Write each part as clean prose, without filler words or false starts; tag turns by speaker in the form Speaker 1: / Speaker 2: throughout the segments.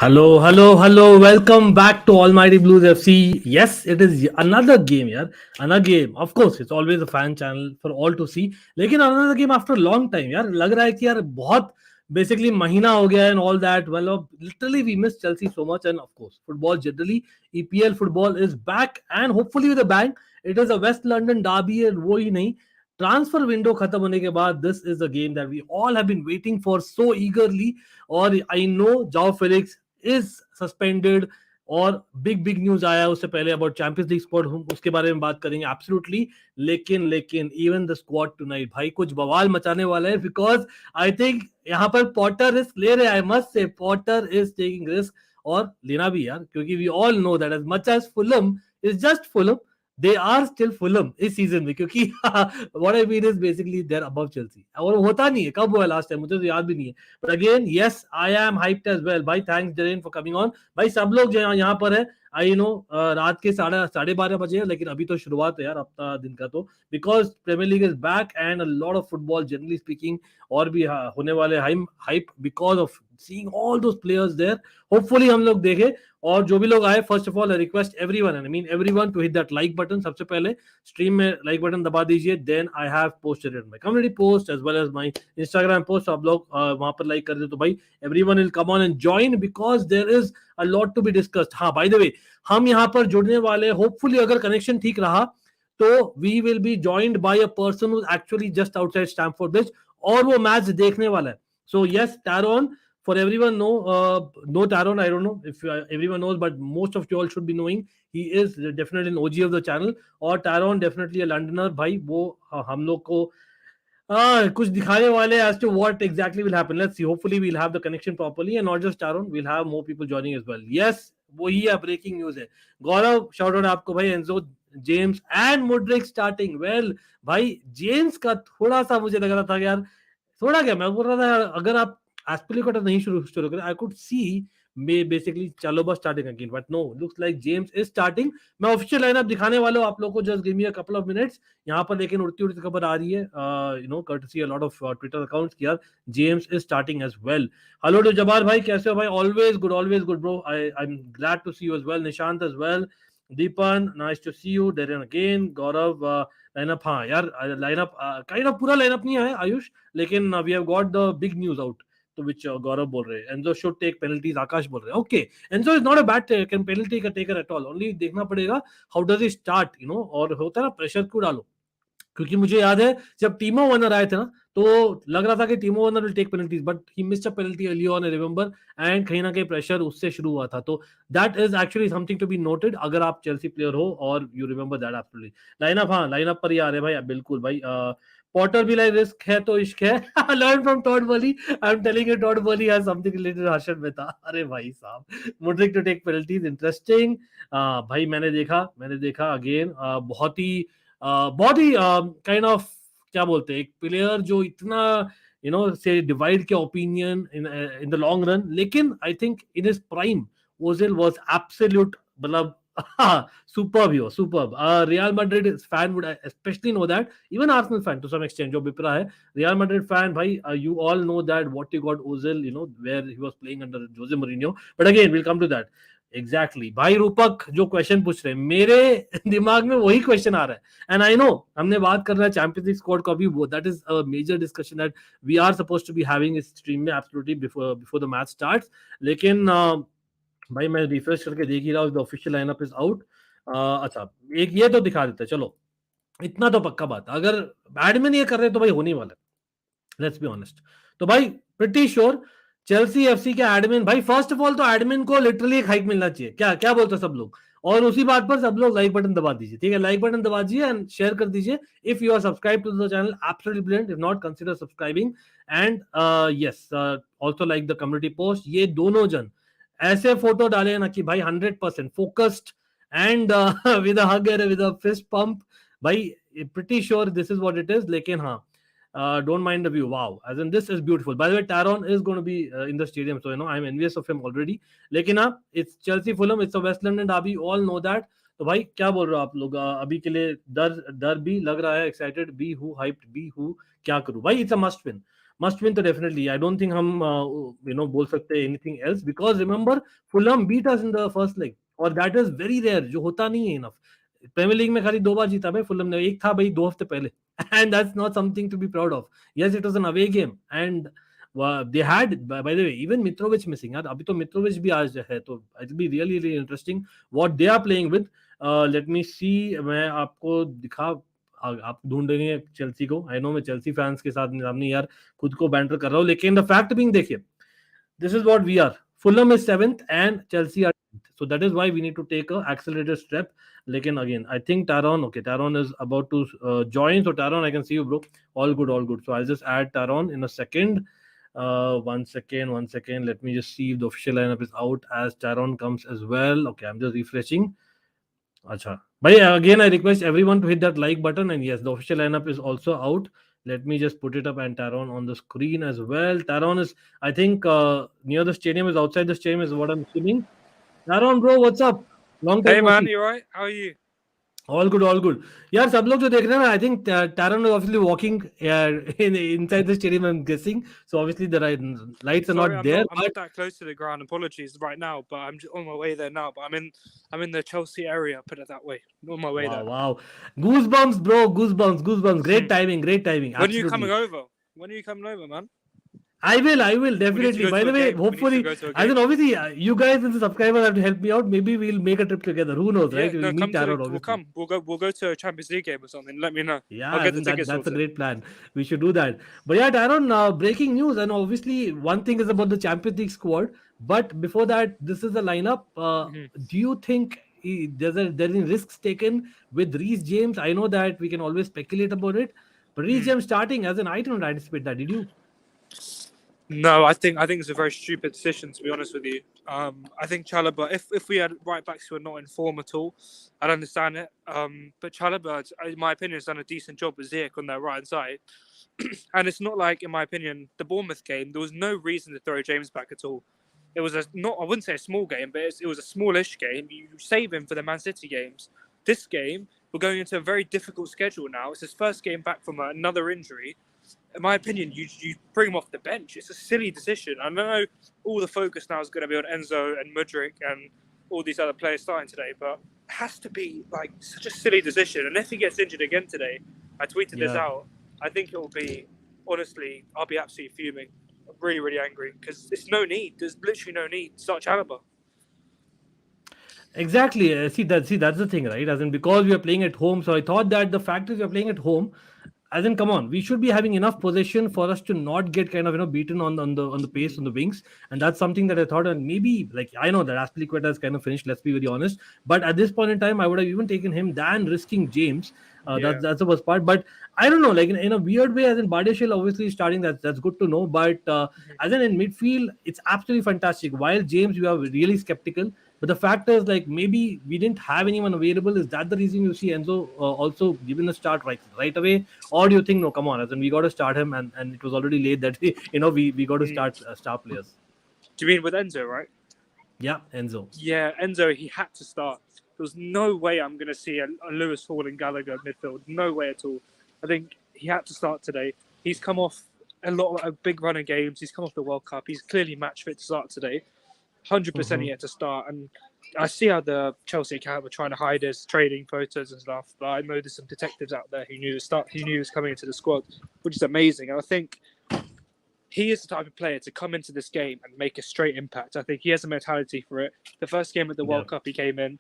Speaker 1: Hello. Welcome back to Almighty Blues FC. Yes, it is another game, yaar. Another game. Of course, it's always a fan channel for all to see. लेकिन another game after a long time, यार. लग रहा है कि यार बहुत basically महीना हो गया and all that. Well, literally we miss Chelsea so much, and of course, football generally, EPL football is back and hopefully with a bang. It is a West London derby and वो ही नहीं. Transfer window खत्म होने के बाद this is the game that we all have been waiting for so eagerly और I know Joao Felix is suspended और big news आया उससे पहले अबाउट चैंपियंस लीग स्क्वाड उसके बारे में बात करेंगे एब्सोल्युटली लेकिन इवन द स्क्वाड टुनाइट भाई कुछ बवाल मचाने वाला है बिकॉज आई थिंक यहाँ पर पॉटर रिस्क ले रहे I must say Potter is taking risk और लेना भी यार क्योंकि we all know that as much as Fulham is just Fulham they are still Fulham इस सीजन में क्योंकि what I mean is basically they're above Chelsea और होता नहीं है कब हुआ लास्ट टाइम मुझे तो याद भी नहीं है but again yes I am hyped as well भाई thanks Jaren for coming on भाई सब लोग यहाँ पर है आई नो रात के 12:30 बजे है लेकिन अभी तो शुरुआत है यार हफ्ता दिन का तो because premier league is back and a lot of football generally speaking और भी होने वाले hype because of seeing all those players there hopefully हम लोग देखें और जो भी लोग आए first of all I request everyone I mean everyone to hit that like button सबसे पहले स्ट्रीम में लाइक बटन दबा दीजिए then I have posted it my community post as well as my Instagram post आप लोग वहां पर like कर दे तो भाई everyone will come on and join because there is a lot to be discussed हाँ बाय द वे हम यहाँ पर जुड़ने वाले होपफुली अगर कनेक्शन ठीक रहा तो we will be joined by a person who actually just outside Stamford Bridge और वो मैच देखने वाला है so yes Tyrone for everyone know Taron, I don't know if everyone knows but most of you all should be knowing he is definitely an OG of the channel और Taron definitely a Londoner भाई वो हम लोग को कुछ दिखाने वाले as to what exactly will happen let's see hopefully we'll have the connection properly and not just Taron we'll have more people joining as well yes वो ही है ब्रेकिंग न्यूज है गौरव शाउट आउट आपको भाई Enzo James and Mudryk starting well भाई James का थोड़ा सा मुझे लग रहा था यार थोड़ा क्या मैं बोल रहा था अगर आप एस्पिलिक्वेटा नहीं शुरू करें I could see basically Chalobah starting again but no looks like James is starting मैं ऑफिशियल लाइनअप दिखाने वाला हूं आप लोगों को just give me a couple of minutes यहां पर लेकिन उड़ती खबर आ रही है you know courtesy a lot of Twitter accounts कि यार James is starting as well hello to Jabbar भाई कैसे हो भाई always good bro I am glad to see you as well Nishant as well Deepan nice to see you Darren again Gaurav lineup हाँ यार lineup kind of पूरा lineup नहीं है आयुष लेकिन we have got the big news out to which Gaurav बोल रहे हैं Enzo should take penalties आकाश बोल रहे हैं okay Enzo is not a bad penalty taker at all only देखना पड़ेगा how does he start you know और होता है ना प्रेशर क्यों डालो क्योंकि मुझे याद है जब टीमो वर्नर आए थे ना तो लग रहा था कि Timo Werner will take penalties but he missed a penalty early on I remember and कहीं ना कहीं प्रेशर उससे शुरू हुआ था तो that is actually something to be noted अगर आप चेल्सी प्लेयर हो और you remember that absolutely lineup हाँ लाइनअप पर ही आ रहे भाई बिल्कुल भाई पॉटर भी लाइक रिस्क है तो इश्क है learn from Todd Boehly I am telling you Todd Boehly has something related Harshad Mehta अरे भाई साहब Mudryk to take penalties interesting भाई मैंने देखा अगेन बहुत ही काइंड ऑफ क्या बोलते हैं एक प्लेयर जो इतना यू नो से डिवाइड के opinion in the long run लेकिन I think in his prime Ozil was absolute मतलब superb Real Madrid fan would especially know that even Arsenal fan to some extent जो बिपरा है Real Madrid fan भाई you all know that what you got Ozil you know where he was playing under Jose Mourinho but again we'll come to that exactly भाई रूपक जो question पूछ रहे हैं मेरे दिमाग में वही क्वेश्चन आ रहा है एंड आई नो हमने बात कर रहा है चैंपियंस लीग स्क्वाड का भी वो that is a major discussion that we are supposed to be having इस स्ट्रीम में absolutely before the match starts लेकिन भाई मैं रिफ्रेश करके देख ही रहा हूं the official lineup is out अच्छा एक ये तो दिखा देते हैं चलो इतना तो पक्का बात अगर एडमिन ये कर रहे तो भाई होने वाला लेट्स बी ऑनेस्ट तो भाई प्रिटी श्योर चेल्सी एफसी के एडमिन भाई फर्स्ट ऑफ ऑल तो एडमिन को लिटरली एक हाइक मिलना चाहिए क्या क्या बोलते हैं सब लोग और उसी बात पर सब लोग लाइक बटन दबा दीजिए ठीक है लाइक बटन दबा दीजिए एंड शेयर कर दीजिए if you are subscribe to the channel absolutely brilliant if not consider subscribing and yes also like the community post ये दोनों जन ऐसे फोटो डाले ना कि भाई 100% focused and with a hug and with a fist pump भाई pretty sure this is what it is लेकिन हाँ don't mind the view wow as in this is beautiful by the way Taron is going to be in the stadium so you know I'm envious of him already लेकिन it's Chelsea Fulham it's a West London derby all know that तो भाई क्या बोल रहे हो आप लोग अभी के लिए डर भी लग रहा है excited be who hyped be who क्या करूं भाई it's a must win must win. So definitely, I don't think हम बोल सकते anything else, because remember Fulham beat us in the first leg, और that is very rare, जो होता नहीं है enough. प्रीमियर लीग में खाली 2 बार जीता भाई फुलम ने, एक था भाई 2 हफ्ते पहले, and that's not something to be proud of. Yes, it was an away game, and they had, by the way, even Mitrovic missing यार, अभी तो Mitrovic भी आज है, तो it'll be really really interesting what they are playing with. Let me see, मैं आपको दिखा, आप ढूंढेंगे चेल्सी को, आई नो मैं चेल्सी फैंस के साथ सामने यार खुद को बैंटर कर रहा हूँ, लेकिन द फैक्ट बीइंग देखिए, this is what we are. Fulham is 7th and Chelsea are 10th. So that is why we need to take a accelerated step. Lekin again, I think Taron is about to join. So Taron, I can see you, bro. All good, all good. So I'll just add Taron in a second. One second. Let me just see if the official lineup is out as Taron comes as well. Okay, I'm just refreshing. Acha. But yeah, again, I request everyone to hit that like button. And yes, the official lineup is also out. Let me just put it up and Taron on the screen as well. Taron is, I think, near the stadium, is outside the stadium, is what I'm assuming. Taron, bro, what's up? Long time.
Speaker 2: Hey, man, you right? How are you?
Speaker 1: All good, all good. यार सब लोग जो देख रहे हैं ना, I think Taron is obviously walking inside the stadium, I'm guessing. So obviously the lights are not there.
Speaker 2: I'm not that close to the ground. Apologies right now, but I'm just on my way there now. But I'm in the Chelsea area. Put it that way. On my way there.
Speaker 1: Wow, goosebumps, bro. Goosebumps. Great timing. Absolutely.
Speaker 2: When are you coming over? When are you coming over, man?
Speaker 1: I will definitely. By the way, hopefully, as in obviously, you guys and the subscribers have to help me out. Maybe we'll make a trip together. Who knows, right? We'll meet Taron.
Speaker 2: We'll come. We'll go to a Champions League game or something. Let me know.
Speaker 1: Yeah,
Speaker 2: I'll get the tickets.
Speaker 1: That's a great plan. We should do that. But yeah, Taron, breaking news, and obviously one thing is about the Champions League squad. But before that, this is the lineup. Do you think there's any risks taken with Reece James? I know that we can always speculate about it, but Reece James starting, as in I don't anticipate that. Did you?
Speaker 2: No, I think it's a very stupid decision, to be honest with you. I think Chalobah, if we had right backs who are not in form at all, I'd understand it. But Chalobah, in my opinion, has done a decent job with Ziyech on their right hand side. And it's not like, in my opinion, the Bournemouth game, there was no reason to throw James back at all. It was I wouldn't say a small game, but it was a smallish game. You save him for the Man City games. This game, we're going into a very difficult schedule now. It's his first game back from another injury. In my opinion, you bring him off the bench. It's a silly decision. I know all the focus now is going to be on Enzo and Mudryk and all these other players starting today, but it has to be like such a silly decision. And if he gets injured again today, I tweeted this out, I think it will be, honestly, I'll be absolutely fuming. I'm really, really angry because there's no need. There's literally no need to start Chalobah.
Speaker 1: Exactly. See, that's the thing, right? As in, because we are playing at home, so I thought that the fact is we are playing at home. As in, come on, we should be having enough possession for us to not get kind of beaten on the pace, on the wings, and that's something that I thought. And maybe, like, I know that Aspilicueta is kind of finished. Let's be very honest. But at this point in time, I would have even taken him than risking James. That's the worst part. But I don't know, like in a weird way, as in Badiashile obviously starting. That's good to know. But as in midfield, it's absolutely fantastic. While James, we are really skeptical. But the fact is, like, maybe we didn't have anyone available. Is that the reason you see Enzo also given a start right away? Or do you think, no, come on, as in we got to start him, and it was already late that we got to start star players?
Speaker 2: Do you mean with Enzo, right?
Speaker 1: Yeah, Enzo.
Speaker 2: Yeah, Enzo, he had to start. There was no way I'm going to see a Lewis Hall and Gallagher midfield. No way at all. I think he had to start today. He's come off a big run of games. He's come off the World Cup. He's clearly match fit to start today. 100% he had to start, and I see how the Chelsea account were trying to hide his trading photos and stuff, but I know there's some detectives out there who knew he was coming into the squad, which is amazing. And I think he is the type of player to come into this game and make a straight impact. I think he has a mentality for it. The first game at the World Cup, he came in,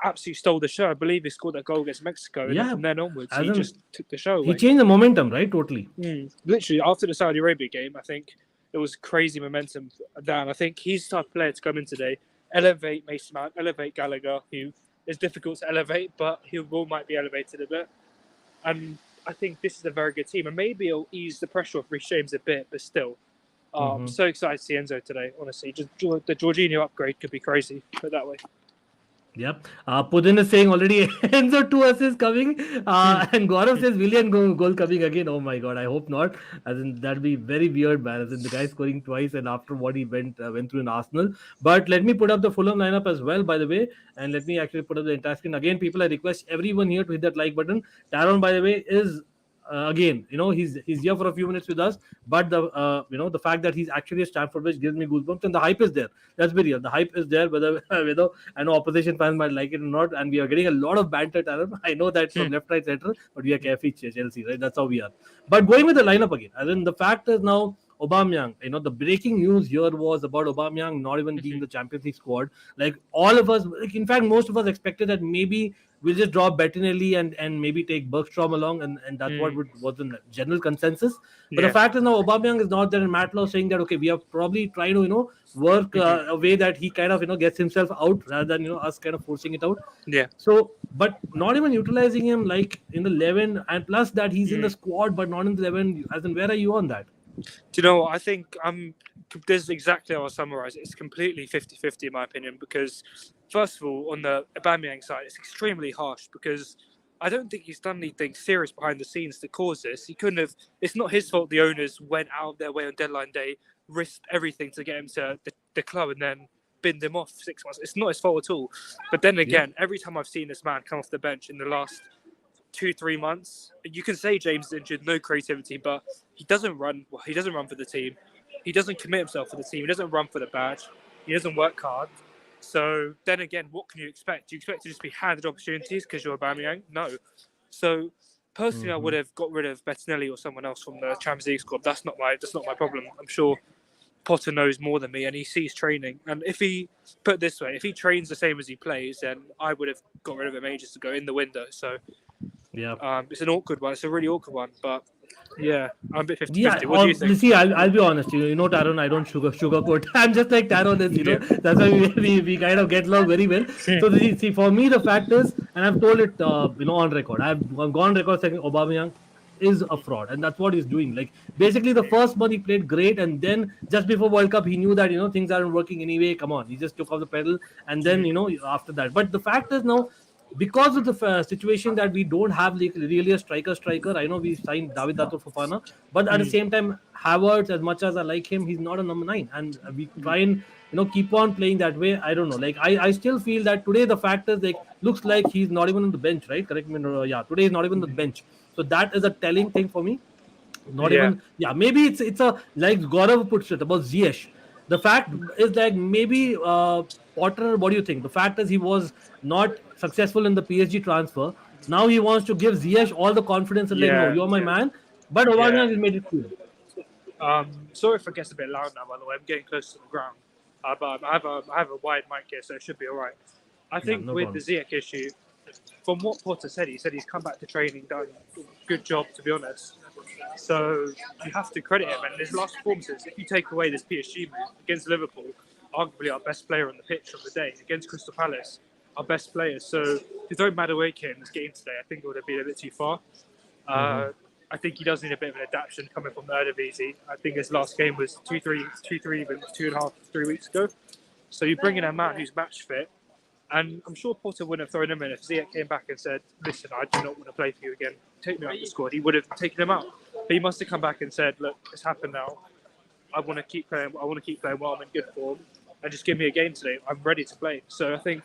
Speaker 2: absolutely stole the show. I believe he scored that goal against Mexico, and from then onwards, he just took the show away.
Speaker 1: He changed the momentum, right? Totally.
Speaker 2: Literally, after the Saudi Arabia game, I think it was crazy momentum down. I think he's the type of player to come in today, elevate Mason Mount, elevate Gallagher, who is difficult to elevate, but he might be elevated a bit. And I think this is a very good team. And maybe it'll ease the pressure of Reece James a bit, but still. I'm so excited to see Enzo today, honestly. Just the Jorginho upgrade could be crazy, put it that way.
Speaker 1: Yep. Pudin is saying already Enzo 2 assists coming. And Gaurav says Willian goal coming again. Oh my god, I hope not. As in, that'd be very weird, man. As in the guy scoring twice and after what he went through in Arsenal. But let me put up the Fulham lineup as well, by the way. And let me actually put up the entire screen. Again, people, I request everyone here to hit that like button. Taron, by the way, is again, he's here for a few minutes with us, but the fact that he's actually a Stamford Bridge gives me goosebumps, and the hype is there. Let's be real, the hype is there. Whether I know opposition fans might like it or not, and we are getting a lot of banter. Talent. I know that from left, right, center, but we are carefree Chelsea, right? That's how we are. But going with the lineup again, as in the fact is now Aubameyang. The breaking news here was about Aubameyang not even being the Champions League squad. Like all of us, in fact, most of us expected that maybe we'll just drop Bettinelli and maybe take Bergstrom along, and that's what was the general consensus. But the fact is now Aubameyang is not there, and Matt Law saying that okay, we are probably trying to work a way that he kind of gets himself out rather than us kind of forcing it out.
Speaker 2: Yeah.
Speaker 1: So, but not even utilizing him like in the 11, and plus that he's in the squad but not in the 11. As in, where are you on that?
Speaker 2: Do you know what? I think this is exactly how I summarize it. It's completely 50-50 in my opinion, because first of all, on the Aubameyang side, it's extremely harsh because I don't think he's done anything serious behind the scenes to cause this. He couldn't have. It's not his fault the owners went out their way on deadline day, risked everything to get him to the club and then binned him off 6 months. It's not his fault at all. But then again, every time I've seen this man come off the bench in the last 2-3 months, you can say James is injured, no creativity, but he doesn't run. Well, he doesn't run for the team. He doesn't commit himself for the team. He doesn't run for the badge. He doesn't work hard. So then again, what can you expect? Do you expect to just be handed opportunities because you're Aubameyang? No. So personally, I would have got rid of Bettinelli or someone else from the Champions League squad. That's not my problem. I'm sure Potter knows more than me, and he sees training. And if he put it this way, if he trains the same as he plays, then I would have got rid of him ages ago in the window. So yeah, it's an awkward one. It's a really awkward one, but yeah, I'm a bit 50-50.
Speaker 1: Yeah,
Speaker 2: What do you think?
Speaker 1: See, I'll be honest. Taron, I don't sugarcoat. I'm just like Taron is. That's why we kind of get along very well. So see, for me, the fact is, and I've told it, on record. I've gone on record saying Aubameyang is a fraud, and that's what he's doing. Like basically, the first month he played great, and then just before World Cup, he knew that things aren't working anyway. Come on, he just took off the pedal, and then after that. But the fact is now, because of the situation that we don't have really a striker. I know we signed David Dato Fofana, but at the same time, Havertz, as much as I like him, he's not a number 9, and we try and keep on playing that way. I don't know. Like I still feel that today the fact is like looks like he's not even on the bench, right? Correct me. Yeah, today he's not even on the bench. So that is a telling thing for me. Not even. Yeah, maybe it's a like Gaurav puts it about Ziyech. The fact is like maybe Potter. What do you think? The fact is he was not successful in the PSG transfer. Now he wants to give Ziyech all the confidence and like, no, you're my man. But Aubameyang has made it clear.
Speaker 2: Sorry if it gets a bit loud now. By the way, I'm getting close to the ground. But I have a wide mic here, so it should be all right. I think with
Speaker 1: problem.
Speaker 2: the Ziyech issue, from what Potter said, he said he's come back to training, done a good job, to be honest. So you have to credit him. And his last performances, if you take away this PSG move against Liverpool, arguably our best player on the pitch of the day, against Crystal Palace, our best players. So to throw Mudryk in this game today, I think it would have been a bit too far. I think he does need a bit of an adaptation coming from the Eredivisie. I think his last game was 2-3, even 2.5, 3 weeks ago. So you bring in a man who's match fit, and I'm sure Potter wouldn't have thrown him in if Ziyech came back and said, "Listen, I do not want to play for you again. Take me out of the squad." He would have taken him out. But he must have come back and said, "Look, it's happened now. I want to keep playing. I want to keep playing while I'm in good form, and just give me a game today. I'm ready to play." So I think,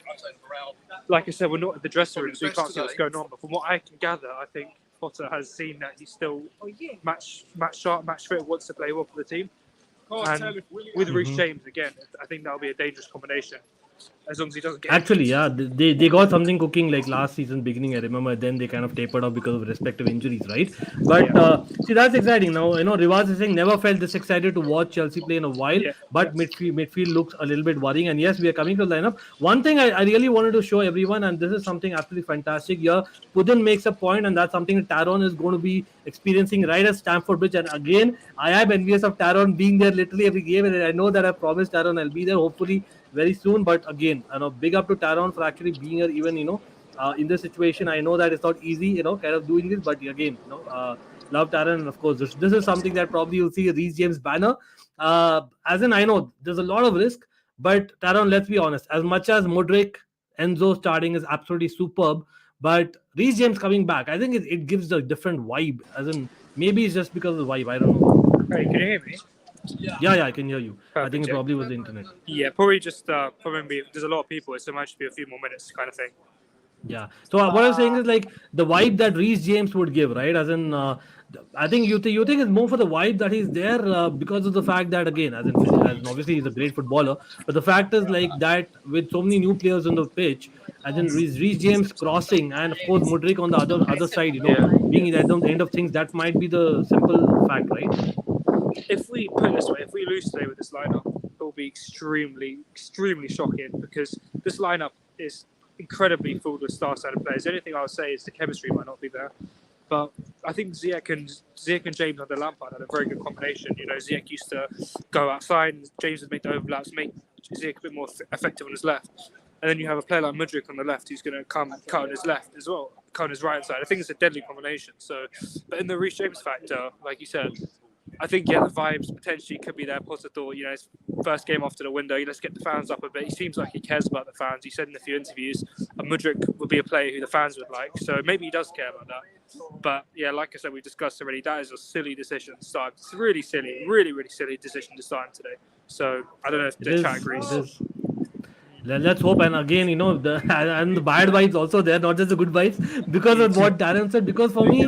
Speaker 2: like I said, we're not at the dressing room, so we can't see what's going on. But from what I can gather, I think Potter has seen that he's still match sharp, match fit, wants to play well for the team. And with Reece James again, I think that'll be a dangerous combination. As long as he doesn't get
Speaker 1: actually, they got something cooking like last season beginning. I remember then they kind of tapered off because of respective injuries, right? But see, that's exciting. Now Rivas is saying never felt this excited to watch Chelsea play in a while. But midfield looks a little bit worrying. And yes, we are coming to the lineup. One thing I really wanted to show everyone, and this is something absolutely fantastic. Here, Pudin makes a point, and that's something that Taron is going to be experiencing right at Stamford Bridge. And again, I am envious of Taron being there literally every game, and I know that I promised Taron I'll be there hopefully very soon. But again, big up to Taron for actually being here even in this situation. I know that it's not easy kind of doing this, but again love Taron. And of course this is something that probably you'll see a Reece James banner, as in I know there's a lot of risk, but Taron, let's be honest, as much as Mudryk, Enzo starting is absolutely superb, but Reece James coming back, I think it gives a different vibe, as in maybe it's just because of the vibe, I don't know.
Speaker 2: Hey, can you hear me?
Speaker 1: Yeah, I can hear you.
Speaker 2: Perfect,
Speaker 1: I think it probably was the internet.
Speaker 2: Yeah, probably just probably there's a lot of people, so it might just be a few more minutes kind of thing.
Speaker 1: Yeah. So what I was saying is like the vibe that Reece James would give, right? As in, I think you think it's more for the vibe that he's there because of the fact that again, as in obviously he's a great footballer, but the fact is like that with so many new players on the pitch, as in Reece James crossing, and of course Mudryk on the other side,
Speaker 2: Yeah.
Speaker 1: being at the end of things, that might be the simple fact, right?
Speaker 2: If we put it this way, if we lose today with this lineup, it will be extremely, extremely shocking because this lineup is incredibly full of star-studded players. The only thing I would say is the chemistry might not be there. But I think Ziyech and James under Lampard had a very good combination. Ziyech used to go outside, and James would make the overlaps, make Ziyech a bit more effective on his left. And then you have a player like Mudryk on the left who's going to come cut on his left as well, cut on his right side. I think it's a deadly combination. So, but in the Reece James factor, like you said, I think the vibes potentially could be there. Potter thought, his first game after the window, let's get the fans up a bit. He seems like he cares about the fans. He said in a few interviews, Mudryk would be a player who the fans would like. So maybe he does care about that. But yeah, like I said, we discussed already, that is a silly decision to start. It's really silly, really, really silly decision to start today. So I don't know if the chat agrees.
Speaker 1: Let's hope. And again, and the bad vibes also there, not just the good vibes, because of what Darren said. Because for me,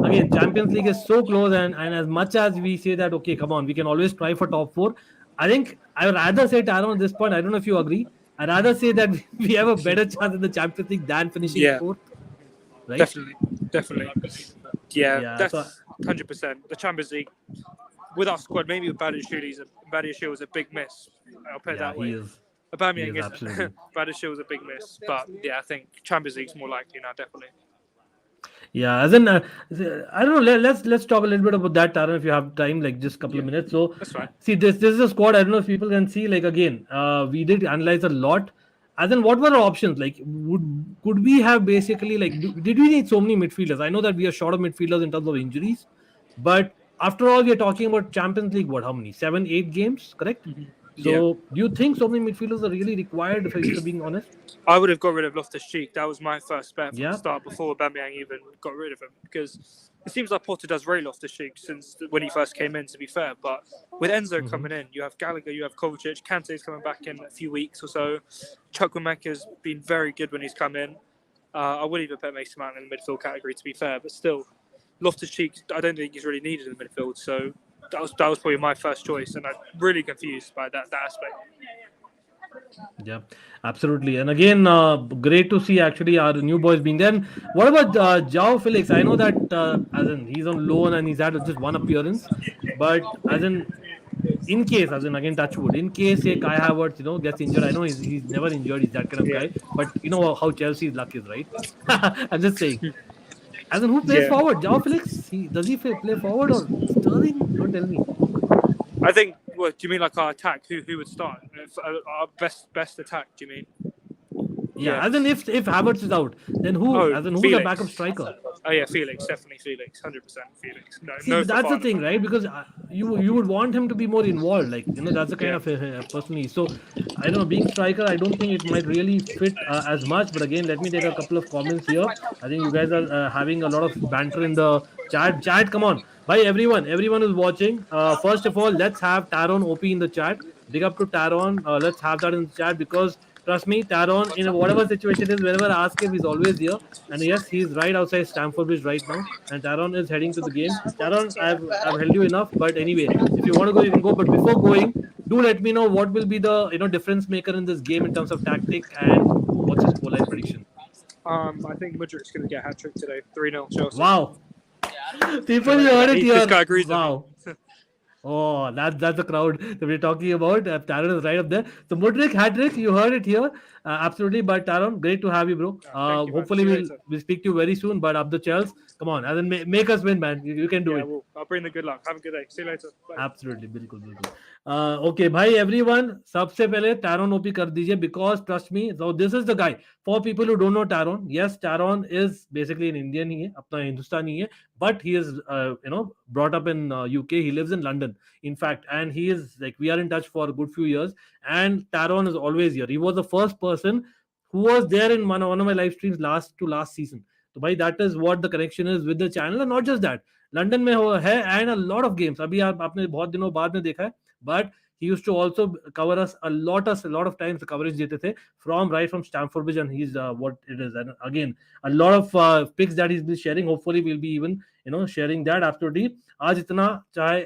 Speaker 1: again, Champions League is so close, and as much as we say that, okay, come on, we can always try for top four. I think I would rather say, Taron, at this point, I don't know if you agree. I'd rather say that we have a better chance in the Champions League than finishing fourth. Right?
Speaker 2: Definitely. Yeah, that's
Speaker 1: so,
Speaker 2: 100%. The Champions League, with our squad, maybe with Badiashile was a big miss. I'll put it that way. Aubameyang isn't. Badiashile was a big miss. But yeah, I think Champions League's more likely now, definitely.
Speaker 1: Yeah, as in, I don't know. Let's talk a little bit about that, Taran, if you have time, like just a couple of minutes. So,
Speaker 2: that's fine.
Speaker 1: See, this is a squad. I don't know if people can see. Like again, we did analyze a lot. As in, what were our options? Like, could we have basically did we need so many midfielders? I know that we are short of midfielders in terms of injuries, but after all, we are talking about Champions League. What? How many? 7, 8 games? Correct. Mm-hmm. So, do you think so many midfielders are really required, if I'm being honest?
Speaker 2: I would have got rid of Loftus-Cheek. That was my first bet from the start before Aubameyang even got rid of him. Because it seems like Potter does rate Loftus-Cheek since when he first came in, to be fair. But with Enzo coming in, you have Gallagher, you have Kovacic, Kante's coming back in a few weeks or so. Chukwuemeka's been very good when he's come in. I would even put Mason Mount in the midfield category, to be fair. But still, Loftus-Cheek, I don't think he's really needed in the midfield. So that was probably my first choice, and I'm really confused by that aspect.
Speaker 1: Yeah, absolutely. And again, great to see actually our new boys being there. And what about João Felix? I know that as in he's on loan and he's had just one appearance, but as in case, as in again touch wood, in case say Kai Havertz gets injured, I know he's never injured, he's that kind of guy, but you know how Chelsea's luck is, right? I'm just saying. As in who plays forward? João Felix? Does he play forward or Sterling? Don't tell me.
Speaker 2: I think. What do you mean, like our attack? Who would start? Our best attack? Do you mean?
Speaker 1: Yeah, as in if Havertz is out, then who? As in who's the backup striker?
Speaker 2: Oh yeah, Felix, definitely Felix, 100% Felix.
Speaker 1: No, that's the thing, right? Because you would want him to be more involved, like that's the kind of person he is. So I don't know, being striker, I don't think it might really fit as much. But again, let me take a couple of comments here. I think you guys are having a lot of banter in the chat. Chat, come on, bye everyone who's watching. First of all, let's have Taron OP in the chat. Big up to Taron. Let's have that in the chat because. Trust me, Taron, in whatever situation it is, whenever I ask him, he's always here. And yes, he's right outside Stamford Bridge right now. And Taron is heading to the game. Taron, I've held you enough. But anyway, if you want to go, you can go. But before going, do let me know what will be the difference maker in this game in terms of tactic and what's his scoreline prediction.
Speaker 2: I think Mudryk's going to get a hat-trick today. 3-0 Chelsea.
Speaker 1: Wow. People, you heard it here.
Speaker 2: This guy agrees
Speaker 1: wow. Oh, that's the crowd that we're talking about. Taron is right up there. So Mudryk, hat-trick, you heard it here. Absolutely. But Taron, great to have you, bro. Hopefully we'll speak to you very soon. But up the Chelsea, come on, and then make us win, man. You can do it.
Speaker 2: I'll bring the good luck. Have a good day. See you later. Bye.
Speaker 1: Absolutely, bilkul. Okay, bhai, everyone. सबसे पहले Taron OP कर दीजिए because trust me. So this is the guy. For people who don't know Taron, yes, Taron is basically an Indian ही है, अपना हिंदुस्तानी है, but he is brought up in UK. He lives in London, in fact, and he is we are in touch for a good few years. And Taron is always here. He was the first person who was there in one of my live streams last season. So bhai, that is what the connection is with the channel, and not just that. London में है and a lot of games अभी आपने बहुत दिनों बाद में देखा है, but he used to also cover us a lot of times. The coverage देते थे from Stamford Bridge, and he's what it is. And again, a lot of picks that he's been sharing. Hopefully, we'll be even sharing that absolutely. आज इतना चाहे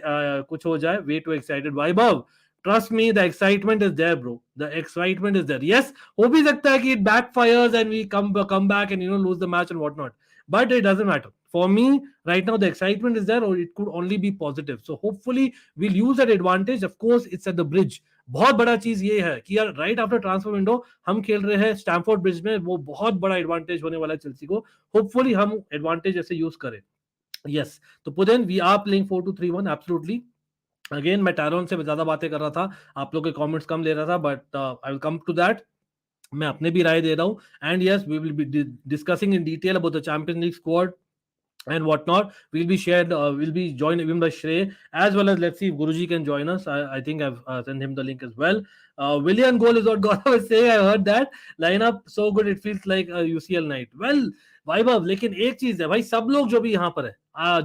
Speaker 1: कुछ हो जाए, way too excited. Vaibhav, trust me, the excitement is there, bro. The excitement is there. Yes, हो भी सकता है कि it backfires and we come back and lose the match and whatnot. But it doesn't matter. For me, right now, the excitement is there, or it could only be positive. So hopefully, we'll use that advantage. Of course, it's at the bridge. बहुत बड़ा चीज ये है कि यार right after transfer window हम खेल रहे हैं स्टैमफोर्ड ब्रिज में, वो बहुत बड़ा एडवांटेज होने वाला है चेल्सी को. होपफुली हम एडवांटेज ऐसे यूज करें. यस, तो पुदेन we are playing 4-2-3-1 absolutely. Again मैं टैरोन से ज्यादा बातें कर रहा था, आप लोग के कमेंट्स कम ले रहा था, but I will come to that. मैं अपने भी राय दे रहा हूँ. And yes, we will be discussing in detail about the Champions League squad and whatnot. We'll be joined even by Shrey, as well as let's see if Guruji can join us. I think I've sent him the link as well. William goal is what Gaurav was saying. I heard that lineup so good it feels like a UCL night. Well, Vaibhav, लेकिन एक चीज है भाई, सब लोग जो भी यहाँ पर है,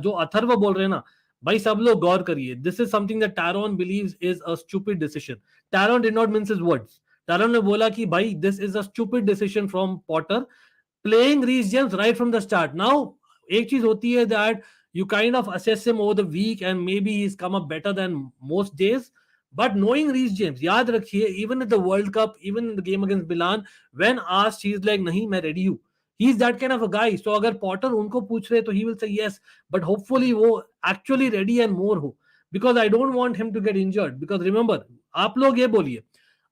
Speaker 1: जो अथर्व बोल रहे हैं ना भाई, सब लोग गौर करिए. This is something that Taron believes is a stupid decision. Taron did not mince his words. Taron ने बोला कि भाई this is a stupid decision from Potter playing Reece James right from the start. Now एक चीज होती है that you kind of assess him over the week and maybe he's come up better than most days, but knowing Reece James, याद रखिए, even at the World Cup, even in the game against Milan, when asked, he's like नहीं मैं ready हूँ. He's that kind of a guy. So अगर Potter उनको पूछ रहे तो he will say yes, but hopefully वो actually ready and more हो, because I don't want him to get injured. Because remember, आप लोग ये बोलिए,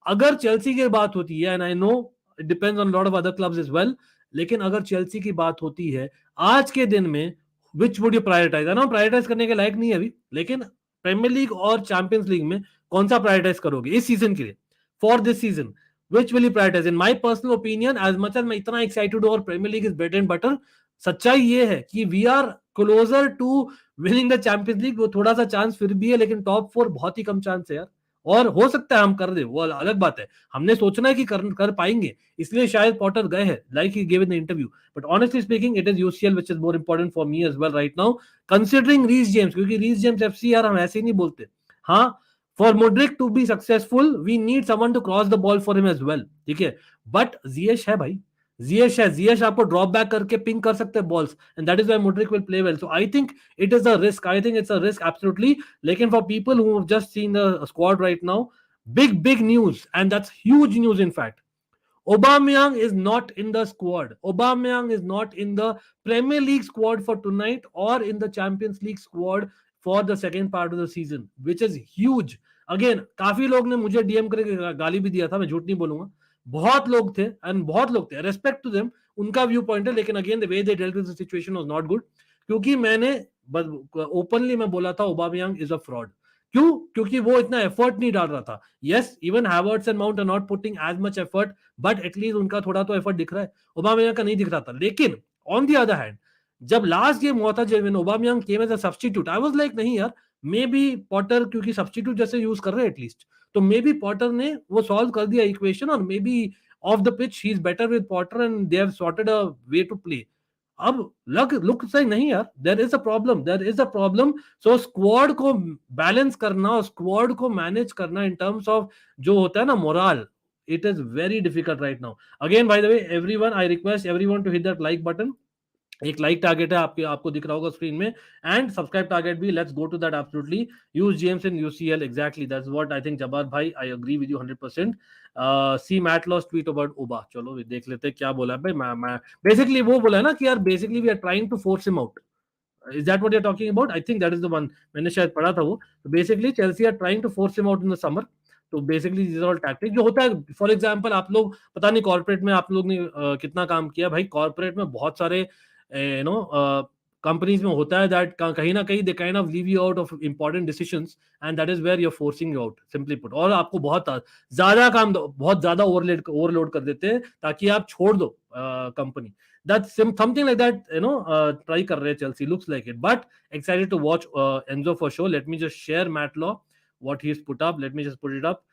Speaker 1: अगर चेल्सी की बात होती है, and I know it depends on a lot of other clubs as well, लेकिन अगर चेल्सी की बात होती है आज के दिन में, विच वुड यू प्रायोरिटाइज? ना प्रायोरिटाइज करने के लायक नहीं है अभी, लेकिन प्रीमियर लीग और चैंपियंस लीग में कौन सा प्रायोरिटाइज करोगे इस सीजन के लिए? For this season which will you prioritise? In my personal opinion, as much as मैं इतना एक्साइटेड हूं और premier league is bread and butter, सच्चाई ये है कि we are closer to winning the Champions League. वो थोड़ा सा चांस फिर भी है, लेकिन टॉप 4 बहुत ही कम चांस है यार. और हो सकता है हम कर दे, वो अलग बात है. हमने सोचना है कि कर पाएंगे, इसलिए शायद पॉटर गए हैं, like he give in the interview. But honestly speaking, it is UCL which is more important for me as well right now, considering Reece James. क्योंकि रीस जेम्स एफसी यार हम ऐसे ही नहीं बोलते. हाँ, for Mudryk to be successful we need someone to cross the ball for him as well. ठीक है, but जियेश है भाई, जियेश आपको ड्रॉप बैक करके पिंग कर सकते हैं balls, and that is why Mudryk will play well. So I think it is a risk. I think it's a risk absolutely. लेकिन for people who have just seen the squad right now, big news, and that's huge news. In fact, Aubameyang is not in the squad. Aubameyang is not in the Premier League squad for tonight or in the Champions League squad for the second part of the season, which is huge. Again, काफी लोग ने मुझे DM करके गाली भी दिया था, मैं झूठ नहीं बोलूंगा. बहुत लोग थे, एंड बहुत लोग थे, रेस्पेक्ट टू देम, उनका व्यू पॉइंट है. लेकिन again the way they dealt with the situation was not good, क्योंकि मैंने ओपनली मैं बोला था Aubameyang इज अ फ्रॉड. क्यों? क्योंकि वो इतना एफर्ट नहीं डाल रहा था. Yes, even Havertz and Mount are not putting as much effort, but at least उनका थोड़ा तो एफर्ट दिख रहा है. ओबामेयांग का नहीं दिख रहा था. लेकिन ऑन द अदर हैंड, जब लास्ट गेम हुआ था, जब Aubameyang came as a substitute, I was like नहीं यार, मे बी पॉटर, क्योंकि सब्स्टिट्यूट जैसे यूज कर रहे हैं एटलीस्ट, तो मे बी पॉटर ने वो सॉल्व कर दिया इक्वेशन, और may be off the pitch he is better with Potter and they have sorted a way to play. अब लुक सही नहीं यार, there is a problem. So squad को बैलेंस करना और स्क्वाड को मैनेज करना इन टर्म्स ऑफ जो होता है ना moral, it is very difficult right now. Again by the way everyone, I request everyone to hit that like button. एक लाइक टारगेट है आपको दिख रहा होगा स्क्रीन में, एंड सब्सक्राइब टारगेट भी. Let's go to that absolutely. Use James in UCL, exactly that's what I think. Jabbar भाई, I agree with you 100%. See Matt Law's tweet about Auba. चलो देख लेते हैं क्या बोला है भाई. मैं बेसिकली वो बोला है ना कि यार basically we are trying to force him out. Is that what you're talking about? I think that is the one. मैंने शायद पढ़ा था वो. Basically Chelsea are trying to force him out in the summer. तो basically these are all tactics जो होता है. For example, आप लोग पता नहीं कॉर्पोरेट में आप लोग ने कितना काम किया भाई. कॉर्पोरेट में बहुत सारे कंपनीज में होता है दैट कहीं ना कहीं they kind of leave you out of important decisions, and that is where you are forcing you out, simply put. और आपको बहुत ज्यादा काम, बहुत ज्यादा ओवरलोड कर देते हैं ताकि आप छोड़ दो company. That's something like that, try कर रहे हैं Chelsea, looks like it. But excited to watch Enzo for sure. Let me just share Matlaw what he's put up. Let me just put it up.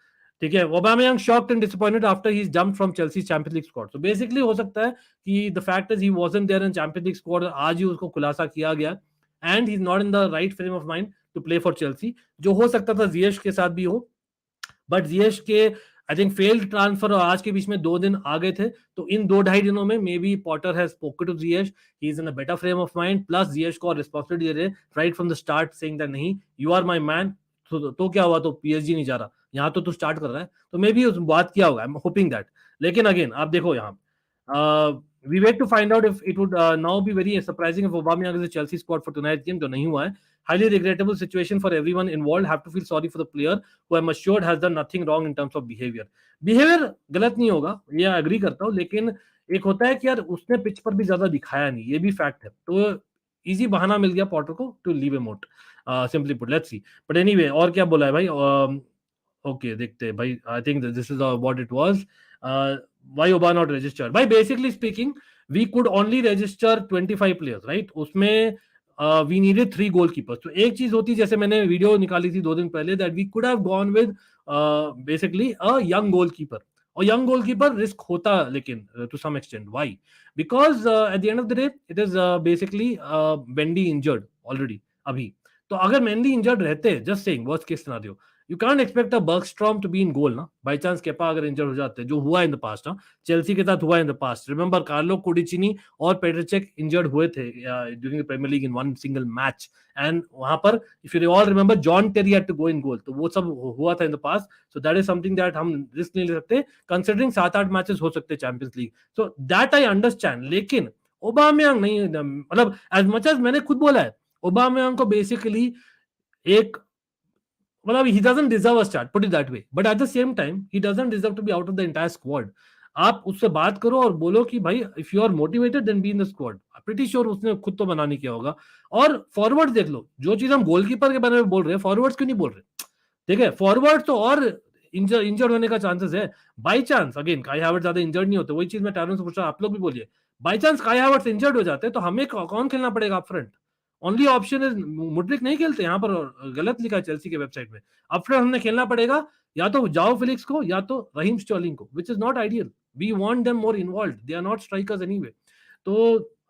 Speaker 1: ठीक है, Aubameyang shocked and disappointed after he's jumped from Chelsea's Champions League squad. So basically हो सकता है कि the fact is he wasn't there in Champions League squad, आज ही उसको खुलासा किया गया, and he's not in the right frame of mind to play for Chelsea. जो हो सकता था जियेश के साथ भी हो, बट जियेश के आई थिंक फेल्ड ट्रांसफर और आज के बीच में 2 दिन आ गए थे, तो इन 2-2.5 दिनों में maybe Potter has spoken to Jiyesh, he is in a better frame of mind, plus Jiyesh को रिस्पांसिबिलिटी दे रहे right from the start saying that नहीं यू आर माय मैन, तो क्या हुआ, तो पीएसजी नहीं जा रहा, यहाँ तो तू स्टार्ट कर रहा है, तो मे बी उस बात किया होगा, आई एम होपिंग दैट। लेकिन अगेन आप देखो यहाँ we wait to find out if it would now be very surprising if Aubameyang is the Chelsea squad for tonight's game, तो नहीं हुआ है, highly regrettable situation for everyone involved, have to feel sorry for the player who I'm assured has done nothing wrong in terms of behavior गलत नहीं होगा, ये agree करता हूँ, लेकिन एक होता है कि यार उसने पिच पर भी ज्यादा दिखाया नहीं, ये भी फैक्ट है, तो इजी बहाना मिल गया पॉटर को to leave him out, simply put, let's see. But anyway, और क्या बोला है भाई, ओके देखते हैं भाई, I think this is what it was, why Oba not registered? By basically speaking, we could only register 25 players, right? उसमें we needed 3 goalkeepers. तो एक चीज होती, जैसे मैंने वीडियो निकाली थी 2 दिन पहले, that we could have gone with basically a young goalkeeper. और young goalkeeper risk होता, लेकिन to some extent. Why? Because at the end of the day, it is basically Mendy injured already अभी. तो अगर Mendy injured रहते, just saying worst case scenario, you can't expect a Bergstrom to be in goal ना, by chance Kepa अगर इंजर हो जाते, जो हुआ इन द पास्ट, चेल्सी के साथ हुआ in the past, remember Carlo Cudicini और पेड्रिचेक इंजर्ड हुए थे during the Premier League in one single match, and वहां पर if you all remember John Terry had to go in goal, तो वो सब हुआ था in the past, so that is something that हम रिस्क नहीं ले सकते, कंसिडरिंग 7-8 मैचेस हो सकते Champions League, so that I understand, लेकिन ओबामेयांग नहीं, मतलब एज मच एज मैंने खुद बोला है, ओबामेयांग को बेसिकली एक, मतलब he doesn't deserve a start, put it that way, but at the same time he doesn't deserve to be out of the entire squad. आप उससे बात करो और बोलो कि भाई if you are motivated then be in the squad. pretty sure उसने खुद तो बना नहीं किया होगा। और फॉरवर्ड देख लो, जो चीज हम गोलकीपर के बारे में बोल रहे हैं, फॉरवर्ड्स क्यों नहीं बोल रहे? ठीक है, फॉरवर्ड तो और इंजर्ड होने का चांसेस है, बाई चांस, अगेन काई हावर्ट्स ज्यादा इंजर्ड नहीं होते, वही चीज मैं टैरन से पूछ रहा, आप लोग भी बोलिए, बाई चांस काई हावर्ट्स इंजर्ड हो जाते हैं तो हमें कौन खेलना पड़ेगा up front? Only option is Mudryk नहीं खेलते, यहाँ पर गलत लिखा है चेल्सी के वेबसाइट में, अप फ्रंट हमने खेलना पड़ेगा या तो जाओ फिलिक्स को या तो रहीम स्टर्लिंग को, which is not ideal, we want them more involved, they are not strikers anyway, तो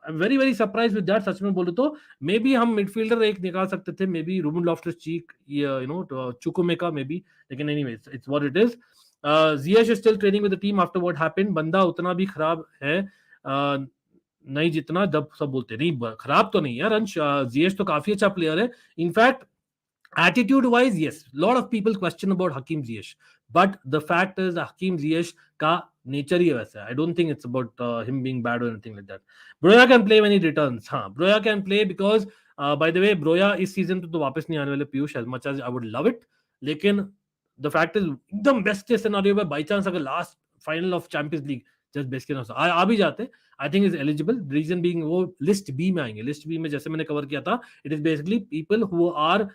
Speaker 1: I am very very surprise with that, सच में बोलूं तो मे बी हम मिडफील्डर एक निकाल सकते थे, maybe Ruben Loftus Cheek, you know Chukwuemeka maybe, लेकिन anyway it's what it is. Jiyesh is still training with the team after what happened, बंदा उतना भी खराब है नहीं जितना जब सब बोलते, नहीं खराब तो नहीं यार अंश, जियेश तो काफी अच्छा प्लेयर है, in fact attitude wise yes, lot of people question about Hakim Ziyech, but the fact is Hakim Ziyech का nature ही वैसा है, I don't think it's about him being bad or anything like that. Broya can play when he returns, हाँ Broya can play because by the way Broya इस season तो वापस नहीं आने वाले Piyush, as much as I would love it, लेकिन the fact is एकदम best case scenario में बाई चांस अगर last final of Champions League just best case आ भी जाते, I think is eligible, reason being वो लिस्ट बी में आएंगे, लिस्ट बी में जैसे मैंने कवर किया था, it is basically people who are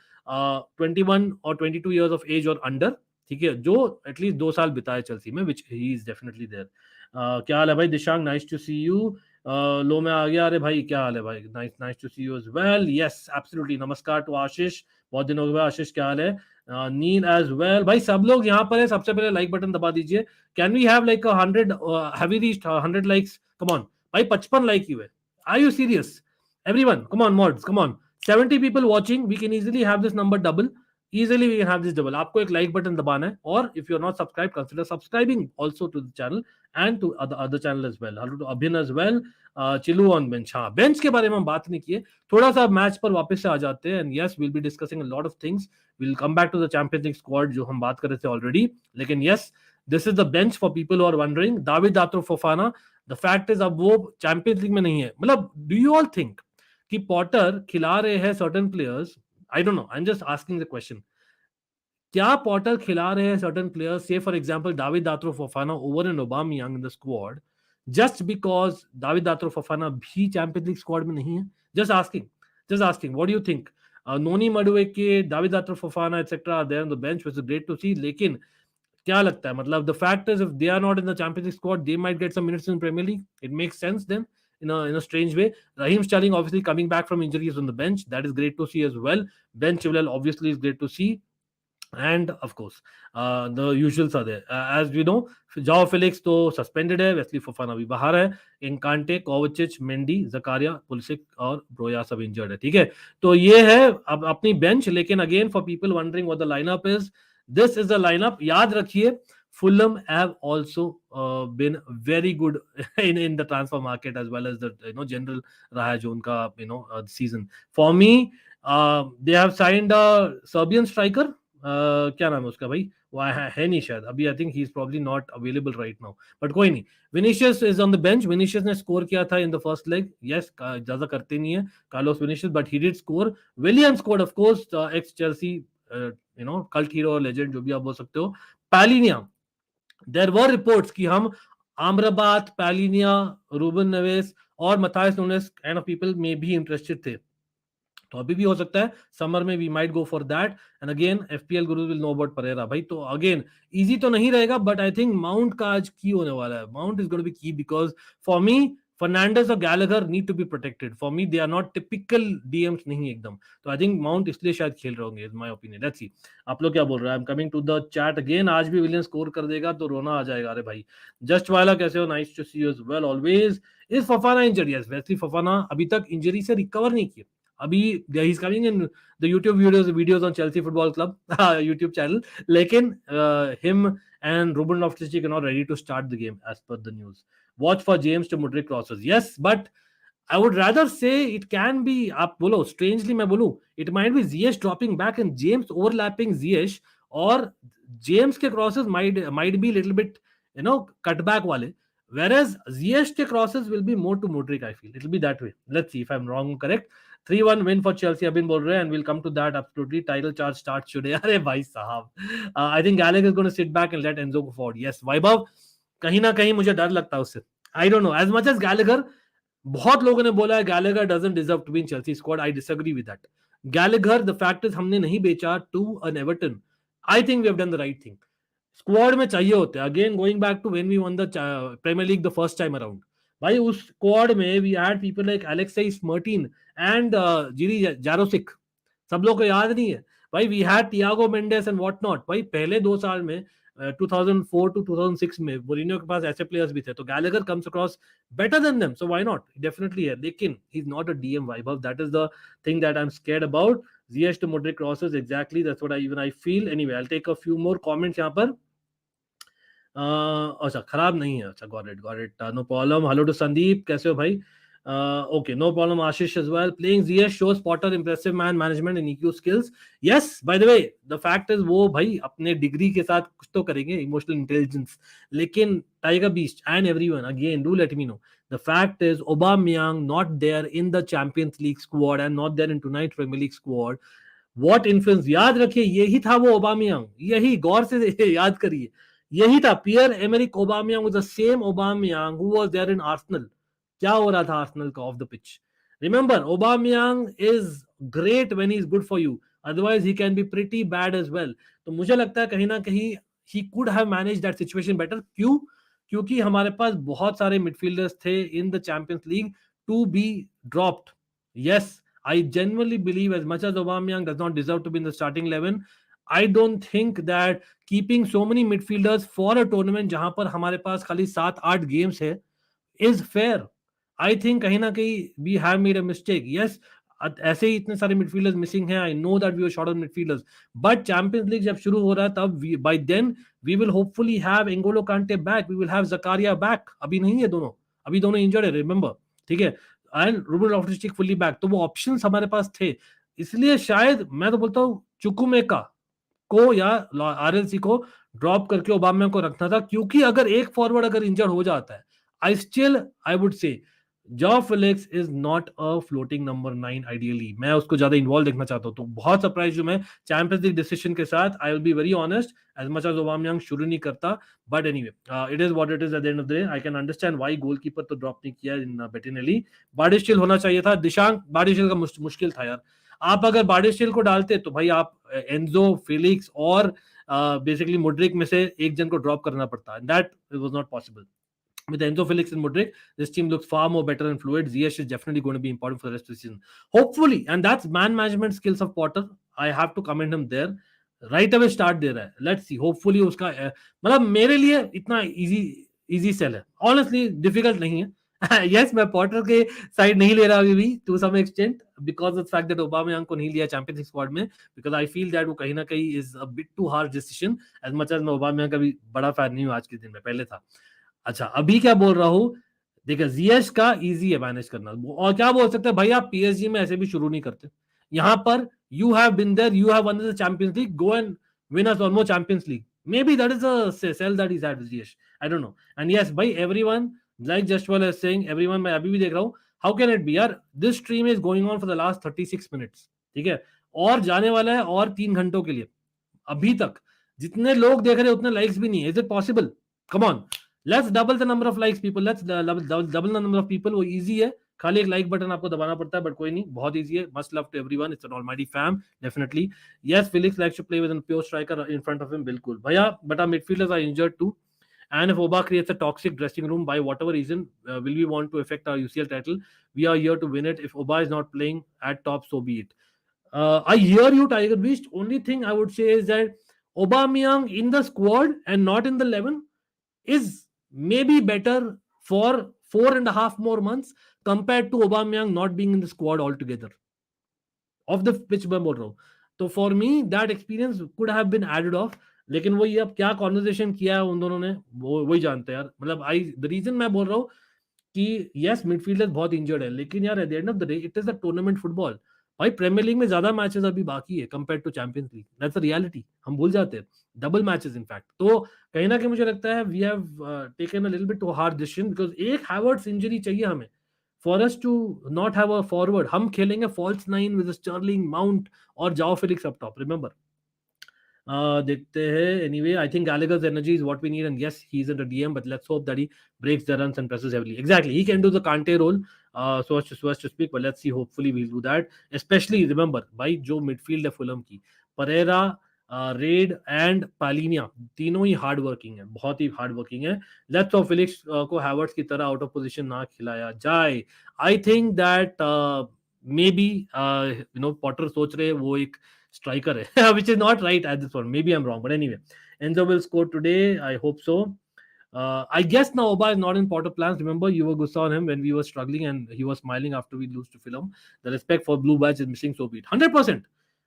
Speaker 1: 21 और 22 years of age और अंडर, ठीक है, जो एटलीस्ट 2 साल बिताए चेल्सी में, which he is definitely there. क्या हाल है भाई Dishang, nice to see you, लो में आ गया, अरे भाई क्या हाल है भाई, nice to see you as well, yes absolutely, नमस्कार टू आशीष, बहुत दिन हो गए आशीष, क्या हाल है, नील एज वेल, भाई सब लोग यहाँ पर है, सबसे पहले लाइक बटन दबा दीजिए, can we have like 100, have we reached 100 likes, come on भाई, 55 लाइक ही हुए, are you serious everyone, come on mods, come on, 70 people watching, we can easily have this number double, easily we can have this double, आपको एक like button दबाना है, और if you're not subscribed consider subscribing also to the channel and to other channel as well, hello to Abhin as well, चिलू on bench, हाँ bench के बारे में हम बात नहीं किए, थोड़ा सा मैच पर वापस से आ जाते हैं, and yes we'll be discussing a lot of things, we'll come back to the Champions League squad जो हम बात कर रहे थे already, लेकिन yes this is the bench for people who are wondering, David Datro Fofana, the fact is अब वो champions League में नहीं है, मतलब do you all think कि पॉटर खिला रहे हैं certain players, I don't know, I am just asking the question, क्या पॉटर खिला रहे हैं certain players, say for example David Datro Fofana over and Aubameyang in the squad, just because David Datro Fofana भी Champions League squad में नहीं है, just asking what do you think, Noni Madueke, David Datro Fofana etcetera are there on the bench, which is great to see, लेकिन क्या लगता है, मतलब the fact is if they are not in the Champions League squad they might get some minutes in premier league, it makes sense then in a strange way. Raheem Sterling obviously coming back from injuries on the bench, that is great to see as well. Ben Chilwell obviously is great to see, and of course the usuals are there, as we know, Joao Felix तो suspended है, Wesley Fofana भी बाहर है, Enkante, Kovacic, Mendy, Zakaria, Pulisic और Broya सब injured है, ठीक है, तो ये है अब अपनी bench, लेकिन again for people wondering what the lineup is, This is the lineup. याद रखिए, Fulham have also been very good in the transfer market as well as the general रहा है जो उनका season. For me, they have signed a Serbian striker. क्या नाम है उसका भाई? वो है नहीं शायद अभी. I think he is probably not available right now. But कोई नहीं. Vinicius is on the bench. Vinicius ने score किया था in the first leg. Yes, ज़्यादा करते नहीं है Carlos Vinicius, but he did score. William scored, of course, ex Chelsea, cult hero or legend जो भी आप बोल सकते हो. Palhinha. There were reports कि हम Amrabat, Palhinha, Ruben Neves और Matthias Nunes kind of people may be interested थे. तो अभी भी हो सकता है समर में we might go for that. And again FPL Guru will know about Pereira भाई. तो अगेन इजी तो नहीं रहेगा, बट आई थिंक माउंट का आज की होने वाला है. Mount is going to be key because for me Fernandez और Gallagher need to be protected. For me they are not typical DMs नहीं एकदम. तो आई थिंक माउंट इसलिए शायद खेल रहे होंगे, is my opinion. Let's see आप लोग क्या बोल रहे हैं. I am coming to the chat again. आज भी विलियम स्कोर कर देगा तो रोना आ जाएगा. अरे भाई जस्ट वाला कैसे हो? Nice to see you as well always. Is Fofana injured? Yes, Wesley Fofana अभी तक इंजरी से रिकवर नहीं किया. अभी he is coming in the YouTube videos on Chelsea Football Club YouTube channel. लेकिन him and Ruben Loftus-Cheek are not ready to start the game as per the news. Watch for James to Mudryk crosses. Yes, but I would rather say it can be. आप बोलो strangely मैं बोलूँ it might be Ziyech dropping back and James overlapping Ziyech, और James के crosses might be little bit cut back वाले, whereas Ziyech के crosses will be more to Mudryk. I feel it will be that way. Let's see if I'm wrong or correct. 3-1 win for Chelsea अभी बोल रहे हैं, and we'll come to that absolutely. Title charge starts today. अरे भाई साहब, I think Gallagher is going to sit back and let Enzo go forward. Yes, वैभव कहीं ना कहीं मुझे डर लगता है उससे. I don't know as much as Gallagher. बहुत लोगों ने बोला है Gallagher doesn't deserve to be in Chelsea squad. I disagree with that. Gallagher, the fact is हमने नहीं बेचा to an Everton. I think we have done the right thing. Squad में चाहिए होते हैं. Again going back to when we won the Premier League the first time around, भाई उस squad में we had people like Alexei Smertin and Jiri Jarosik. सब लोग को याद नहीं है भाई. We had Tiago Mendes and what not. भाई पहले 2 साल में 2004 टू 2006 में मोरिनियो के पास ऐसे प्लेयर्स भी थे. तो Gallagher comes across better than them, so why not, definitely है. लेकिन ही is not a DM vibe. That is the thing that I am scared about. Ziyech to Mudryk crosses, exactly that's what I feel. Anyway, I'll take a few more comments यहाँ पर. अच्छा खराब नहीं है. अच्छा got it no problem. Hello to Sandeep, कैसे हो भाई? Okay, no problem. Ashish as well. Playing Ziyech shows Potter impressive man management and EQ skills. Yes, by the way, the fact is वो भाई अपने डिग्री के साथ कुछ तो करेंगे, इमोशनल इंटेलिजेंस. लेकिन tiger beast and everyone again do let me know. The fact is Aubameyang not there in the Champions League squad and not there in tonight's Premier League squad. What influence? याद रखिए यही था वो Aubameyang. यही गौर से याद करिए, यही था. Pierre-Emerick Aubameyang was the same Aubameyang who was there in Arsenal. क्या हो रहा था आर्सेनल का off the pitch? Remember, Aubameyang is great when he is good for you, otherwise he can be pretty bad as well. तो मुझे लगता है कहीं ना कहीं he could have manage that situation better. क्यों? क्योंकि हमारे पास बहुत सारे मिडफील्डर्स थे in the Champions League to be dropped. Yes, I genuinely believe as much as Aubameyang does not deserve to be in the starting 11, I don't think that keeping so many midfielders for a tournament जहां पर हमारे पास खाली 7-8 games है is fair. I think कहीं ना कहीं we have made a mistake. Yes, ऐसे ही इतने सारे मिडफील्डर्स मिसिंग हैं. I know that we were short on midfielders, but Champions League जब शुरू हो रहा है तब by then we will hopefully have N'Golo Kante back, we will have Zakaria back. अभी नहीं है दोनों, अभी दोनों इंजर्ड है, रिमेंबर, ठीक है. And Ruben Loftus Cheek fully back. तो वो ऑप्शंस हमारे पास थे. इसलिए शायद मैं तो बोलता हूँ चुकुमेका को या आरएलसी को ड्रॉप करके ओबामियांग को रखना था, क्योंकि अगर एक फॉरवर्ड अगर इंजर्ड हो जाता है, I would say jaw Felix is not a floating number 9 ideally. मैं उसको ज्यादा इन्वॉल्व देखना चाहता हूँ. तो बहुत सरप्राइज हूं मैं चैंपियंस लीग डिसीजन के साथ. I will be very honest, as much as Aubameyang शुरू नहीं करता, but anyway it is what it is. At the end of the day I can understand why goalkeeper तो drop नहीं किया इन बेटिनेली. बाडिशेल होना चाहिए था. दिशांक बाडिशेल का मुश्किल था यार. आप अगर बाडिशेल को डालते तो भाई आप एंजो, फिलिक्स और बेसिकली मुड्रिक में से एक जन को ड्रॉप करना पड़ता. That was not possible. With Enzo, Felix and Mudryk, this team looks far more better and fluid. Ziyech is definitely going to be important for the rest of the season. Hopefully, and that's man management skills of Potter. I have to commend him there. Right away start दे रहा है. Let's see. Hopefully उसका मतलब मेरे लिए इतना easy sell है. Honestly, difficult नहीं है. यस, मैं पॉटर के साइड नहीं ले रहा अभी भी to some extent because of the fact that Aubameyang को नहीं लिया चैंपियंस लीग स्क्वाड में, बिकॉज आई फील दैट वो कहीं ना कहीं is a bit too hard decision. As much as मैं ओबामेयांग का भी बड़ा फैन नहीं हूँ आज के दिन में, पहले था। अच्छा, अभी क्या बोल रहा हूँ, देखिए जीएस का इजी है मैनेज करना, और क्या बोल सकते हैं भाई, आप पीएसजी में ऐसे भी शुरू नहीं करते। यहाँ पर you have been there, you have won the Champions League, go and win us one more Champions League, may B that is a sale that is at GS, I don't know. And yes भाई, everyone like जस्टवाल is saying, everyone, मैं अभी भी देख रहा हूँ, how can it be यार, this stream is going on for the last 36 minutes, ठीक है, और जाने वाला है और 3 घंटों के लिए। अभी तक जितने लोग देख रहे हैं उतने लाइक्स भी नहीं है, is it possible? Come on, let's double the number of likes people, let's double the number of people. वो इजी है, खाली एक लाइक बटन आपको दबाना पड़ता है, बट कोई नहीं, बहुत इजी है। Must love to everyone, it's an almighty fam, definitely. Yes, Felix likes to play with an pure striker in front of him, बिल्कुल भैया, but our midfielders are injured too, and if Oba creates a toxic dressing room by whatever reason, will we want to affect our UCL title? We are here to win it. If Oba is not playing at top, so be it. I hear you, Tiger Beast. Only thing I would say is that Aubameyang in the squad and not in the 11 is maybe better for 4.5 more months compared to Aubameyang not being in the squad altogether. Off the pitch मैं बोल रहा हूँ, तो for me that experience could have been added off. लेकिन वही, अब क्या conversation किया है उन दोनों ने, वो वही जानते हैं यार। मतलब आई, द रीजन मैं बोल रहा हूँ कि यस मिडफील्डर बहुत इंजर्ड है, लेकिन यार at the end of the day it is a tournament football. भाई प्रीमियर लीग में ज्यादा मैचेस अभी बाकी है compare to Champions League, that's a reality, हम भूल जाते हैं, डबल मैचेस इनफैक्ट। तो कहीं ना कहीं मुझे लगता है we have taken a little bit too hard decision, because एक हैवर्ट्स इंजरी चाहिए हमें for us to not have a forward. हम खेलेंगे false nine with Sterling, Mount और Joao Felix up top, remember. देखते हैं, anyway I think Gallagher's energy is what we need, and yes, he's in the DM, but let's hope that he breaks the runs and presses heavily. Exactly, he can do the Kante role, so as to speak, but let's see, hopefully we'll do that. Especially remember भाई, जो midfield है Fulham की, Perera, red and पालिनिया, तीनों ही hard working है, बहुत ही hard working है। Let's hope Felix को Havertz की तरह आउट ऑफ पोजीशन ना खिलाया जाए। I think that may be Potter सोच रहे वो एक striker hai, which is not right at this point. Maybe I'm wrong, but anyway, Enzo will score today. I hope so. I guess now Oba is not in Potter plans. Remember, you were gussa on him when we were struggling, and he was smiling after we lose to Fulham. The respect for blue badge is missing, so be it. 100%.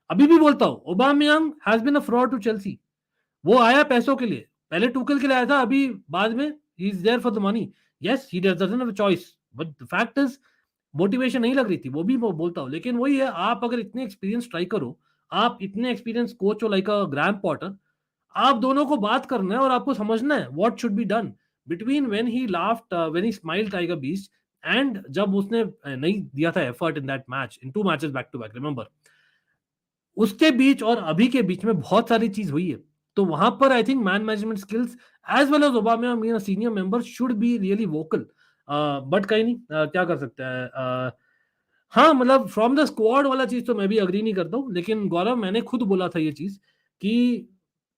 Speaker 1: अभी भी बोलता हूँ, Aubameyang has been a fraud to Chelsea. वो आया पैसों के लिए, पहले टूकल के लिए आया था, अभी बाद में he is there for the money. Yes, he doesn't have a choice, but the fact is motivation नहीं लग रही थी, वो भी मैं बोलता हूँ। लेकिन वही है, आप अगर इतने एक्सपीरियंस स्ट्राइकर हो, आप इतने एक्सपीरियंस कोच हो लाइक अ ग्रैम पॉटर, आप दोनों को बात करना है और आपको समझना है what should be done between when he laughed, when he smiled tiger beast, and जब उसने नहीं दिया था effort in that match, in 2 matches back to back, remember, उसके बीच और अभी के बीच में बहुत सारी चीज हुई है। तो वहां पर I think man management skills as well as Aubameyang being a senior member should be really vocal. But कहीं नहीं, क्या कर सकते हैं। हाँ, मतलब फ्रॉम द स्क्वाड वाला चीज तो मैं भी अग्री नहीं करता हूँ, लेकिन गौरव, मैंने खुद बोला था ये चीज कि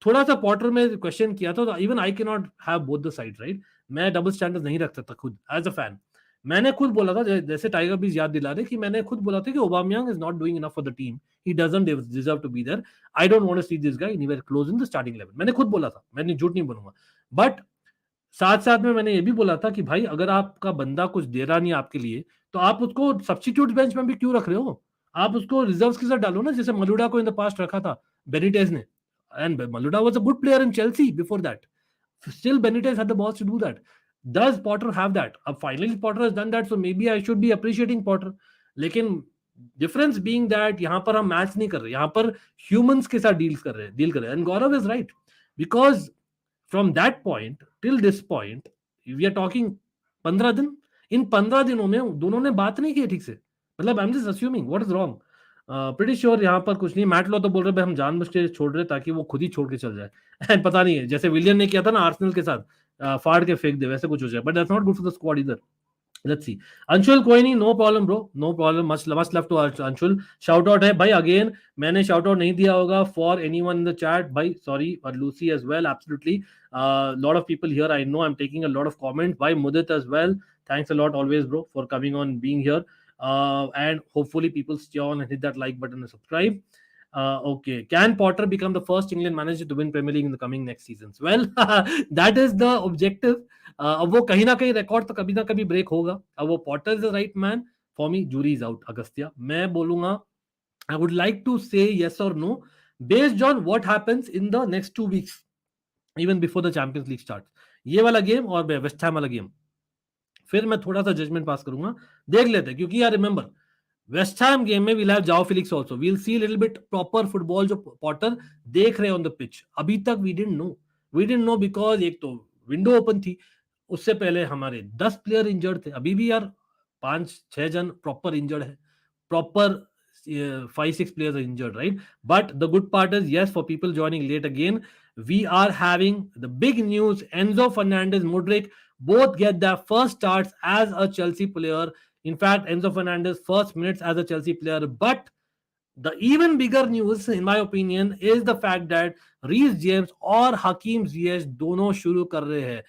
Speaker 1: थोड़ा सा पॉटर में क्वेश्चन किया था, तो even I can not have both the side, right. मैं डबल स्टैंडर्ड नहीं रख सकता खुद एज अ फैन। मैंने खुद बोला था, जैसे टाइगर भी याद दिला रहे, कि मैंने खुद बोला था कि Aubameyang is not doing enough for the team, he doesn't deserve to be there, I don't want to see this guy anywhere close in the starting 11। मैंने खुद बोला था, मैंने झूठ नहीं बोलूंगा। बट साथ साथ में मैंने ये भी बोला था कि भाई, अगर आपका बंदा कुछ दे रहा नहीं आपके लिए, तो आप उसको सब्स्टिट्यूट बेंच में भी क्यों रख रहे हो? आप उसको रिजर्व्स के साथ डालो ना, जैसे मलुडा को इन द पास्ट रखा था बेनिटेज ने, and Malouda was a good player in Chelsea before that, still Benitez had the balls to do that. Does Potter have that? अब finally Potter has done that, so maybe I should be appreciating Potter. लेकिन difference being that यहाँ पर हम match नहीं कर रहे, यहाँ पर ह्यूमंस के साथ डील कर रहे हैं, and Gaurav is right, because from that point till this point we are talking 15 दिन। इन 15 दिनों में दोनों ने बात नहीं की ठीक से। मतलब I am just assuming, what is wrong? Pretty sure यहाँ पर कुछ नहीं। मैट लो तो बोल रहे हम जानबूझ के छोड़ रहे ताकि वो खुद ही छोड़ के चल जाए। एंड पता नहीं है, जैसे विलियन ने किया था ना आर्सेनल के साथ, फाड़ के फेंक दे, वैसे कुछ हो जाए, but that's not good for the squad इधर। Let's see. अंशुल, कोई नहीं, no problem bro, no problem, much love to Anshul. Shout out है भाई, अगेन मैंने शाउट आउट नहीं दिया होगा for anyone in the chat भाई, सॉरी, और Lucy as well, absolutely, lot of people here, I know I am taking a lot of comments, भाई Mudit as well, thanks a lot always bro for coming on, being here, and hopefully people stay on and hit that like button and subscribe. Okay, can Potter become the first England manager to win Premier League in the coming next seasons? Well, that is the objective. अब वो कहीं ना कहीं record तो कभी ना कभी break होगा. अब वो Potter is the right man. For me jury is out. Agastya मैं बोलूंगा I would like to say yes or no based on what happens in the next 2 weeks, even before the Champions League starts. ये वाला game और West Ham वाला game, फिर मैं थोड़ा सा जजमेंट पास करूंगा. देख लेते हैं, क्योंकि यार रिमेंबर वेस्ट हैम गेम में वील हैव जाओ फिलिक्स आल्सो. वील सी लिटिल बिट प्रॉपर फुटबॉल जो पॉटर देख रहे हैं ऑन द पिच. अभी तक वी डिडंट नो बिकॉज एक तो विंडो ओपन थी. उससे पहले हमारे 10 प्लेयर इंजर्ड थे. अभी भी यार 5-6 जन प्रॉपर इंजर्ड है. Proper 5-6 players are injured, right? But the good part is, yes, for people joining late again, we are having the big news. Enzo Fernandez, Mudryk, both get their first starts as a Chelsea player. In fact, Enzo Fernandez first minutes as a Chelsea player. But the even bigger news, in my opinion, is the fact that Reece James और Hakim Ziyech दोनों शुरू कर रहे हैं.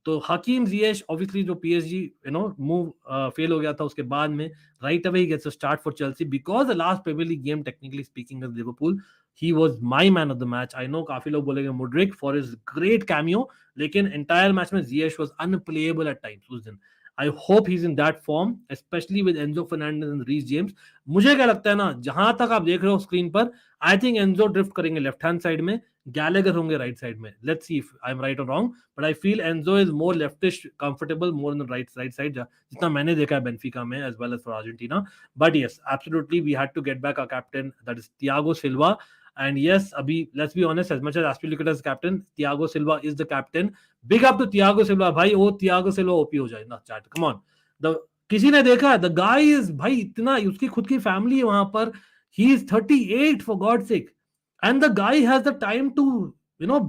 Speaker 1: तो Hakim Ziyech obviously जो PSG move fail हो गया था उसके बाद में राइट अवे ही gets a start for Chelsea because the last Premier League game technically speaking of Liverpool he was my man of the match. I know काफी लोग बोलेंगे Mudryk for his great cameo, लेकिन entire match में Ziyech was unplayable at times उस दिन. I hope he is in that form, specially with Enzo Fernandez and Reece James. मुझे क्या लगता है ना, जहां तक आप देख रहे हो स्क्रीन पर, आई थिंक एंजो ड्रिफ्ट करेंगे लेफ्ट हैंड साइड में, गैलेगर होंगे राइट साइड में. Let's see if I am right और wrong, but I feel Enzo is more leftish comfortable more in right side, जितना मैंने देखा है बेंफिका में as well as for Argentina. But yes, absolutely we had to get back our captain, that is Thiago Silva. And yes, Abhi, let's be honest, as much as Aspilicueta is captain, Thiago Silva is the captain. Big up to Thiago Silva. भाई वो Thiago Silva OP हो जाए ना chat. Come on. किसी ने देखा the guy is भाई इतना, उसकी खुद की फैमिली है वहां पर. He is 38 for God's sake. And the guy has the time to,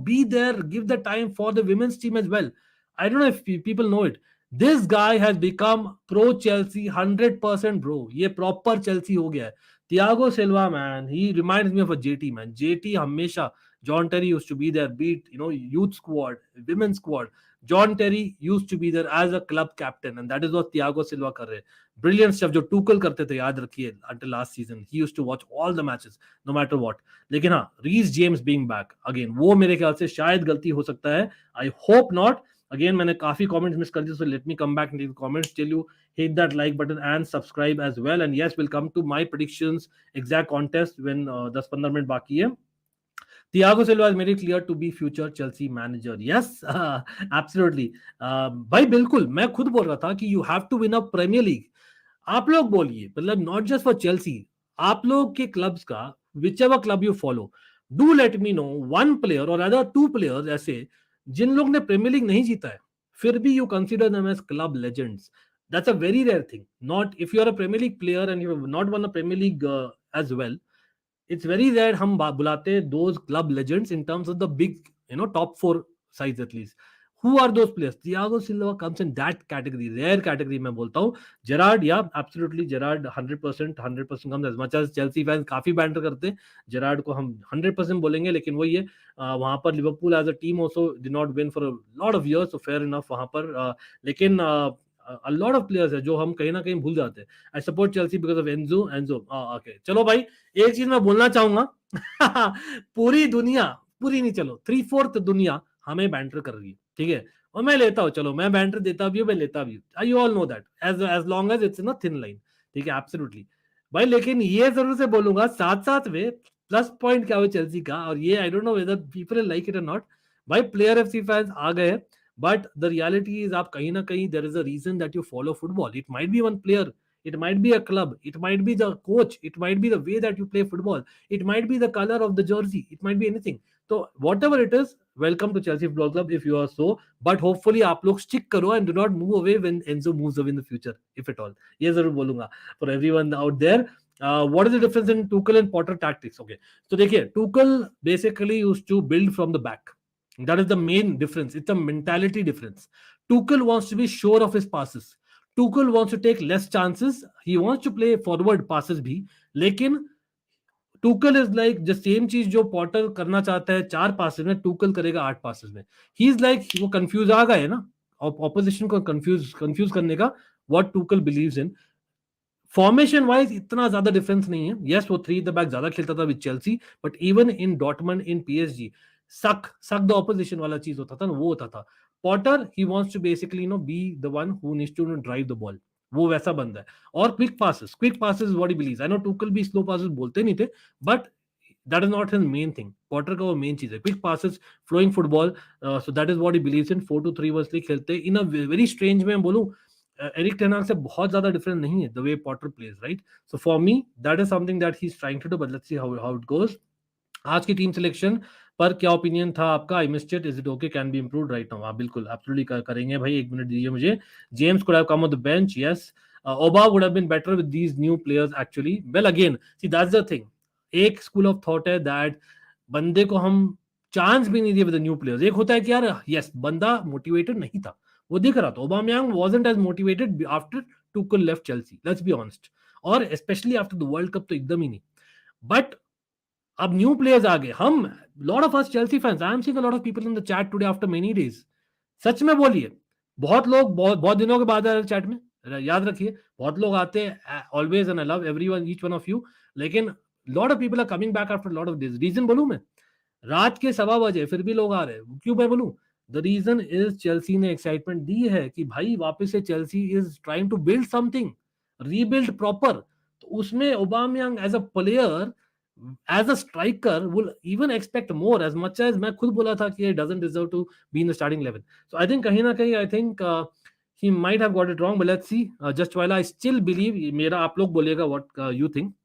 Speaker 1: be there, give the time for the women's team as well. I don't know if people know it. This guy has become pro Chelsea 100% bro. ये proper Chelsea हो गया है. Thiago Silva, man, he reminds me of a JT, man. JT हमेशा, John Terry used to be there, beat, youth squad, women's squad. John Terry used to be there as a club captain, and that is what Thiago Silva कर रहे हैं. Brilliant stuff जो Tuchel करते थे, याद रखिए, until last season. He used to watch all the matches, no matter what. लेकिन हाँ, Reece James being back again, वो मेरे ख्याल से शायद गलती हो सकता है. I hope not. Again, मैंने काफी comments miss कर दिए, so let me come back and take the comments. Tell you, hit that like button and subscribe as well. And yes, we'll come to my predictions, exact contest when 10-15 minute बाकी है. Thiago Silva is very clear to be future Chelsea manager. Yes, absolutely. भाई बिल्कुल, मैं खुद बोल रहा था कि you have to win a Premier League. आप लोग बोलिए, मतलब not just for Chelsea, आप लोग के क्लब्स का, whichever club you follow, do let me know one player or rather 2 players ऐसे जिन लोग ने प्रीमियर लीग नहीं जीता है, फिर भी you consider them as club legends. That's a very rare thing. Not if you are a Premier League player and you have not won a Premier League as well. It's very rare हम बुलाते those club legends in terms of the big, top 4 sides at least. Who are those players? Thiago Silva comes in that category, rare category मैं बोलता हूँ. Gerrard, yeah, absolutely, Gerrard 100% comes. As much as Chelsea fans काफी banter करते हैं, Gerrard को हम 100% बोलेंगे, लेकिन वही है, वहां पर Liverpool as a team also did not win for a lot of years, so fair enough वहां पर, लेकिन a lot of players है जो हम कहीं ना कहीं भूल जाते हैं. I support Chelsea because of Enzo. Okay, चलो भाई, एक चीज मैं बोलना चाहूंगा. पूरी दुनिया, पूरी नहीं, चलो 3/4 दुनिया हमें बैंटर कर रही है, ठीक है, और मैं लेता हूँ, चलो मैं बैंटर देता भी हूँ, मैं लेता भी हूँ. You all know that, as long as it's in a thin line, ठीक है, एब्सोल्युटली भाई. लेकिन ये जरूर से बोलूंगा, साथ साथ में प्लस पॉइंट क्या हो चेल्सी का, और ये I don't know whether people like it और नॉट. भाई प्लेयर एफसी फैंस आ गए, बट द रियलिटी इज, आप कहीं ना कहीं there is a reason that you follow football. It might be one player, it might be a club, it might be the coach, it might be the way that you play football, it might be the color of the jersey, it might be anything. So whatever it is, welcome to Chelsea Football Club if you are so, but hopefully आप लोग stick करो and do not move away when Enzo moves away in the future, if at all. ये जरूर बोलूंगा for everyone out there. What is the difference in Tuchel and Potter tactics? Okay, so देखिए, Tuchel basically used to build from the back. That is the main difference. It's a mentality difference. Tuchel wants to be sure of his passes. Tuchel wants to take less chances. He wants to play forward passes भी, लेकिन Tuchel is like the same चीज जो Potter करना चाहता है 4 passes में, Tuchel करेगा 8 passes में. He is like, वो कंफ्यूज आ गए ना, ऑपोजिशन को कंफ्यूज करने का, what Tuchel believes in. Formation wise इतना ज्यादा डिफरेंस नहीं है. यस, वो 3 द बैक ज्यादा खेलता था with Chelsea, but even in Dortmund, in PSG, suck the opposition वाला चीज होता था ना, वो होता था. Potter, he wants to basically be the one who needs to drive the ball. वो वैसा बंदा है. और quick passes what he believes. I know Tuchel भी स्लो पासेस बोलते नहीं थे, but that is not his main thing. Potter का वो मेन चीज है quick passes, flowing football. So that is what he believes in. 4-2-3 खेलते इन अ वेरी स्ट्रेंज में. बोलूं एरिक टेन हाग से बहुत ज्यादा डिफरेंट नहीं है the way Potter plays, right? So for me that is something that he is trying to do, but let's see how it goes. आज की टीम सिलेक्शन पर क्या ओपिनियन था आपका? I missed it. Is it okay? Can be improved right now? आप बिल्कुल absolutely करेंगे भाई. 1 मिनट दीजिए मुझे. James could have come on the bench. Yes, Oba would have been better with these new players actually. Well, again, see that's the thing. एक school of thought है that बंदे को हम चांस भी नहीं दिए विद द न्यू प्लेयर्स. एक होता है कि यार यस बंदा मोटिवेटेड नहीं था, वो दिख रहा था. Aubameyang wasn't as motivated after Tuchel left Chelsea, let's be honest, और especially after the world cup तो एकदम ही नहीं. बट अब न्यू प्लेयर्स आ गए. हम lot of us Chelsea fans, I am seeing a lot of people in the chat today after many days. सच में बोलिए, बहुत लोग बहुत दिनों के बाद आ रहे चैट में. याद रखिए, बहुत लोग आते हैं always, and I love everyone, each one of you. लेकिन lot of people are coming back after lot of days. Reason बोलूं मैं? रात के 1:15 फिर भी लोग आ रहे हैं. क्यों मैं बोलूं? द रीजन इज चेल्सी ने एक्साइटमेंट दी है कि भाई वापस से Chelsea is trying to build something, rebuild proper. तो उसमें Aubameyang as a player, as a striker, will even expect more. As much as मैं खुद बोला था कि he doesn't deserve to be in the starting 11. So I think कहीं ना कहीं I think he might have got it wrong, but let's see. Just while I still believe, मेरा आप लोग बोलिएगा what you think.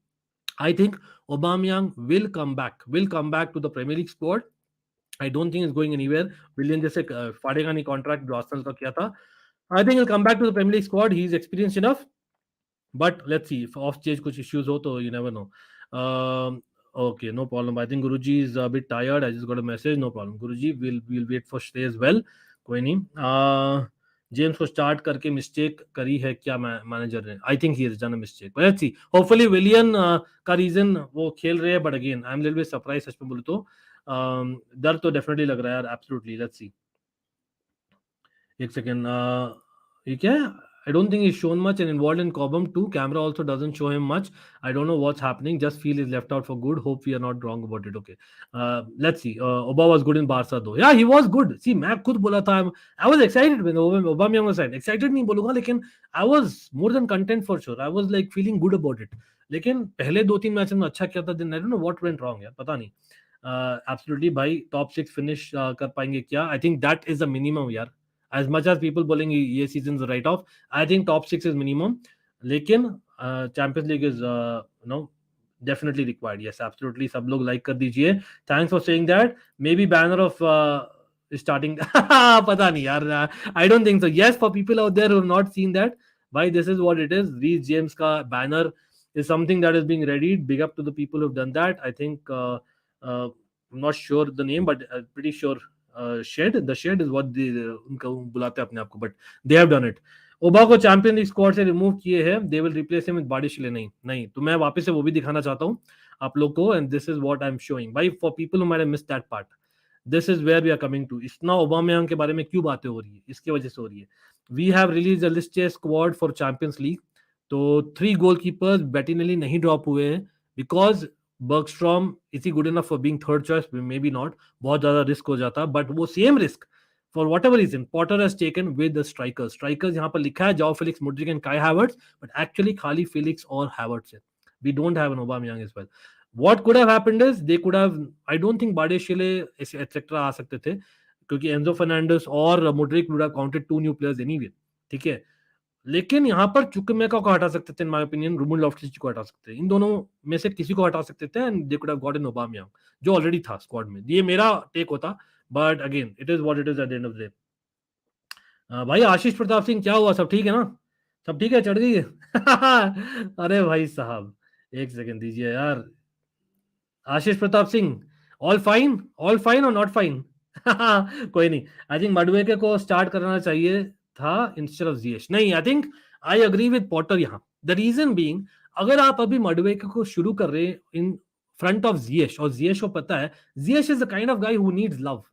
Speaker 1: I think Aubameyang will come back to the Premier League squad. I don't think it's going anywhere. Willian जैसे फाड़ेगा नहीं contract जो Arsenal का किया था. I think he'll come back to the Premier League squad. He's experienced enough. But let's see, if off stage कुछ issues हो तो you never know. Okay, no problem. I think Guruji is a bit tired. I just got a message. No problem. Guruji, we'll wait for Shrey as well. कोई नहीं. James को start करके mistake करी है क्या manager ने? I think he has done a mistake. But let's see. Hopefully Willian का reason वो खेल रहे हैं, but again I am little bit surprise. सच में बोलूं तो डर तो डेफिनेटली लग रहा है यार. एब्सोल्युटली. Let's see. एक सेकेंड. ये क्या है? I don't think he's shown much and involved in Cobham too. Camera also doesn't show him much. I don't know what's happening. Just feel he's left out for good. Hope we are not wrong about it. Okay. Let's see. Oba was good in Barca though. Yeah, he was good. See, मैं खुद बोला था. I was excited when Aubameyang was signed. Excited नहीं बोलूँगा, लेकिन I was more than content for sure. I was like feeling good about it. लेकिन पहले 2-3 match में अच्छा किया था. Then I don't know what went wrong यार. पता नहीं. Absolutely भाई, top 6 finish कर पाएंगे क्या? I think that is the minimum यार. As much as people बोलेंगे ये season's write off, I think top 6 is minimum. लेकिन Champions League is definitely required. Yes, absolutely. सब लोग like कर दीजिए. Thanks for saying that. Maybe banner of starting. पता नहीं यार. I don't think so. Yes, for people out there who have not seen that, why this is what it is. Reece James का banner is something that is being readied. Big up to the people who've done that. I think I'm not sure the name, but pretty sure shed. The shed is what they उनका बुलाते हैं अपने आप को, but they have done it. Auba को champion league squad से remove किए हैं. They will replace him with बारिशले. नहीं तो मैं वापस से वो भी दिखाना चाहता हूँ आप लोग को. And this is what I am showing भाई for people who might have missed that part. This is where we are coming to. इतना ओबामयांग के बारे में क्यों बातें हो रही है? इसकी वजह से हो रही है. We have release a list squad for Champions League. तो 3 गोलकीपर्स बेटिनली नहीं ड्रॉप हुए हैं because Bergstrom is he good enough for being third choice? May be not. बहुत ज्यादा रिस्क हो जाता. बट वो same risk for whatever reason Potter has taken with the strikers यहाँ पर लिखा है जाओ Felix, Mudryk and Kai Havertz, but actually खाली Felix और Havertz है. We don't have an Aubameyang as well. What could have happened is they could have, I don't think Badeshile etc आ सकते थे क्योंकि Enzo Fernandez और Mudryk would have counted 2 new players anyway. ठीक है, लेकिन यहाँ पर चुकमेका को हटा सकते थे इन माय ओपिनियन. रूबन लॉफ्टस-चीक को हटा सकते थे. इन दोनों में से किसी को हटा सकते थे and they could have gotten ओबामयांग जो ऑलरेडी था स्क्वाड में. ये मेरा टेक होता. But again it is what it is at the end of the day. भाई आशीष प्रताप सिंह क्या हुआ? सब ठीक है ना? सब ठीक है? चढ़ गई है? अरे भाई साहब एक सेकंड दीजिए यार. आशीष प्रताप सिंह ऑल फाइन और नॉट फाइन? कोई नहीं. आई थिंक मडवेके को स्टार्ट करना चाहिए था इंस्टेड ऑफ जिएश. नहीं, I think I agree with Potter यहाँ. द रीजन बीइंग, अगर आप अभी मडवेके को शुरू कर रहे हैं इन फ्रंट ऑफ जिएश, और जिएश को पता है Ziyech is the kind of guy who needs love.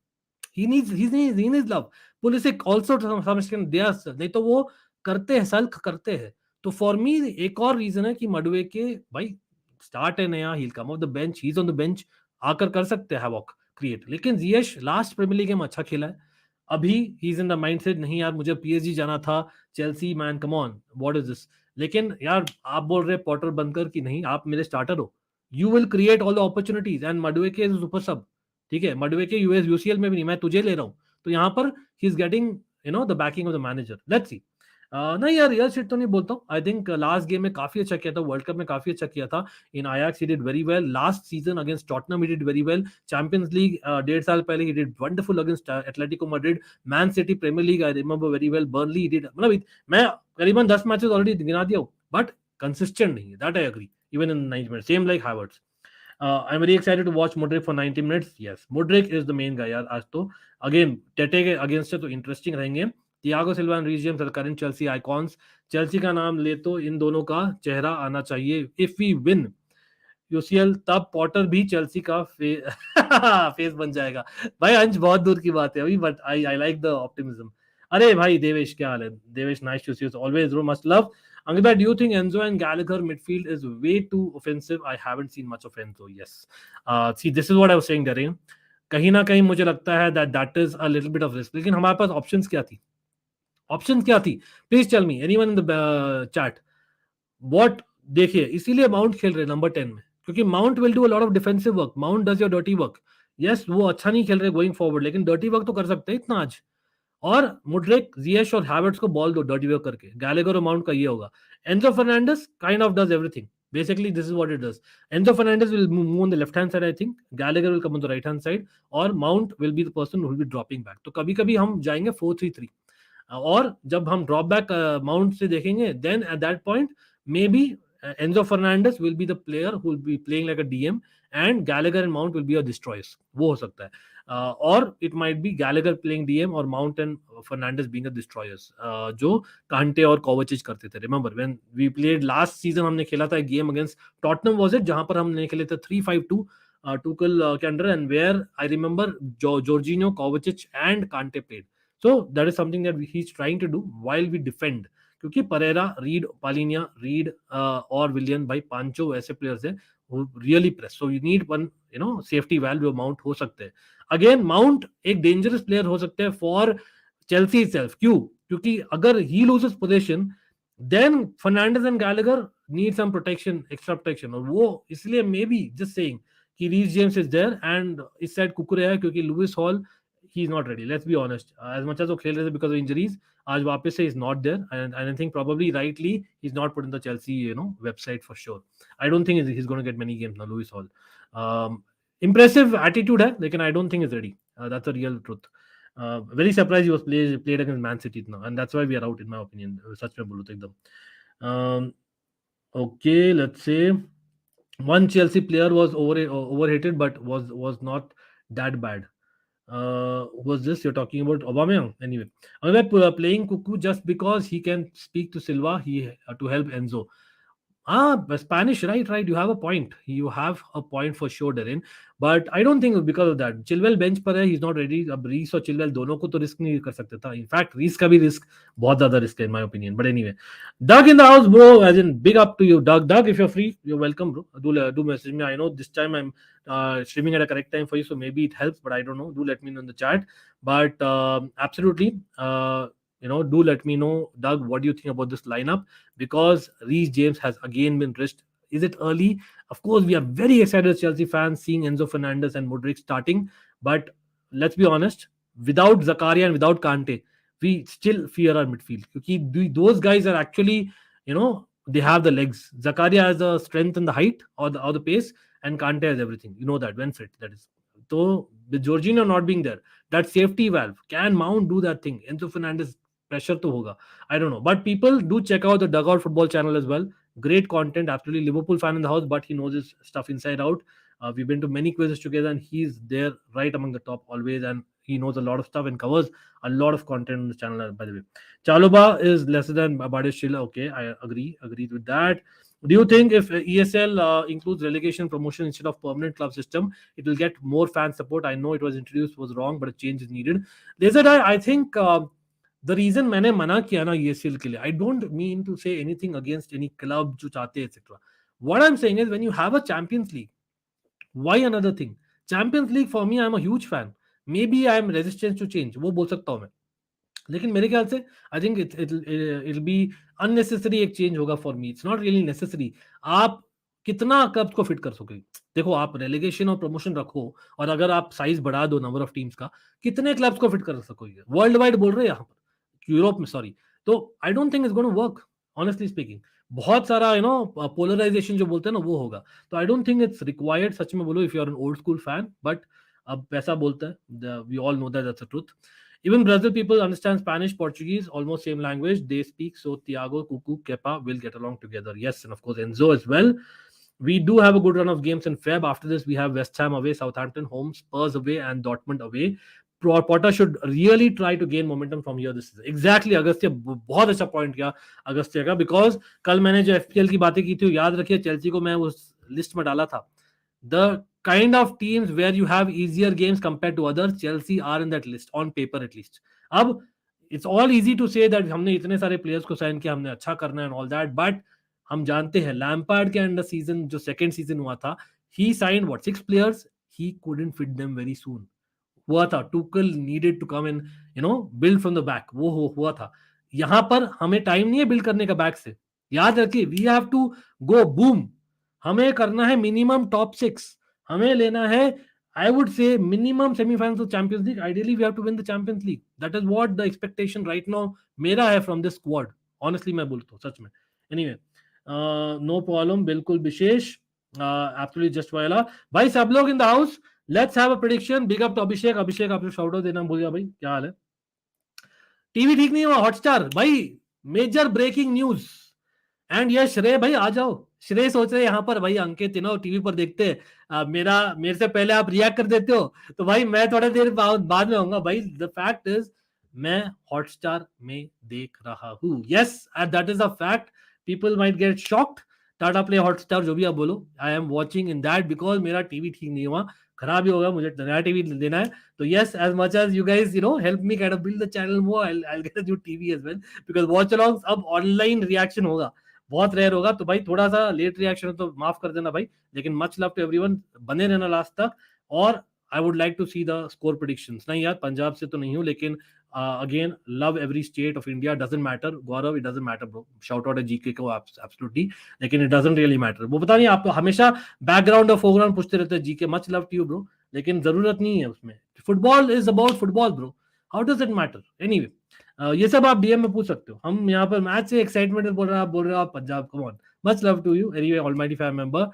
Speaker 1: he needs love. Pulisic also to some extent they are, नहीं तो वो करते हैं, सल्क करते हैं. तो फॉर मी एक और रीजन है कि मडुएके भाई स्टार्ट है नया, he come off the bench, he is on the bench, आकर कर सकते हैं हैवॉक क्रिएट। लेकिन जियेश लास्ट प्रीमियर लीग में अच्छा खेला है, अभी ही इज इन द माइंडसेट नहीं यार मुझे पीएसजी जाना था, Chelsea man come on what is this. लेकिन यार आप बोल रहे पॉटर बनकर कि नहीं आप मेरे स्टार्टर हो, you will create all the opportunities and Madueke is super sub. ठीक है, मडुएके यूएस यूसीएल में भी नहीं, मैं तुझे ले रहा हूँ, तो यहाँ पर he is getting the banking of the manager. Let's see. नहीं यार रियल शिट तो नहीं बोलता हूँ, आई थिंक लास्ट गेम में काफी अच्छा किया था, वर्ल्ड कप में काफी अच्छा किया था, in Ajax he did very well, last season against Tottenham he did very well, Champions League 1.5 साल पहले he did wonderful against Atletico Madrid, Man City Premier League I remember very well, Burnley he did, मतलब मैं करीबन 10 matches already गिना दिया हूँ, but consistent नहीं है, that I agree, even in 90 minutes same like Havertz. I'm very excited to watch Mudryk for 90 minutes. Yes, Mudryk is the main guy यार आज तो। Again, Tete के अगेंस्ट है तो इंटरेस्टिंग रहेंगे। Thiago Silva and Reece James are current Chelsea icons. Chelsea का नाम ले तो इन दोनों का चेहरा आना चाहिए। इफ वी विन यूसीएल तब पॉटर भी चेल्सी का फेस बन जाएगा। भाई अंश बहुत दूर की बात है अभी, but I like the optimism. अरे भाई देवेश क्या हाल है? Devesh nice to see you, always must love. Angela, do you think Enzo and Gallagher midfield is way too offensive? I haven't seen much of Enzo. Yes. See, this is what I was saying, Darren. कहीं ना कहीं मुझे लगता है that is a little bit of risk. लेकिन हमारे पास options क्या थी? Options क्या थी? Please tell me. Anyone in the chat? What? देखिए इसीलिए माउंट खेल रहे नंबर 10 में, क्योंकि mount will do a lot of defensive work, mount does your dirty work. Yes वो अच्छा नहीं खेल रहे गोइंग फॉरवर्ड, लेकिन डर्टी वर्क तो कर सकते हैं इतना आज। और मुड्रिक, जियेश और हैवर्ट्स को बॉल दो डर्टी वर्क करके, गैलेगर और माउंट का ये होगा। Enzo Fernandez kind of does everything, basically this is what it does. Enzo Fernandez will move on the left hand side, I think Gallagher will come on the right hand side, और Mount will be the person who will be dropping back. तो कभी कभी हम जाएंगे 4-3-3, और जब हम drop back Mount से देखेंगे, then at that point maybe Enzo Fernandez will be the player who will be playing like a DM and Gallagher and Mount will be a destroyers. वो हो सकता है, और it might be Gallagher playing DM और Mount and Fernandez being the destroyers, जो कांटे और कोवाचिच करते थे। Remember when we played last season, हमने खेला था एक game against Tottenham was it, जहां पर हमने खेले थे 3-5-2 Tuchel के under, and where I remember Jorginho, Kovacic and Kante played. So that is something that he's trying to do while we defend, क्योंकि परेरा, रीड, पालिनिया, रीड और विलियन भाई पांचों ऐसे प्लेयर्स हैं who really press. So you need one safety valve जो Mount हो सकते हैं। अगेन माउंट एक डेंजरस प्लेयर हो सकते हैं फॉर चेल्सी itself। क्यों? क्योंकि अगर he loses position then Fernandez and Gallagher need some protection, extra protection, और वो इसलिए मे बी जस्ट सेइंग कि Reece James is there and इस साइड कुकुरे है, क्योंकि Lewis Hall he is not ready, let's be honest, as much as वो खेल रहे थे because of injuries, आज वापस से is not there, and I think probably rightly he's not put in the Chelsea website for sure. I don't think he's going to get many games now, Lewis Hall. Impressive attitude है, लेकिन I don't think he's ready. That's a real truth. Very surprised he was played against Man City now, and that's why we are out in my opinion. सच में बोलूँ तो एकदम। Okay, let's say one Chelsea player was overrated but was not that bad. Was this you're talking about Aubameyang? Anyway, another playing Cuckoo just because he can speak to Silva, he to help Enzo. Spanish, right. You have a point. You have a point for sure, Darren. But I don't think because of that. Chilwell bench पर है, he's not ready. अब Reece और Chilwell दोनों को तो risk नहीं कर सकते था. In fact, Reece का भी रिस्क बहुत ज्यादा रिस्क है in my opinion. But anyway, Doug in the house, bro. As in, big up to you, Doug. Doug, if you're free, you're welcome, bro. Do message me. I know this time I'm streaming at a correct time for you, so maybe it helps. But I don't know. Do let me know in the chat. But absolutely. Do let me know, Doug, what do you think about this lineup? Because Reece James has again been risked. Is it early? Of course, we are very excited as Chelsea fans seeing Enzo Fernandez and Mudryk starting. But let's be honest, without Zakaria and without Kante, we still fear our midfield. Because those guys are actually, they have the legs. Zakaria has the strength and the height or the pace, and Kante has everything. You know that when fit, that is. So with Jorginho not being there, that safety valve, can Mount do that thing? Enzo Fernandez pressure to hoga. I don't know. But people do check out the Dugout Football channel as well. Great content. Absolutely Liverpool fan in the house, but he knows his stuff inside out. We've been to many quizzes together and he's there right among the top always. And he knows a lot of stuff and covers a lot of content on the channel, by the way. Chaloba is lesser than Badish Chilla. Okay, I agreed with that. Do you think if ESL includes relegation promotion instead of permanent club system, it will get more fan support? I know it was introduced, was wrong, but a change is needed. I think the reason मैंने मना किया ना USL के लिए, I don't mean to say anything against any club जो चाहते हैं etcetera. What I am saying is when you have a Champions League, why another thing? Champions League for me, I am a huge fan. Maybe I am resistance to change, वो बोल सकता हूं मैं, लेकिन मेरे ख्याल से I think it be unnecessary एक चेंज होगा for me. It's not really necessary. आप कितना क्लब्स को फिट कर सकोगे? देखो, आप रेलेगेशन और प्रमोशन रखो, और अगर आप साइज बढ़ा दो नंबर ऑफ टीम्स का, कितने क्लब्स को फिट कर सकोगे? वर्ल्ड वाइड बोल रहे हैं यहाँ पर, यूरोप में, सॉरी. तो I don't think it's gonna work, honestly speaking. बहुत सारा पोलराइजेशन जो बोलते हैं ना, वो होगा. तो I don't think it's required, सच में बोलो, if you are an old school fan. But अब पैसा बोलता है, we all know that's the truth. Even Brazil people understand Spanish, Portuguese, almost same language. They speak. So Thiago, Cucu, Kepa will get along together. Yes, and of course Enzo as well. We do have a good run of games in Feb. After this, we have West Ham away, Southampton home, Spurs away, and Dortmund away. Potter should really try to gain momentum from here this season. Exactly, Agastya बहुत अच्छा point किया अगस्त्य का, because कल मैंने जो FPL की बातें की थी, याद रखिए, चेल्सी को मैं उस लिस्ट में डाला था. The kind of teams where you have easier games compared to others, Chelsea are in that list on paper at least. अब it's all easy to say that हमने इतने सारे प्लेयर्स को साइन किया, हमने अच्छा करना है and all that, but हम जानते हैं लैम्पार्ड के अंडर सीजन, जो सेकंड सीजन हुआ था, he signed what 6 players, he couldn't fit them very soon. हुआ था, Tuchel needed to come in, build from the back, वो हुआ था. यहां पर हमें टाइम नहीं है बिल्ड करने का बैक से. याद रखिए, we have to go boom. हमें करना है मिनिमम टॉप 6. हमें लेना है, I would say, minimum semifinals of Champions League. Ideally we have to win the Champions League. That is what the expectation right now मेरा है फ्रॉम दिस स्क्वाड. ऑनेस्टली मैं बोलता हूँ, सच में. एनीवे, नो प्रॉब्लम, बिल्कुल विशेष, एब्सोल्युटली जस्ट वाला. भाई सब लोग in the house, let's have a prediction. Big up to Abhishek. Abhishek, आपने शाउट आउट देना भूल गया भाई, क्या हाल है? टीवी ठीक नहीं हुआ, हॉटस्टार भाई, मेजर ब्रेकिंग न्यूज. एंड ये श्रेय भाई, आ जाओ. श्रेय सोच रहे यहाँ पर भाई, अंकित टीवी पर देखते हैं, मेरे से पहले आप रिएक्ट कर देते हो, तो भाई मैं थोड़ा देर बाद में आऊंगा भाई. द फैक्ट इज, मैं हॉटस्टार में देख रहा हूँ. Yes, that is a fact. People might get shocked. Tata play, Hotstar, जो भी आप बोलो, I am watching in that because मेरा टीवी ठीक नहीं हुआ, खराब ही होगा, मुझे नया टीवी लेना है. तो yes, as much as you guys help me kind of build the channel more, I will get a new TV as well, because watch along अब ऑनलाइन रिएक्शन होगा, बहुत रेयर होगा. तो भाई थोड़ा सा लेट रिएक्शन हो तो माफ कर देना भाई, लेकिन मच लव टू एवरीवन, बने रहना लास्ट तक. और I would like to see the score predictions. नहीं यार, पंजाब से तो नहीं हूं, लेकिन again, love every state of India, doesn't matter Gaurav, it doesn't matter bro. Shout out है जीके को एब्सोल्युटली, लेकिन इट डजंट रियली मैटर. वो पता नहीं, आप हमेशा बैकग्राउंड और फोरग्राउंड पूछते रहते हैं GK. Much love to you bro, लेकिन जरूरत नहीं है उसमें. Football is about football bro, how does it matter? Anyway, ये सब आप डीएम में पूछ सकते हो. हम यहाँ पर मैच से एक्साइटमेंट बोल रहे हैं, आप बोल रहे हो आप Punjab. Come on, much love to you anyway, almighty fan member.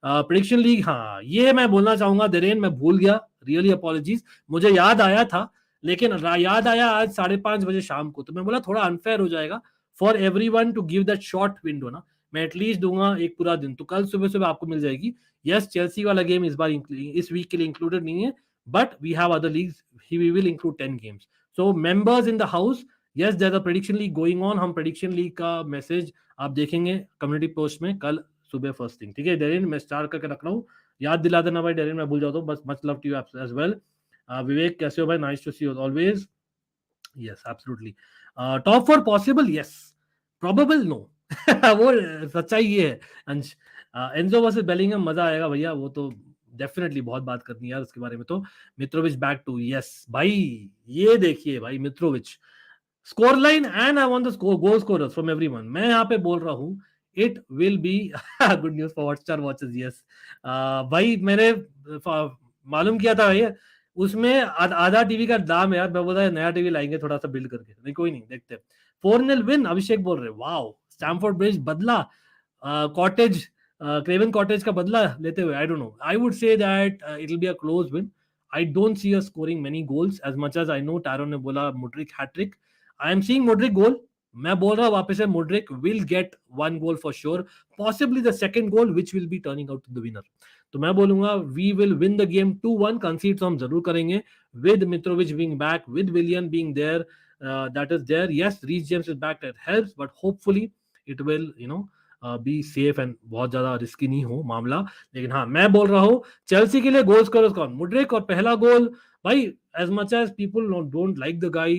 Speaker 1: Prediction league, हाँ ये मैं बोलना चाहूंगा दरेन, मैं भूल गया, रियली अपॉलॉजीज. मुझे याद आया था, लेकिन याद आया आज 5:30 बजे शाम को, तो मैं बोला थोड़ा अनफेयर हो जाएगा for everyone to give that short window ना. मैं एटलीस्ट दूंगा एक पूरा दिन, तो कल सुबह सुबह आपको मिल जाएगी. यस, चेल्सी वाला गेम इस बार इस वीक के लिए इंक्लूडेड नहीं है, but we have other leagues, we will include 10 games. So members in the house, yes there is a prediction league going on. हम प्रेडिक्शन लीग का मैसेज आप देखेंगे कम्युनिटी पोस्ट में कल सुबह फर्स्ट थिंग. ठीक है डेरिन, मैं स्टार करके रख रहा हूँ, याद दिला देना भाई डेरिन, मैं भूल जाता हूँ बस. Much love to you as well. Vivek, कैसे हो भाई? Nice to see you always. Yes, absolutely. Top 4 possible, yes. Probable, no. वो सच्चाई ये है. अंश, एंजो वर्सेस बेलिंगम, मजा आएगा भैया, वो तो डेफिनेटली बहुत बात करनी है यार उसके बारे में. तो मित्रोविच बैक टू, यस भाई, ये देखिए भाई, Mitrovic score line, and I want the goal scorers from everyone. मैं यहाँ पे बोल रहा हूँ it will be good news for Hotstar watchers. Yes भाई, मैंने मालूम किया था भैया, उसमें आधा टीवी का दाम है यार. मैं बोला नया टीवी लाएंगे थोड़ा सा बिल्ड करके, नहीं कोई नहीं, देखते. 4-0 विन, अभिषेक बोल रहे, वाओ. स्टैमफोर्ड ब्रिज बदला, कॉटेज, क्रेवन कॉटेज का बदला लेते हुए, I don't know, I would say that it will be a close win. I don't see us scoring many goals as much as I know. Tyrone ने बोला Mudryk hat trick, I am seeing Mudryk goal. मैं बोल रहा हूँ वापस से, Mudryk will get 1 goal for sure, possibly the second goal which will B turning out to the winner. तो मैं बोलूंगा we will win the game 2-1. Concede तो हम जरूर करेंगे, with Mitrovic being back, with Willian being there, that is there. Yes, Reece James is back, that helps, but hopefully it will be safe and बहुत ज्यादा risky नहीं हो मामला. लेकिन हाँ, मैं बोल रहा हूँ चेल्सी के लिए गोल स्कोरर्स कौन? मुड्रिक. और पहला गोल भाई, as much as people don't like the guy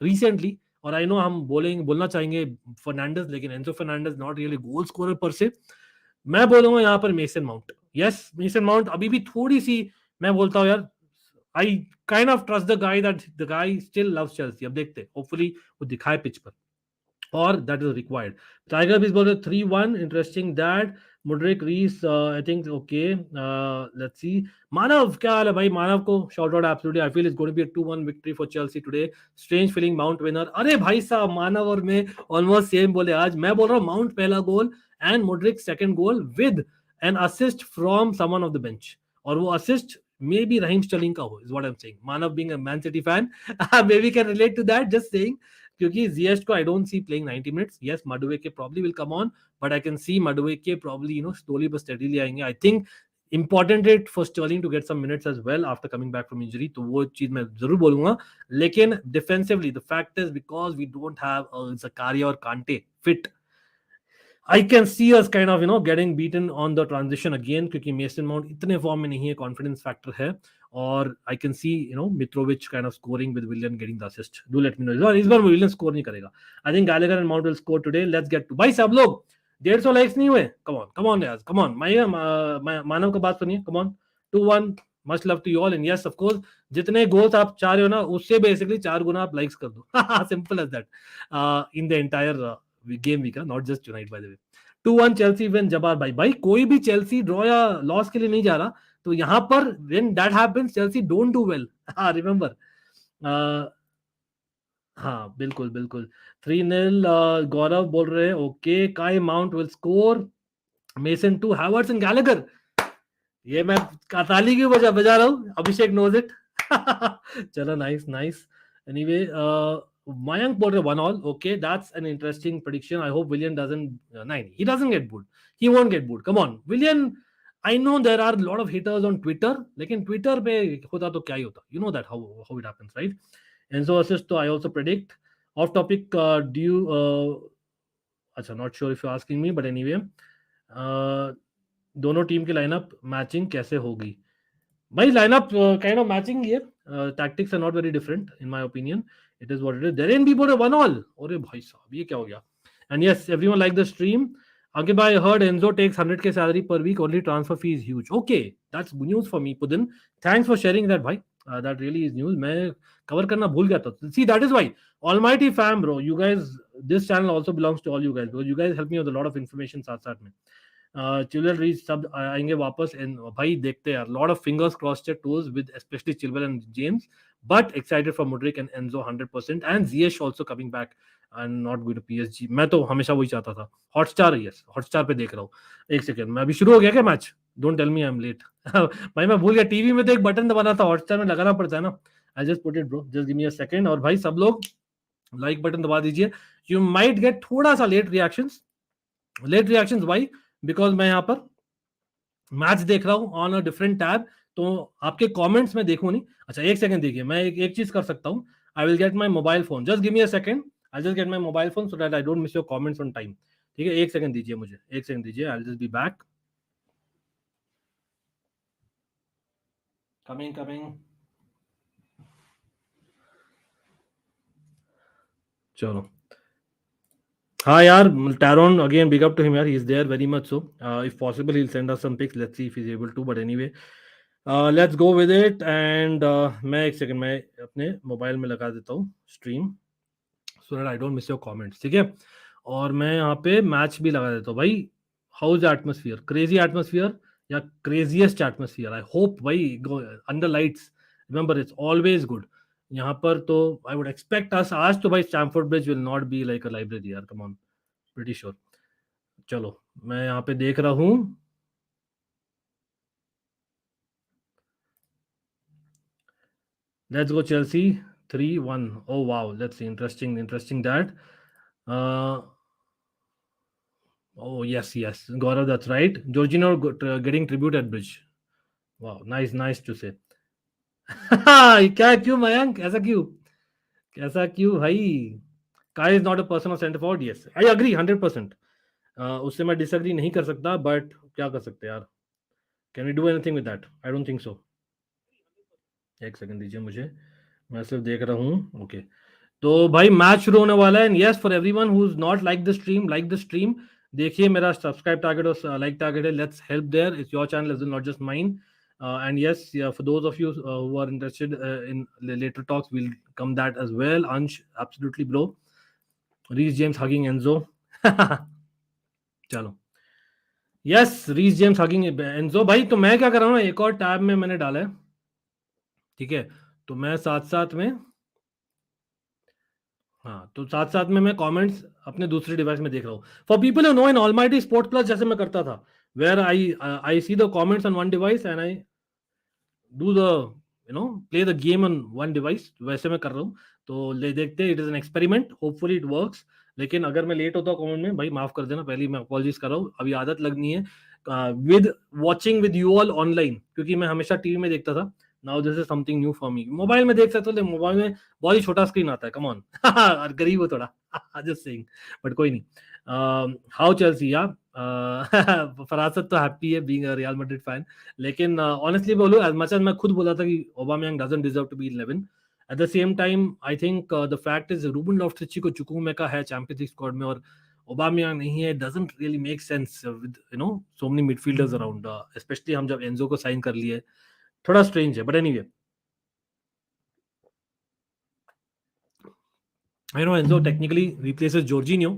Speaker 1: recently, और आई नो हम बोलना चाहेंगे फर्नांडिस, लेकिन Enzo Fernandez not really goal scorer per se. मैं बोलूंगा यहाँ पर Mason Mount. Yes, Mason Mount अभी भी थोड़ी सी, मैं बोलता हूँ यार, I kind of trust the guy that the guy still loves Chelsea. अब देखते हैं, होपफुली वो दिखाए पिच पर, or that is required. Tiger is about a 3-1. Interesting that. Mudryk, Reece, I think, okay. Let's see. Manav, क्या हाल है भाई? मानव को shout out absolutely. I feel it's going to be a 2-1 victory for Chelsea today. Strange feeling Mount winner. अरे भाई साहब, मानव और मैं almost same बोले आज. मैं बोल रहा हूँ Mount पहला गोल and Mudryk second goal with an assist from someone of the bench. और वो assist maybe Raheem Sterling का हो, is what I'm saying. Manav being a Man City fan, maybe can relate to that. Just saying. क्योंकि Ziyech को I don't see playing 90 minutes. Yes, Madueke probably will come on, but I can see Madueke probably, slowly but steadily आएंगे. I think important it for Sterling to get some minutes as well after coming back from injury. तो वो चीज मैं जरूर बोलूंगा. लेकिन defensively, the fact is because we don't have Zakaria or Kante fit, I can see us kind of getting beaten on the transition again, क्योंकि Mason Mount इतने form में नहीं है, कॉन्फिडेंस फैक्टर है. और I can see Mitrovic kind of scoring with Willian getting the assist. Do let me know. इस बार Willian score नहीं करेगा. I think Gallagher and Mount will score today. Let's get to. भाई सब लोग 150 likes नहीं हुए. कम ऑन यार, कम ऑन. मानव का बात सुनिए. Come on. 2-1. Much love to you all. And yes of course, जितने गोल्स आप चाह रहे हो ना, उससे बेसिकली 4 गुना आप लाइक्स कर दो. Simple as that. In the entire game week, not just tonight by the way. 2-1 Chelsea win. Jabbar भाई कोई भी चेल्सी ड्रॉ या लॉस के लिए नहीं जा रहा. तो यहां पर when that happens, Chelsea don't do well. Remember. हाँ बिल्कुल बिल्कुल. 3-0. गौरव बोल रहे हैं ओके. काई mount will score. Mason 2, Havertz and Gallagher. ये मैं ताली क्यों बजा रहा हूँ? अभिषेक नोज इट. चलो नाइस नाइस. एनीवे, Mayank बोल रहे 1-1. Okay, that's an interesting prediction. I hope Willian doesn't. He doesn't get booed. He won't get booed. Come on, Willian. I know there are a lot of haters on Twitter, लेकिन Twitter पे होता तो क्या ही होता. You know that how it happens, right? Enzo assist. तो I also predict. Off topic. Do you? अच्छा, not sure if you're asking me, but anyway. दोनों team की लाइनअप मैचिंग कैसे होगी? भाई लाइनअप काइंड ऑफ मैचिंग ही है. Tactics are not very different in my opinion. It is what it is. Darren B बोले 1-1. अरे भाई साहब, ये क्या हो गया? And yes, everyone like the stream. आगे बाय heard Enzo takes 100k salary per week. Only transfer fee is huge. Okay, that's news for me. पुदिन, थैंक्स फॉर शेयरिंग दैट भाई. That really is news. मैं cover करना भूल गया था. See, that is why almighty fam bro, you guys, this channel also belongs to all you guys, because you guys help me with a lot of information साथ साथ में. Chilwell reach सब आएंगे वापस. एंड भाई देखते हैं, lot of fingers crossed your toes with especially Chilwell and James, but excited for Mudryk and Enzo 100%. And Ziyech also coming back and not going to PSG. मैं तो हमेशा वही चाहता था. हॉटस्टार, यस हॉटस्टार पे देख रहा हूँ. एक सेकंड, मैं अभी शुरू हो गया क्या match? Don't tell me I am late. भाई मैं भूल गया, टीवी में तो एक बटन दबाना था, हॉटस्टार में लगाना पड़ता है ना. I just put it bro, just give me a second. और भाई सब लोग लाइक बटन दबा दीजिए. यू माइट गेट थोड़ा सा लेट रिएक्शंस. भाई बिकॉज मैं यहाँ पर मैच देख रहा हूँ ऑन अ डिफरेंट टैब, तो आपके कमेंट्स में देखूं नहीं. अच्छा एक सेकंड देखिए, मैं एक चीज कर सकता हूँ. आई will gate my mobile phone. Just give me a second. I just get my mobile phone so that I don't miss your comments on time. ठीक है, एक सेकंड दीजिए मुझे, एक सेकंड दीजिए. I will just be back. Coming. चलो. हाँ यार, Taron again, big up to him यार. He is there very much so. If possible, he'll send us some pics. Let's see if he's able to. But anyway, let's go with it. And मैं एक second मैं अपने mobile में लगा देता हूँ stream, so that I don't miss your comments. ठीक है, और मैं यहाँ पे मैच भी लगा देता हूँ. भाई how is atmosphere? Crazy atmosphere या क्रेजीएस्ट एटमोसफियर? आई होप भाई under lights. Remember, it's always good यहाँ पर. तो आई वुड एक्सपेक्ट अस आज तो भाई Stamford Bridge will not be like a library यार. Come on, pretty sure. चलो मैं यहाँ पे देख रहा हूँ. Let's go Chelsea 3-1. Oh wow, let's see. Interesting that. Oh yes, Gaurav, that's right. Jorginho getting tribute at Bridge. Wow, nice to say. क्या क्यों मयंक, ऐसा क्यों भाई? काय is not a person of centre forward. Yes I agree 100%. उससे मैं disagree नहीं कर सकता, बट क्या कर सकते हैं यार? Can we do anything with that? I don't think so. एक सेकंड दीजिए मुझे, मैं सिर्फ देख रहा हूँ. ओके, तो भाई मैच शुरू होने वाला है and yes for everyone who is not like the stream देखिए मेरा सब्सक्राइब टारगेट और लाइक टारगेट है, let's help there, it's your channel is not just mine and yes for those of you who are interested in later talks will come that as well. Ansh absolutely bro. Reece James hugging Enzo. चलो yes Reece James hugging Enzo. भाई तो मैं क्या कर रहा हूँ, एक और टैब में मैंने डाला है, ठीक है, तो मैं साथ साथ में, हाँ तो साथ साथ में मैं कमेंट्स अपने दूसरे डिवाइस में देख रहा हूँ. For people who know in almighty sport plus जैसे मैं करता था, where I see the comments on one device and I do the play the game on one device, वैसे मैं कर रहा हूँ. तो ले देखते हैं, it is an experiment, hopefully it works. लेकिन अगर मैं लेट होता हूँ कमेंट में, भाई माफ कर देना, पहले ही मैं अपॉलॉजिज कर रहा हूँ. अभी आदत लगनी है with watching with you all online, क्योंकि मैं हमेशा टीवी में देखता था. Now this is something new for me. Mobile में देख सकते हो, मोबाइल में बहुत ही छोटा स्क्रीन आता है, कम ऑन. गरीब हो थोड़ा. जस्ट सेइंग, बट कोई नहीं. हाउ चेल्सी या फरासत तो हैप्पी है being a Real Madrid fan. लेकिन ऑनेस्टली बोलूं, एज मच एज मैं खुद बोला था कि Aubameyang doesn't deserve to be 11, at the same time I think the fact is Ruben Loftus Cheek को चुकुमेका है चैंपियंस लीग स्क्वाड में और ओबामेयांग नहीं है, doesn't really make sense with so many midfielders around, specially हम जब Enzo को sign कर लिए. थोड़ा स्ट्रेंज है, but anyway I know Enzo technically replaces Jorginho,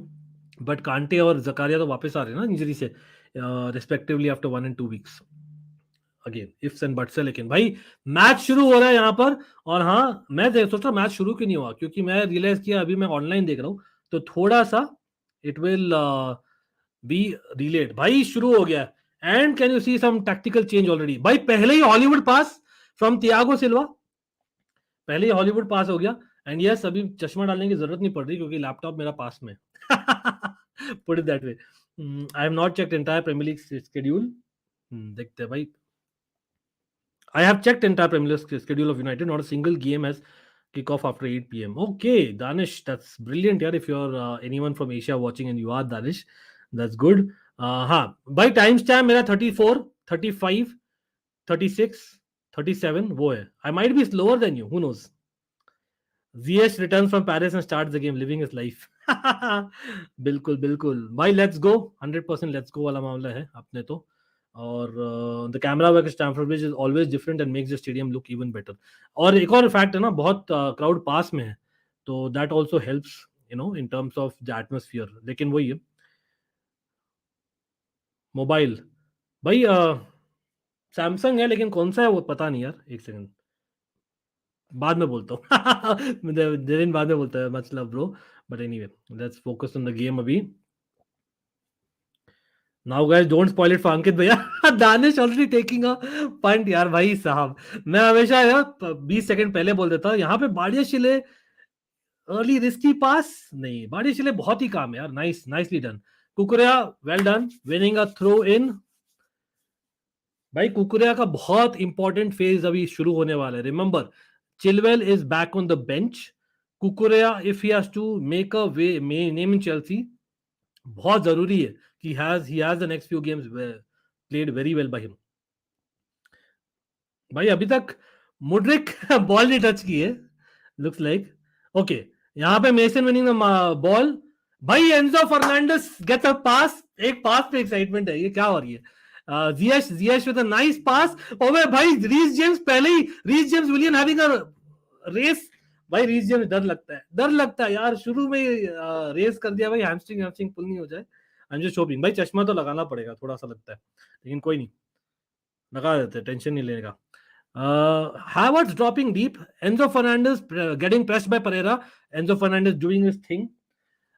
Speaker 1: but कांटे और जकारिया तो वापस आ रहे हैं ना इंजरी से, respectively after 1 and 2 weeks. Again ifs and buts है. लेकिन भाई मैच शुरू हो रहा है यहाँ पर, और हाँ मैं सोच रहा मैच शुरू क्यों नहीं हुआ, क्योंकि मैं रियलाइज किया अभी मैं ऑनलाइन देख रहा हूँ, तो थोड़ा सा इट विल बी डिलेड. भाई शुरू हो गया and can you see some tactical change already. भाई पहले ही Hollywood pass from Thiago Silva, पहले ही हॉलीवुड पास हो गया. एंड यस अभी चश्मा डालने की जरूरत नहीं पड़ रही क्योंकि लैपटॉप मेरा पास में. Put it that way. I have not checked entire Premier League schedule. देखते हैं भाई. I have checked entire Premier League schedule of United. Not a single game has kickoff after 8 p.m. Okay, Danish, that's brilliant. Yeah, if you're anyone from Asia watching and you are Danish, that's good. हाँ भाई timestamp मेरा 34, 35, 36, 37 वो है. I might be slower than you. Who knows? ZH returns from Paris and starts the game, living his life. बिल्कुल बिल्कुल भाई, let's go. 100% let's go वाला मामला है अपने तो. और the camera work Stamford Bridge is always different and makes the stadium look even better. और एक और फैक्ट है ना, बहुत क्राउड पास में है, तो that also helps in terms of the atmosphere. लेकिन वही है मोबाइल. भाई सैमसंग है, लेकिन कौन सा है वो पता नहीं यार. एक सेकंड, बाद में बोलता हूँ. दिन बाद में बोलता है, much love bro. But anyway let's focus on the game अभी. Now guys don't spoil it for Ankit भैया. Danish already taking a point. यार भाई साहब, मैं हमेशा यार 20 सेकंड पहले बोल देता हूँ यहाँ पे. बाड़िया शिले अर्ली रिस्की पास नहीं, बाड़िया शिले बहुत ही काम है यार. Nice, nicely done. Cucurella well done winning a throw in. भाई कुकुरिया का बहुत इंपॉर्टेंट फेज अभी शुरू होने वाला है. Remember Chilwell is back on the bench. Cucurella if he has to make a way name in Chelsea, बहुत जरूरी है कि he has the next few games played very well by him. भाई अभी तक मुड्रिक बॉल नहीं touch की है, लुक्स लाइक. ओके, यहाँ पे मेसन विनिंग द बॉल. भाई Enzo Fernandes gets a pass. एक पास पे एक्साइटमेंट है, ये क्या हो रही है. Ziyech with a nice pass. ओए भाई रीस जेम्स पहले ही, Reece James Willian having a race. भाई रीस जेम्स डर लगता है यार, शुरू में रेस कर दिया भाई, हैमस्ट्रिंग पुल नहीं हो जाए. आई एम जस्ट होपिंग. भाई चश्मा तो लगाना पड़ेगा, थोड़ा सा लगता है, लेकिन कोई नहीं, लगा देते, टेंशन नहीं लेने का. Havertz dropping deep. Enzo Fernandez getting pressed by Pereira. Enzo Fernandez doing his thing.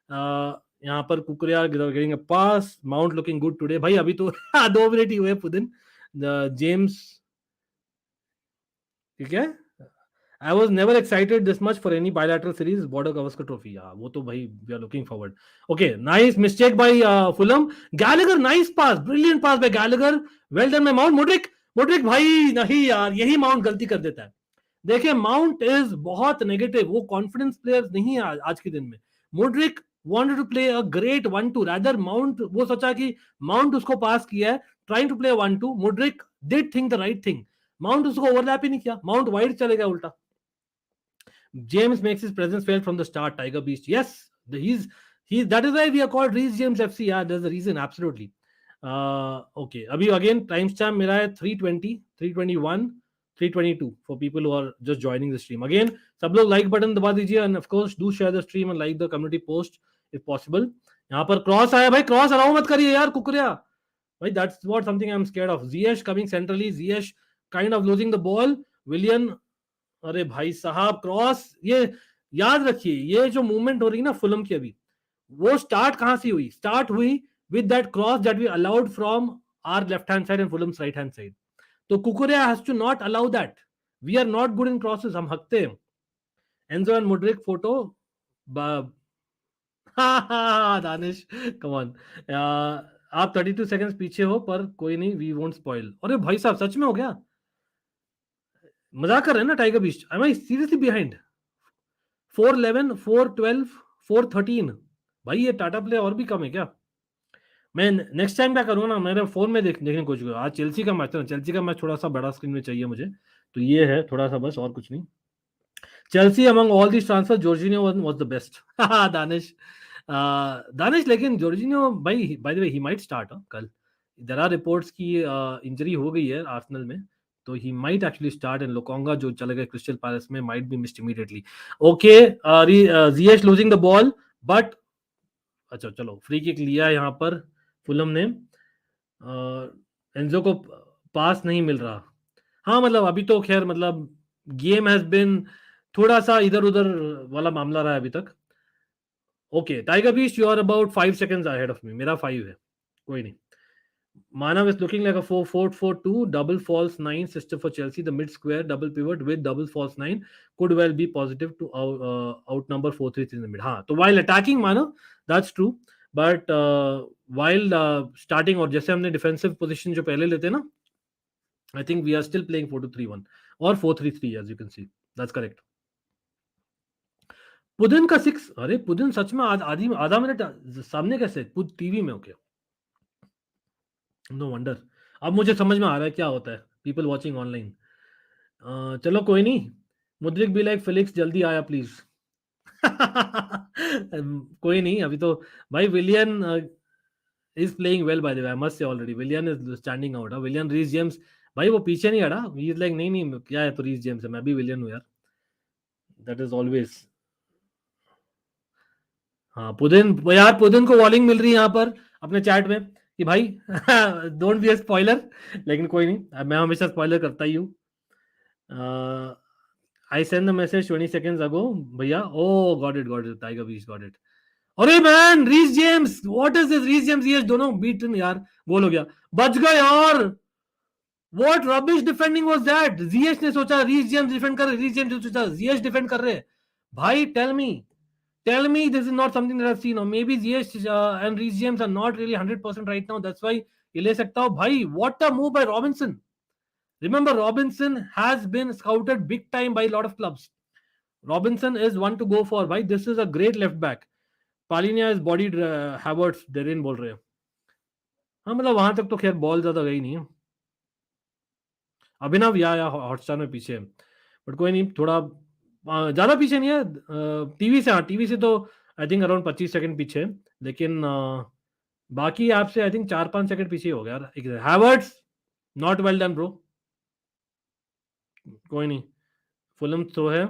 Speaker 1: यहाँ पर कुकरिया getting a pass. Mount looking good today. भाई अभी तो 2 मिनट ही हुए पुदिन. जेम्स ठीक है. I was never excited this much for any bilateral series. Border Gavaskar Trophy. Yeah, वो तो भाई we are looking forward. Okay, nice mistake by Fulham. Gallagher, nice pass, brilliant pass by Gallagher. Well done by Mount. Mudryk भाई नहीं यार, यही mount गलती कर देता है. देखिए माउंट इज बहुत नेगेटिव, वो कॉन्फिडेंस प्लेयर नहीं है आज के दिन में. Mudryk wanted to play a great 1-2. rather Mount वो सोचा कि माउंट उसको पास किया है, trying to play 1-2. Mudryk did think the right thing. Mount उसको ओवरलैप ही नहीं किया, माउंट वाइड चले गया उल्टा. James makes his presence felt from the start. Tiger Beast, yes, he's that is why we are called Reece James FC. Yeah, there's a reason, absolutely. Okay, अभी again timestamp मेरा है 320, 321, 322 for people who are just joining the stream. Again, सब लोग like button दबा दीजिए and of course do share the stream and like the community post if possible. यहाँ पर cross आया भाई, क्रॉस अलाउ मत करिए यार कुकरिया भाई. That's what something I'm scared of. Ziyech coming centrally, Ziyech kind of losing the ball. Willian, अरे भाई साहब क्रॉस. ये याद रखिए, ये जो मूवमेंट हो रही है ना फुलम की अभी, वो स्टार्ट कहां से हुई? स्टार्ट हुई with that cross that we allowed from our left hand side and Fulham's right hand side. तो कुकुरिया has to not allow that. We are not good in crosses. हम हकते हैं. Enzo and Mudryk photo. Danish come on. आप 32 seconds पीछे हो पर कोई नहीं, we won't spoil. अरे भाई साहब सच में हो गया? मजाक कर रहे हैं ना Tiger beast? Am I seriously behind? 4-11, 4-12, 4-13. भाई ये टाटा प्ले और भी कम है क्या? मैं नेक्स्ट टाइम क्या करूँगा ना, मेरे फोन में देखने की कोशिश करूँ. आज चेल्सी का मैच है ना, चेल्सी का मैच थोड़ा सा बड़ा स्क्रीन में चाहिए मुझे, तो ये है थोड़ा सा बस, और कुछ नहीं. Chelsea among all this transfer Jorginho was the best. Danish लेकिन जॉर्जिनियो भाई, by the way he might start कल. देयर आर रिपोर्ट्स की इंजरी हो गई है आर्सेनल में, तो he might actually start. And Lokonga जो चले गए क्रिस्टल पैलेस में might be missed immediately. Okay, Ziyech losing the ball but अच्छा चलो फ्री किक लिया यहाँ पर फुलम ने. एंजो को पास नहीं मिल रहा. हाँ मतलब अभी तो खैर मतलब गेम हैज बिन थोड़ा सा इधर उधर वाला मामला रहा है अभी तक. Okay tiger beast you are about 5 seconds ahead of me. मेरा 5 है, कोई नहीं. Manav is looking like a 4-4-2 double false 9 system for Chelsea. The mid square double pivot with double false 9 could well be positive to outnumber 4-3-3 in the mid. हाँ तो while attacking Manav, that's true, but while starting और जैसे हमने defensive position जो पहले लेते हैं ना, I think we are still playing 4-2-3-1 or 4-3-3 as you can see. That's correct. पुदिन का 6. अरे पुदिन सच में आधा मिनट सामने कैसे टीवी में? Okay no wonder. अब मुझे समझ में आ रहा है क्या होता है पीपल वॉचिंग ऑनलाइन. चलो कोई नहीं. मुद्रिक बी लाइक फिलिक्स जल्दी आया प्लीज. कोई नहीं अभी तो भाई. Willian is playing well by the way, I must say already. Willian is standing out. Willian, Reece James भाई वो पीछे नहीं हटा. ही इज लाइक नहीं क्या है तो रीस जेम्स है, मैं भी विलियन हूँ यार. That is always. हाँ पुदिन यार, पुदिन को वॉर्निंग मिल रही है यहाँ पर अपने चैट में कि भाई डोंट बी अ स्पॉइलर. लेकिन कोई नहीं, मैं हमेशा स्पॉइलर करता ही हूँ. I send the message 20 seconds ago भैया. Oh got it Tiger Beach got it. अरे man Reece James, what is this? Reece James ये दोनों बीटन यार. गोल हो गया, बच गए यार. What rubbish defending was that? GH ने सोचा रीस जेम्स डिफेंड कर रहे, रीस जेम्स ने सोचा जीएच डिफेंड कर रहे. भाई tell me this is not something that I've seen, or maybe Ziyech and Reece James are not really 100% right now, that's why ये ले सकता हूँ भाई. What a move by Robinson. Remember Robinson has been scouted big time by a lot of clubs. Robinson is one to go for भाई. This is a great left back. Palhinha is bodied Havertz Derin बोल रहे हैं. हाँ मतलब वहां तक तो खैर बॉल ज्यादा गई नहीं है. अभिनव या हॉटस्टार में पीछे है, बट कोई नहीं, थोड़ा ज्यादा पीछे नहीं है टीवी से. हाँ टीवी से तो आई थिंक अराउंड 25 सेकंड पीछे, लेकिन बाकी ऐप से आई थिंक 4-5 सेकंड पीछे हो गया. Havertz not well done bro. कोई नहीं, फुलम थ्रो है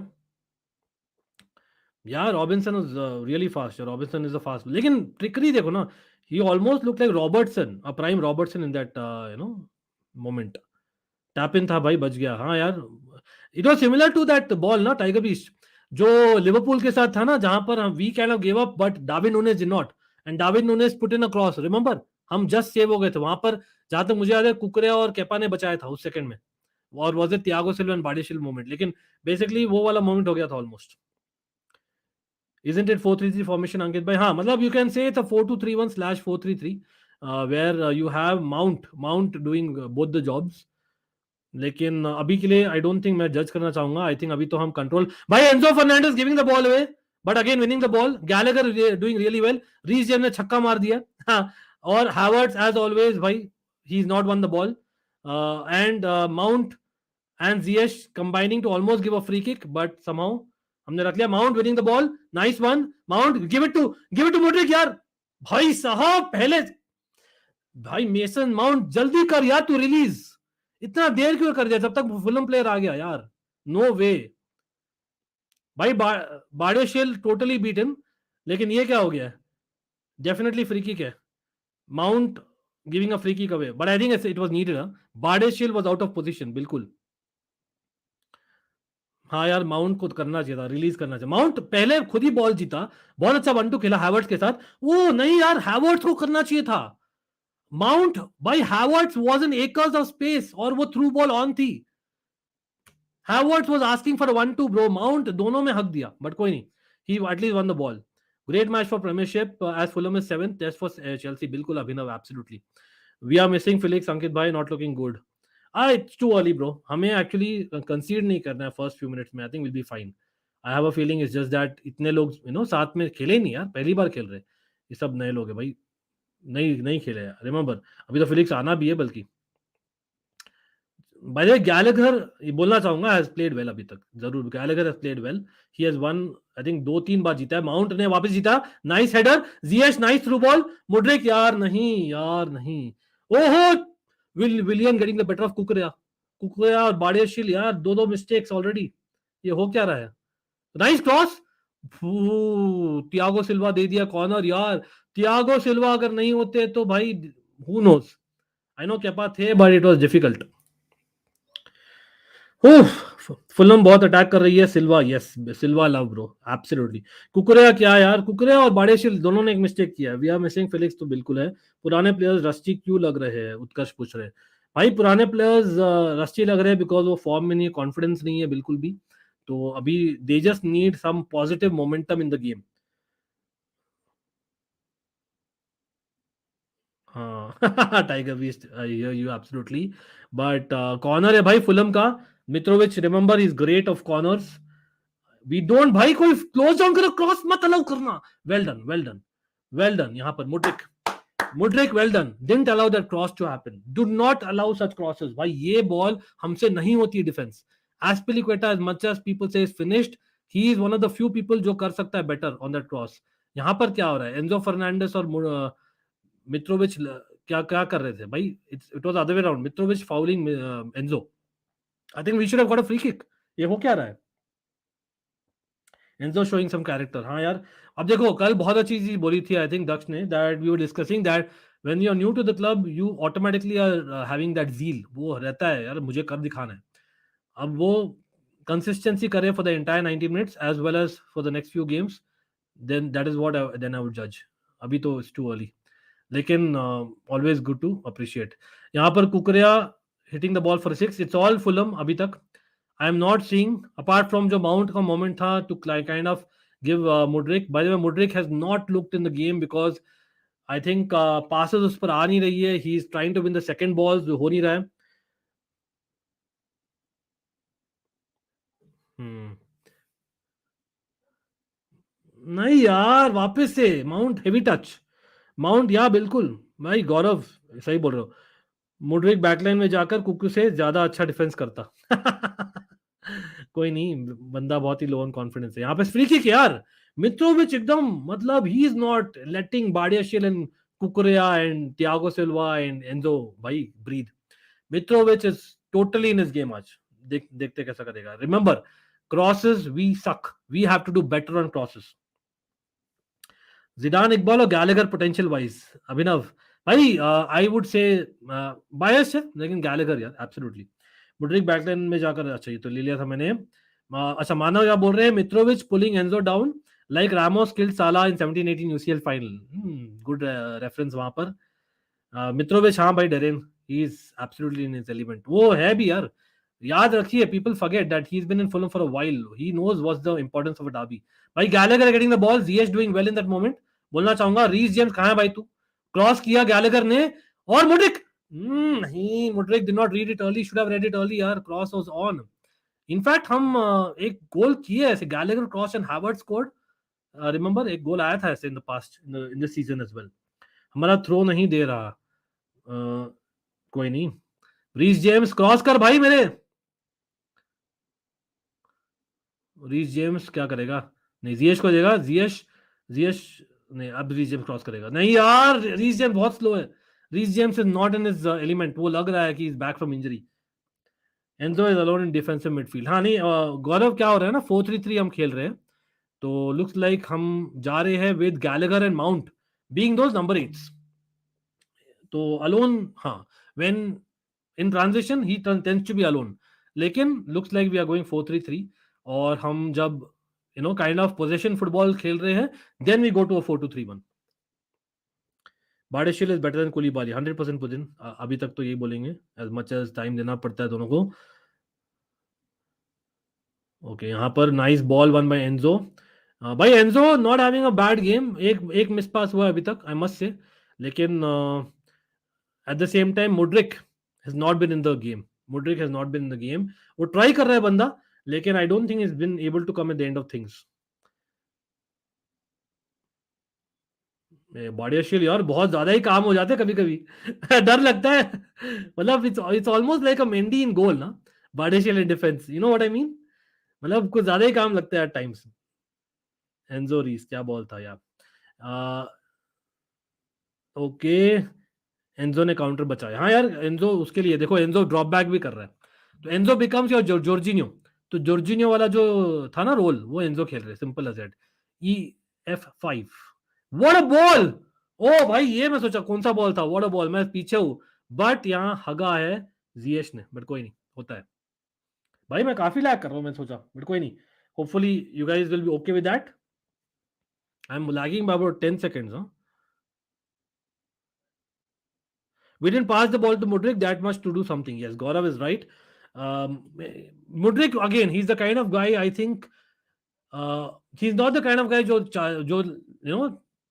Speaker 1: यार. Robinson is really fast. Robinson is a fast, लेकिन ट्रिकरी देखो ना, he almost look like Robertson, a prime Robertson in that moment. Tap in था भाई, बच गया. हाँ यार it was similar to that ball ना टाइगर बीस्ट जो लिवरपूल के साथ था ना, जहां पर हम we kind of give up but Darwin Nunez did not, and Darwin Nunez put in a cross. Remember हम जस्ट सेव हो गए थे वहां पर, जहां तक मुझे याद है कुकरे और केपा ने बचाया था उस सेकंड में, और was it Thiago Silva and Badiashile moment. लेकिन बेसिकली वो वाला मोमेंट हो गया था ऑलमोस्ट. Isn't it 4-3-3 formation अंकित भाई? हाँ मतलब you can say it's a 4-2-3-1/4-3-3 where you have Mount doing both the jobs. लेकिन अभी के लिए आई डोंट थिंक मैं जज करना चाहूंगा. आई थिंक अभी तो हम कंट्रोल. भाई Enzo Fernandez giving the ball away but again winning the ball. Gallagher doing really well. Reece James ने छक्का मार दिया. हाँ, और हैवर्ट्स एज ऑलवेज भाई, ही is not one the ball. And mount and Ziyech combining to almost give a free kick, but somehow हमने रख लिया. Mount winning the ball, nice one. Mount give it to Mudryk यार. भाई साहब पहले भाई mason mount जल्दी कर यार, तू रिलीज. इतना देर क्यों कर दिया जब तक फुलम प्लेयर आ गया यार. नो वे भाई. Badiashile totally beat him. लेकिन ये क्या हो गया? डेफिनेटली फ्री किक है. Mount giving a free kick away, but I think it was needed. Badiashile was out of position बिल्कुल. हाँ यार माउंट को करना चाहिए था, रिलीज करना चाहिए. माउंट पहले खुद ही बॉल जीता, बहुत अच्छा 1-2 खेला हैवर्ट्स के साथ. वो नहीं यार, हैवर्ट्स को करना चाहिए था. माउंट भाई, Havertz was in acres of space और वो थ्रू बॉल ऑन थी. Havertz was asking for 1-2 bro. Mount दोनों में हक दिया, बट कोई नहीं. He at least won the ball. Great match for Premiership as Fulham is 7th. Test for Chelsea. बिल्कुल Abhinav, absolutely. We are missing Felix. Ankit भाई not looking good. It's too early bro. हमें actually concede नहीं करना है first few minutes में. I think will be fine. I have a feeling it's just that इतने लोग साथ में खेले नहीं यार, पहली बार खेल रहे. ये सब नए लोग हैं भाई, नहीं नहीं खेले यार. रिमेंबर अभी तो फिलिक्स आना भी है. बल्कि बाय द वे गैलेगर, ये बोलना चाहूंगा, हैज प्लेड वेल अभी तक. जरूर Gallagher has played well. He has one, I think 2-3 बार जीता है. माउंट ने वापस जीता. Nice header. GH nice through ball. Mudryk यार नहीं, यार नहीं. ओहो, विलियन गेटिंग द बेटर ऑफ कुकरेया और बाडेशिल यार. दो मिस्टेक्स ऑलरेडी. ये हो क्या रहा है? Nice cross. तियागो सिल्वा दे दिया कॉर्नर यार. तियागो सिल्वा अगर नहीं होते तो भाई who knows. I know Kepa थे but it was difficult. Fulham बहुत अटैक कर रही है. Silva, yes Silva love bro, absolutely. Cucurella क्या यार, कुकरेया और बाडेशिल दोनों ने एक मिस्टेक किया है. वी आर मिसिंग फिलिक्स तो बिल्कुल है. पुराने प्लेयर्स रस्टी क्यों लग रहे हैं, उत्कर्ष पूछ रहे हैं. भाई पुराने प्लेयर्स रस्टी लग रहे हैं बिकॉज वो फॉर्म में नहीं है, कॉन्फिडेंस नहीं है बिल्कुल भी. तो अभी they just need some positive momentum in the game. हाँ Tiger Beast, I hear you absolutely. But corner है भाई फुलम का. Mitrovic, remember is great of corners. We don't भाई, कोई क्लोज डाउन करो, क्रॉस मत अलाउ करना. Well done, well done, well done. यहां पर Mudryk well done. Didn't allow that cross to happen. Do not allow such crosses भाई. ये बॉल हमसे नहीं होती है defence. एस्पिलिक्वेटा as much as people say is finished, he is one of the few people जो कर सकता है बेटर ऑन दैट क्रॉस. यहां पर क्या हो रहा है? एंजो फर्नांडिस और मित्रोविच क्या क्या कर रहे थे भाई? It was other way around. Mitrovic fouling Enzo. I think we should have got a free kick. ये हो क्या रहा है? Enzo showing some character. हाँ यार, अब देखो कल बहुत अच्छी चीज बोली थी आई थिंक दक्ष ने, that we were discussing that when you are new to the club you automatically are having that zeal. वो रहता है यार, मुझे कर दिखाना है. अब वो कंसिस्टेंसी करे for the entire 90 minutes as well as for the next few games, then that is what then I would जज. अभी तो इट्स टू अर्ली. लेकिन ऑलवेज गुड टू अप्रिशिएट. यहाँ पर Cucurella hitting the ball for 6. It's all Fulham अभी तक. I am not seeing apart from जो Mount का मोमेंट था to kind of give Mudryk. By the way Mudryk has not looked in the game because I think passes उस पर आ नहीं रही है. He is trying to win the second ball, जो हो नहीं रहा है. हम्म. नहीं यार, वापस से माउंट हेवी टच. माउंट या बिल्कुल भाई, गौरव सही बोल रहे हो. मुड्रिक बैकलाइन में जाकर कुकू से ज्यादा अच्छा डिफेंस करता. कोई नहीं, बंदा बहुत ही लो ऑन कॉन्फिडेंस है. यहाँ पे फ्री किक यार. मित्रोविच एकदम, मतलब he is not letting Badiashile and Cucurella and Thiago Silva and Enzo भाई breathe. Mitrovic is totally in his game आज. देखते कैसा करेगा. Remember, crosses we suck. We have to do better on crosses. Zidan, Iqbal और Gallagher potential wise. अभिनव भाई, I would से बायस है लेकिन गैलेगर यार एब्सोल्युटली. मुड्रिक बैकलाइन में जाकर, अच्छा ये तो ले लिया था मैंने. अच्छा मानव क्या बोल रहे हैं? Mitrovic pulling Enzo down like Ramos killed Salah in 17-18 UCL final. Good reference वहां पर. मित्रोविच, हाँ भाई Darren, he is absolutely in his element. वो है भी यार. याद रखिए, people forget that he has been in Fulham for a while. He knows what's the importance of a derby. भाई Gallagher getting the ball, Ziyech doing well in that moment. बोलना चाहूंगा, Reece James कहां है भाई तू? Cross किया Gallagher ने और मुड्रिक, नहीं, Mudryk did not read it early. Should have read it early यार. Cross was on. इनफैक्ट हम एक गोल किए ऐसे, Gallagher cross and Havertz scored. Remember एक गोल आया था ऐसे in the past, in the season as well. हमारा थ्रो नहीं दे रहा. कोई नहीं. रीस जेम्स क्रॉस कर भाई मेरे. रीस जेम्स क्या करेगा? नहीं, जियश को देगा। जियश नहीं, अब रीस जेम्स क्रॉस करेगा। नहीं यार, रीस जेम्स बहुत स्लो है। Reece James is not in his element. वो लग रहा है कि is back from injury. Enzo is alone in defensive midfield. हाँ नहीं, गौरव क्या हो रहा है ना, 4-3-3 हम खेल रहे हैं, तो लुक्स लाइक हम जा रहे हैं with Gallagher and Mount being those number 8s। तो अलोन, हाँ, when in transition he tends to be alone, लेकिन looks like we are going 4-3-3। और हम जब काइंड ऑफ पोजीशन फुटबॉल खेल रहे हैं, then we go to a 4-2-3-1। Badiashile is better than Koulibaly, 100% पुजिन। अभी तक तो यही बोलेंगे, एज मच एज टाइम देना पड़ता है दोनों को। ओके, यहाँ पर nice ball won by Enzo. भाई Enzo not having a bad game. एक एक मिस पास हुआ है अभी तक, आई मस्ट से, लेकिन at the same time Mudryk has not been in the game. Mudryk has not been in the game. वो try कर रहा है बंदा, लेकिन I don't think is been able to come at the end of things. Badiashile यार बहुत ज्यादा ही काम हो जाते हैं कभी कभी। डर लगता है। मतलब it's almost like a Mendy in goal ना, Badiashile in defence, you know what I mean. मतलब कुछ ज्यादा ही काम लगता है एट टाइम्स। एंजो रीस क्या बॉल था यार। ओके, एंजो ने काउंटर बचाया। हाँ यार, एंजो उसके लिए देखो, एंजो ड्रॉप बैक भी कर रहा है, तो एंजो बिकम्स योर जॉर्जिनियो। तो जॉर्जिनियो वाला जो था ना रोल, वो एंजो खेल रहे, simple as that. EF5, what a ball. Oh भाई, ये मैं सोचा कौन सा बॉल था, व्हाट अ बॉल। मैं पीछे हूँ, बट यहाँ हगा है जियश ने, बट कोई नहीं, होता है। भाई मैं काफी लैग कर रहा हूँ, मैं सोचा, बट कोई नहीं। Hopefully you guys will be okay with that. I am lagging by about 10 seconds. We didn't pass the ball to Mudryk that much to do something. Yes, Gaurav is right. Mudryk, again, he's the kind of guy, I think, he's not the kind of guy जो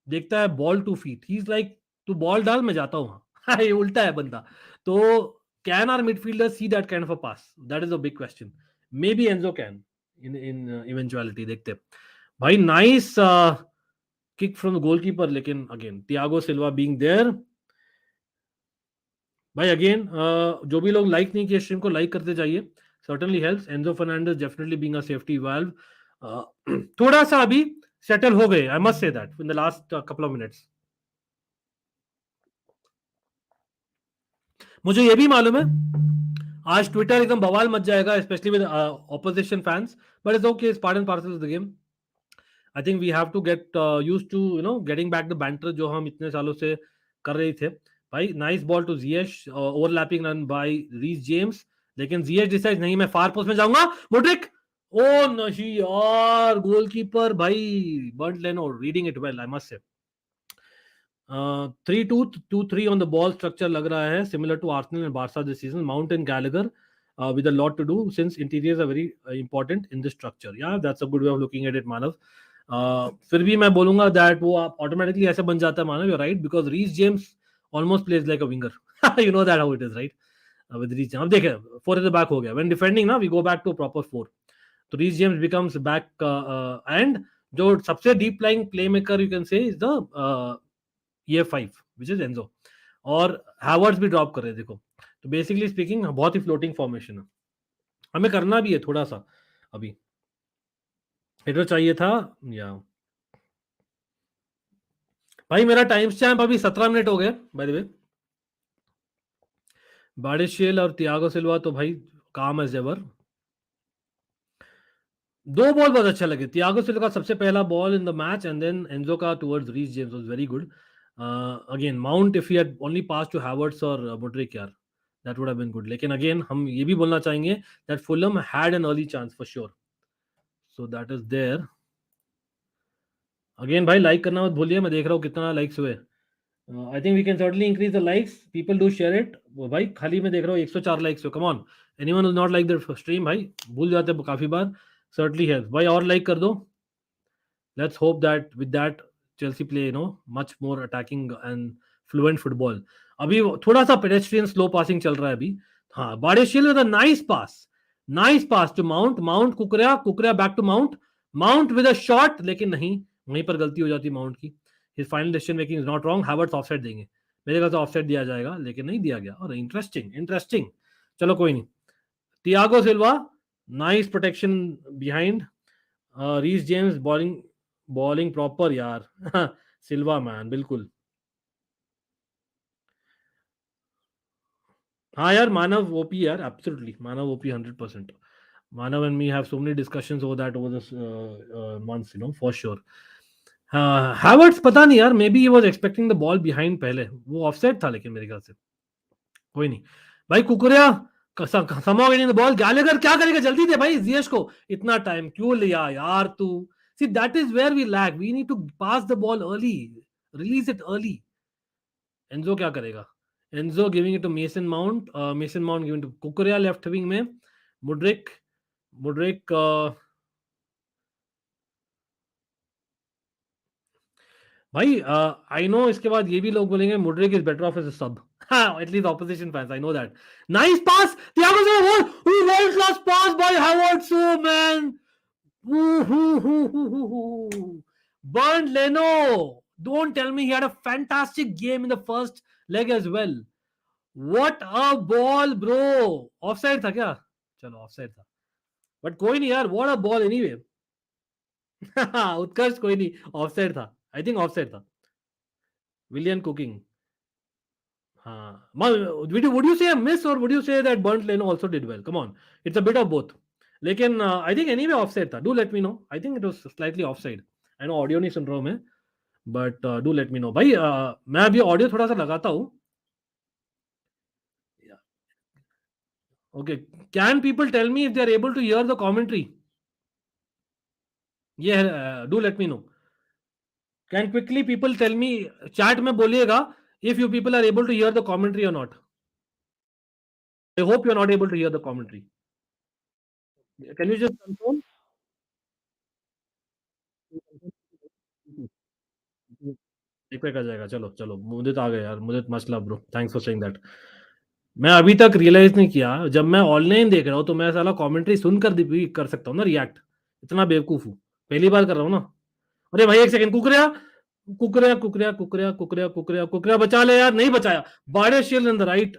Speaker 1: देखता है ball to feet. He is like, तू ball डाल मैं जाता हूँ वहां। ये उल्टा है बंदा। तो can our midfielder see that kind of a pass? That is a big question. Maybe Enzo can in eventuality, देखते हैं। भाई nice kick from the goalkeeper, लेकिन again Thiago Silva being there. भाई अगेन, जो भी लोग like नहीं किए स्ट्रीम को, लाइक करते जाइए, certainly helps. Enzo Fernandez definitely being a safety valve. थोड़ा सा अभी सेटल हो गए, आई must say that, in the last couple of minutes. मुझे ये भी मालूम है आज ट्विटर एकदम बवाल मच जाएगा, specially with opposition fans, but it's okay, it's part and parcel of the game. I think we have to get used to getting back the banter जो हम इतने सालों से कर रहे थे। भाई nice ball to Ziyech, overlapping run by Reece James, लेकिन जियश डिसाइड नहीं, मैं फार पोस्ट में जाऊंगा। मुड्रिक, ओ नहीं यार, गोलकीपर भाई बर्ट लेनो reading it well, I must से। 3-2-2-3 on the ball structure लग रहा है, similar to Arsenal and Barca this season. Mount and Gallagher with a lot to do since interiors are very important in this structure. Yeah, that's a good way of looking at it, Manav. फिर भी मैं बोलूंगा that वो automatically ऐसे बन जाता है Manav, you're right, because Reece James almost plays like a winger. You know that how it is, right? With Reece James, अब देखें 4 at the back हो गया. When defending ना, we go back to a proper 4. तो Reece James becomes back and जो सबसे deep lying playmaker you can say is the EF5 which is Enzo, और Haywards भी ड्रॉप कर रहे हैं, देखो। तो बेसिकली स्पीकिंग बहुत ही फ्लोटिंग फॉर्मेशन है, हमें करना भी है थोड़ा सा। अभी हेडर चाहिए था या भाई, मेरा टाइम स्टैम्प अभी 17 मिनट हो गए बाय द वे। बारिशेल और तियागो सिल्वा तो भाई काम एज एवर। दो बॉल बहुत अच्छा लगे, तियागो सिल्वा का सबसे पहला ball in the match, and then Enzo का towards Reece James was very good. Again Mount, if he had only pass to Havertz और मुड्रिक यार, that would have been good. लेकिन अगेन हम ये भी बोलना चाहेंगे that Fulham had an early chance for sure, so that is there. Again भाई like करना मत भूलिए, मैं देख रहा हूँ कितना लाइक्स हुए। I think we can certainly increase the likes, people do share it. वो भाई खाली मैं देख रहा हूँ 104 लाइक्स हो, come on, anyone will not like the stream भाई, भूल जाते हैं काफी बार। सर्टनली हेल्प भाई, और लाइक कर दो। Let's hope that with that Chelsea play much more attacking and fluent football. अभी थोड़ा सा pedestrian slow passing चल रहा है अभी। हाँ, Bardeshiel with a nice pass to Mount, कुकरिया back to Mount with a shot, लेकिन नहीं, वहीं पर गलती हो जाती Mount की। His final decision making is not wrong. Havertz offside देंगे, मेरे ख्याल से offside दिया जाएगा, लेकिन नहीं दिया गया। और इंटरेस्टिंग, चलो कोई नहीं। Thiago Silva, nice protection behind. Reece James balling proper यार सिल्वा मैन बिल्कुल. हाँ यार, मानव ओपी यार, absolutely Manav OP 100%. Manav and me have so many discussions over that over this months, for sure. Havertz पता नहीं यार, maybe he was expecting the ball behind पहले, वो ऑफसाइड था लेकिन मेरे ख्याल से. कोई नहीं भाई. कुकुरिया somehow getting the ball. Gallagher क्या करेगा, जल्दी दे भाई जियश को. इतना टाइम क्यों लिया यार तू. See, that is where we lag. We need to pass the ball early, release it early. Enzo क्या करेगा. Enzo giving it to Mason Mount. Mason Mount giving to Kukurea left wing में. Mudryk भाई I know इसके बाद ये भी लोग बोलेंगे Mudryk is better off as a sub. At least opposition fans, I know that. Nice pass, Thiago Silva, world class pass by Havertz. Oh man, Bernd Leno, don't tell me he had a fantastic game in the first leg as well. What a ball bro. Offside था क्या. चलो offside था, but कोई नहीं यार. what a ball anyway. उत्कर्ष कोई नहीं, offside था. आई थिंक ऑफसाइड था. विलियन कुकिंग. हाँ, would you say a miss or would you say that Bernd Leno also did well? Come on, it's a bit of both. लेकिन I think anyway offside था. Do let me know. I think it was slightly offside. I know audio नहीं सुन रहा हूँ मैं, but do let me know. भाई मैं अभी audio थोड़ा सा लगाता हूँ. Okay, can people tell me if they are able to hear the commentary? Yeah, do let me know. Can quickly people tell me, chat में बोलिएगा if you people are able to hear the commentary or not. I hope you are not able to hear the commentary. Can you just confirm? एक पे कर जाएगा. चलो चलो, मुझे तो आ गया यार. मुझे मसला bro, thanks for saying that. मैं अभी तक रियलाइज नहीं किया, जब मैं ऑनलाइन देख रहा हूँ तो मैं साला कमेंट्री सुनकर भी कर सकता हूँ ना रिएक्ट. इतना बेवकूफ हूँ, पहली बार कर रहा हूँ ना. अरे भाई एक सेकंड. कुकरिया कुकरिया कुकरिया कुकरिया कुकरिया कुकरिया कुकरिया बचा ले यार. नहीं बचाया. बाड़े shield in the right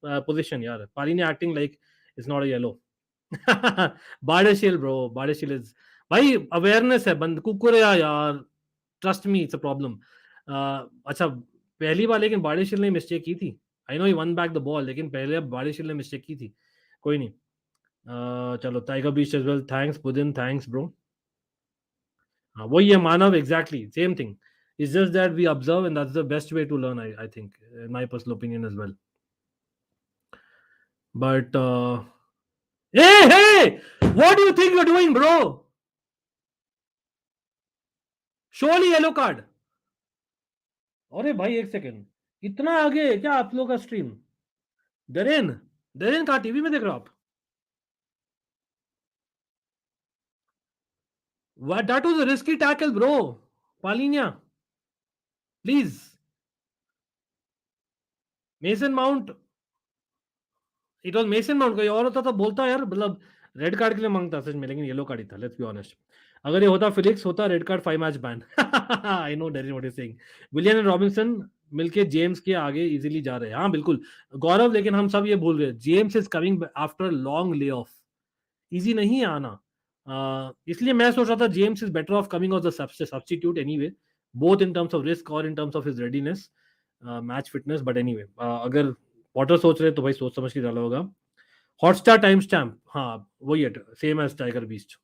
Speaker 1: position यार. पारी ने acting like it's not a yellow. बाड़े शील्ड ब्रो, बाड़े शील्ड इज. भाई अवेयरनेस है बंद. कुकरिया यार, trust me, it's a problem. अच्छा, पहली बार लेकिन बारिशिल ने मिस्टेक की थी. I know he one back the ball, लेकिन पहले बारिशिल ने मिस्टेक की थी. कोई नहीं. चलो, Tiger Beach as well. Thanks Budin, thanks bro. हाँ वही है Manav, exactly same thing. It's just that we observe and that's the best way to learn. I think, in my personal opinion as well. But hey, what do you think you're doing bro? Surely yellow card. अरे भाई एक second, इतना आगे क्या आप लोग का stream. The rain the rain कहा, टीवी में देख रहे हो आप. What, that was a risky tackle bro. Palinia, please. Mason Mount, it was Mason Mount. कोई और होता तो बोलता यार, मतलब रेड कार्ड के लिए मांगता सच में, लेकिन येलो कार्ड ही था. Let's be honest. अगर ये होता फिलिक्स होता, red card 5 match ban. I know Darren what you saying. Willian and Robinson मिलके जेम्स के आगे इजीली जा रहे हैं. हाँ बिल्कुल गौरव, लेकिन हम सब ये भूल गए, James is coming after long layoff. Easy नहीं है आना. इसलिए मैं सोच रहा था James is better off coming off the substitute anyway, both in terms of risk और in terms of his readiness, match fitness. But anyway, अगर पॉटर सोच रहे तो भाई सोच समझ के डाला होगा. हॉटस्टार टाइम स्टैम्प, हाँ वही है, सेम एज टाइगर बीस्ट.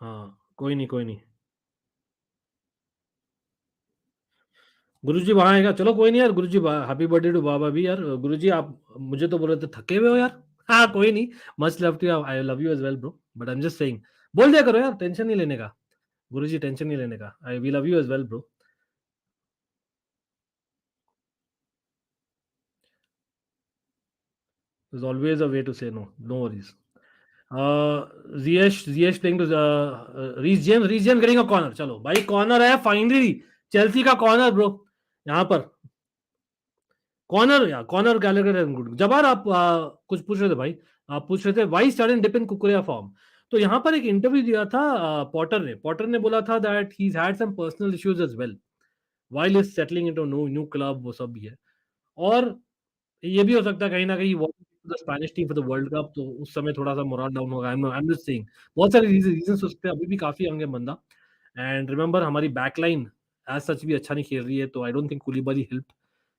Speaker 1: हाँ कोई नहीं कोई नहीं. गुरुजी वहां आएगा. चलो कोई नहीं यार. गुरुजी हैप्पी बर्थडे टू बाबा भी यार. गुरुजी आप मुझे तो बोल रहे थे थके हुए हो यार. हाँ कोई नहीं. Much love too, I love you as well bro. But I am just saying, बोल दिया करो यार, टेंशन नहीं लेने का. गुरुजी टेंशन नहीं लेने का. I we love you as well bro. There's always a way to say no. No worries. Ziyech playing to Reece James. Reece James getting a corner. चलो भाई कॉर्नर है फाइनली. चेल्सी का कॉर्नर ब्रो. यहाँ पर corner या corner Gallagher. जबार आप कुछ पूछ रहे थे भाई. आप पूछ रहे थे वाई सडन डिप इन कुकुरिया फॉर्म. तो यहाँ पर एक इंटरव्यू दिया था पॉटर ने बोला था that he had some personal issues as well while is settling into new club. वो सब भी है. और ये भी हो सकता है कहीं ना कहीं the Spanish team for the world cup, तो उस समय थोड़ा-सा मोरल डाउन होगा। आई एम जस्ट सेइंग, बहुत सारे रीज़न्स हो सकते हैं, अभी भी काफ़ी यंग है बंदा। एंड रिमेंबर हमारी बैकलाइन एज़ सच भी अच्छा नहीं खेल रही है, तो I don't think Koulibaly helped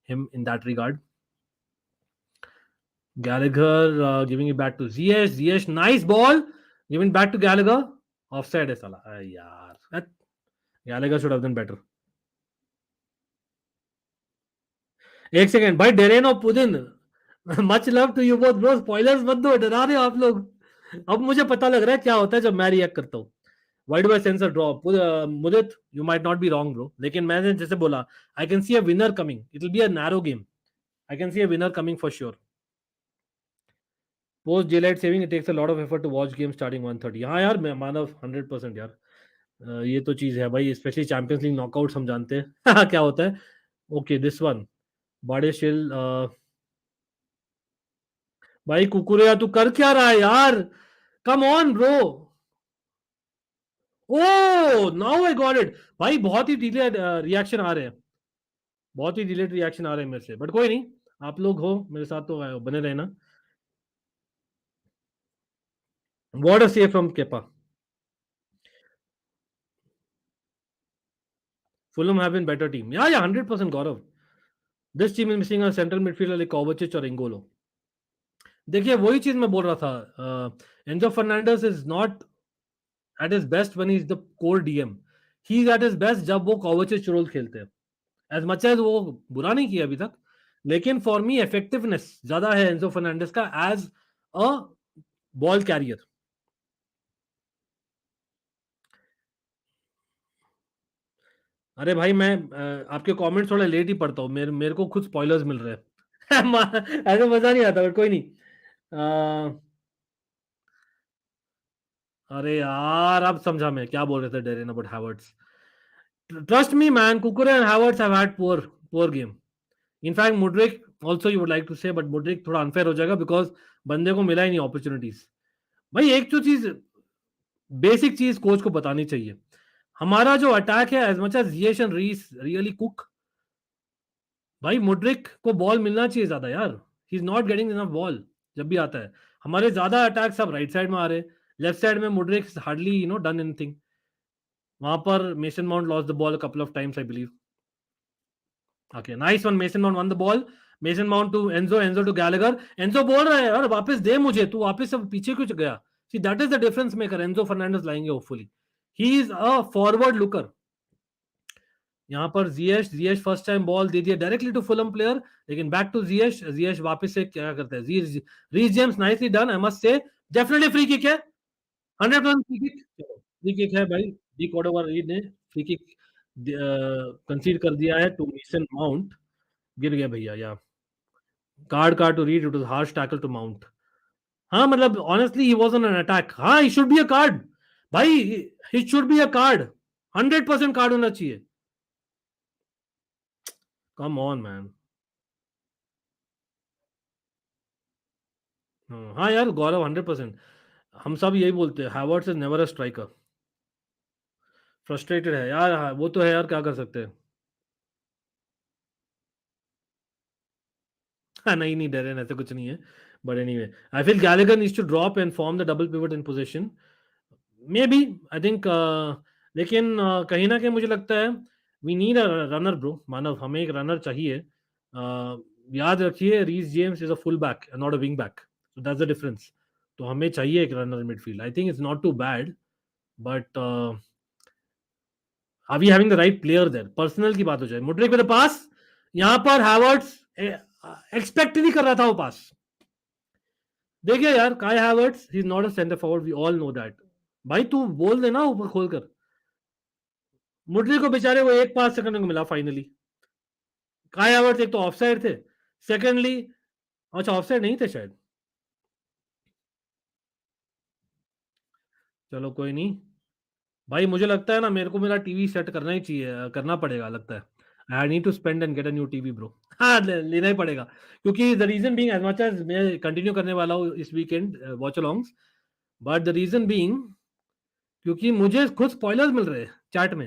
Speaker 1: him in that regard. Gallagher giving it back to Ziyech. Ziyech, nice ball. Giving back to Gallagher. Offside है साला। अरे यार, that Gallagher should have done better. एक सेकंड भाई, डेरेन और पुदिन, much love to you both bro. Spoilers मत दो, डरा रहे हो आप लोग। अब मुझे पता लग रहा है क्या होता है जब मैं रिएक्ट करता हूँ। Why do I sense a drop? Mudit, you might not be wrong, bro. लेकिन मैंने जैसे बोला, I can see a winner coming. It will be a narrow game. I can see a winner coming for sure. Post daylight saving, it takes a lot of effort to watch game starting 1:30. हाँ यार, मैं मानव 100% यार। ये तो चीज है भाई, specially champions league knockouts हम जानते हैं क्या होता है। ओके, दिस वन बड़े शिल। भाई कुकुरिया, तू कर क्या रहा है यार? Come on bro. Oh, now I got it. भाई बहुत ही डिलेड रिएक्शन आ रहे हैं, बहुत ही डिलेड रिएक्शन आ रहे हैं मेरे से, बट कोई नहीं, आप लोग हो मेरे साथ तो बने रहना। What a save from Kepa. Fulham have been better team. Yeah, 100% Gaurav. This team is missing a central midfielder like Kovacic or Ingolo. देखिए वही चीज मैं बोल रहा था, Enzo Fernandez is not at his best when he is the core DM. He is at his best जब वो कोवाचिच role खेलते हैं। एज मच एज वो बुरा नहीं किया अभी तक, लेकिन फॉर मी इफेक्टिवनेस ज्यादा है एंजो फर्नांडिस का एज अ बॉल कैरियर। अरे भाई मैं आपके कमेंट्स थोड़ा लेट ही पढ़ता हूँ, मेरे को खुद स्पॉयलर्स मिल रहे हैं ऐसे मजा नहीं आता, बट कोई नहीं। अरे यार, अब समझा मैं क्या बोल रहे थे Darren about Havertz. Trust me, man. Kukure and Havertz have had poor game. In fact, Mudryk also you would like to say, but Mudryk थोड़ा unfair हो जाएगा because बंदे को मिला ही नहीं opportunities. भाई एक तो चीज, बेसिक चीज कोच को बतानी चाहिए। हमारा जो अटैक है, as much as Ziyech and Reece really cook, भाई मुड्रिक को बॉल मिलना चाहिए ज्यादा यार। ही is not getting enough ball जब भी आता है। हमारे ज्यादा अटैक सब राइट साइड में आ रहे हैं, लेफ्ट साइड में मुड्रिक हार्डली डन एनीथिंग। वहां पर Mason mount lost the ball couple of times I believe. Okay, nice one. Mason Mount won the ball. Mason Mount to Enzo, Enzo to Gallagher. Enzo बोल रहा है यार वापस दे मुझे, तू वापस से पीछे क्यों गया? See, that is the difference maker. Enzo Fernandez लाएंगे hopefully. He is a forward looker. यहाँ पर Ziyech फर्स्ट टाइम बॉल दे दिया डायरेक्टली टू फुलम प्लेयर, लेकिन बैक टू Ziyech वापस से क्या करता है? Reece James nicely done, I must say. Definitely free kick है, 100% फ्री किक। चलो फ्री किक है भाई, डी कॉर्डोवा रीड ने फ्री किक कंसीड कर दिया है टू मेसन माउंट। गिर गया भैया, या card to read, it was harsh tackle to Mount. हाँ मतलब honestly he was on an attack. हाँ, he should be a card भाई, he should be a card, 100% card होना चाहिए। Come on man. हाँ यार गौरव, 100%। हम सब यही बोलते हैं, Havertz is never a striker. Frustrated है यार, हाँ, वो तो है यार, क्या कर सकते हैं। हाँ, नहीं नहीं डेरेन, ऐसे कुछ नहीं है। But anyway, I feel Gallagher needs to drop and form the double pivot in position, maybe, I think. लेकिन कहीं ना कहीं मुझे लगता है we need a runner bro. Manav, हमें एक रनर चाहिए। याद रखिए, Reece James is a full back not a wing back, so that's the difference. तो हमें चाहिए एक runner midfield. I think it's not too bad, but are we having the right player there? Personal की बात हो जाए, Mudryk with the पास, यहाँ पर हैवर्ट्स एक्सपेक्ट नहीं कर रहा था वो पास। देखिए यार, Kai Havertz he is not a centre forward, we all know that. भाई तू बोल देना ऊपर खोलकर। मुड्रिक को बेचारे को एक पास सेकंड को मिला फाइनली। काय हैवर्ट्स एक तो ऑफसाइड थे, सेकंडली, अच्छा ऑफसाइड नहीं थे शायद, चलो कोई नहीं। भाई मुझे लगता है ना, मेरे को मेरा टीवी सेट करना ही चाहिए, करना पड़ेगा लगता है। I need to spend and get a new TV bro. हाँ, लेना ही पड़ेगा, क्योंकि the reason being, as much as मैं कंटिन्यू करने वाला हूँ इस weekend watch alongs, but the reason being क्योंकि मुझे खुद स्पॉयलर्स मिल रहे हैं चैट में।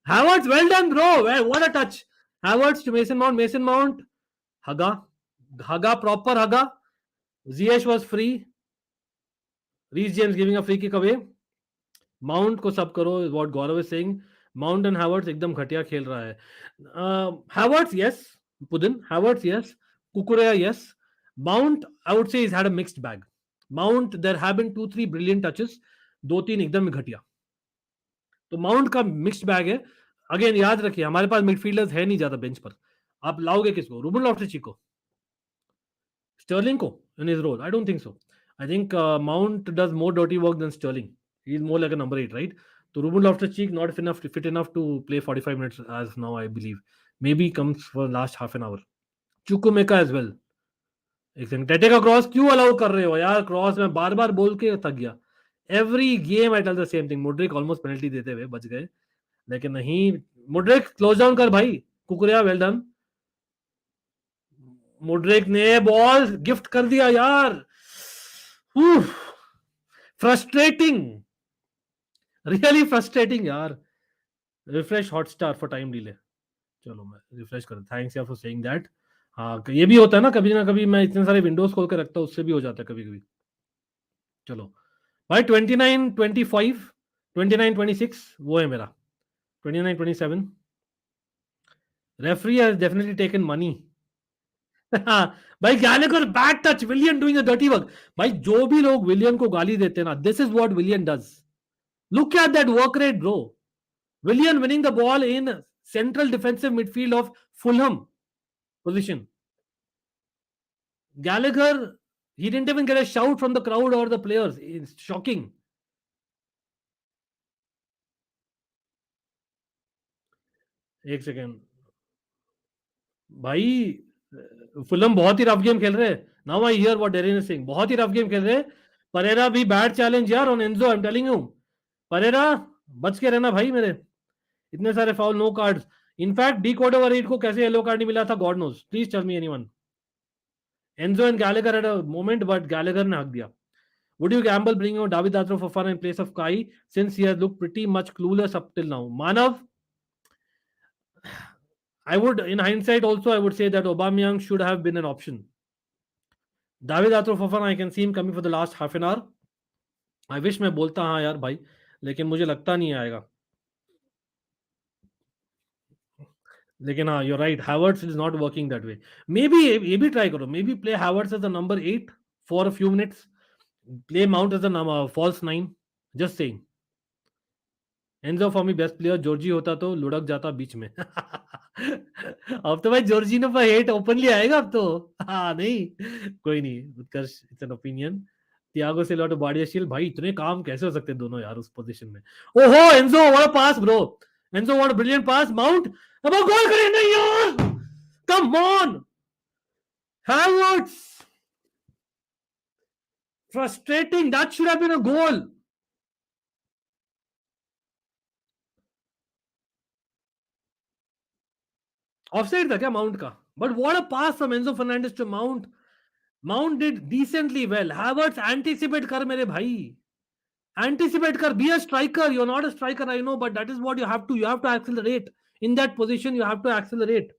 Speaker 1: Havertz well done bro, what a touch. Havertz to Mason Mount, Mason Mount हगा, Haga, proper Haga. Ziyech was free. Reece James giving a free kick away. Mount को सब करो, is what Gaurav is saying. Mount and Havertz एकदम घटिया खेल रहा है. Havertz, yes. Pudin, Havertz, yes. Kukurea, yes. Mount, I would say, he's had a mixed bag. Mount, there have been 2-3 brilliant touches. 2-3 एकदम घटिया. तो माउंट का mixed bag है. अगेन याद रखिए, हमारे पास मिडफील्डर्स है नहीं ज्यादा बेंच पर. आप लाओगे किसको? रूबन लॉफ्टस-चीक को, स्टर्लिंग को in his role? I don't think so. I think Mount does more dirty work then Sterling. He is more like a number 8, right? तो Ruben Loftus-Cheek not fit enough to play 45 minutes as now, I believe. Maybe comes for last half an hour. Chukwuemeka as well. एक second, Tete का cross क्यों allow कर रहे हो यार? Cross में बार बार बोल के थक गया. Every game I tell the same thing. Mudryk almost penalty देते हुए बच गए, लेकिन नहीं. मुड्रिक क्लोज डाउन कर भाई. कुकुरिया वेल डन. मुड्रिक ने बॉल गिफ्ट कर दिया यार. फ्रस्ट्रेटिंग, रियली फ्रस्ट्रेटिंग यार. Refresh Hotstar for time delay. चलो मैं रिफ्रेश कर. थैंक्स यार फॉर सेइंग दैट. हाँ, ये भी होता है ना कभी मैं इतने सारे विंडोज खोल के रखता हूँ, उससे भी हो जाता है कभी कभी. चलो भाई, 29-25, 29-26 वो है मेरा. 29-27. Referee has definitely taken money. भाई Gallagher bad touch, Willian doing a dirty work. भाई जो भी लोग विलियन को गाली देते हैं ना, this is what Willian does. Look at that work rate bro. Willian winning the ball in central defensive midfield of Fulham position. Gallagher, he didn't even get a shout from the crowd or the players. It's shocking. एक second भाई, Fulham बहुत ही rough game खेल रहे हैं. Now I hear what Darren is saying. बहुत ही rough game खेल रहे हैं. परेरा भी बैड चैलेंज यार on Enzo. I am telling you, Pereira बच के रहना भाई मेरे. इतने सारे foul, no cards. In fact De कोड ओवर 8 को कैसे येलो कार्ड नहीं मिला था, God knows. Please tell me anyone. Enzo and Gallagher had a moment, but Gallagher ने हक दिया. Would you gamble bringing on David Atro for fun in place of Kai, since he has looked pretty much clueless up till now? Manav, I would, in hindsight also, I would say that Aubameyang should have been an option. David Atro for fun, I can see him coming for the last half an hour. I wish मैं बोलता हाँ यार भाई, लेकिन मुझे लगता नहीं आएगा. लेकिन हाँ, you're right, Havertz is not working that way. Maybe ये भी try करो. Maybe play Havertz as the number 8 for a few minutes. Play Mount as a false 9. Just saying. Enzo for me best player. Jorgi होता तो लुढ़क जाता बीच में. अब तो भाई जॉर्जिनो पर हेट ओपनली आएगा अब तो. हाँ नहीं, कोई नहीं Utkarsh, it's an opinion. Thiago Silva to Badiashile. भाई इतने काम कैसे हो सकते हैं दोनों यार उस पोजीशन में. ओहो, Enzo what a pass bro. Enzo what a brilliant pass. Mount अब गोल करे नहीं यार. Come on Havertz. Frustrating. That should have been a goal. Offside था क्या माउंट का? But what a pass from Enzo Fernandez to Mount. Mount did decently well. Havertz anticipate कर मेरे भाई. एंटिसिपेट कर. Be a striker. You are not a striker, I know, but that is what you have to accelerate. In that position you have to accelerate.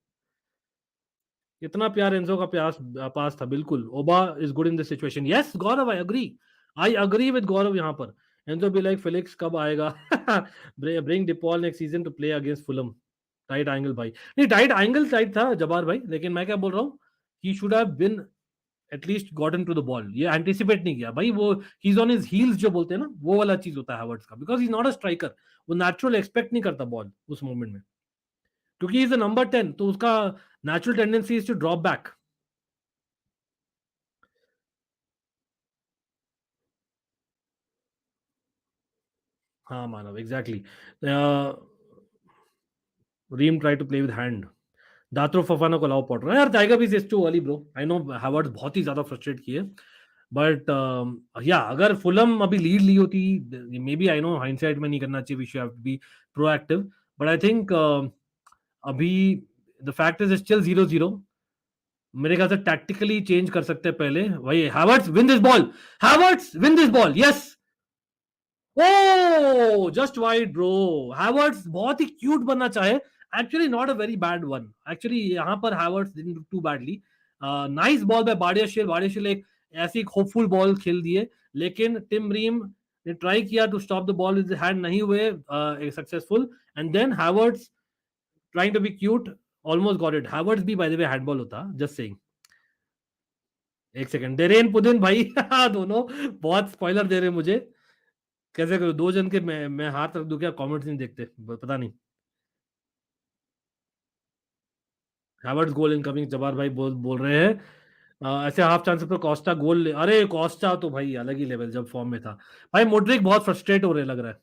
Speaker 1: इतना प्यार Enzo का पास था. बिल्कुल, Oba is good in this situation. Yes Gaurav, I agree with Gaurav. यहाँ पर Enzo be like Felix कब आएगा. Bring De Paul next season to play against Fulham. Tight angle भाई. नहीं, टाइट एंगल टाइट था जबार भाई, लेकिन मैं क्या बोल रहा हूँ, he should have been at least gotten to the ball. ये एंटिसिपेट नहीं किया भाई. वो he is on his heels जो बोलते हैं ना, वो वाला चीज होता है हैवर्ट्स का, because he is not a striker. वो नेचुरल एक्सपेक्ट नहीं करता बॉल उस मोमेंट में, क्योंकि इज अ नंबर 10, तो उसका natural tendency is to drop back. हाँ Manav, exactly. Ream try to play with hand. Datro Fofana को अलाउ पड़ रहा है यार. टाइगर भी is too early bro. I know Havertz बहुत ही ज्यादा फ्रस्ट्रेट किए, बट या अगर फुलम अभी लीड ली होती, maybe, I know hindsight में नहीं करना चाहिए, we should have to be proactive, but I think अभी द फैक्ट इज स्टिल 0-0. मेरे ख्याल से टैक्टिकली चेंज कर सकते हैं पहले. भाई Havertz win this ball. Havertz win this ball. Yes. Oh just wide bro. Havertz बहुत ही क्यूट बनना चाहे, actually not a very bad one. Actually यहाँ पर Havertz didn't do too badly. Nice ball by Badiashile एक ऐसी hopeful ball खेल दिए, लेकिन टिम रीम ने ट्राई किया to stop the ball with hand, नहीं हुए successful, and then Havertz trying to be cute almost got it. Havertz भी बाय द वे हैंडबॉल होता, जस्ट सेइंग। एक सेकंड, डेरेन पुदिन भाई दोनों बहुत स्पॉइलर दे रहे मुझे, कैसे करूं दो जन के मैं हाथ रख दूं क्या? कमेंट्स नहीं देखते, पता नहीं। हैवर्ट्स गोल इनकमिंग, जबार भाई बोल रहे हैं ऐसे हाफ चांसेस पर कॉस्टा गोल अरे कॉस्टा तो भाई अलग ही लेवल जब फॉर्म में था। भाई मोड्रिक बहुत फ्रस्ट्रेट हो रहे लग रहा है।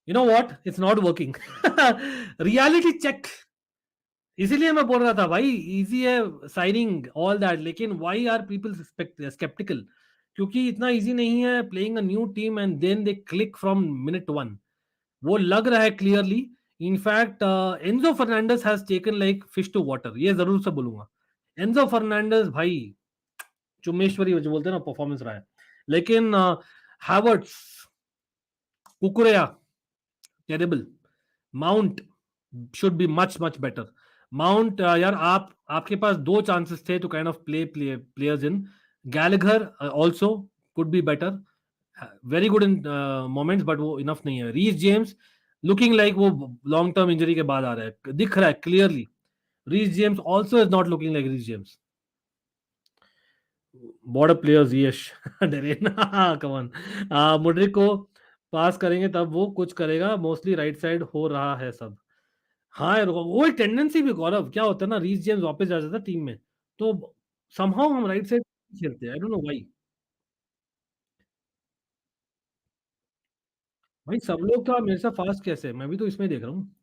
Speaker 1: You know what, it's not working. Reality check, इसीलिए मैं बोल रहा था भाई इजी है साइनिंग ऑल दैट, लेकिन व्हाई आर पीपल स्केप्टिकल? क्योंकि इतना इजी नहीं है playing a new team and then they click from minute one. वो लग रहा है clearly. In fact Enzo Fernandez has taken like fish to water, ये जरूर से बोलूंगा। एंजो फर्नांडिस भाई चुम्मेश्वरी जो बोलते हैं ना परफॉर्मेंस रहा है, लेकिन Havertz, कुकुरेया terrible, mount should be much much better. Mount यार आपके पास दो चांसेस थे to kind of players in. Gallagher also could be better, very good in moments, but वो इनफ नहीं है। रीस जेम्स लुकिंग लाइक वो लॉन्ग टर्म इंजरी के बाद आ रहा है, दिख रहा है clearly. Reece James also is not looking like Reece James. Border players Yash Darren come on. Mudryk को पास करेंगे तब वो कुछ करेगा, मोस्टली राइट साइड हो रहा है सब। हाँ यार वो एक टेंडेंसी भी गौरव क्या होता है ना, रीस जेम्स वापस आ जाता है टीम में, तो समहाउ हम राइट साइड खेलते हैं, आई डोंट नो व्हाई। भाई सब लोग तो मेरे से फास्ट कैसे, मैं भी तो इसमें देख रहा हूँ।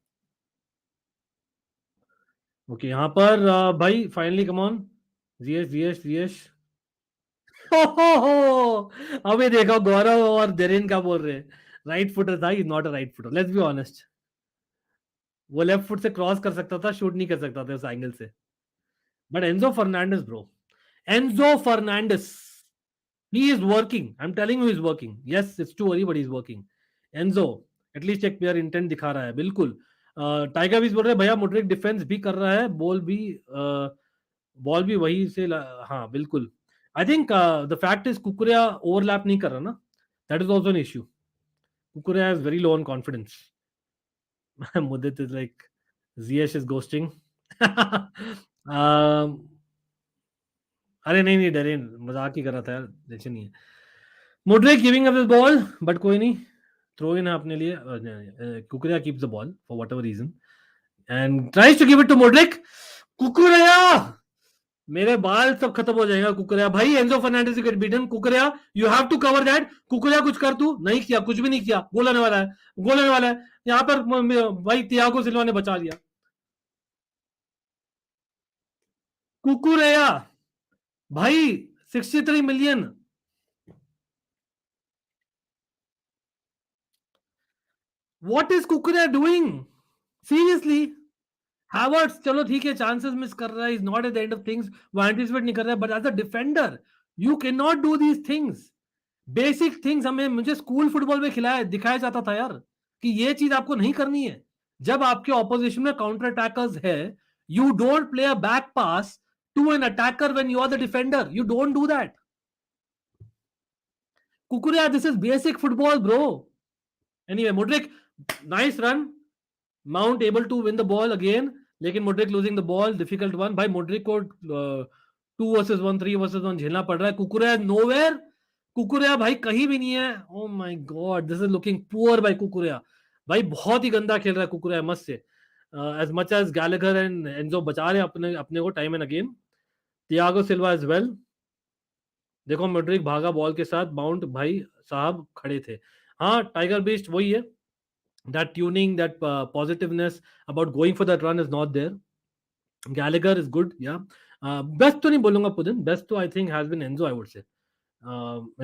Speaker 1: ओके यहाँ पर भाई finally come on, GS GS GS. अभी देखो गौरव और डेरिन क्या बोल रहे हैं। राइट फुटर था, not a right footer, let's be honest. वो लेफ्ट फुट से क्रॉस कर सकता था, शूट नहीं कर सकता था उस एंगल से। But Enzo Fernandes bro, Enzo Fernandez, he is working, I'm telling you he's working. Yes, it's too early but he's working. Enzo at least एक प्लेयर इंटेंट दिखा रहा है बिल्कुल। टाइगर भी बोल रहे हैं भैया मुड्रिक डिफेंस भी कर रहा है, बॉल भी वही से हाँ बिल्कुल। I think the fact is Cucurella overlap नहीं कर रहा ना, that is also an issue. Cucurella is very low on confidence. मुद्दत is like Ziyech is ghosting. अरे नहीं नहीं डरे, मजाक ही कर रहा था यार, टेंशन नहीं है। Mudryk giving up the ball, but कोई नहीं, थ्रो इन है अपने लिए। Cucurella keeps the ball for whatever reason and tries to give it to Mudryk. Cucurella, मेरे बाल सब खत्म हो जाएगा कुकुरिया भाई। Enzo Fernandez get beaten, Cucurella you have to cover that. Cucurella कुछ कर, तू नहीं किया, कुछ भी नहीं किया, गोल आने वाला है, गोल आने वाला है। यहाँ पर भाई थियागो सिल्वा ने बचा लिया। कुकुरिया भाई 63 million, what is Cucurella doing seriously? Havertz चलो ठीक है चांसेस मिस कर रहा है, is not at the end of things, वो एंटिसिपेट नहीं कर रहा है, but as a defender you can not do these things. Basic things हमें मुझे स्कूल फुटबॉल में खिलाया दिखाया जाता था यार, कि ये चीज आपको नहीं करनी है। जब आपके ऑपोजिशन में काउंटर अटैकर्स है, you don't play a back pass to an attacker when you are the defender, you don't do that. Cucurella this is basic football bro. Anyway Mudryk nice run, Mount able to win the ball again, लेकिन Mudryk losing the ball, difficult one. भाई Mudryk को 2 versus 1 3 versus 1 झेलना पड़ रहा है। कुकुरिया nowhere, कुकुरिया भाई कहीं भी नहीं है। Oh my God this is looking poor by Cucurella. भाई बहुत ही गंदा खेल रहा है कुकुरिया, मस्त से। As much as Gallagher and Enzo बचा रहे अपने अपने को time and again. Thiago Silva as well. देखो मुड्रिक भागा बॉल के साथ, माउंट भाई साहब खड़े थे। हाँ टाइगर बीस्ट वही है, that tuning, that positiveness about going for that run is not there. Gallagher is good, yeah. Best तो नहीं बोलूंगा पुदिन, best तो I think has been Enzo, I would say.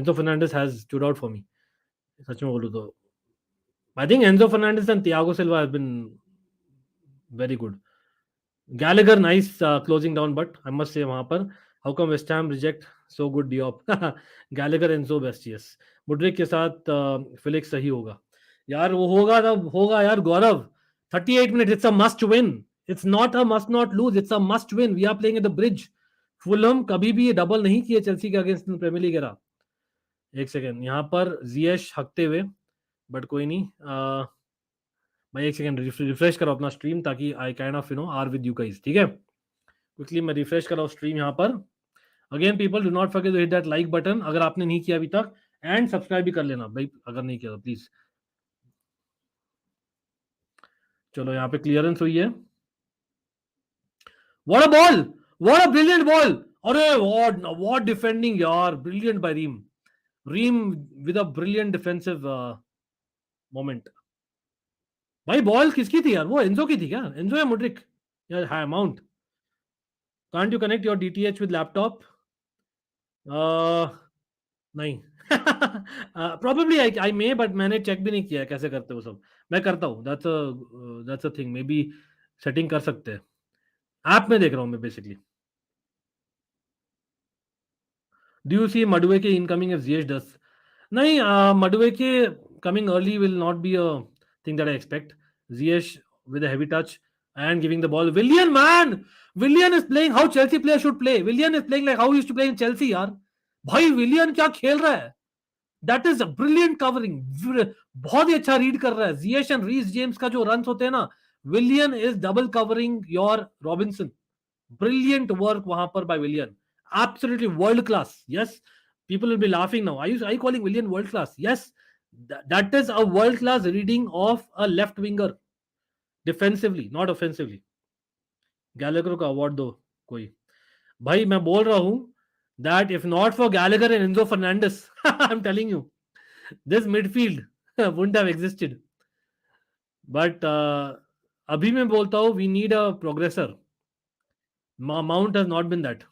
Speaker 1: Enzo Fernandez has stood out for me. सच में बोलूँ तो I think Enzo Fernandez and Thiago Silva have been very good. Gallagher nice closing down, but I must say वहाँ पर how come West Ham reject so good Diop? Gallagher and Enzo best, yes. Mudryk के साथ Felix सही होगा यार, वो होगा तब होगा यार गौरव। 38 minute, it's a must win, It's not a must not lose, it's a must win. We are playing at the bridge. Fulham कभी भी ये डबल नहीं किए चेल्सी के अगेंस्ट प्रीमियर लीग era. एक सेकंड, यहाँ पर जियश हकते हुए, बट कोई नहीं. भाई एक सेकंड रिफ्रेश करो अपना स्ट्रीम ताकि I kind of are with you guys. ठीक है, क्विकली मैं रिफ्रेश कर रहा हूँ स्ट्रीम यहाँ पर. Again people do not forget to hit that like button अगर आपने नहीं किया अभी तक, एंड सब्सक्राइब भी कर लेना भाई अगर नहीं किया तो प्लीज. चलो यहाँ पे क्लियरेंस हुई है. What a ball, what a brilliant ball. अरे व्हाट डिफेंडिंग यार, brilliant by Ream with a brilliant defensive moment. भाई बॉल किसकी थी यार, वो एंजो की थी क्या? एंजो या मुड्रिक या हाय Mount? Can't you connect your DTH with laptop? नहीं. प्रोबेबली आई मे, बट मैंने चेक भी नहीं किया कैसे करते हो सब. मैं करता हूँ, that's a thing, maybe setting कर सकते हैं. ऐप में देख रहा हूँ मैं basically. Do you see Madueke incoming if Ziyech does? नहीं, Madueke coming early will not be a thing that I expect. Ziyech with a heavy touch and giving the ball. Willian, man! Willian is playing how Chelsea players should play. Willian is playing like how he used to play in Chelsea, यार. भाई Willian क्या खेल रहा है? That is a brilliant covering. बहुत ही अच्छा read कर रहा है. Ziyech and Reece James का जो runs होते हैं ना, Willian is double covering your Robinson. Brilliant work वहां पर by Willian. Absolutely world class. Yes, people will be laughing now. Are you calling Willian world class? Yes, that is a world class reading of a left winger defensively, not offensively. Gallagher को award दो कोई. भाई मैं बोल रहा हूं that if not for Gallagher and Enzo Fernandez, I'm telling you, this midfield wouldn't have existed. But अभी मैं बोलता हूं we need a progressor. Mount has not been that.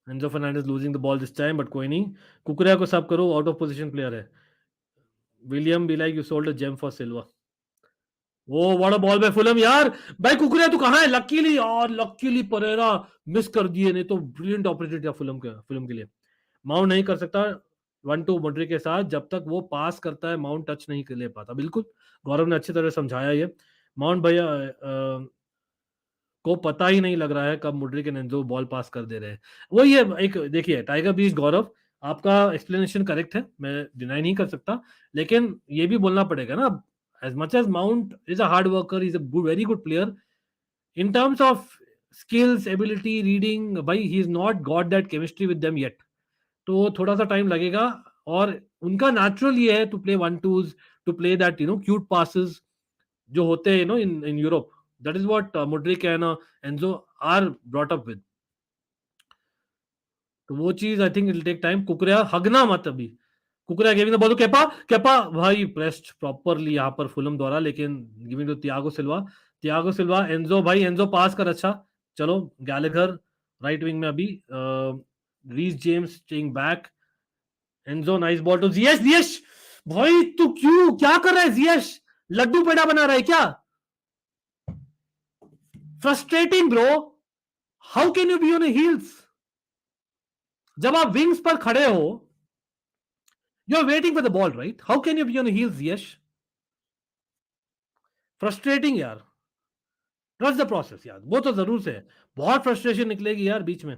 Speaker 1: Enzo Fernandez losing the ball this time, but कोई नहीं. कुकरिया को सब करो, out of position player है. William be like you sold a gem for Silva. वो what a ball by Fulham यार. भाई कुकरिया तू कहां है? लकीली यार, लकीली परेरा मिस कर दिए, नहीं तो ब्रिलियंट अपॉर्चुनिटी था फुलहम के लिए. माउंट नहीं कर सकता 1-2 मड्रिक के साथ जब तक वो पास करता है, माउंट टच नहीं ले पाता. बिल्कुल गौरव ने अच्छी तरह समझाया ये. माउंट भैया को पता ही नहीं लग रहा है कब Mudryk and Enzo ball pass कर दे रहे हैं. वो ये एक देखिए टाइगर बीच गौरव, आपका एक्सप्लेनेशन करेक्ट है, मैं डिनाई नहीं कर सकता, लेकिन ये भी बोलना पड़ेगा ना, as much as Mount is a hard worker, he's a very good player in terms of skills, ability, reading, भाई he is not got that chemistry with them yet. तो थोड़ा सा टाइम लगेगा. और उनका नेचुरल ये है to play 1-2s, to play that cute passes जो होते हैं in Europe. That is what Mudryk and Enzo are brought up with. तो वो चीज I think it will take time. Cucurella हगना मत अभी. Cucurella giving the ball to Kepa भाई प्रेस्ड प्रॉपरली यहाँ पर फुलम द्वारा, लेकिन giving to Thiago Silva. Enzo भाई, एंजो पास कर अच्छा. चलो गैलेगर राइट विंग में अभी. Reece James staying back. Enzo nice ball to Ziyech. भाई तू क्या कर रहा है जियश? लड्डू पेड़ा बना रहा है क्या? Frustrating bro. How can you be on heels? जब आप विंग्स पर खड़े हो, you are waiting for the ball, right? How can you be on heels yes? Frustrating यार. ट्रस्ट द प्रोसेस यार, वो तो जरूर से है. बहुत फ्रस्ट्रेशन निकलेगी यार बीच में.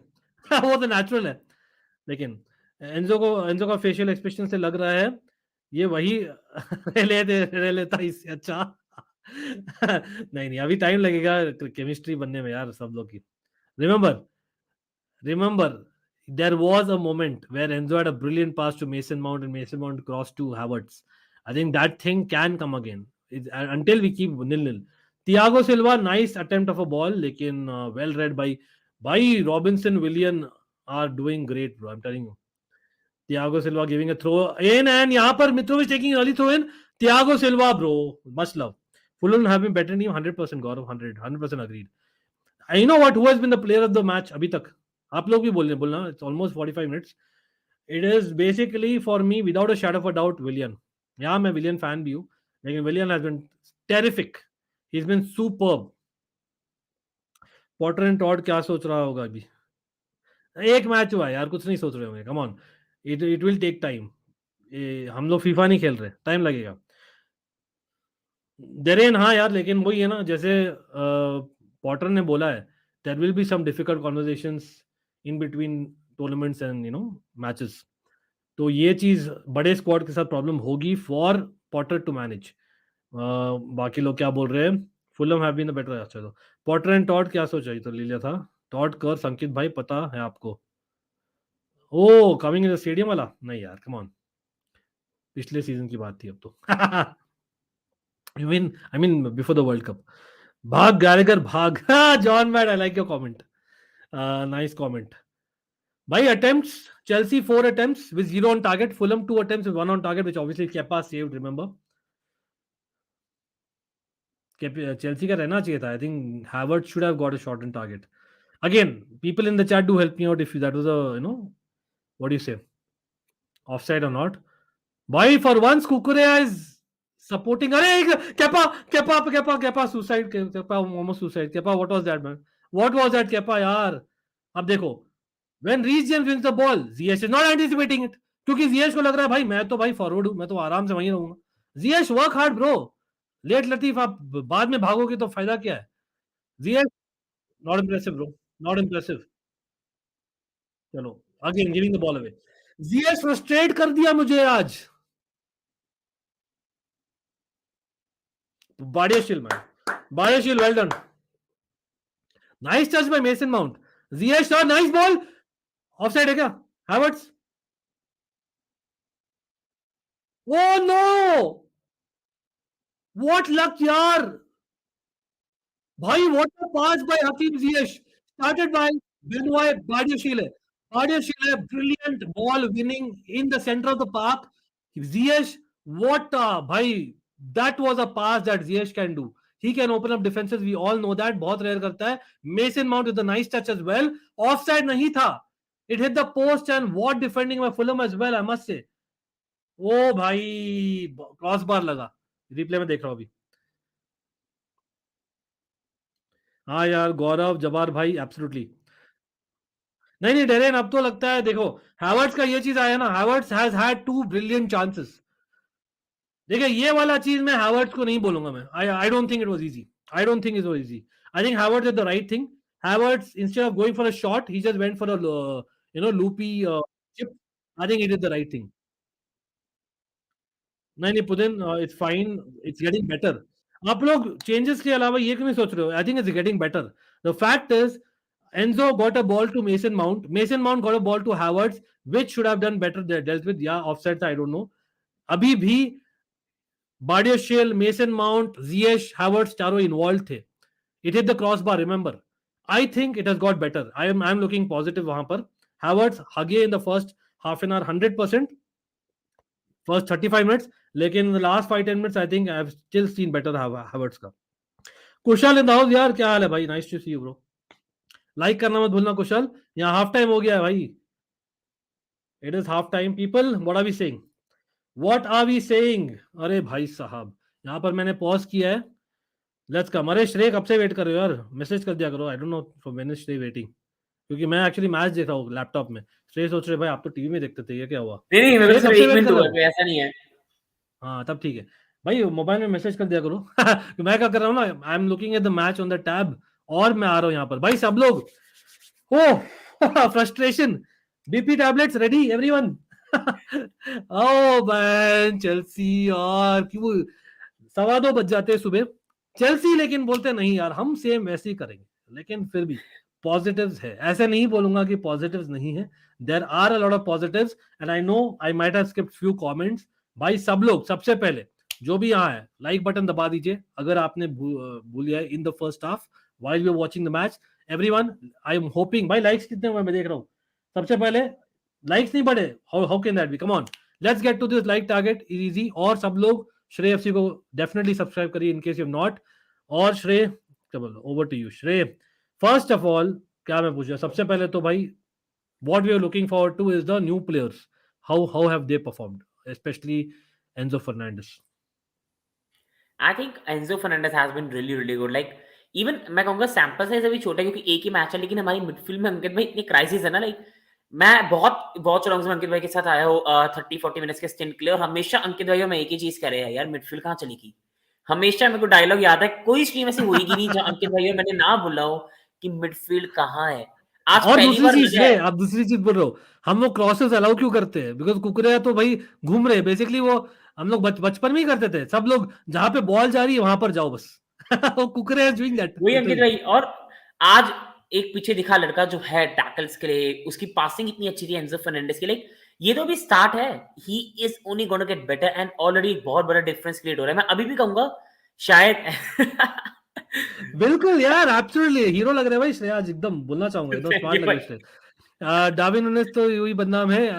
Speaker 1: वो तो नेचुरल है. लेकिन एंजो का फेशियल एक्सप्रेशन से लग रहा है ये वही लेता इससे अच्छा. नहीं अभी टाइम लगेगा केमिस्ट्री बनने में यार सब लोग की. Remember, there was a moment where Enzo had a brilliant pass to Mason Mount and Mason Mount crossed to Havertz. I think that thing can come again until we keep 0-0. Thiago Silva, nice attempt of a ball, lekin well read by Robinson. Willian are doing great, bro. I'm telling you. Thiago Silva giving a throw in, and यहाँ पर Mitrovic taking early throw in. Thiago Silva, bro, much love. Fulham have been better than him, 100%. Gaurav, 100% agreed. I know what, who has been the player of the match अभी तक. आप लोग भी बोलना. It's almost 45 minutes. It is basically for me without a shadow of a doubt Willian. Yeah, मैं Willian fan भी हूँ, लेकिन Willian has been terrific. He's been superb. Potter and Todd क्या सोच रहा होगा अभी? एक मैच हुआ यार, कुछ नहीं सोच रहे होंगे. Come on, it will take time. हम लोग फीफा नहीं खेल रहे, टाइम लगेगा. डेरेन हाँ यार, लेकिन वही है ना, जैसे पॉटर ने बोला है, there will be some difficult conversations in between tournaments and matches. तो ये चीज बड़े स्क्वाड के साथ प्रॉब्लम होगी फॉर पॉटर टू मैनेज। बाकी लोग क्या बोल रहे हैं? Fulham have been the better. अच्छा, तो पॉटर एंड टॉड क्या सोचा? तो ले लिया था टॉड कर, संकित भाई पता है आपको? ओ कमिंग इन द स्टेडियम वाला? नहीं यार, कम ऑन, पिछले सीजन की बात थी अब तो। I mean before the world cup. भाग गैरेगर भाग। John mad, I like your comment, nice comment भाई। Attempts, Chelsea 4 attempts with 0 on target, Fulham 2 attempts with 1 on target, which obviously Kepa saved, remember? Chelsea का रहना चाहिए था। I think Havertz should have got a shot on target. Again, people in the chat do help me out if that was a, what do you say, offside or not. Why for once Kukurea is supporting? अरे Kepa suicide, Kepa almost suicide. Kepa, what was that man? What was that Kepa यार? अब देखो, when Reece James wins the ball, Ziyech is not anticipating it, क्योंकि Ziyech को लग रहा है भाई मैं तो भाई फॉरवर्ड हूं, मैं तो आराम से वहीं रहूंगा। Ziyech work hard bro, late लतीफ आप बाद में भागोगे तो फायदा क्या है? Ziyech not impressive bro, not impressive. चलो, again giving the ball away. Ziyech frustrate कर दिया मुझे आज। Badiashil man, Badiashil, well done. Nice touch by Mason Mount. Ziyech shot, nice ball. Offside है क्या? Havertz. Oh no! What luck यार! भाई what a pass by Hakim Ziyech. Started by Benoit Badiashile. Badiashile, brilliant ball winning in the center of the park. Ziyech, what a भाई, that was a pass that Ziyech can do. He can open up defenses. We all know that. बहुत rare करता है. Mason Mount with a nice touch as well. Offside नहीं था. It hit the post and what defending by Fulham as well, I must say. ओ भाई, cross bar लगा। Replay में देख रहा हूँ अभी। हाँ यार, गौरव जबार भाई, एब्सोल्युटली। नहीं नहीं डेरेन, अब तो लगता है देखो, हैवर्ट्स का ये चीज आया ना, Havertz has had 2 brilliant chances. देखिए ये वाला चीज मैं हैवर्ट्स को नहीं बोलूंगा मैं। आई don't think it was easy. I don't think it was easy. I think Havertz did the right thing. Havertz instead of going for a shot, he just went for a loopy chip. I think he did the right thing. नहीं नहीं Putin, it's fine, it's getting better. आप लोग changes के अलावा ये क्यों नहीं सोच रहे हो? आई think it's getting better. The fact is Enzo got a ball to Mason Mount. Mason Mount got a ball to Havertz, which should have done better. They dealt with, yeah, offside. I don't know. अभी भी Badiashile, Mason Mount, Ziyech, Havertz चारों involved थे. It hit the crossbar. Remember, I think it has got better. I'm looking positive वहां पर. Havertz हगे in the first half an hour 100%. First 35 minutes, लेकिन the last 5-10 minutes I think I've still seen better Havertz का. कुशल इन the house यार, क्या हाल है भाई? Nice to see you bro. Like करना मत भूलना कुशल। यहाँ हाफ टाइम हो गया है भाई। It is half time people, what are we saying? What are we saying? अरे भाई साहब, यहाँ पर मैंने पॉज किया है। Let's come. अरे श्रेय कब से वेट कर रहे हो यार? मैसेज कर दिया करो। आई don't know for when is श्रेय वेटिंग, क्योंकि मैं एक्चुअली मैच देख रहा हूँ लैपटॉप में। श्रेय सोच रहे भाई आप तो टीवी में देखते थे, ये क्या हुआ?
Speaker 3: नहीं मैं
Speaker 1: श्रेय
Speaker 3: तो
Speaker 1: कब
Speaker 3: सिर्फ
Speaker 1: से
Speaker 3: 1
Speaker 1: वेट
Speaker 3: मिनट
Speaker 1: कर
Speaker 3: हुआ
Speaker 1: रहे हो?
Speaker 3: है, ऐसा नहीं है।
Speaker 1: हाँ तब ठीक है भाई, मोबाइल में मैसेज कर दिया करो। मैं क्या कर रहा हूँ ना, I am looking at the match on the tab और मैं आ रहा हूँ यहाँ पर। भाई सब लोग, oh frustration, BP tablets ready everyone. Oh man, Chelsea यार, क्यों 2:15 बज जाते हैं सुबह। चेल्सी लेकिन बोलते नहीं यार, हम सेम वैसे ही करेंगे, लेकिन फिर भी पॉजिटिव्स है। ऐसे नहीं बोलूंगा कि पॉजिटिव्स नहीं है, there are a lot of positives and I know I might have skipped few comments. भाई सब लोग, सबसे पहले जो भी यहाँ है, लाइक बटन दबा दीजिए अगर आपने भूल गया in the first half while we are watching the match. Everyone, I am hoping, भाई लाइक्स कितने हुए मैं देख रहा हूँ। सबसे पहले लाइक्स नहीं बढ़े, how can that be? Come on, let's get to this like target easy. और सब लोग श्रेय एफसी को डेफिनेटली सब्सक्राइब करिए इन केस यू नॉट। और श्रेय, चलो ओवर टू यू श्रेय। फर्स्ट ऑफ ऑल, क्या मैं पूछ रहा, सबसे पहले तो भाई what we are looking forward to is the new players. How have they performed, especially Enzo Fernandez?
Speaker 3: I think Enzo Fernandez has been really good. Like even मैं कहूँगा सैंपल साइज अभी छोटा है क्योंकि एक ही मैच है, लेकिन हमारी मिडफील्ड में अंकित भाई इतनी क्राइसिस है ना। लाइक मैं बहुत चुनाव से अंकित भाई के साथ आया हूँ 30-40 मिनट्स के स्टिंट के लिए, और हमेशा अंकित भाई और मैं एक ही चीज कह रहे हैं यार, मिडफील्ड कहाँ चली गई। हमेशा मेरे को डायलॉग याद है, कोई स्ट्रीम ऐसी होगी नहीं जहां अंकित भाई और मैंने ना बोला हो कि मिडफील्ड कहाँ है। आज
Speaker 1: और
Speaker 3: पहली
Speaker 1: दूसरी
Speaker 3: बार
Speaker 1: चीज
Speaker 3: लगा है।
Speaker 1: आप दूसरी चीज बोल रहे हो, हम वो क्रॉसेस अलाउ क्यों करते हैं? बिकॉज कुकरेया तो भाई घूम रहे हैं बेसिकली, वो हम लोग बचपन में ही करते थे, सब लोग जहां पे बॉल जा रही है वहां पर जाओ बस। वो कुकरेया इज डूइंग दैट
Speaker 3: वही अंकित
Speaker 1: लिटरली।
Speaker 3: भाई। और आज एक पीछे दिखा लड़का जो है टैकल्स के लिए, उसकी पासिंग इतनी अच्छी थी एंजो फर्नांडिस के लिए। ये तो अभी स्टार्ट है, he is only gonna get better and already बहुत बड़ा डिफरेंस क्रिएट हो रहा है। मैं अभी भी कहूंगा शायद
Speaker 1: बिल्कुल यार, एब्सोल्युटली हीरो लग रहे हैं भाई श्रेय, आज एकदम बोलना चाहूंगा, एकदम
Speaker 3: Thank
Speaker 1: स्मार्ट
Speaker 3: you
Speaker 1: लग रहे
Speaker 3: भाई।
Speaker 1: हैं श्रेय। डार्विन नूनेज तो यही बदनाम है।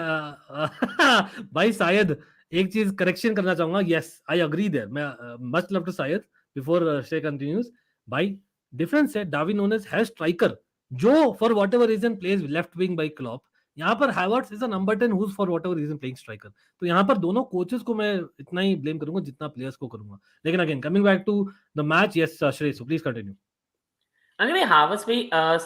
Speaker 1: भाई शायद एक चीज करेक्शन करना चाहूंगा, यस आई अग्री देयर, मैं मस्ट लव टू शायद बिफोर श्रेय कंटिन्यूज। भाई डिफरेंस है, डार्विन नूनेज है स्ट्राइकर जो for whatever reason plays left wing by Klopp, यहाँ पर Havertz is a number 10 whose for whatever reason playing striker. तो यहाँ पर दोनों कोचेस को मैं इतना ही ब्लेम करूंगा जितना प्लेयर्स को करूंगा। लेकिन again coming back to the match, yes Shreya, so please continue.
Speaker 3: अंकित भाई हावर्स भी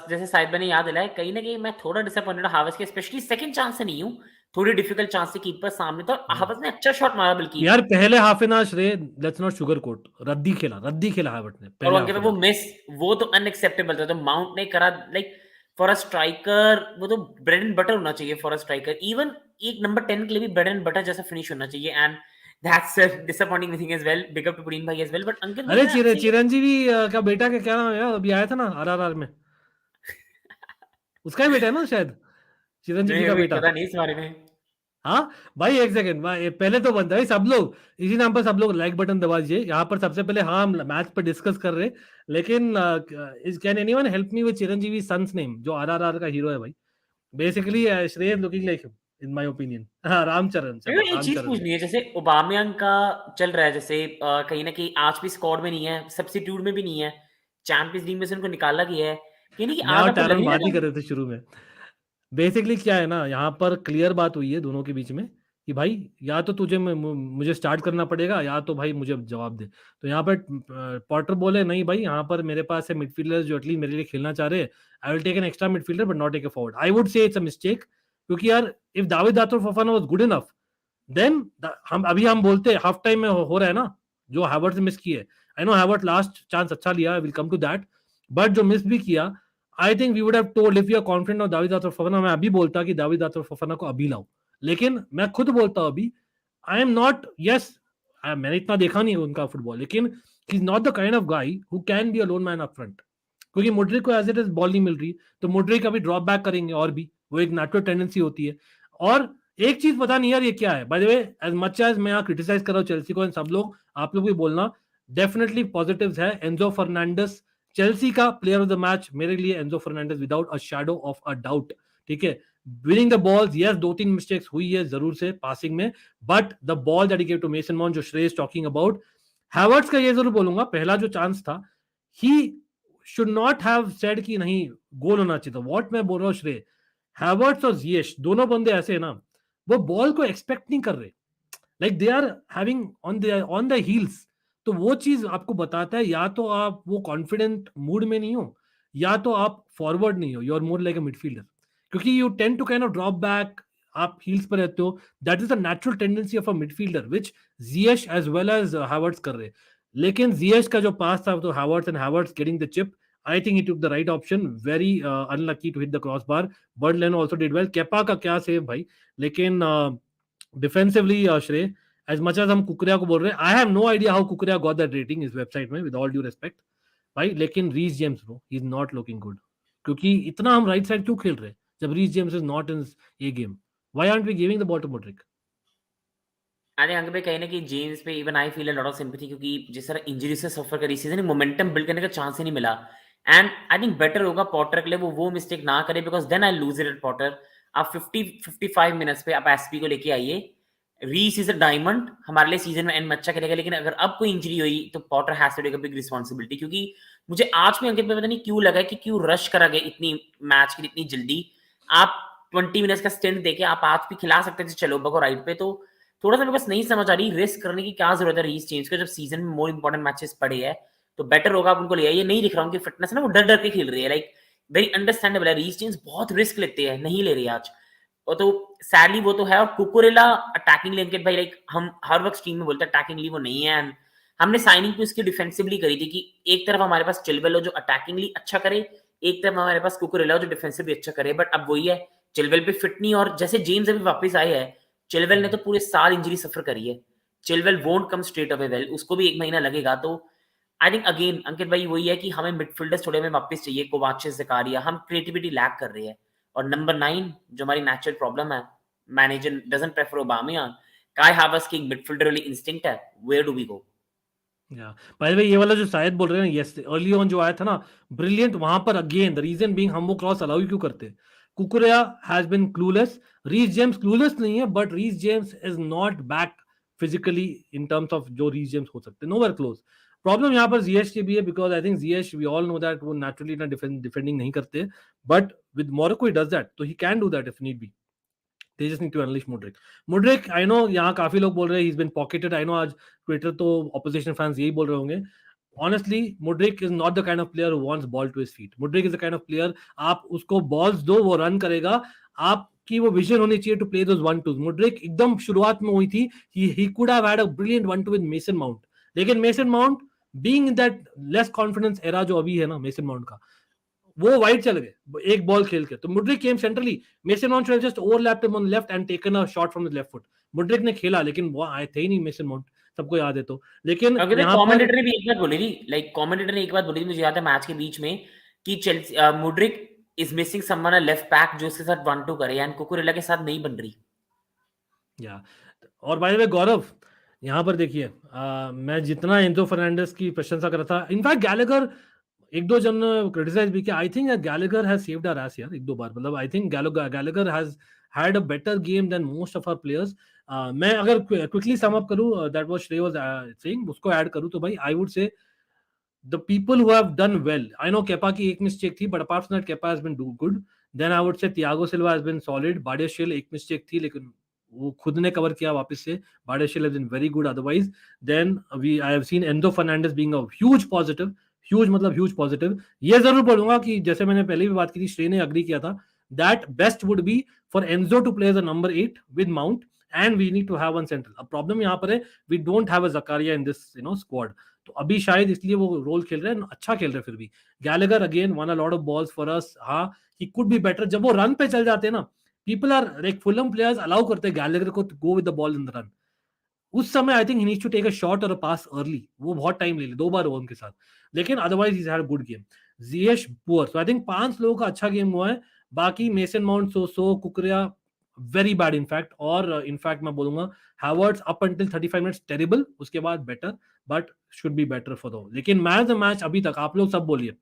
Speaker 3: जैसे साहिब मैंने याद दिलाया, कहीं ना कहीं मैं थोड़ा डिसअपॉइंटेड हूं हावर्स के, स्पेशली सेकंड चांस से नहीं हूं। थोड़ी डिफिकल्ट चांस से कीपर सामने था, हावर्स ने अच्छा शॉट मारा बल्कि।
Speaker 1: यार पहले हाफ एन आवर श्रेय, लेट्स नॉट शुगर कोट, रद्दी खेला हैवर्ट ने
Speaker 3: और
Speaker 1: पहले
Speaker 3: अंकित
Speaker 1: हाफ
Speaker 3: भाई
Speaker 1: एन
Speaker 3: वो
Speaker 1: आवर।
Speaker 3: मिस, वो तो अनएक्सेप्टेबल था, तो माउंट ने करा। लाइक फॉर अ स्ट्राइकर वो तो ब्रेड एंड बटर होना चाहिए फॉर अ स्ट्राइकर। इवन एक नंबर 10 के लिए भी ब्रेड एंड बटर जैसा फिनिश होना चाहिए। And that's a disappointing thing as well, big up to पुडीन भाई एज वेल। बट अंकित भाई
Speaker 1: अरे
Speaker 3: मैं आपसे
Speaker 1: चिरंजीवी का बेटा का क्या नाम है यार, अभी आया था ना आरआरआर में, उसका ही बेटा है ना शायद, चिरंजीवी
Speaker 3: नहीं,
Speaker 1: का
Speaker 3: मेरे को
Speaker 1: बेटा।
Speaker 3: पता नहीं इस बारे में।
Speaker 1: हाँ भाई एक सेकंड भाई, पहले तो बनता है सब लोग इसी नाम पर सब लोग लाइक बटन दबा दीजिए यहाँ पर सबसे पहले। हाँ हम मैच पर डिस्कस कर रहे हैं, लेकिन can anyone help me with Chiranjeevi son's name जो आरआरआर का हीरो है भाई? Basically Shreya looking like him in my opinion. हाँ रामचरण,
Speaker 3: मेरे
Speaker 1: चलो
Speaker 3: को एक चीज
Speaker 1: रामचरण।
Speaker 3: पूछनी है, जैसे ओबामयांग का चल रहा है, जैसे कहीं ना कहीं आज भी स्क्वाड में नहीं है, सब्स्टिट्यूट में भी नहीं है, चैंपियंस लीग में से उनको निकाला गया है। कहीं ना कहीं
Speaker 1: मैं
Speaker 3: आज
Speaker 1: और
Speaker 3: आपको लग
Speaker 1: टैरन
Speaker 3: नहीं
Speaker 1: बात ही
Speaker 3: रहा?
Speaker 1: कर रहे थे शुरू में। बेसिकली क्या है ना, यहाँ पर क्लियर बात हुई है दोनों के बीच में कि भाई या तो तुझे मुझे स्टार्ट करना पड़ेगा या तो भाई मुझे जवाब दे। तो यहाँ पर पॉटर बोले नहीं भाई, यहाँ पर मेरे पास है मिडफील्डर्स जो एटलीस्ट मेरे लिए खेलना चाह रहे हैं, I will take an extra midfielder but not take a forward. I would say it's a mistake, क्योंकि यार if David Datro Fofana was good enough then हम बोलते हाफ टाइम में हो रहा है ना जो हैवर्ट्स मिस किए। I know Havertz last chance अच्छा लिया, I will come to that, but जो मिस भी किया, I think we would have told if you are confident of David Datro Fofana, मैं अभी बोलता कि दाविद दातुर फफाना को अभी लाओ। लेकिन मैं खुद बोलता हूं अभी, आई एम नॉट, यस मैंने इतना देखा नहीं उनका फुटबॉल, लेकिन ही is not the kind of guy who can be a loan man up front. क्योंकि मुड्रिक को एज इट इज बॉल नहीं मिल रही, तो मुड्रिक अभी ड्रॉप बैक करेंगे, और भी वो एक नेचुरल टेंडेंसी होती है। और एक चीज पता नहीं यार ये क्या है, by the way as much as मैं यहाँ क्रिटिसाइज कर रहा हूँ चेल्सी को, सब लोग आप लोग भी बोलना, डेफिनेटली पॉजिटिव्स है। एंजो फर्नांडिस चेल्सी का प्लेयर ऑफ द मैच मेरे लिए, Enzo Fernandez without a shadow of a doubt. ठीक है, winning the balls, yes 2-3 mistakes हुई है जरूर से पासिंग में, but the ball that he give to Mason Mount जो Shreya is talking about, Havertz का ये जरूर बोलूंगा पहला जो चांस था, he should not have said कि नहीं गोल होना चाहिए था। व्हाट मैं बोल रहा हूँ श्रेय, हैवर्ट्स और जिएश दोनों बंदे ऐसे है ना, वो बॉल को एक्सपेक्ट नहीं कर रहे, like they are having on the heels. तो वो चीज आपको बताता है या तो आप वो कॉन्फिडेंट मूड में नहीं हो, या तो आप फॉरवर्ड नहीं हो, you are more like a midfielder, क्योंकि you tend to kind of drop back, आप हील्स पर रहते हो, that is the natural tendency of a midfielder which Ziyech as well as Havertz कर रहे। लेकिन जिएश का जो पास था तो Havertz and Havertz getting the chip, I think he took the right option, very unlucky to hit the crossbar. बर्डलैंड also did well, Kepa का क्या सेव भाई। लेकिन डिफेंसिवली श्रेय, as much as हम कुकरिया को बोल रहे हैं, I have no idea how Cucurella got that rating इस वेबसाइट में, विद ऑल ड्यू रिस्पेक्ट भाई। लेकिन Reece James bro, he is not looking good, क्योंकि इतना हम राइट साइड क्यों खेल रहे हैं जब Reece James is not in ये game? Why aren't we giving the ball to Mudryk?
Speaker 3: I think Ankit भाई कहीं ना कहीं जेम्स पे even I feel a lot of sympathy, क्योंकि जिस तरह इंजरी से सफर करी सीजन, मोमेंटम बिल्ड करने का चांस ही नहीं मिला। एंड आई थिंक बेटर होगा पॉटर के लिए वो मिस्टेक ना करे, because then I lose it at Potter. आप 55 मिनट्स पे आप एसपी को लेके आइए। रीस इज अ डायमंड, हमारे लिए सीजन में एंड में अच्छा करेगा, लेकिन अगर अब कोई इंजरी हुई तो Potter has to take a big responsibility. क्योंकि मुझे आज भी अंकित में पता नहीं क्यों लगा कि क्यों रश करा गया इतनी मैच के लिए इतनी जल्दी। आप 20 मिनट्स का स्टेंट देके आप आज भी खिला सकते थे चलो बको राइट पे। तो थोड़ा सा मेरे पास नहीं समझ आ रही रिस्क करने की क्या जरूरत है रीस चेंज को, जब सीजन में मोर इंपॉर्टेंट मैचेस पड़े हैं। तो बेटर होगा आप उनको ले आइए। नहीं दिख रहा उनकी फिटनेस ना, वो डर डर के खेल रही है। लाइक वेरी अंडरस्टैंडेबल है, रीस चेंज बहुत रिस्क लेते हैं, नहीं ले रही आज। और तो सैडली वो तो है। और कुकुरेला अटैकिंग लिंकेट भाई, लाइक हम हर वक्त टीम में बोलते हैं अटैकिंग ली वो नहीं है। हमने साइनिंग भी उसकी डिफेंसिवली करी थी कि एक तरफ हमारे पास चिलवेल हो जो अटैकिंगली अच्छा करे, एक तरफ हमारे पास कुकुरेला हो जो डिफेंसिवली अच्छा करे, बट अब वही है, चिलवेल पे फिट नहीं, और जैसे जेम्स अभी वापस आए हैं, चिलवेल ने तो पूरे साल इंजरी सफर करी है, Chilwell won't come straight away well, उसको भी 1 महीना लगेगा। तो आई थिंक अगेन अंकित भाई वही है कि हमें मिडफील्डर्स थोड़े में वापस चाहिए, कोवाचिस, ज़कारिया, हम क्रिएटिविटी लैक कर रहे हैं। और नंबर 9 जो हमारी नेचुरल प्रॉब्लम है, मैनेजर डजंट प्रेफर ओबामेयांग, काई हावर्ट्ज की मिडफील्डर वाली इंस्टिंक्ट है, वेयर डू वी गो?
Speaker 1: या बाय द वे ये वाला जो शायद बोल रहे हैं, यस अर्ली ऑन जो आया था ना, ब्रिलियंट, वहां पर अगेन द रीजन बीइंग हम वो क्रॉस अलाउ क्यों करते। Cucurella has been clueless, Reece James clueless नहीं है, but Reece James is not back physically in terms of जो रीस जेम्स हो सकते, नोवेयर क्लोज। प्रॉब्लम यहाँ पर जीएश की भी है, because I think Ziyech we all know that वो नेचुरली ना डिफेंडिंग नहीं करते, but with Morocco he does that, तो he can do that if need be. They just need to unleash Mudryk. Mudryk, I know यहाँ काफी लोग बोल रहे हैं he's been pocketed. I know आज Twitter तो opposition fans यही बोल रहे होंगे. Honestly, Mudryk is not the kind of player who wants ball to his feet. Mudryk is the kind of player, आप उसको balls दो, वो run करेगा. आपकी वो vision होनी चाहिए to play those 1-2s. Mudryk एकदम शुरुआत में हुई थी. He could have had a brilliant 1-2 with Mason Mount. लेकिन Mason Mount being in that less confidence era जो अभी है ना Mason Mount का, वो वाइड चल गए एक बॉल खेल के, तो Mudryk came centrally, mason mount should have just overlapped him on left and taken a shot from his left foot. Mudryk ने खेला लेकिन वो आए थे ही नहीं मेसन माउंट, सबको याद है। तो लेकिन
Speaker 3: यहाँ पर कमेंटेटर ने भी एक बात बोली थी, लाइक कमेंटेटर ने एक बात बोली थी, मुझे याद है मैच के बीच में, कि Chelsea Mudryk is missing someone a left back जो उसके साथ 1-2 करे, एंड कुकुरेला के साथ नहीं बन रही।
Speaker 1: या और बाय द वे गौरव, यहाँ पर देखिए मैं जितना एंजो फर्नांडिस की प्रशंसा कर रहा था, इनफैक्ट गैलेगर एक दो जन क्रिटिसाइज भी किया, I think Gallagher has saved our ass यार एक दो बार, मतलब I think Gallagher has had a better game than most of our players. मैं अगर क्विकली सम अप करूं that was Shrey was saying, उसको ऐड करूं तो भाई I would say the people who have done well, I know Kepa की एक mistake थी, but apart from that Kepa has been do good. Then I would say Thiago Silva has been solid. Badiashile एक mistake थी लेकिन वो खुद ने cover किया वापस से. Badiashile has been very good otherwise. Then I have seen Enzo Fernandez being a huge positive. Huge मतलब huge positive. ये जरूर बोलूंगा कि जैसे मैंने पहले भी बात की थी, श्रेय ने अग्री किया था, that best would be for Enzo to play as a number 8 with Mount, and we need to have one central. अब प्रॉब्लम यहाँ पर है, we don't have a Zakaria in this squad. तो अभी शायद इसलिए वो रोल खेल रहे हैं, अच्छा खेल रहे हैं। फिर भी Gallagher again one a lot of balls for us, हाँ ही कुड बी बेटर। जब वो रन पे चल जाते हैं ना, people are like Fulham players allow करते हैं गैलेगर को go with the ball in the run, उस समय I think he needs to take a shot और अ पास अर्ली। वो बहुत टाइम ले ली, 2 बार हुआ उनके साथ, लेकिन otherwise he had good game. Jiyesh poor, so I think 5 लोगों का अच्छा गेम हुआ है। बाकी Mason Mount so Cucurella very bad in fact, और इनफैक्ट मैं बोलूंगा Havertz up until 35 minutes terrible, उसके बाद better, but should be better for two. लेकिन मैच द मैच अभी तक आप लोग सब बोलिए,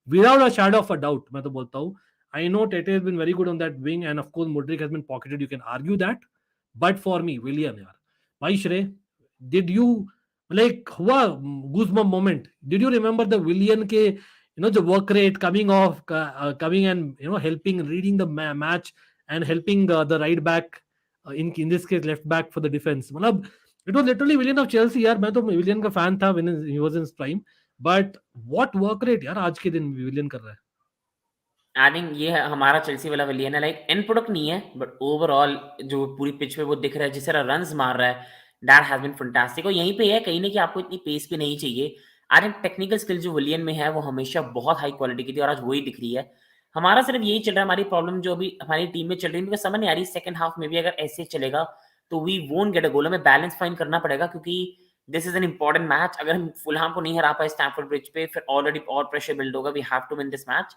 Speaker 1: without a shadow of a doubt मैं तो बोलता हूँ, I know Tete has been very good on that wing and of course Mudryk has been pocketed, you can argue that, but for me Willian यार भाई। Shrey, did you like हुआ goosebump moment, did you remember the Willian के the work rate coming off, coming and helping reading the match and helping the right back, in this case left back for the defense, मतलब it was literally विलियन of Chelsea यार। मैं तो विलियन का fan था when he was in his prime, but what work rate यार आज के दिन विलियन कर रहा है।
Speaker 3: आई थिंक ये हमारा चेल्सी वाला विलियन है, लाइक एंड प्रोडक्ट नहीं है, बट ओवरऑल जो पूरी पिच पे वो दिख रहा है, जिस तरह रन्स मार रहा है, दैट हैज बीन फैंटास्टिक। और यहीं पे है कहीं ना कि आपको इतनी पेस भी नहीं चाहिए। आई थिंक टेक्निकल स्किल जो विलियन में है वो हमेशा बहुत हाई क्वालिटी की थी, और आज वही दिख रही है। हमारा सिर्फ यही चल रहा है, हमारी प्रॉब्लम जो अभी हमारी टीम में चल रही है, मुझे समझ नहीं आ रही सेकंड हाफ में भी अगर ऐसे चलेगा तो वी वोंट गेट अ गोल। हमें बैलेंस फाइंड करना पड़ेगा, क्योंकि this is an important match. अगर हम फुलहाम को नहीं हरा पाए स्टैमफोर्ड ब्रिज पे, फिर ऑलरेडी और प्रेशर बिल्ड होगा, we have to win this match.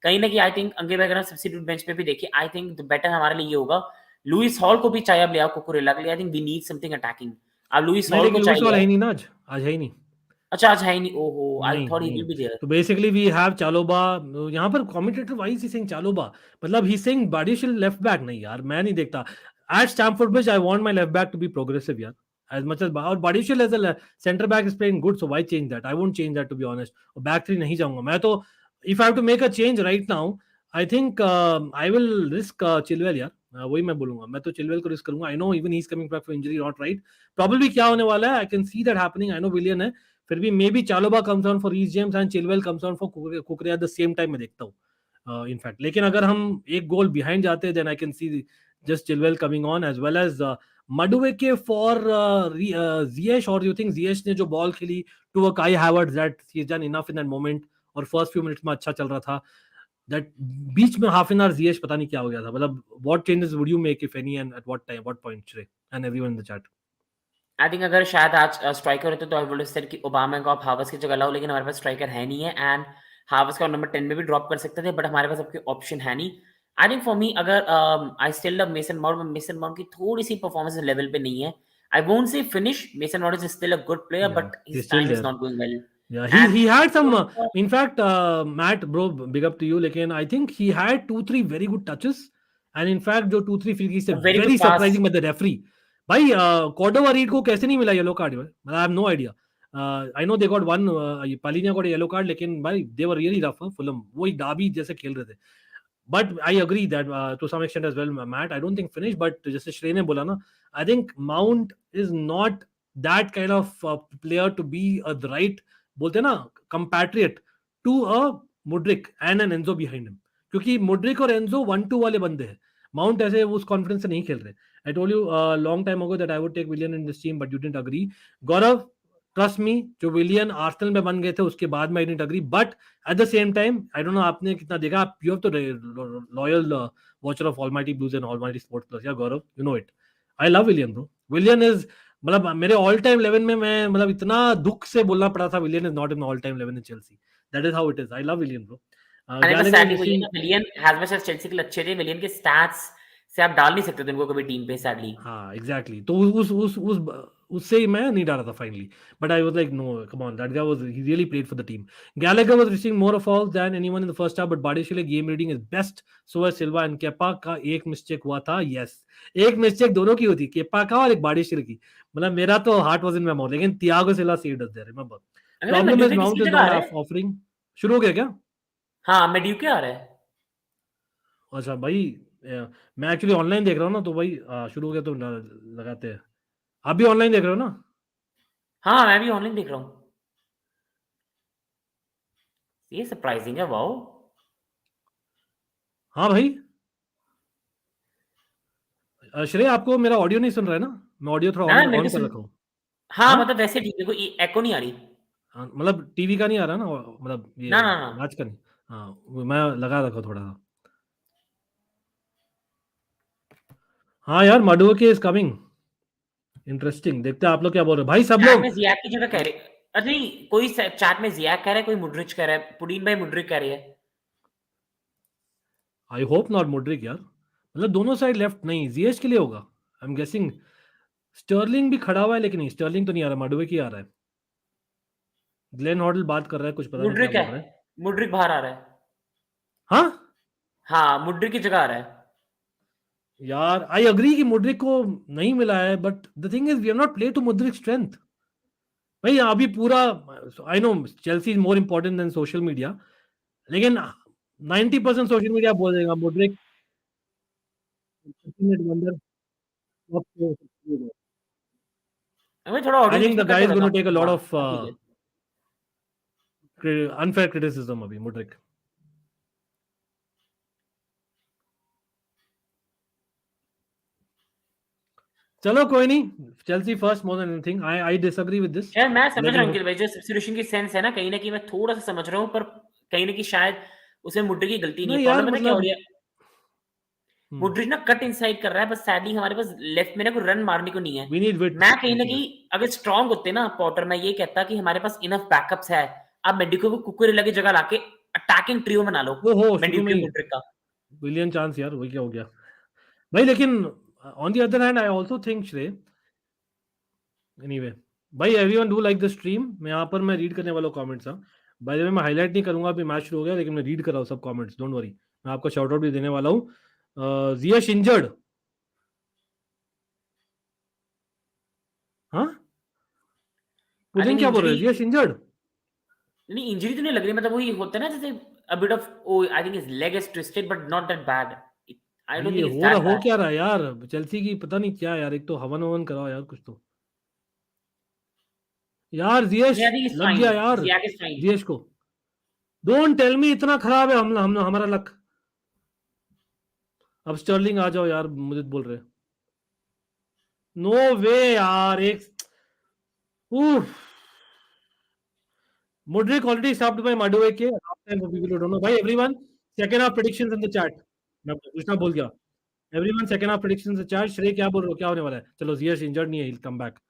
Speaker 3: कहीं ना कहीं आई थिंक अंकित भाई अगर हम सब्स्टिट्यूट बेंच पे भी देखिए, आई थिंक द बेटर हमारे लिए ये होगा, लुइस हॉल को भी चाहिए अब ले आओ कुकुरेला के लिए। I think we need something attacking. अब लुइस हॉल को चाहिए,
Speaker 1: है नहीं ना आज है ही नहीं।
Speaker 3: अच्छा आज है ही नहीं, ओहो I thought he will be there.
Speaker 1: तो बेसिकली वी हैव चालोबा, यहाँ पर commentator wise he saying Chalobah, मतलब he saying Badiashile left back. नहीं यार मैं नहीं देखता at Stamford Bridge, I want my left back to be progressive यार as much as, और Badiashile as a centre back is playing good, so why change that, I won't change that to be honest. और back three नहीं जाऊंगा मैं तो, if I have to make a change right now I think I will risk Chilwell यार। वही मैं बोलूंगा, मैं तो चिलवेल को रिस्क करूंगा। I know even he is coming back for injury, not right, probably क्या होने वाला है I can see that happening. I know Willian है, फिर भी maybe Chalobah comes on for Reece James and Chilwell comes on for Cucurella at the same time, मैं देखता हूँ इनफैक्ट। लेकिन अगर हम एक गोल बिहाइंड जाते हैं then I can see just Chilwell coming on as well as Madueke for Ziyech, or you think Ziyech ने जो बॉल खेली to a Kai Havertz that he's done enough in that moment, और first few minutes में अच्छा चल रहा था, that बीच में half an hour Ziyech पता नहीं क्या हो गया था, मतलब what changes would you make if any and at what time, what point, Shrey and everyone in the chat?
Speaker 3: I think अगर शायद आज स्ट्राइकर होते तो आई वुड सेड कि ओबामेंग को आप हावर्स की जगह लाओ, लेकिन हमारे पास स्ट्राइकर है नहीं है एंड हावर्स का नंबर 10 में भी ड्रॉप कर सकते थे, बट हमारे पास अब कोई ऑप्शन है नहीं. आई थिंक फॉर मी अगर I still love mason mount की थोड़ी सी परफॉर्मेंस लेवल पे नहीं है. I won't say finish, mason mount is still a good player but his time is not going well.
Speaker 1: Yeah, he had some. In fact, Matt, bro, big up to you. Lekin I think he had 2-3 very good touches, and in fact, जो 2-3 free kicks very surprising by the referee. भाई Cordova Reed को कैसे नहीं मिला yellow card? I have no idea. I know they got one. Palhinha got a yellow card, लेकिन भाई they were really rough. Fulham वही डाबी जैसे खेल रहे थे. But I agree that to some extent as well, Matt. I don't think finish, but जैसे श्रेय ने बोला ना, I think Mount is not that kind of player to be the right, बोलते हैं ना, compatriot to a Mudryk and an Enzo behind him. क्योंकि Mudryk और Enzo 1-2 वाले बंदे हैं. Mount ऐसे उस कॉन्फिडेंस से नहीं खेल रहे. I told you a long time ago that I would take Willian in this team, but you didn't agree. Gaurav, trust me, जो विलियन आर्सेनल में बन गए थे उसके बाद में I didn't agree, but at the same time, I don't know आपने कितना देखा. You have to loyal watcher of Almighty Blues and Almighty Sports Plus. Yeah, Gaurav, you know it. I love Willian, bro. Willian is, मतलब मेरे all time 11 में मैं मतलब इतना दुख से बोलना पड़ा था, Willian is not in all time 11 in Chelsea. That is how it is. I love Willian, bro.
Speaker 3: Willian has much as Chelsea के लिए अच्छे थे. विलियन के स्टैट्स से आप डाल नहीं सकते थे उनको कभी टीम पे, सैडली.
Speaker 1: हाँ, एग्जैक्टली. तो उससे ही मैं नहीं डाला था finally, but I was like no, come on, that guy was, he really played for the team. Gallagher was receiving more fouls than anyone in the first half, but Badiashile game reading is best. So है Silva and Kepa का एक mistake हुआ था. Yes, एक mistake दोनों की होती, Kepa का और एक बारिशले की. मतलब मेरा तो heart was in my mouth, लेकिन Thiago Silva saved us there. Remember, problem is Mount is not offering. शुरू हो गया क्या?
Speaker 3: हाँ, मेड्यूके आ रहा है.
Speaker 1: अच्छा भाई, मैं एक्चुअली ऑनलाइन देख रहा हूँ ना, तो भाई शुरू हो गया तो लगाते हैं. आप भी ऑनलाइन देख रहे हो ना?
Speaker 3: हाँ, मैं भी ऑनलाइन देख रहा हूँ. ये सरप्राइजिंग है. वाओ.
Speaker 1: हाँ भाई, श्रेय आपको मेरा ऑडियो नहीं सुन रहा है ना? मैं ऑडियो थोड़ा ऑन कर रखा हूँ.
Speaker 3: हाँ, मतलब वैसे ठीक है, कोई एको नहीं आ रही.
Speaker 1: मतलब टीवी का नहीं आ रहा ना, मतलब ये मैच का नहीं. हाँ, मैं लगा रखा थोड़ा सा. हाँ यार, मडुके इज कमिंग. इंटरेस्टिंग. देखते हैं आप लोग क्या बोल रहे हो भाई. सब लोग
Speaker 3: जियाक की जगह कह रहे. अरे नहीं, कोई चैट में जियाक कह रहा है, कोई मुड्रिक कह रहा है, पुडीन भाई मुड्रिक कह रही है.
Speaker 1: आई होप नॉट मुड्रिक यार. मतलब दोनों साइड लेफ्ट नहीं, जीएच के लिए होगा. आई एम गेसिंग स्टर्लिंग भी खड़ा हुआ है, लेकिन नहीं, स्टर्लिंग तो नहीं आ रहा, मडुके आ रहा है. ग्लेन हॉडल बात कर रहा है, कुछ पता नहीं क्या बोल रहा है.
Speaker 3: मुड्रिक बाहर आ रहा है.
Speaker 1: हाँ
Speaker 3: हाँ, मुड्रिक की जगह आ रहा है
Speaker 1: यार. आई अग्री कि मुड्रिक को नहीं मिला है, but the thing is we have not played to Mudryk strength. भाई अभी पूरा, I know Chelsea is more important than social media, लेकिन 90% सोशल मीडिया बोल देगा Mudryk I think the guy is going to take a lot of unfair criticism अभी Mudryk. चलो कोई नहीं, Chelsea first more than anything. I disagree with this.
Speaker 3: यार मैं समझ रहा हूं कि भाई जो सब्स्टिट्यूशन की सेंस है ना, कहीं ना कहीं मैं थोड़ा सा समझ रहा हूं, पर कहीं ना कहीं शायद उसमें मुड्रिक की गलती नहीं है. प्रॉब्लम पता क्या हो रही है, मुड्रिक ना कट इनसाइड कर रहा है, बस सैडली हमारे पास लेफ्ट में ना कोई रन मारने को नहीं है. मैं कहीं ना कहीं अगर स्ट्रांग होते ना पॉटर, मैं ये कहता कि हमारे पास इनफ बैकअप्स है. आप मेडिको को कुकुरेला की जगह लाके अटैकिंग ट्रियो बना लो. मेडिको मुड्रिक का
Speaker 1: बिलियन चांस यार, वही क्या हो गया भाई. लेकिन on the other hand, I also think Shrey, anyway, भाई everyone do like the stream. मैं यहाँ पर मैं रीड करने वाला कमेंट्स. हाँ, बाय द वे मैं हाईलाइट नहीं करूंगा, अभी मैच शुरू हो गया, लेकिन मैं रीड कर रहा हूँ सब कमेंट्स. डोंट वरी, मैं आपको शाउट आउट भी देने वाला हूँ. जियश इंजर्ड. हाँ, पुडिंग क्या बोल रहे हैं? जियश इंजर्ड
Speaker 3: नहीं, इंजरी तो नहीं लग रही. मतलब वही होता है ना, जैसे a bit of, oh I think his leg is twisted but not that bad. I don't think it's that bad.
Speaker 1: हो क्या रहा है यार चेल्सी की, पता नहीं क्या यार. एक तो हवन ववन कराओ यार कुछ तो यार. जियश लग गया यार जियश को. डोंट टेल मी इतना खराब है हमारा लक. अब स्टर्लिंग आ जाओ यार, मुझे बोल रहे. नो वे यार, एक Mudryk already stopped by Mudryk. Half time for people who don't know. Bhai, everyone, second half predictions in the chat. मैं पूछना भूल गया. Everyone, second half predictions in the chat. श्रेय क्या बोल रहे हो, क्या होने वाला है? चलो, Ziyech injured नहीं है, he'll come back.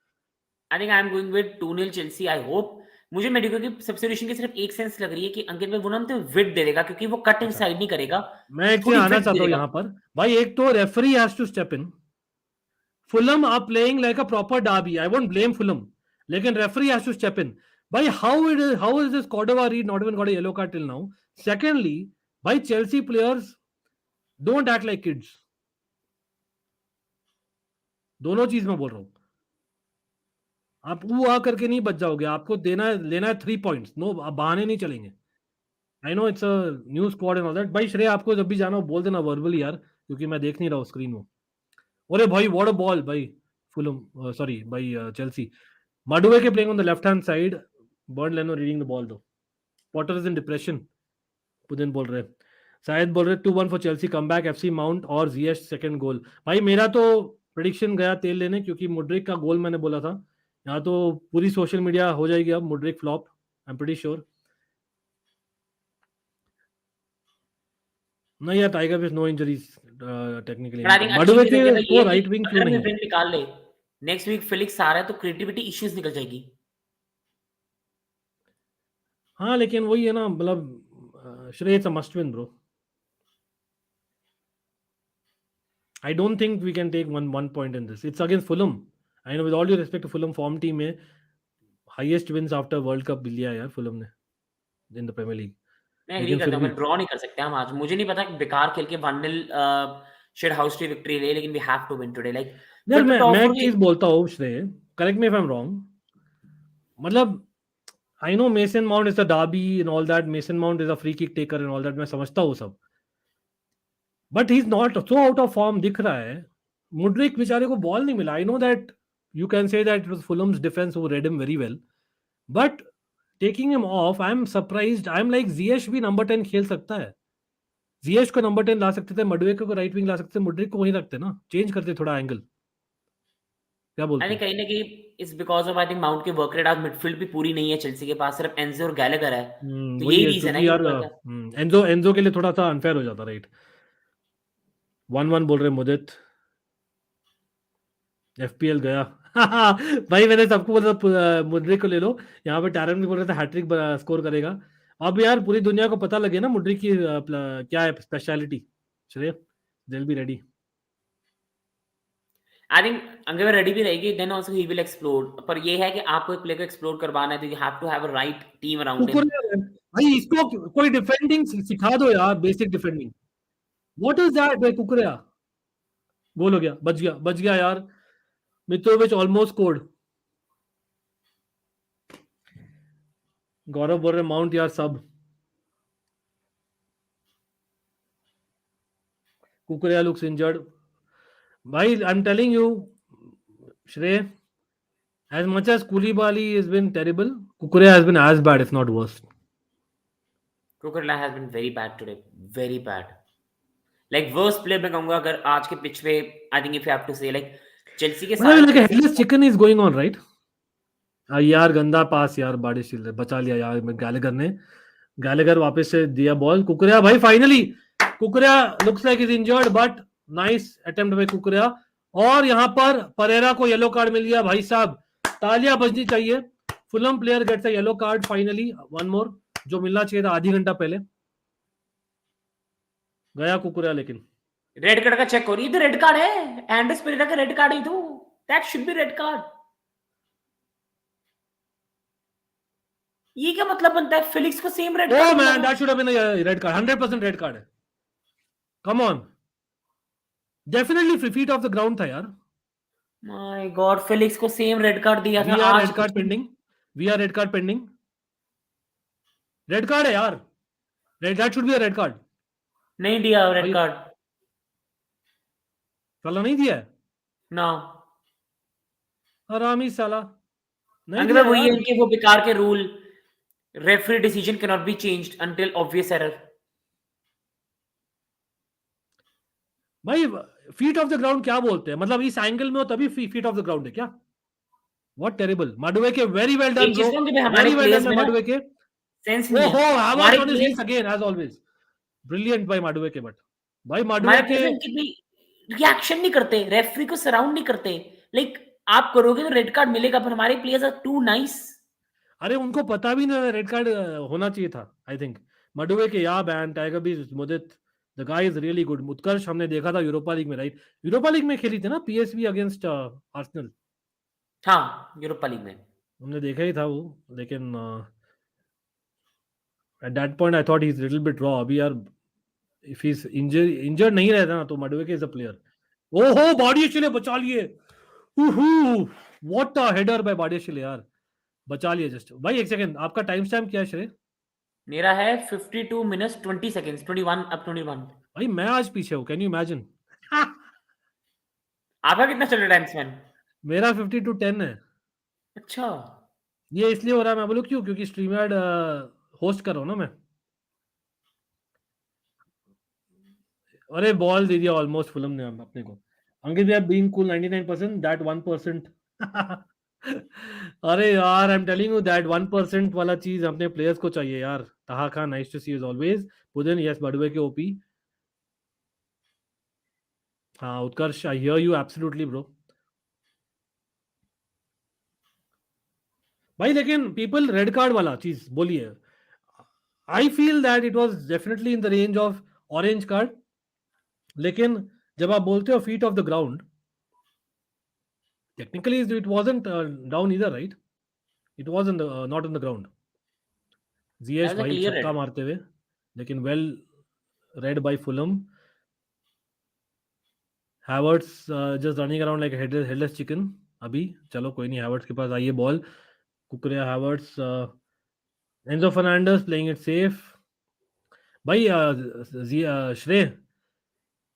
Speaker 3: I think I'm going with 2-0 Chelsea. I hope. मुझे मेडिको की सब्स्टिट्यूशन की सिर्फ एक सेंस लग रही है कि अंकित में वो ना विड दे देगा, क्योंकि वो कट इन साइड नहीं करेगा.
Speaker 1: मैं एक चीज आना चाहता हूँ यहाँ पर. भाई, एक तो referee has to step in. Fulham are playing like a proper derby. I won't blame Fulham. लेकिन referee has to step in. By how is this Cordova Reed not even got a yellow card till now? Secondly, by Chelsea players don't act like kids. दोनों चीज मैं बोल रहा हूँ. आप वो आ करके नहीं बच जाओगे. आपको लेना है 3 पॉइंट्स. नो, बहाने नहीं चलेंगे. I know it's a new squad and all that. भाई श्रेय, आपको जब भी जाना हो बोल देना वर्बली यार, क्योंकि मैं देख नहीं रहा हूँ स्क्रीन में. अरे भाई, व्हाट अ बॉल भाई. Fulham, sorry, by Chelsea. Mudryk playing on the left hand side. Bernd Leno reading the ball though. Potter is in depression. पुदिन बोल रहे, शायद बोल रहे 2-1 for Chelsea comeback, FC Mount और Ziyech सेकंड गोल. भाई मेरा तो प्रेडिक्शन गया तेल लेने, क्योंकि मुड्रिक का गोल मैंने बोला था. यहाँ तो पूरी सोशल मीडिया हो जाएगी अब Mudryk flop. I am pretty sure. नहीं यार, tiger with no injuries technically. Madueke को राइट विंग क्यों नहीं है?
Speaker 3: निकाल ले. नेक्स्ट वीक फिलिक्स आ रहा है तो क्रिएटिविटी इश्यूज निकल जाएगी.
Speaker 1: हाँ, लेकिन वही है ना, मतलब श्रेय it's a must win bro. I don't think we can take one point in this. It's against Fulham. I know, with all due respect to Fulham, form team में highest wins after World Cup लिया यार Fulham ने in the Premier League.
Speaker 3: मैं agree करता हूं, draw नहीं कर सकते हम आज. मुझे नहीं पता कि बेकार खेल के 1-0 शेड हाउस की विक्ट्री ले, लेकिन we have to win today. Like
Speaker 1: यार मैं एक चीज बोलता हूं Shrey, correct me if I am wrong. मतलब I know Mason Mount is a derby and all that. Mason Mount is a free kick taker and all that. मैं समझता हूँ सब. But he's not so out of form दिख रहा है. Mudryk बेचारे को बॉल नहीं मिला. I know that you can say that it was Fulham's defense who read him very well. But taking him off, I'm surprised. I'm like, Ziyech भी number 10 खेल सकता है. Ziyech को नंबर 10 ला सकते थे, मडुवेक को राइट विंग ला सकते थे, मुड्रिक को वहीं रखते ना, चेंज करते थोड़ा एंगल. क्या बोलते हैं?
Speaker 3: कहीं ना कहीं it's because of I think mount के वर्क रेट. आज मिडफील्ड भी पूरी नहीं है चेल्सी के पास, सिर्फ एंजो और गैलेगर है. तो यही रीजन है
Speaker 1: यार. एंजो के लिए थोड़ा सा अनफेयर हो जाता, राइट. 1-1 बोल रहे मुदित. एफपीएल गया. भाई मैंने सबको बोला मुड्रिक को ले लो. यहाँ पे टैरन भी बोल रहे थे हैट्रिक स्कोर करेगा. अब यार पूरी दुनिया को पता लगे ना मुड्रिक की क्या है स्पेशलिटी. श्रेय, they'll be ready.
Speaker 3: I think अगर रेडी भी रहेगी then also he will explore. पर ये है कि आपको एक प्लेयर को एक्सप्लोर करवाना है तो you have to have a right team around him.
Speaker 1: भाई इसको कोई डिफेंडिंग सिखा दो यार, basic defending. What is that भाई? कुकरिया गोल हो गया. बच गया यार. Mitrovic almost scored. गौरव बोल रहे माउंट यार सब. कुकरिया लुक्स इंजर्ड. भाई आई एम टेलिंग यू श्रेय, as much as Koulibaly has been terrible, Kukurea has been as bad if not worse.
Speaker 3: Kukurea has been very bad today, very bad. Like worst player मैं कहूँगा अगर आज के pitch पे. I think if you have to say like Chelsea के साथ
Speaker 1: like a headless chicken is going on, right? यार गंदा पास यार, बारिश बचा लिया यार गैलेगर ने. गैलेगर वापस से दिया बॉल. कुकरिया भाई finally. Cucurella looks like is injured but nice attempt by Cucurella. और यहाँ पर परेरा को येलो कार्ड मिल गया. भाई साहब तालियां बजनी चाहिए. Fulham player gets a yellow card finally. One more जो मिलना चाहिए था आधी घंटा पहले. गया कुकरिया. लेकिन
Speaker 3: रेड कार्ड का चेक हो रही है. रेड कार्ड है. एंड्रेस पेरेरा का रेड कार्ड ही तो. That should be red card. ये क्या मतलब बनता है? फिलिक्स को same red card.
Speaker 1: Oh man, that should have been a red card. 100% red card है. Come on, definitely free feet off the ground था यार.
Speaker 3: माय गॉड, फिलिक्स को सेम रेड कार्ड दिया था.
Speaker 1: आज red card pending. We are red card pending. Red card है यार. That should be a red card.
Speaker 3: नहीं दिया रेड कार्ड.
Speaker 1: साला नहीं दिया
Speaker 3: ना.
Speaker 1: हरामी साला.
Speaker 3: नहीं दिया. वही है कि वो बेकार के rule. Referee decision can not be changed until obvious error.
Speaker 1: भाई फीट ऑफ द ग्राउंड क्या बोलते हैं, मतलब इस एंगल में हो तभी फीट ऑफ द ग्राउंड है क्या? What terrible Madueke, very well done
Speaker 3: एक
Speaker 1: ब्रो,
Speaker 3: चीज कहूं कि भाई हमारे
Speaker 1: वेरी वेल
Speaker 3: प्लेयर्स
Speaker 1: डन
Speaker 3: में ना
Speaker 1: माडुएके।
Speaker 3: सेंस नहीं है।
Speaker 1: ओहो हैवर्ट्स
Speaker 3: हमारे
Speaker 1: on his heels
Speaker 3: players
Speaker 1: again as always, brilliant by Madueke. But भाई
Speaker 3: हमारे
Speaker 1: माडुएके,
Speaker 3: प्लेयर्स अंकित भी रिएक्शन नहीं करते, रेफरी को सराउंड नहीं करते। लाइक आप करोगे तो रेड कार्ड मिलेगा, पर हमारे प्लेयर्स आर टू नाइस।
Speaker 1: अरे उनको पता भी नहीं रेड कार्ड होना चाहिए था। आई थिंक माडुएके या बैन टाइगर भी Mudit, the guy is really good. Utkarsh हमने देखा था यूरोपा लीग में, राइट? यूरोपा लीग में खेली थी ना पीएसवी अगेंस्ट आर्सेनल,
Speaker 3: हाँ यूरोपा लीग में।
Speaker 1: हमने देखा ही था वो। लेकिन at that point I thought he is little bit raw. अभी यार इफ ही इंजर्ड नहीं रहता ना तो माडुएके इज अ प्लेयर। ओहो बाडियाशिले बचा लिए, व्हाट अ हेडर बाय बाडियाशिले यार, बचा लिए जस्ट। भाई एक सेकंड, आपका टाइम स्टैम्प क्या है श्रेय?
Speaker 3: मेरा है 52 मिनट्स 20 सेकंड्स, 21 अब 21।
Speaker 1: भाई मैं आज पीछे हूँ, कैन यू इमेजिन?
Speaker 3: आपका कितना चल रहा है टाइम स्पैन?
Speaker 1: मेरा 50-10 है।
Speaker 3: अच्छा
Speaker 1: ये इसलिए हो रहा है, मैं बोलूँ क्यों, क्योंकि स्ट्रीम एड होस्ट कर रहा हूँ ना मैं। अरे बॉल दे दिया ऑलमोस्ट फुलम ने अपने को। अंकित भैया बीइंग कूल 99%, दैट 1%। अरे यार I am telling you that 1% वाला चीज अपने प्लेयर्स को चाहिए यार। Taha Khan nice to see as always. पुदन यस बड़वे के ओपी। हाँ Utkarsh I hear you absolutely bro. भाई लेकिन पीपल रेड कार्ड वाला चीज बोलिए, I feel that it was definitely in the range of orange card. लेकिन जब आप बोलते हो feet off the ground, technically it wasn't down either, right? It was in the not in the ground. Jiyesh
Speaker 3: that was a
Speaker 1: भाई
Speaker 3: clear
Speaker 1: छक्का
Speaker 3: red.
Speaker 1: मारते हुए, लेकिन well red by Fulham. Havertz just running around like headless chicken. अभी चलो कोई नहीं, Havertz के पास आई है ball. Cucurella Havertz, Enzo Fernandez playing it safe. भाई श्रेय,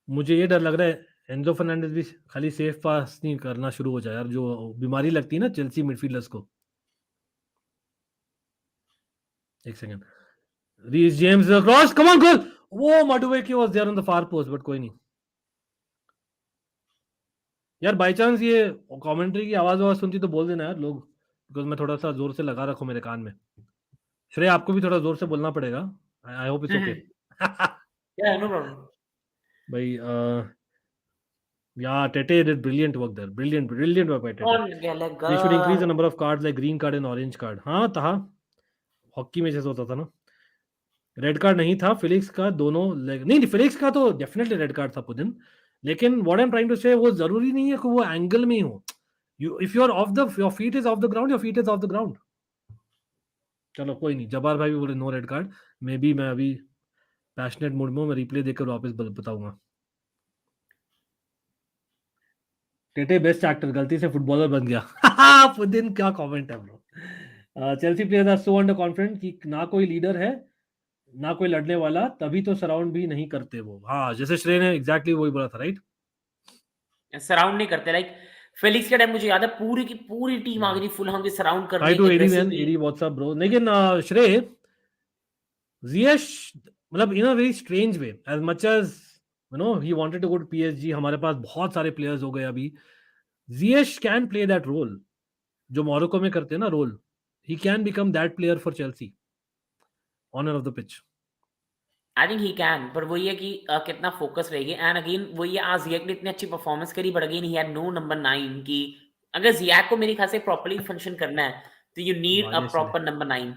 Speaker 1: मुझे ये डर लग रहा है एंजो फर्नांडिस भी खाली सेफ पास नहीं करना शुरू हो जाए यार, जो बीमारी लगती है ना चेल्सी मिडफील्डर्स को। एक second, Reece James cross, come on goal. वो Madueke was there on the far post, but कोई नहीं यार। बाय चांस ये कमेंट्री की आवाज सुनती तो बोल देना यार लोग, बिकॉज मैं थोड़ा सा जोर से लगा रखूं मेरे कान में। श्रेय आपको भी थोड़ा जोर से बोलना पड़ेगा। I hope it's okay.
Speaker 3: या नो प्रॉब्लम।
Speaker 1: भाई yeah, Tete did brilliant work there. Brilliant work by Tete.
Speaker 3: कौन गलत
Speaker 1: They should increase the number of cards like green card and orange card. हाँ था, हॉकी में जैसे होता था ना। रेड कार्ड नहीं था फिलिक्स का, दोनों नहीं, फिलिक्स का तो डेफिनेटली रेड कार्ड था पुदिन। लेकिन what I am trying to say, वो जरूरी नहीं है कि वो एंगल में ही हो। You if you are off the, your feet is off the ground, your feet is off the ground. चलो कोई नहीं, जबार भाई भी बोले no red card. Maybe मैं अभी पैशनेट मूड में हूं, मैं रिप्ले देखकर वापस बताऊंगा। टेटे बेस्ट एक्टर, गलती से फुटबॉलर बन गया। पुदिन क्या कमेंट है bro. Chelsea players are so under confident कि ना कोई लीडर है ना कोई लड़ने वाला, तभी तो सराउंड भी नहीं करते वो। हाँ जैसे श्रेय ने एग्जैक्टली वही बोला था, राइट?
Speaker 3: सराउंड नहीं करते। लाइक फेलिक्स के टाइम मुझे याद है पूरी की पूरी टीम आ गई थी फुलहम के सराउंड करने
Speaker 1: try to Eddie man,
Speaker 3: aggressively.
Speaker 1: Eddie what's up bro. लेकिन श्रेय, जियेश मतलब in a very strange way, as much as you know he wanted to go to PSG, हमारे पास बहुत सारे प्लेयर्स हो गए अभी। Jiyesh can play that role जो मोरक्को में करते हैं ना role. He can become that player for Chelsea, honour of the pitch.
Speaker 3: I think he can, पर वही है कि कितना फोकस रहेगी। एंड अगेन वही है, आज जियाक ने इतनी अच्छी परफॉर्मेंस करी, but again he had no number 9 की। अगर जियाक को मेरे ख्याल से प्रॉपर्ली फंक्शन करना है तो you need a proper number 9।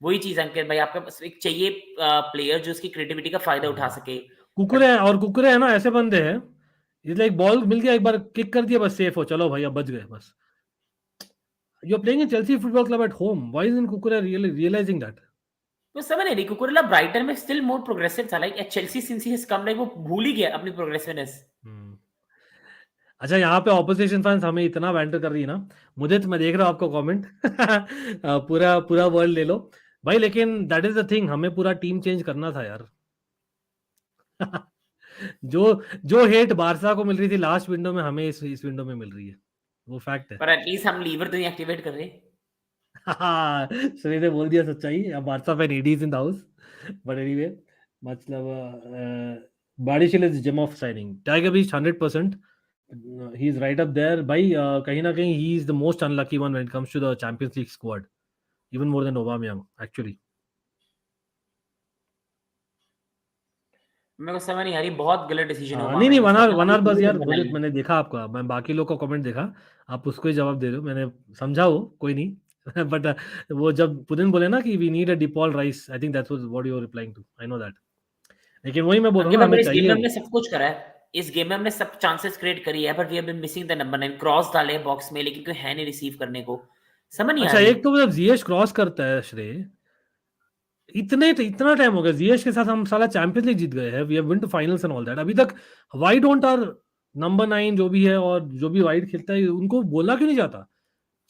Speaker 3: वही चीज अंकित भाई, आपके पास एक चाहिए प्लेयर जो उसकी क्रिएटिविटी का फायदा उठा सके।
Speaker 1: कुकुरे है, और कुकुरे है ना ऐसे बंदे हैं, इज लाइक बॉल मिल गया एक बार किक कर दिया बस सेफ हो, चलो भैया बच गए बस। You are playing in Chelsea football club at home, why isn't Cucurella really realizing that?
Speaker 3: तो समझ नहीं रही, कुकुरेला ब्राइटन में स्टिल मोर प्रोग्रेसिव था। Like at Chelsea since he has come, like वो भूल ही गया अपनी प्रोग्रेसिवनेस।
Speaker 1: अच्छा यहाँ पे ऑपोजिशन फैंस हमें इतना बैंटर कर रही है ना, मुझे तो मैं देख रहा हूँ आपको कमेंट। पूरा पूरा वर्ल्ड ले लो भाई, लेकिन दैट इज द थिंग, हमें पूरा टीम चेंज करना था यार। जो जो हेट बारसा को मिल रही थी लास्ट विंडो में, हमें इस विंडो में मिल रही है, वो फैक्ट है।
Speaker 3: पर एटलीस्ट हम लीवर तो नहीं एक्टिवेट कर रहे।
Speaker 1: श्रेय ने बोल दिया सच्चाई, अब बारसा फैन एडीज in the house. But anyway मतलब Badiashile is gem of signing. Tiger Beach 100%. He's right up there. भाई कहीं ना कहीं he is the most unlucky one when it comes to the Champions League squad, even more than Aubameyang actually.
Speaker 3: मेरे को समझ नहीं आ रही, बहुत गलत डिसीजन है
Speaker 1: नहीं
Speaker 3: Aubameyang
Speaker 1: वन
Speaker 3: का,
Speaker 1: आवर बस यार,
Speaker 3: नंबर
Speaker 1: मुझे
Speaker 3: 9।
Speaker 1: मैंने देखा आपका, मैं बाकी लोग का कमेंट देखा, आप उसको ही जवाब दे रहे हो, मैंने समझा वो कोई नहीं बट वो जब पुतिन बोले ना कि we need a De Paul Rice, I think that's what you are replying to, I know that, लेकिन वही मैं बोल रहा हूँ ना, हमें
Speaker 3: इस गेम
Speaker 1: चाहिए।
Speaker 3: में हमने सब कुछ करा है, इस गेम में हमने सब चांसेस क्रिएट करी है, but we have been missing the number 9। Cross डाले बॉक्स में, लेकिन कोई है नहीं रिसीव करने को, समझ नहीं आ
Speaker 1: अच्छा
Speaker 3: रही।
Speaker 1: एक तो जब जीएश क्रॉस करता है श्रेय, इतना टाइम हो गया जीएश के साथ, हम साला चैंपियंस लीग जीत गए हैं, we have been to finals and all that, अभी तक व्हाई डोंट आवर नंबर 9 जो भी है और जो भी वाइड खेलता है उनको बोला क्यों नहीं जाता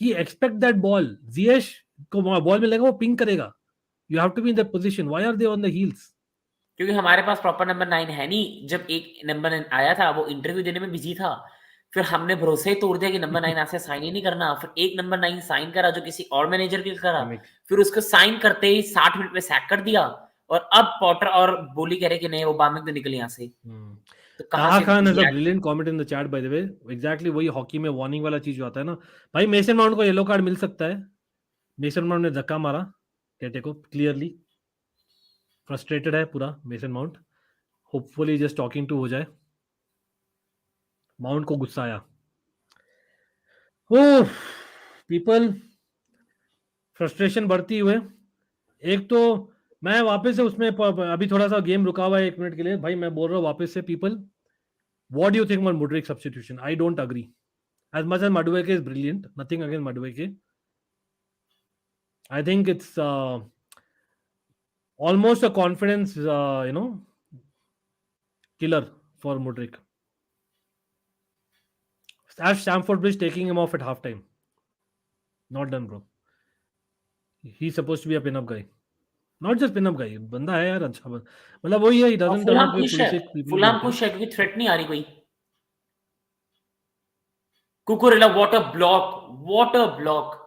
Speaker 1: कि एक्सपेक्ट दैट बॉल, जीएश को बॉल मिलेगा वो पिंग करेगा, you have to be in that position, why are they on the heels?
Speaker 3: क्योंकि हमारे पास प्रॉपर नंबर 9 है नहीं। जब एक नंबर 9 आया था वो इंटरव्यू देने में बिजी था, फिर हमने भरोसे ही तोड़ दिया कि नंबर 9 ऐसे साइन ही नहीं करना। फिर एक नंबर 9 साइन करा जो किसी और मैनेजर के लिए करा, फिर उसको साइन करते ही 60 मिनट में सैक कर दिया, और अब पॉटर और बोली कह रहे कि नहीं वो Aubameyang तो निकल यहाँ से। तो
Speaker 1: ताहा Khan has a
Speaker 3: react-
Speaker 1: brilliant comment in the chat bye the way, exactly वही हॉकी में वार्निंग वाला चीज जो आता है ना भाई, मेसन माउंट को येलो कार्ड मिल सकता है, मेसन माउंट ने धक्का मारा टेटे को, क्लियरली फ्रस्ट्रेटेड है पूरा Mason Mount, hopefully just talking to हो जाए, माउंट को गुस्सा आया, ओह पीपल फ्रस्ट्रेशन बढ़ती हुए, एक तो मैं वापस से उसमें अभी थोड़ा सा गेम रुका हुआ है 1 मिनट के लिए, भाई मैं बोल रहा हूँ वापस से, people what do you think about Mudryk substitution? I don't agree. As much as Mudryk is brilliant, nothing against Mudryk, I think it's almost a confidence killer for Mudryk. As Stamford Bridge taking him off at halftime, not done bro. He's supposed to be a pin-up guy, not just pin-up guy, बंदा है यार अच्छा, मतलब वही है, he doesn't turn up with Pulisic, people
Speaker 3: Fulham
Speaker 1: बोलते हैं।
Speaker 3: खुश है क्योंकि थ्रेट नहीं आ रही कोई। Cucurella what a block, what a block.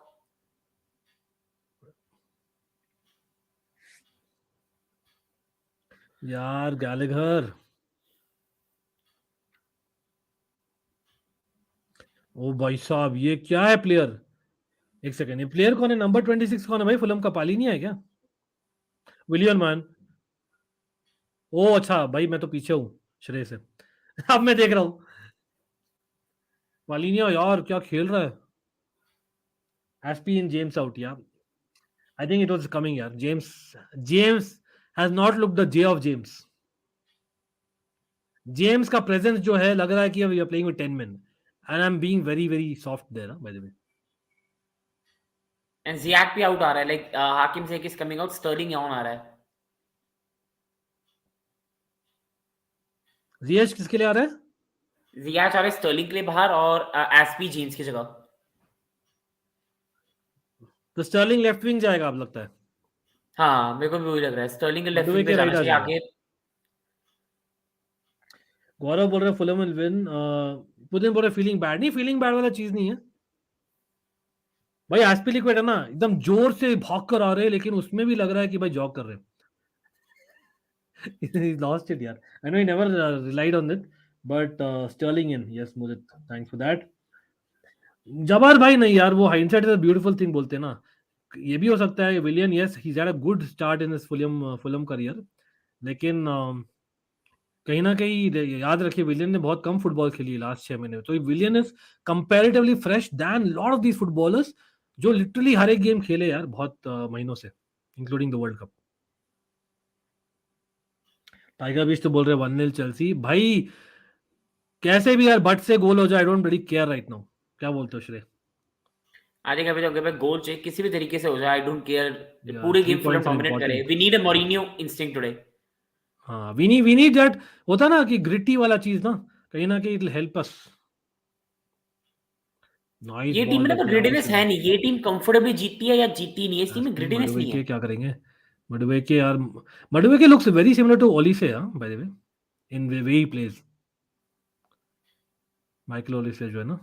Speaker 1: यार गैलेगर, ओ भाई साहब ये क्या है प्लेयर, एक सेकंड, ये प्लेयर कौन है, नंबर 26 कौन है भाई, फुलम का पाली नहीं है क्या, विलियन मैन? ओ अच्छा भाई मैं तो पीछे हूँ श्रेय से अब मैं देख रहा हूँ, पालिनिया यार क्या खेल रहा है, एसपी इन जेम्स आउट यार, I think it was coming यार, James has not look the J of James, James का प्रेजेंस जो है लग रहा है कि we are playing with 10 men and I am being very very soft there by the way.
Speaker 3: And Ziyech भी आउट आ रहा है, like Hakim Ziyech is coming out, Sterling on आ रहा है।
Speaker 1: जिएश किसके लिए आ रहा है?
Speaker 3: जियाक आ रहा है स्टर्लिंग के लिए बाहर, और एसपी जेम्स की जगह।
Speaker 1: तो स्टर्लिंग लेफ्ट विंग जाएगा अब लगता है,
Speaker 3: हाँ मेरे को भी वही लग रहा है, स्टर्लिंग के लेफ्ट
Speaker 1: मडुवे
Speaker 3: विंग पे
Speaker 1: के
Speaker 3: जाना
Speaker 1: राइट आ
Speaker 3: चाहिए
Speaker 1: जाएगा।
Speaker 3: आगे।
Speaker 1: गौरव बोल रहे फुलम विल विन, पुतिन बोल रहे फीलिंग बैड, नहीं फीलिंग बैड वाला चीज नहीं है भाई, एस्पिलिक्वेट है ना एकदम जोर से भाग कर आ रहे हैं, लेकिन उसमें भी लग रहा है कि भाई जॉग कर रहे हैं he lost it yaar, I know he never relied on it, but Sterling in, yes Mudit, thanks for that. जबर भाई नहीं यार, वो hindsight is a beautiful thing बोलते हैं ना, ये भी हो सकता है Willian, yes he had a good start in his Fulham career, लेकिन कहीं ना कहीं याद रखिए विलियन ने बहुत कम फुटबॉल खेली लास्ट 6 महीने में, तो Willian is comparatively fresh than lot of these footballers जो लिटरली हर एक गेम खेले यार बहुत महीनों से, including the world cup. Tiger बीच तो बोल रहे 1-0 चेल्सी, भाई कैसे भी यार बट से गोल हो जाए, I don't really care right now, क्या बोलते हो श्रेय?
Speaker 3: आई थिंक अभी तो गोल चाहिए किसी भी तरीके से हो जाए, आई डोंट केयर,
Speaker 1: Yeah,
Speaker 3: पूरे
Speaker 1: 3
Speaker 3: game Fulham
Speaker 1: points are
Speaker 3: dominate करे।
Speaker 1: important.
Speaker 3: We need a Mourinho instinct today.
Speaker 1: हाँ वी नीड दैट, होता ना कि ग्रिटी वाला चीज ना, कहीं ना कहीं it will help us. Nice
Speaker 3: ये टीम
Speaker 1: बॉल
Speaker 3: में ना
Speaker 1: दैट
Speaker 3: ग्रिडीनेस है नहीं, ये टीम कंफर्टेबली जीतती है या जीतती नहीं है, इस टीम में ग्रिडीनेस नहीं है।
Speaker 1: मडुवेके क्या करेंगे, मडुवेके यार, Madueke looks very similar to Olise by the way, in way he plays, Michael Olise जो है ना।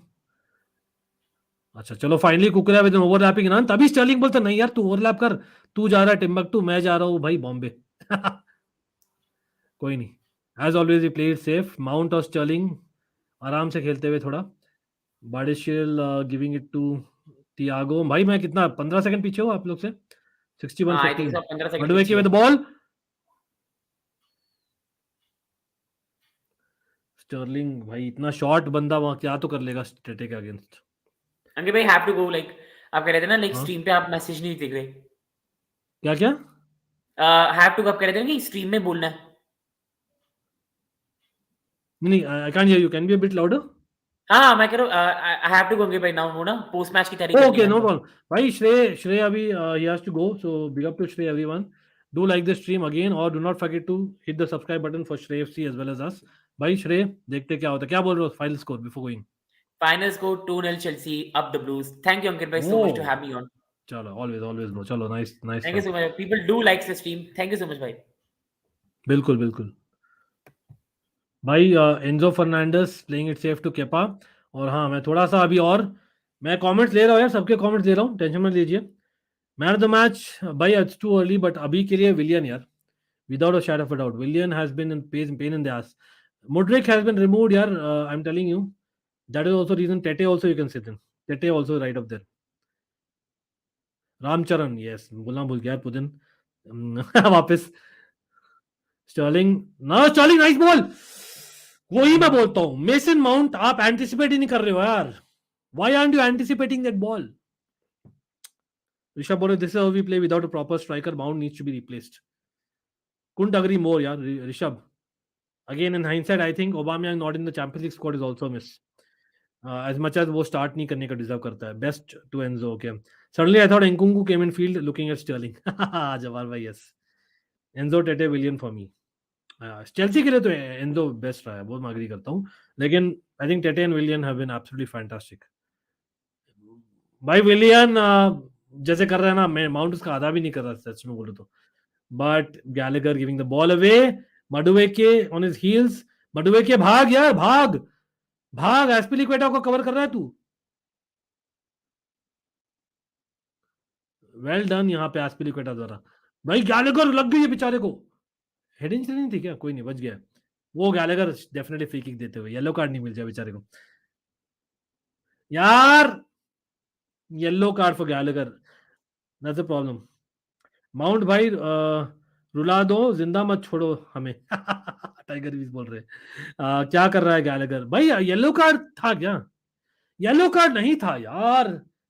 Speaker 1: अच्छा चलो फाइनली कुकरा विद ओवरलैपिंग ना, तभी स्टर्लिंग बोलता नहीं यार तू ओवरलैप कर, तू जा रहा है टिम्बकटू, मैं जा रहा हूँ भाई बॉम्बे कोई नहीं, as always he played safe. Mount और स्टर्लिंग आराम से खेलते हुए थोड़ा. Badiashile giving it to Thiago. भाई मैं कितना 15 सेकंड पीछे हूँ आप लोग से. 61
Speaker 3: आई थिंक
Speaker 1: 15.
Speaker 3: सब 15 सेकंड
Speaker 1: मडुएके
Speaker 3: पीछे
Speaker 1: विद
Speaker 3: हो.
Speaker 1: The ball. स्टर्लिंग भाई इतना शॉर्ट बंदा वहां क्या तो कर लेगा टेटे के अगेंस्ट.
Speaker 3: अंकित भाई हैव टू गो. लाइक आप कह रहे थे ना, लाइक
Speaker 1: हाँ
Speaker 3: स्ट्रीम पे आप मैसेज नहीं देख रहे.
Speaker 1: क्या क्या.
Speaker 3: हैव टू, आप कह रहे थे ना कि स्ट्रीम में बोलना है.
Speaker 1: नहीं I can hear you. Can be a bit louder.
Speaker 3: हाँ मैं कह रहा हूँ आई हैव टू गो अंकित भाई नाउ. वो ना पोस्ट मैच की तैयारी करनी
Speaker 1: Okay,
Speaker 3: है
Speaker 1: no
Speaker 3: हमको.
Speaker 1: problem. भाई श्रेय अभी he has to go, so big up to Shrey everyone. Do like the stream again or do not forget to hit the subscribe button for Shrey FC as well as us. भाई श्रेय देखते क्या होता है. क्या बोल रहे हो final score before going?
Speaker 3: Final score 2-0 Chelsea, up the Blues. Thank you Ankit bhai so much to
Speaker 1: Oh,
Speaker 3: have me on.
Speaker 1: चलो always bro. चलो nice
Speaker 3: Thank you
Speaker 1: one.
Speaker 3: so much. People do like the stream. Thank you so much bhai.
Speaker 1: बिल्कुल भाई. Enzo Fernandez playing it safe to Kepa. और हाँ मैं थोड़ा सा अभी और मैं कमेंट्स ले रहा हूँ यार. सबके कमेंट्स ले रहा हूँ. टेंशन मत लीजिए. मैन ऑफ द मैच भाई इट्स टू अर्ली बट अभी के लिए विलियन यार. Without a shadow of a doubt, Willian has been in pain in the ass. Mudryk has been removed here. I'm telling you, that is also reason. Tete also you can sit in. Tete also right up there. Ramcharan, yes. बोलना भूल गया पुदिन. वापस Stirling. ना Stirling nice ball. वही मैं बोलता हूँ. Mason mount आप एंटिसिपेट ही नहीं कर रहे हो यार. Why aren't you anticipating that ball? Rishabh Boris, this is how we play without a proper striker. Mount needs to be replaced. Couldn't agree more, yaar. Rishabh. Again, in hindsight, I think Aubameyang not in the Champions League squad is also a miss. As much as वो start नहीं करने का deserve करता है. Best to Enzo. Okay. Suddenly, I thought Nkunku came in field looking at Sterling. जवाब भाई yes. Enzo Tete Willian for me. Chelsea के लिए तो Enzo best रहा है. बहुत मैं agree करता हूँ. लेकिन I think Tete and Willian have been absolutely fantastic. भाई विलियन जैसे कर रहा है ना. मैं माउंट उसका आधा भी नहीं कर रहा सच में बोलूं तो. But Gallagher giving the ball away. Madueke on his heels. Madueke भाग यार भाग. एस्पिलिक्वेटा को कवर कर रहा है तू. वेल डन यहाँ पे एस्पिलिक्वेटा द्वारा. भाई गैलेगर लग गई है बेचारे को. हेड इंजरी नहीं थी क्या. कोई नहीं बच गया. वो गैलेगर डेफिनेटली फ्री किक देते हुए येलो कार्ड नहीं मिल जाए बेचारे को यार. Yellow card for Gallagher. That's the problem. Mount भाई रुला दो. जिंदा मत छोड़ो हमें. टाइगर भी बोल रहे क्या कर रहा है गैलेगर. भाई येलो कार्ड था क्या. येलो कार्ड नहीं था यार.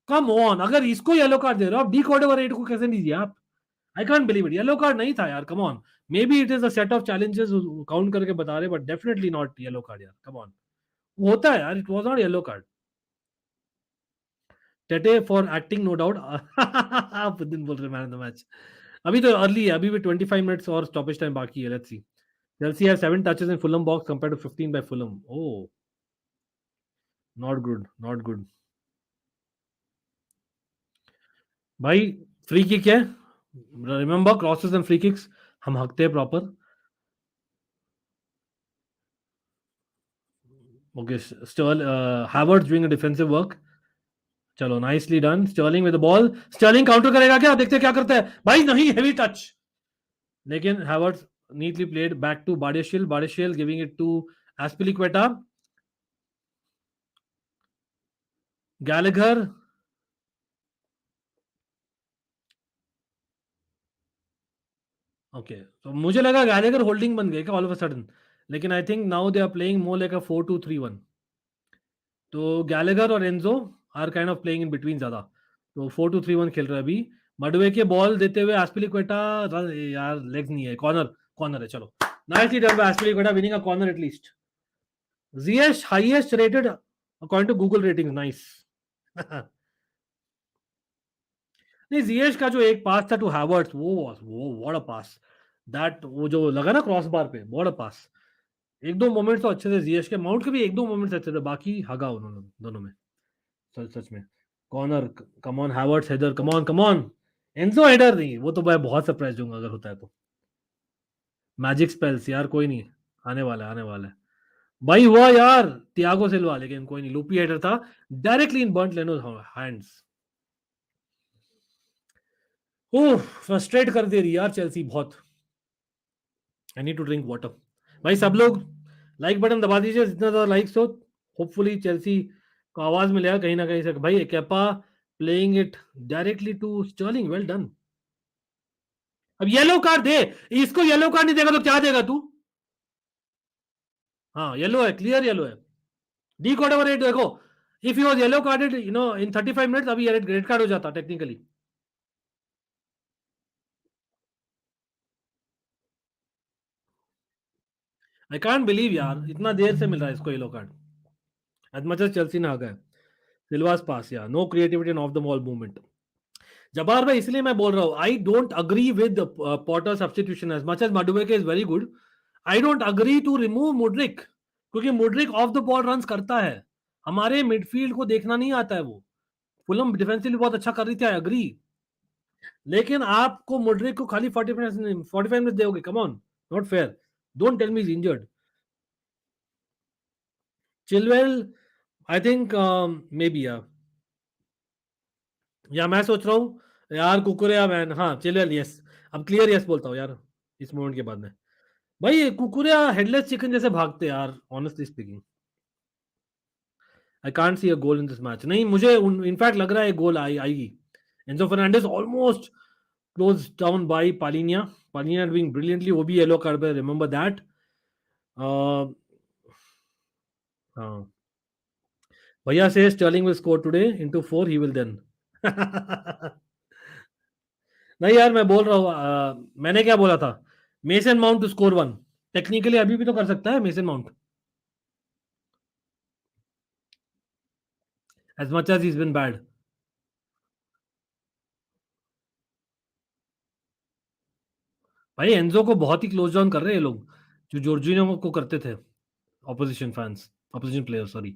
Speaker 1: Come on. अगर इसको येलो कार्ड दे रहे हो आप. डी कोड ओवर 8 को कैसे दीजिए आप. I can't believe it. Yellow card नहीं था यार. Come on. Maybe it is a set of challenges count करके बता रहे but definitely not yellow card यार. Come on. होता है यार. It was not yellow card. Tete for acting no doubt. दिन बोल रहे मैन ऑफ द मैच. अभी तो अर्ली है. अभी भी 25 मिनट्स और स्टॉपेज टाइम बाकी है. Let's see. Chelsea has 7 touches in Fulham box compared to 15 by Fulham. Oh, not good. भाई फ्री किक है. Remember crosses and free kicks हम हकते हैं proper. Okay Havertz doing a defensive work. चलो nicely done. Sterling with the ball. Sterling counter करेगा क्या. देखते क्या करता है. भाई नहीं हेवी टच. लेकिन Havertz neatly played back to Bardeshiel giving it to Aspilicueta. Gallagher. Okay तो मुझे लगा गैलेगर होल्डिंग बन गए क्या ऑल ऑफ अ सडन. लेकिन I think now they are playing more like a 4-2-3-1. तो गैलेगर और Enzo are kind of playing in between ज्यादा. तो 4-2-3-1 खेल रहे हैं अभी. मडवे के बॉल देते हुए एस्पिलिक्वेटा. यार लेग्स नहीं है. कॉर्नर है. चलो nicely done by Azpilicueta winning a corner at least. जीएस highest rated according to Google rating. Nice. नहीं जीएस का जो एक पास था टू हैवर्ट्स वो व्हाट अ पास. दैट वो जो लगा ना क्रॉस बार पे. What a pass. एक दो मोमेंट्स तो अच्छे थे जीएस के. माउंट के भी एक दो मोमेंट्स अच्छे थे. बाकी हगा उन्होंने दोनों में. सच में. Corner. Come on Havertz header. Come on. Enzo header नहीं. वो तो मैं बहुत सरप्राइज दूंगा अगर होता है तो. मैजिक स्पेल्स यार. कोई नहीं. आने वाला है. भाई हुआ यार थियागो सिल्वा. लेकिन कोई नहीं. लूपी हेडर था directly in Bernd Leno hands. Oh frustrate कर दे रही यार चेल्सी बहुत. I need to drink water. भाई सब लोग लाइक बटन दबा दीजिए, जितना ज्यादा लाइक्स हो होपफुली चेल्सी को आवाज मिलेगा कहीं ना कहीं से। भाई Kepa playing it directly to Sterling, well done. अब येलो कार्ड दे, इसको येलो कार्ड नहीं देगा तो क्या देगा तू? हाँ येलो है, क्लियर येलो है। डी कोड ओवर 8 देखो, if you was yellow carded in 35 minutes, अभी रेड कार्ड हो जाता टेक्निकली। आई कांट बिलीव यार, इतना देर से मिल रहा है इसको yellow card. As much as Chelsea ना आ गए, सिल्वास पास या no creativity in off the ball movement. जबार भाई इसलिए मैं बोल रहा हूं, I don't agree with Potter substitution as much as Madueke is very good. I don't agree to remove Mudryk, क्योंकि Mudryk off the ball runs करता है, हमारे मिडफील्ड को देखना नहीं आता है वो। फुलम डिफेंसिवली बहुत अच्छा कर रही थी, आई अग्री, लेकिन आपको मुड्रिक को खाली 45 मिनट दोगे, come on, not fair. Don't tell me is injured. Chilwell I think maybe या मैं सोच रहा हूँ यार कुकुरेया मैन, हाँ चिलवेल यस, अब क्लियर यस बोलता हूँ यार इस मोमेंट के बाद में। भाई ये कुकुरेया हेडलेस चिकन जैसे भागते यार, honestly speaking. I can't see a goal in this match. नहीं मुझे इनफैक्ट लग रहा है गोल आएगी। Enzo Fernandez almost close down by Palhinha, Palhinha doing brilliantly, वो भी येलो कार्ड पे, रिमेंबर दैट। हाँ भैया से Sterling will score today into 4 he will then. नहीं यार मैं बोल रहा हूँ, मैंने क्या बोला था, Mason Mount to score 1, technically अभी भी तो कर सकता है Mason Mount, as much as is been bad. भाई एंजो को बहुत ही क्लोज डाउन कर रहे हैं ये लोग, जो जॉर्जिनो को करते थे opposition fans, opposition player sorry.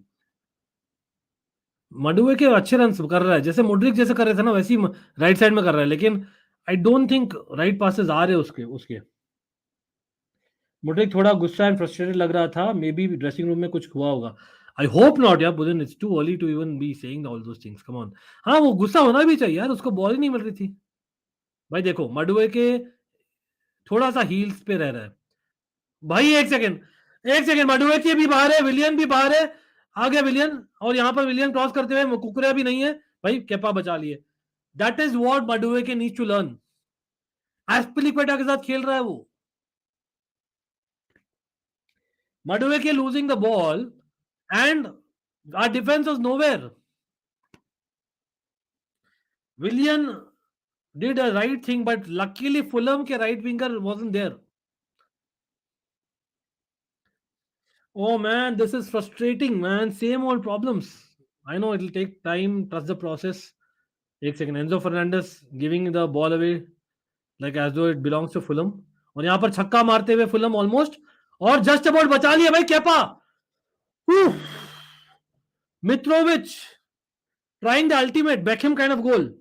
Speaker 1: Madueke अच्छे रन कर रहा है, जैसे मुड्रिक जैसे कर रहे थे ना वैसे ही राइट साइड में कर रहा है, लेकिन I don't think right passes आ रहे उसके उसके। मुड्रिक थोड़ा गुस्सा एंड फ्रस्ट्रेटेड लग रहा था, मे बी ड्रेसिंग रूम में कुछ हुआ होगा। आई होप नॉट यार बुदिन, it's too early to even be saying all those things, come on. हाँ वो गुस्सा होना भी चाहिए यार, उसको बॉल ही नहीं मिल रही थी। भाई देखो मडुए के थोड़ा सा हील्स पे रह रहा है। भाई एक सेकंड, एक सेकंड, मडुएकी भी बाहर है, विलियन भी बाहर है, आ गया विलियन, और यहाँ पर विलियन क्रॉस करते हुए कुकुरिया भी नहीं है। भाई केपा बचा लिए, that is what Madueke needs to learn. Azpilicueta के साथ खेल रहा है वो, Madueke losing the ball and our defence was nowhere. Willian did a right thing, but luckily Fulham के right winger wasn't there. Oh man, this is frustrating, man. Same old problems. I know it'll take time. Trust the process. एक second, Enzo Fernandez giving the ball away like as though it belongs to Fulham, और यहाँ पर छक्का मारते हुए Fulham almost, और just about बचा लिया भाई Kepa. Mitrovic trying the ultimate Beckham kind of goal.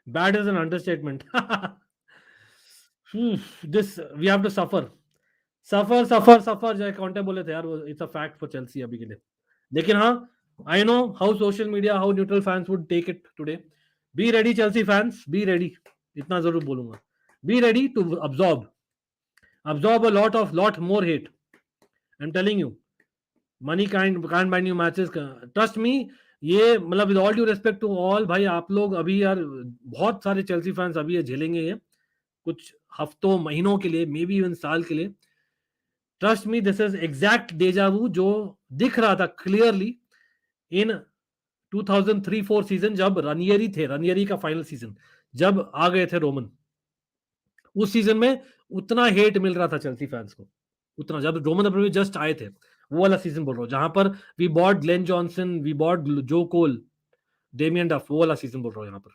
Speaker 1: Bad is an understatement. This we have to suffer, suffer suffer suffer, जो कॉन्टे बोले थे यार, वो it's a fact for Chelsea अभी के लिए। लेकिन हाँ, I know how social media, how neutral fans would take it today. Be ready Chelsea fans, be ready, इतना जरूर बोलूंगा। Be ready to absorb a lot more hate. I'm telling you, money can't buy new matches, trust me। ये मतलब with all due respect to all, भाई आप लोग अभी यार बहुत सारे चेल्सी फैंस अभी ये झेलेंगे ये कुछ हफ्तों महीनों के लिए, मे बी इवन साल के लिए। Trust me, this is exact deja vu जो दिख रहा था क्लियरली इन 2003-4 सीजन, जब रनियरी थे, रनियरी का फाइनल सीजन जब आ गए थे रोमन, उस सीजन में उतना हेट मिल रहा था चेल्सी फैंस को, उतना जब रोमन अब्रामोविच जस्ट आए थे, वो वाला सीजन बोल रहा हूँ, जहां पर we bought Glen Johnson, we bought Joe Cole, Damien डफ, वो वाला सीजन बोल रहा हूँ यहाँ पर।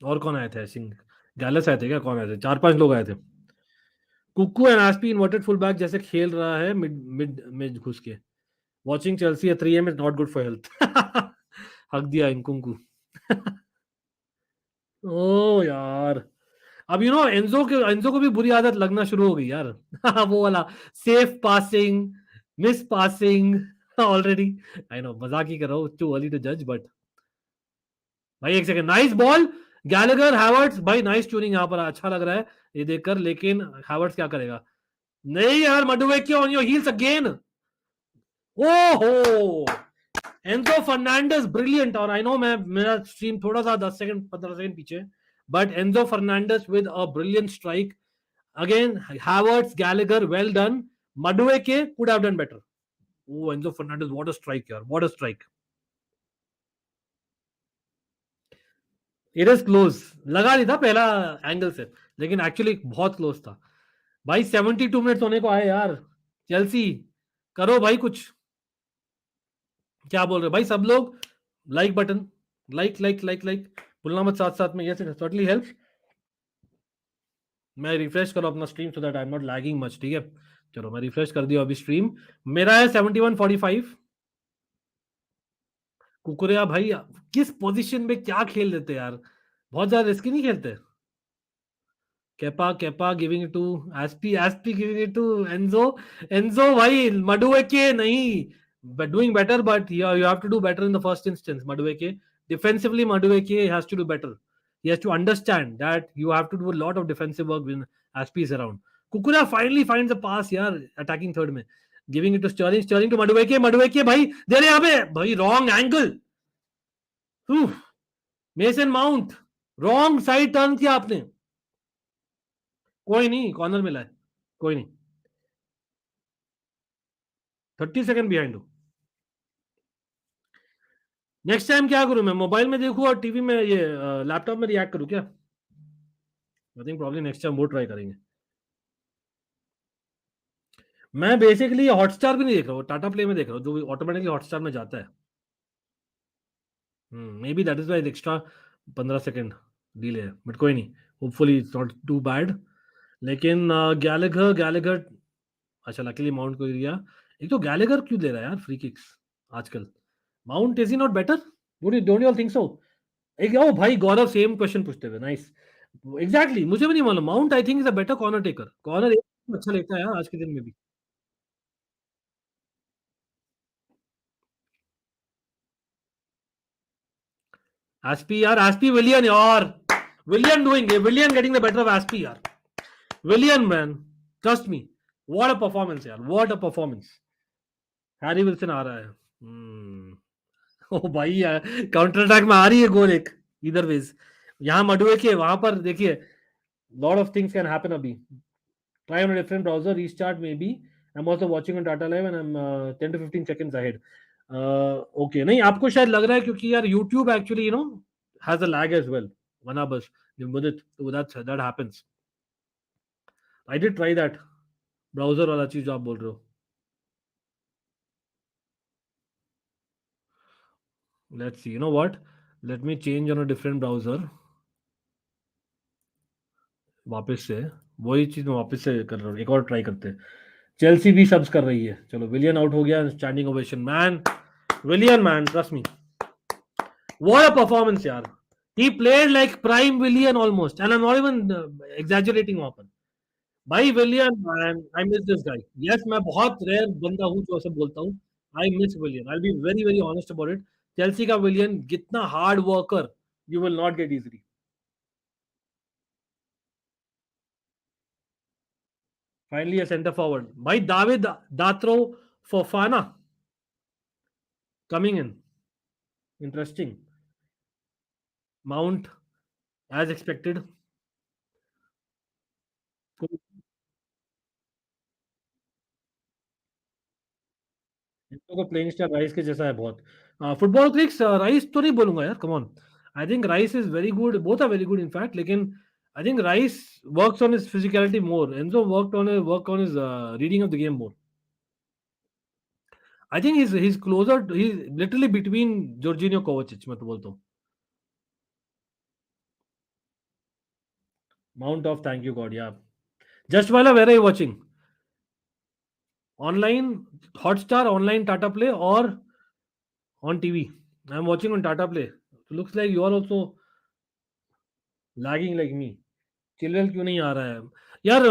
Speaker 1: और कौन आए थे, आई थिंक गैलस आए थे क्या, कौन आए थे, 4-5 लोग आए थे। Cucu and SP inverted full back जैसे खेल रहा है मिड मिड में घुस के। Watching Chelsea at 3 AM is not good for health. हक दिया इंकुंकू। ओ यार, अब यू नो एंजो को भी बुरी आदत लगना शुरू हो गई यार। वो वाला safe passing, miss passing already. I know मजाक ही कर रहा हूँ, टू अर्ली टू जज, बट भाई एक second, nice ball, Gallagher, Havertz, भाई नाइस ट्यूनिंग यहाँ पर, अच्छा लग रहा है ये देखकर, लेकिन हैवर्ट्स क्या करेगा? नहीं यार, Madueke on your heels again. ओहो, एंजो फर्नांडिस ब्रिलियंट। और आई नो मेरा स्ट्रीम थोड़ा सा 10 सेकंड 15 सेकंड पीछे, but Enzo Fernandez with a brilliant strike again. Havertz, Gallagher, well done. Madueke could have done better. Oh Enzo Fernandez, what a strike यार, what a strike. It is close, लगा नहीं था पहला angle से, लेकिन actually बहुत close था भाई। 72 मिनट्स होने को आए यार। चेल्सी करो भाई कुछ। क्या बोल रहे हो भाई सब लोग? Like button, like like like like बोलना मत साथ साथ में, यस इट सर्टेनली हेल्प्स। मैं रिफ्रेश करो अपना stream so that I am not lagging much, ठीक है? चलो मैं रिफ्रेश कर दिया अभी स्ट्रीम। मेरा है 71-45। कुकुरिया भाई किस पोजीशन में क्या खेल देते यार, बहुत ज्यादा रिस्की नहीं खेलते। Kepa giving it to SP giving it to Enzo. Enzo भाई, मडुएके नहीं doing better, but yeah, you have to do better in the first instance. Madueke defensively, Madueke has to do better. He has to understand that you have to do a lot of defensive work when Aspi is around. Kukura finally finds a pass यार attacking third में, giving it to Sterling to Madueke भाई दे रहे यहाँ पे भाई, wrong angle. Mason mount wrong side turn किया आपने। कोई नहीं, कॉर्नर मिला है, कोई नहीं। 30 सेकंड बिहाइंड हो। नेक्स्ट टाइम क्या करूं मैं, मोबाइल में देखूं और टीवी में ये लैपटॉप में रिएक्ट करूं क्या? I think probably next time वो ट्राई करेंगे। मैं बेसिकली हॉटस्टार भी नहीं देख रहा हूँ, टाटा प्ले में देख रहा हूँ, जो ऑटोमेटिकली हॉटस्टार में जाता है। May be that is why extra 15 second delay है, बट कोई नहीं, hopefully it's not too bad. लेकिन गैलेगर अच्छा लकीली माउंट को दिया। एक तो गैलेगर क्यों दे रहा है यार फ्री किक्स आजकल? Mount is he not better? Don't you all think so? एक ओ भाई गौरव सेम क्वेश्चन पूछते हुए, नाइस। एग्जैक्टली, मुझे भी नहीं मालूम। Mount I think is a better corner taker, corner अच्छा लेता है यार आज के दिन में भी। एसपी यार, एसपी विलियन यार, Willian getting the better of Azpi यार। Willian man, trust me, what a performance यार, what a performance. Harry Wilson आ रहा है। ओ भाई यार, काउंटर अटैक में आ रही है गोल एक, इधर वेज। यहाँ मडुए के वहां पर देखिए, lot of things can happen अभी। Try on a different browser, restart maybe. I am also watching on Tata live and I am 10 to 15 seconds ahead. Okay, नहीं आपको शायद लग रहा है क्योंकि यार YouTube actually has a lag as well. One up with it, so that happens. I did try that browser वाला चीज जो आप बोल रहे हो। Let's see. You know what? Let me change on a different browser. वापस से वही चीज मैं वापस से कर रहा हूँ, एक और ट्राई करते हैं। चेल्सी भी सब्स कर रही है। चलो विलियन आउट हो गया, standing ovation man, Willian man, trust me. What a performance यार, he played like prime Willian almost, and I'm not even exaggerating वहां पर। भाई Willian man, I miss this guy. Yes, मैं बहुत रेयर बंदा हूँ जो ऐसे बोलता हूँ। I miss Willian, I be very very honest about it. Chelsea का विलियन कितना hard worker, you will not get easily. Finally a centre forward भाई, David Datro Fofana coming in, interesting. Mount as expected. Playing style Rice के जैसा है बहुत। Football Crick's rice तो नहीं बोलूंगा यार, come on. I think Rice is very good, both are very good in fact, लेकिन I think Rice works on his physicality more, Enzo work on his reading of the game more. I think he's closer, he's literally between Jorginho Kovacic, मैं तो बोलता हूँ। Mount off thank you God या just वाला, where are you watching? Online Hotstar, online Tata Play और on TV? I am watching on Tata Play. Looks like you are also lagging like me. Chilwell क्यों नहीं आ रहा है यार?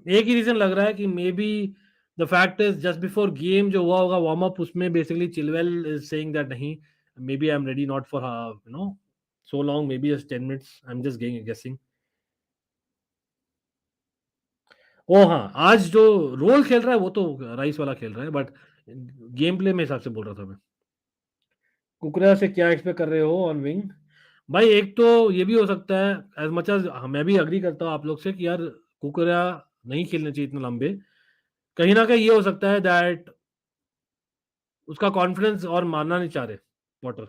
Speaker 1: एक ही रीजन लग रहा है कि maybe the fact is just before game जो हुआ होगा वार्म अप, उसमें basically Chilwell is saying that नहीं, maybe I am ready not for so long, maybe just 10 minutes. I'm just guessing. ओ हाँ, आज जो रोल खेल रहा है वो तो राइस वाला खेल रहा है, बट गेम प्ले में हिसाब से बोल रहा था मैं। कुकरेया से क्या एक्सपेक्ट कर रहे हो ऑन विंग? भाई एक तो ये भी हो सकता है, एज मच एज मैं भी अग्री करता हूँ आप लोग से कि यार कुकरेया नहीं खेलने चाहिए इतने लंबे। कहीं ना कहीं ये हो सकता है दैट उसका कॉन्फिडेंस और मानना नहीं चाह रहे Potter,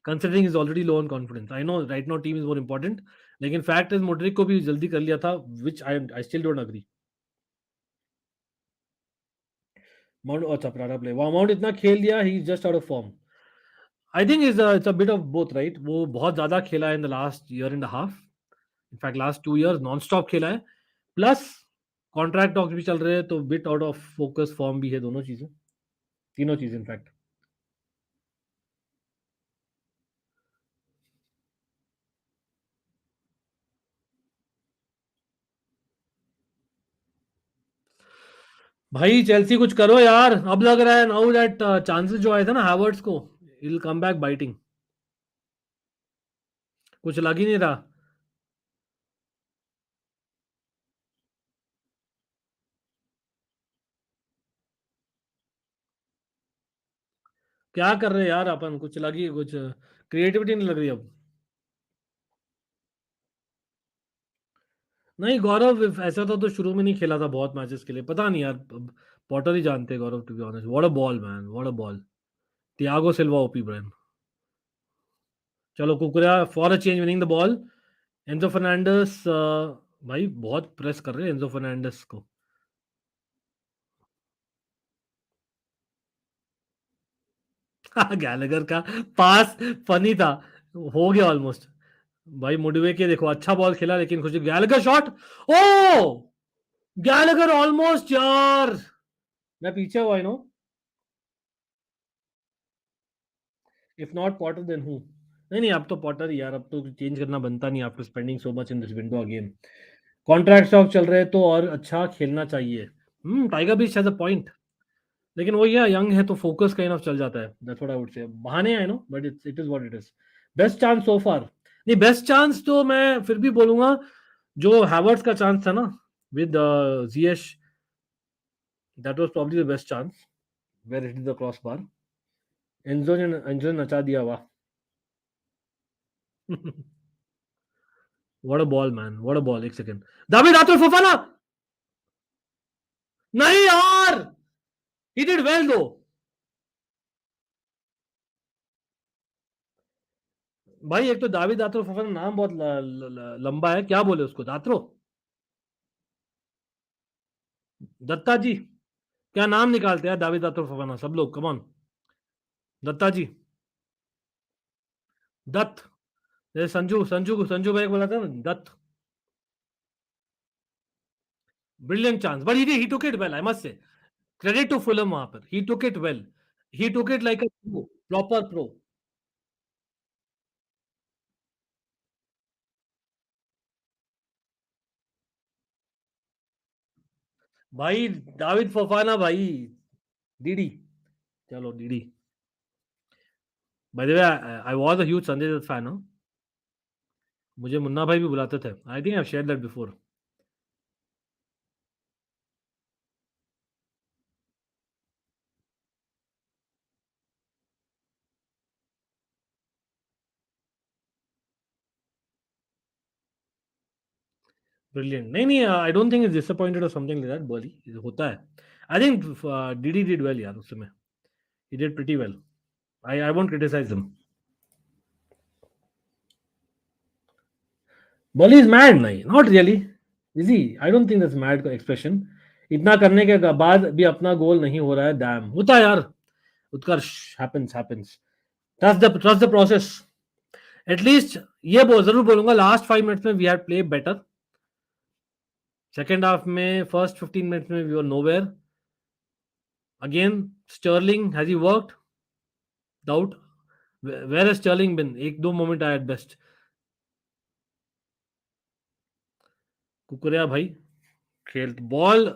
Speaker 1: considering is already low on confidence. I know right now team is more important, लेकिन फैक्ट इज मुड्रिक को भी जल्दी कर लिया था, which I still don't agree. Mount अच्छा प्रारा प्ले, वो माउंट इतना खेल लिया, he is just out of form. I think it's a bit of both, right? वो बहुत ज्यादा खेला है in the last year and half, in fact last 2 years non stop खेला है, प्लस कॉन्ट्रैक्ट टॉक्स भी चल रहे हैं, तो bit out of focus form भी है, दोनों चीजें, तीनों चीजें इनफैक्ट। भाई चेल्सी कुछ करो यार, अब लग रहा है नाउ दैट चांसेस जो आए थे ना हैवर्ट्स को, विल कम बैक बाइटिंग। कुछ लग ही नहीं रहा। क्या कर रहे हैं यार अपन, कुछ लगी, कुछ क्रिएटिविटी नहीं लग रही अब। नहीं गौरव ऐसा था तो शुरू में नहीं खेला था बहुत मैचेस के लिए, पता नहीं यार, पॉटर ही जानते हैं Gaurav, to be honest. What a ball man, what a ball. Thiago Silva OP brain. चलो Cucurella for a change winning the ball. Enzo Fernandez, भाई बहुत प्रेस कर रहे हैं एंजो फर्नांडिस को। गैलेगर का पास फनी था, हो गया ऑलमोस्ट। भाई मुडवे के देखो अच्छा बॉल खेला, लेकिन कुछ Gallagher shot, oh Gallagher almost यार, मैं पीछे हुआ, no if not Potter then who? नहीं नहीं, अब तो पॉटर ही यार, अब तो चेंज करना बनता नहीं after spending so much in this window again. Contract stock चल रहे हैं तो और अच्छा खेलना चाहिए। Tiger beach has a point, लेकिन वो ये यंग है तो फोकस कहीं ऑफ चल जाता है, that's what I would say. बहाने I know, but it is what it is. Best chance so far, नहीं बेस्ट चांस तो मैं फिर भी बोलूंगा जो हैवर्ट्स का चांस था ना with Ziyech, that was probably the best chance where it is the crossbar. Enzo ने नचा दिया, वाह। What a ball man, what a ball. एक सेकंड, दाविद आतुल फफाना, नहीं यार, ही डिड वेल दो। भाई एक तो दाविद आतुल फफाना नाम बहुत लंबा है, क्या बोले उसको, दात्रो, दत्ता जी, क्या नाम निकालते हैं दाविद आतुल फफाना सब लोग, कम ऑन। दत्ता जी, दत्त, जैसे संजू संजू को संजू भाई बोला था ना, Dutt. Brilliant chance, but he took it well, I must say. Credit to Fulham, वहां पर he took it well, he took it like a proper pro. भाई दाविद फफाना भाई, डीडी, चलो DD. By the way I was a huge Sanjay Dutt fan, मुझे मुन्ना भाई भी बुलाते थे, I think I have shared that before. Brilliant, नहीं नहीं, I don't think is disappointed or something like that, Bolly होता है। I think DD did well यार उस समय, he did pretty well, I won't criticise him. Bolly is mad, नहीं not really, is he? I don't think that's mad का expression. इतना करने के बाद भी अपना गोल नहीं हो रहा है, डैम होता है यार, Utkarsh, happens, trust the process. At least ये जरूर बोलूंगा, लास्ट 5 मिनट्स में we had play better, second half में फर्स्ट 15 मिनट्स में we were nowhere. Again Sterling, has he worked? Doubt. Where has Sterling been? एक दो मोमेंट आया एट बेस्ट। कुकुरिया भाई खेल बॉल,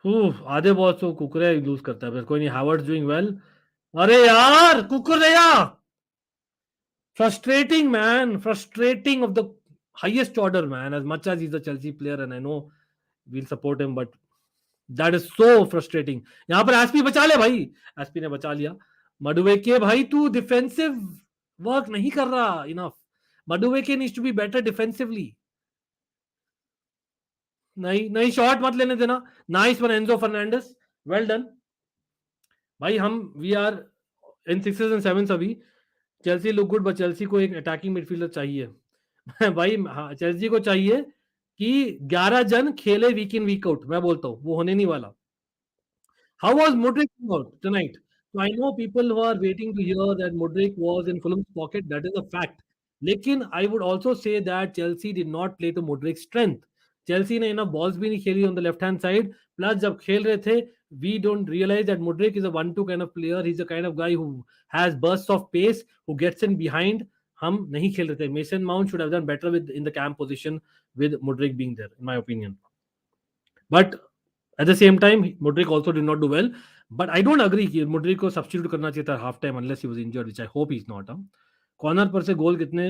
Speaker 1: आधे बॉल तो कुकुरिया लूज करता है, फिर कोई नहीं, हावर्ड्स डूइंग वेल। अरे यार कुकुरिया, Frustrating, man. Frustrating of the highest order, man. As much as he's a Chelsea player, and I know we'll support him, but that is so frustrating. यहाँ पर एसपी बचा ले भाई. एसपी ने बचा लिया. मडुवेके भाई तू डिफेंसिव वर्क नहीं कर रहा enough. Madueke needs to be better defensively. नहीं नहीं, शॉट मत लेने देना. Nice one Enzo Fernandez, well done भाई. हम we are in sixes and sevens अभी. Chelsea look good, but Chelsea को एक अटैकिंग मिडफील्डर चाहिए. भाई हाँ, चेल्सी को चाहिए कि 11 जन खेले वीक इन वीक आउट. मैं बोलता हूँ वो होने नहीं वाला. How was Mudryk tonight? So I know people who are waiting to hear that Mudryk was in Fulham's pocket. That is a fact. लेकिन I would also say that Chelsea did not play to Mudryk's strength. Chelsea ने enough balls भी नहीं खेली on the left hand side. Plus जब खेल रहे थे, we don't realize that Mudryk is a 1-2 kind of player. He's a kind of guy who has bursts of pace, who gets in behind. हम नहीं खेल रहे थे. Mason Mount should have done better with in the cam position with Mudryk being there, in my opinion. But at the same time, Mudryk also did not do well. But I don't agree कि Mudryk को substitute करना चाहिए था half time unless he was injured, which I hope he's not. Corner पर से गोल कितने?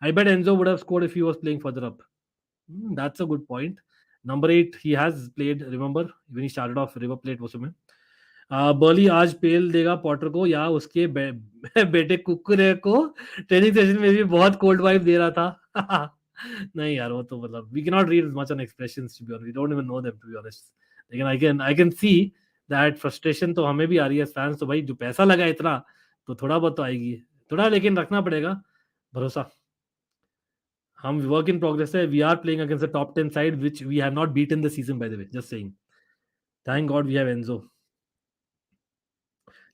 Speaker 1: I bet Enzo would have scored if he was playing further up. That's a good point. Number 8, he has played. Remember when he started off, River Plate was में. Barley आज पेल देगा Potter को या उसके बेटे कुकुरे को. ट्रेनिंग सेशन में भी बहुत कोल्ड वाइब दे रहा था. नहीं यार, वो तो मतलब we cannot read much on expressions, to be honest. We don't even know them, to be honest. लेकिन I can see that frustration तो हमें भी आ रही है फैंस. तो भाई जो पैसा लगा इतना, तो थोड़ा बहुत तो आएगी थोड़ा, लेकिन रखना पड़ेगा भरोसा. हम वर्क इन प्रोग्रेस है. We are playing against the top 10 side which we have not beaten the season, by the way. Just saying. Thank God we have Enzo.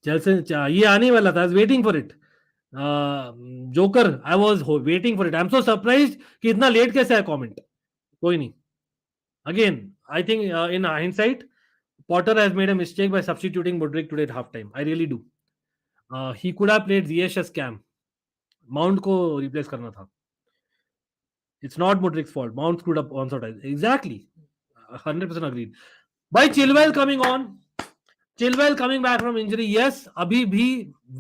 Speaker 1: Chelsea ये आने वाला था. I was waiting for it. Joker, I was waiting for it. I am so surprised कि इतना late कैसे आया comment. कोई नहीं. Again, I think in hindsight, Potter has made a mistake by substituting Mudryk today at halftime. I really do. He could have played Ziyech as cam. Mount को replace करना था. It's not Mudryk's fault. Mount screwed up on sort. Exactly. 100% agreed. By Chilwell coming on. Chilwell coming back from injury. Yes, abhi bhi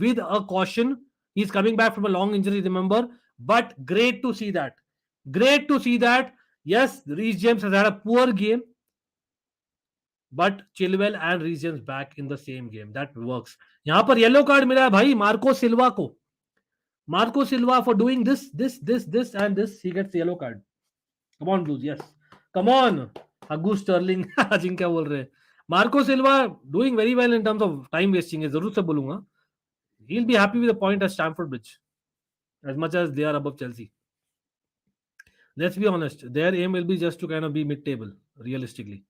Speaker 1: with a caution. He's coming back from a long injury, remember. But great to see that. Great to see that. Yes, Reece James has had a poor game. But Chilwell and Reece James back in the same game. That works. यहाँ पर yellow card मिला है भाई Marco सिल्वा को. Marco Silva for doing this and this. He gets yellow card. Come on, Blues. Yes. Come on. Agu Sterling. जिनका बोल रहे हैं. Marco Silva doing very well in terms of time wasting. जरूर से बोलूंगा. He'll be happy with the point at Stamford Bridge. As much as they are above Chelsea. Let's be honest. Their aim will be just to kind of be mid-table. Realistically.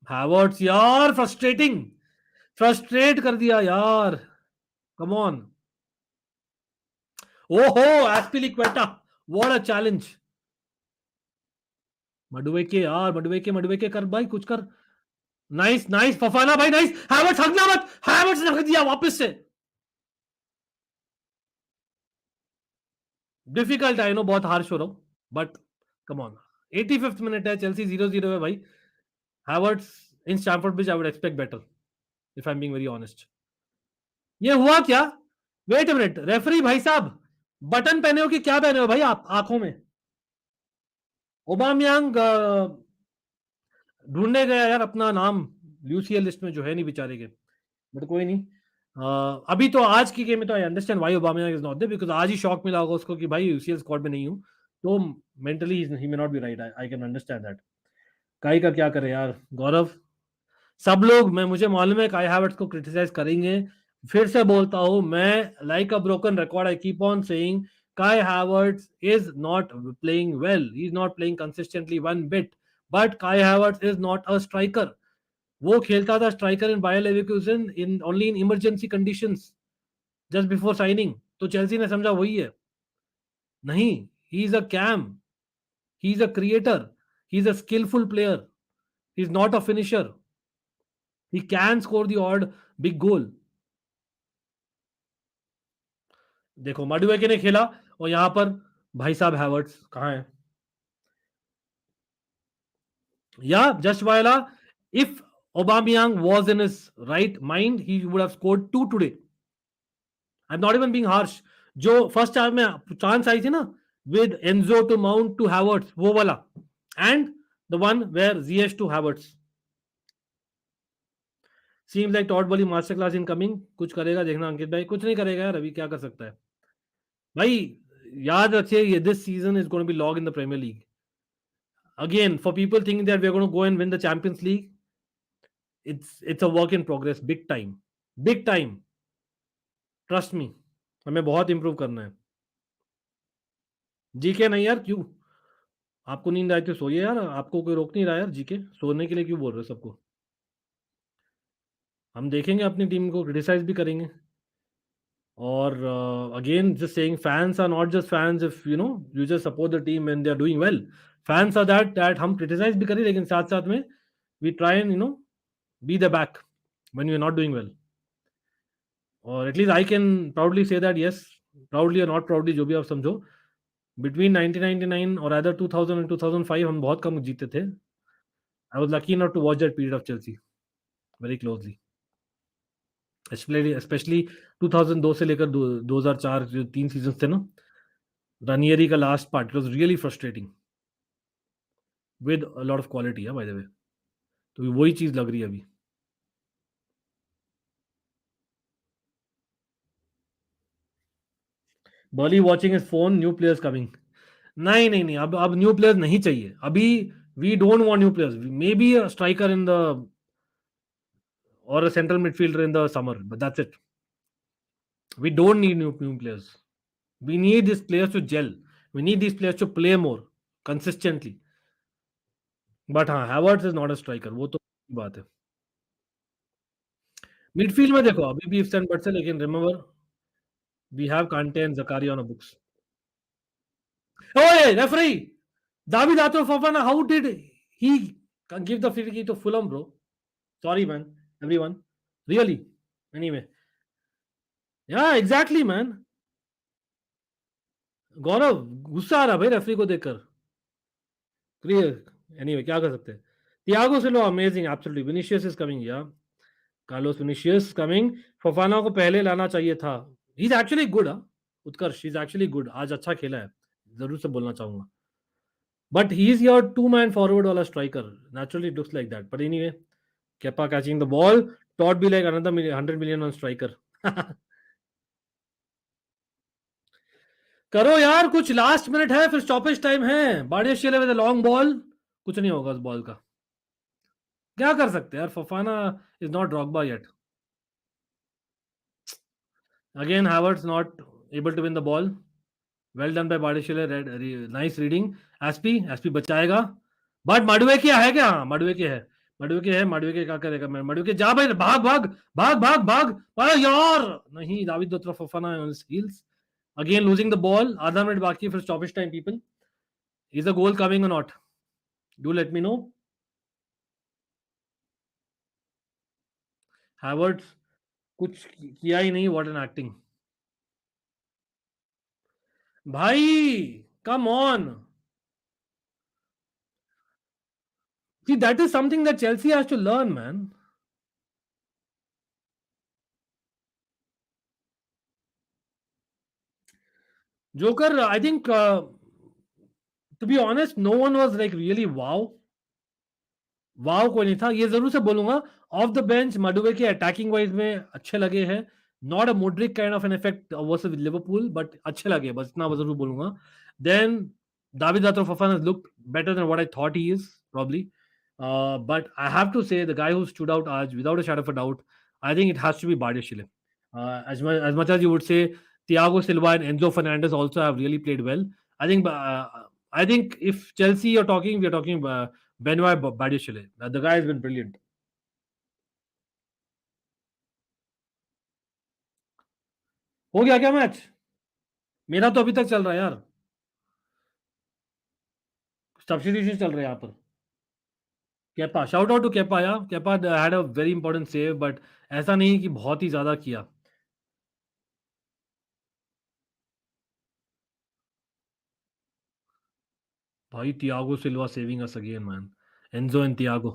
Speaker 1: Havertz, यार frustrating. Frustrate कर दिया यार. Come on. ओहो, एस्पिलिक्वेटा, what a challenge. मडुवेके यार, मडुवेके कर भाई, कुछ कर. नाइस नाइस फफाना भाई, नाइस. हैवर्ट्स हगना मत. हैवर्ट्स ने रख दिया वापस से. डिफिकल्ट, आई नो बहुत हार्श हो रहा हूं, but come on. 85th minute है, चेल्सी 0-0 है भाई. Havertz in Stamford Bridge, I would expect better if I am being very honest. ये हुआ क्या? वेट अ मिनट, रेफरी भाई साहब, बटन पहने हो कि क्या पहने हो भाई आप आंखों में? ओबामयांग ढूंढने गया यार अपना नाम यूसीएल लिस्ट में, जो है नहीं बेचारे के. बट कोई नहीं. अभी तो आज की गेम में तो I understand why Aubameyang is not there, because आज ही शॉक मिला होगा उसको कि भाई यूसीएल स्क्वाड में नहीं हूं, तो mentally he may not be right. I can understand that. काई का क्या करे यार गौरव. सब लोग, मुझे मालूम है काई हैवर्ट्स को क्रिटिसाइज करेंगे. फिर से बोलता हूं मैं, like a broken record, I keep on saying Kai Havertz is not playing well. He's not playing consistently one bit. But Kai Havertz is not a striker. वो खेलता था striker in Bayer Leverkusen in only in emergency conditions just before signing. तो Chelsea ने समझा वही है. नहीं, he is a cam. He is a creator. He is a skillful player. He is not a finisher. He can score the odd big goal. देखो मडुवेके ने खेला और यहां पर भाई साहब हैवर्ट्स कहां है? या just Viola, if Aubameyang was in his right mind, he would have scored 2 today. I am not even being harsh. जो फर्स्ट हाफ में चांस आई थी ना with Enzo to Mount to Havertz, वो वाला, and the one where goes to Havertz. Seems like Todd Boehly master class incoming. कुछ करेगा देखना अंकित भाई. कुछ नहीं करेगा यार, अभी क्या कर सकता है भाई. याद रखिए ये this season is going to be long in the Premier League. Again, for people thinking that we're going to go and win the Champions League, it's a work in progress, big time. Trust me, हमें बहुत improve करना है. GK नहीं यार, क्यों? आपको नींद आई तो सोइए यार, आपको कोई रोक नहीं रहा यार. जीके सोने के लिए क्यों बोल रहे हो सबको? हम देखेंगे अपनी टीम को, क्रिटिसाइज भी करेंगे. और again just saying, fans are not just fans if you know you just support the team when they are doing well. Fans are that हम क्रिटिसाइज भी करें, लेकिन साथ साथ में we try and be the back when you're not doing well. Or at least I can proudly say that, yes, proudly or not proudly, जो भी आप समझो, between 1999 or either 2000 and 2005 हम बहुत कम जीते थे. I was lucky enough to watch that period of Chelsea very closely, especially 2002 से लेकर 2004 जो 3 सीजन थे ना, रानियरी का last part, it was really frustrating with a lot of quality, by the way. तो वही चीज लग रही है अभी. Boehly watching his phone, new players coming. नहीं, अब न्यू प्लेयर्स नहीं चाहिए अभी. We don't want new players. Maybe a striker in the or a central midfielder in the summer, but that's it. We don't need new players. We need this players to gel. We need this players to play more consistently. But हाँ, Havertz is not a striker, वो तो बात है. Midfield में देखो अभी भी ifs and buts है, लेकिन रिमेंबर वी हैव कांटे एंड जकारिया ऑन बुक्स. ओए referee, David Fofana, how did he give the free kick to Fulham, bro? Sorry, man. Everyone. Really? Anyway. Yeah, exactly, man. गौरव गुस्सा आ रहा भाई रेफरी को देखकर. Anyway, क्या कर सकते हैं. Thiago Silva, amazing, absolutely. Vinicius is coming, yeah. Carlos Vinicius coming. Fofana को पहले लाना चाहिए था. He's actually good, huh? उत्कर्ष, he's actually good. आज अच्छा खेला है. जरूर से बोलना चाहूंगा. But he's your two-man forward wala striker. Naturally, it looks like that. But anyway, Kepa catching the ball. Todd be like another 100 million on striker. करो यार कुछ, लास्ट मिनट है, फिर स्टॉपेज टाइम है. बाडियाशेले विद अ लॉन्ग बॉल, कुछ नहीं होगा उस बॉल का. क्या कर सकते हैं यार. Fofana is not Drogba yet. Again Havertz not able to win the ball. Well done by Badiashile. Nice reading. Azpi बचाएगा. बट माडुएके है क्या? माडुएके है. माडुएके क्या करेगा? मैं माडुएके जा भाई, भाग भाग भाग भाग भाग. अरे यार नहीं, David the Fofana on his heels. Again losing the ball. आधा मिनट बाकी फिर stoppage time. People, is the goal coming or not? Do let me know. Havertz कुछ किया ही नहीं. व्हाट एन एक्टिंग भाई, come on. See, that is something that Chelsea has to learn, man. Joker, I think, to be honest, no one was like really wow. Wow कोई नहीं था. ये जरूर से बोलूंगा, off the bench Madueke attacking wise में अच्छे लगे हैं. Not a Mudryk kind of an effect versus Liverpool, but अच्छे लगे, बस इतना जरूर बोलूंगा. Then David Fofana has looked better than what I thought he is, probably. But I have to say, the guy who stood out आज, without a shadow of a doubt, I think it has to be Badiashile. As much as you would say Thiago Silva and Enzo Fernandez also have really played well. I think if Chelsea you're talking, we're talking Benoit Badiashile. The guy has been brilliant. हो गया क्या match? मेरा तो अभी तक चल रहा है यार. सब्स्टिट्यूशन चल रहे हैं यहाँ पर. Kepa, shout out to Kepa. यार Kepa had a very important save, but ऐसा नहीं कि बहुत ही ज्यादा किया. भाई Thiago Silva saving us again, man. Enzo and Thiago.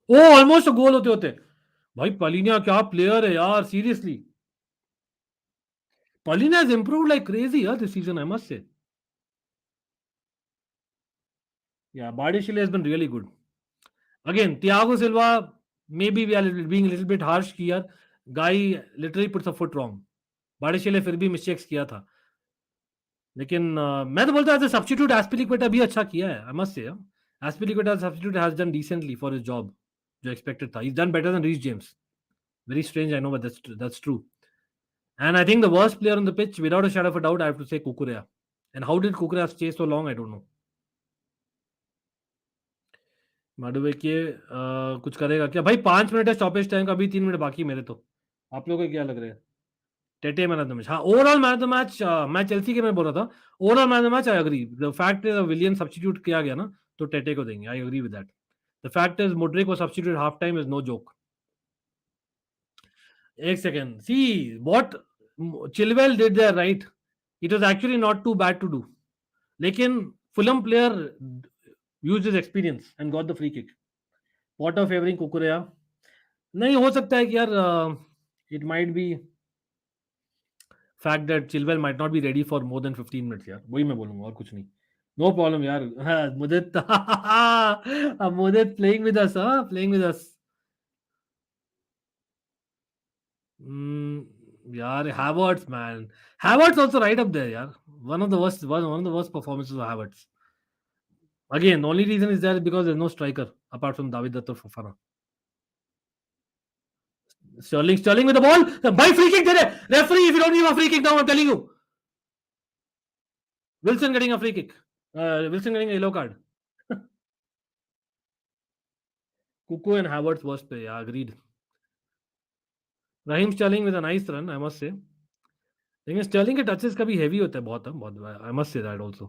Speaker 1: Oh almost goal होते होते. भाई पलिना क्या प्लेयर है यार, seriously Palina has improved like crazy this season, I must say. Yeah, Bardishile has been really good. Again, Thiago Silva, maybe we are being a little bit harsh here. Guy literally puts a foot wrong. Bardishile फिर भी mistakes किया था, लेकिन मैं तो बोलता हूँ substitute एस्पिलिक्वेटा भी अच्छा किया है, I must say. Azpilicueta substitute has done decently for his job, जो एक्सपेक्टेड था. He is done better than Reece James. Very strange, I know, but that's true. And I think the worst player on the pitch, without a shadow of a doubt, I have to say Kukurea. And how did Kukurea stay so long? I don't know. माडुवेक ये कुछ करेगा क्या भाई? 5 minute है stoppage time का, अभी 3 minute बाकी मेरे. तो आप लोगों को क्या लग रहा है? Tete man of the match. हाँ, overall man of the match मैं चेल्सी के मैं बोल रहा था. Overall man of the match I agree. The fact is Willian substitute किया गया ना, तो टेटे को देंगे. I agree with that. The fact is Mudryk को substitute half time is no joke. एक second, see what Chilwell did there right. It was actually not too bad to do, लेकिन Fulham player used his experience and got the free kick. Potter favouring कुकुरेया. नहीं हो सकता है कि यार it might B fact that Chilwell might not be ready for more than 15 minutes यार. वही मैं बोलूंगा और कुछ नहीं. नो प्रॉब्लम यार. हाँ, Mudit Mudit playing with us. Playing with us. यार Havertz man. Havertz also right up there यार. One of the worst performances of Havertz. Again, the only reason is there because there's no striker apart from David Dattor Fofana. Sterling with the ball. By free kick there. Referee, if you don't give a free kick now, I'm telling you. Wilson getting a free kick. Wilson getting a yellow card. Kuku and Havertz worst play. Yeah, agreed. Raheem Sterling with a nice run, I must say. लेकिन Stirling के touches कभी heavy होता है बहुत. आई must say that also.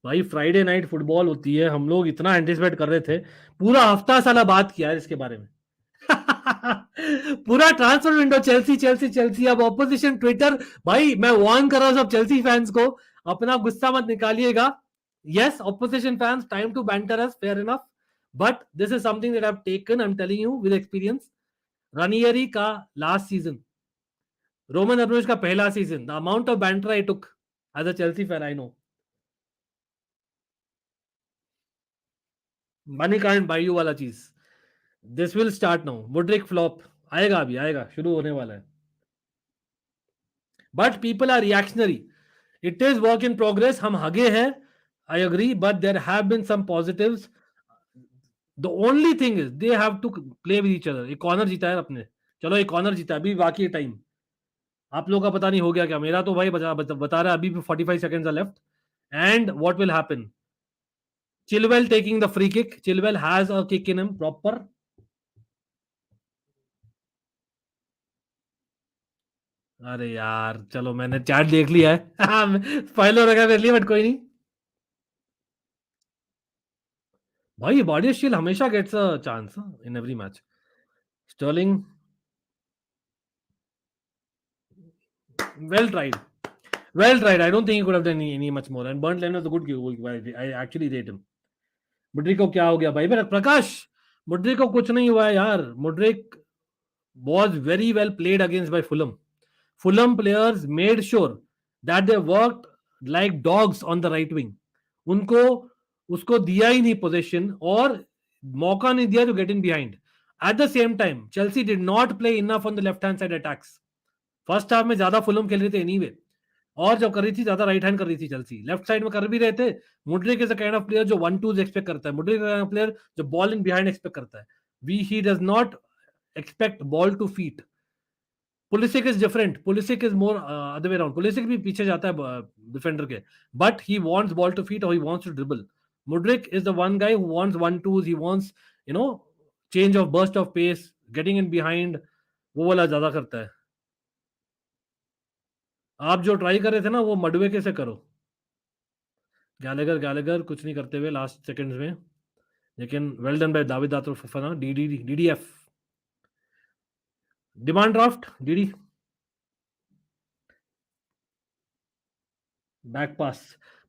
Speaker 1: भाई Friday night football होती है, हम लोग इतना एंटिसिपेट कर रहे थे. पूरा हफ्ता साला बात किया है इसके बारे में. पूरा transfer window Chelsea Chelsea Chelsea. अब ऑपोजिशन ट्विटर, भाई मैं वार्न कर रहा हूं सब चेल्सी फैंस को, अपना गुस्सा मत निकालिएगा. Yes, opposition fans, time to banter us, fair enough. But this is something that I have taken, I am telling you with experience. Ranieri का लास्ट सीजन, रोमन अब्रोच का पहला season, the amount of banter I took as a Chelsea fan, I know. Money can't buy you वाला चीज. This will start now. Mudryk flop आएगा, अभी आएगा, शुरू होने वाला है. But people are reactionary. It is work in progress. हम हगे हैं, I agree, but there have been some positives. The only thing is they have to play with each other. एक कॉर्नर जीता है अपने, चलो एक कॉर्नर जीता है, अभी बाकी टाइम. आप लोग का पता नहीं हो गया क्या, मेरा तो भाई बता रहा है अभी भी 45 seconds are left. And what will happen? Chilwell taking the free kick. Chilwell has a kick in him proper. अरे यार चलो, मैंने चैट देख लिया है. स्पॉइलर वगैरह देख लिया, बट कोई नहीं. भाई बॉडी शील हमेशा gets a chance in every match. Sterling well tried. Well tried. I don't think he could have done any much more. And Bernd Leno is a good goalkeeper. I actually rate him. Mudryk को क्या हो गया भाई? मेरा प्रकाश, Mudryk को कुछ नहीं हुआ है यार. Mudryk was very well played against by Fulham. Fulham players made sure that they worked like dogs on the right wing. उनको उसको दिया ही नहीं पोजीशन और मौका नहीं दिया to get in behind. At the same time, Chelsea did not play enough on the left hand side attacks. First half में ज्यादा फुलम खेल रहे थे एनीवे, और जब कर रही थी ज्यादा राइट हैंड कर रही थी चेल्सी. लेफ्ट साइड में कर भी रहे थे. Mudryk is a kind of player जो 1-2 एक्सपेक्ट करता है. मुड्रिक काइंड ऑफ प्लेयर जो बॉल इन बिहाइंड एक्सपेक्ट करता है. He does not expect ball to feet. Pulisic is different. Pulisic is more other way around. Pulisic भी पीछे जाता है डिफेंडर के, but he wants ball to feet और he wants to dribble. Mudryk is the one guy who wants 1-2s. He wants change of burst of pace, getting in behind, वो वाला ज्यादा करता है. आप जो ट्राई कर रहे थे ना, वो मडवे से करो. गैलेगर कुछ नहीं करते हुए लास्ट सेकंड्स में, लेकिन well done by David Datro Fofana. DDF demand draft. Back pass.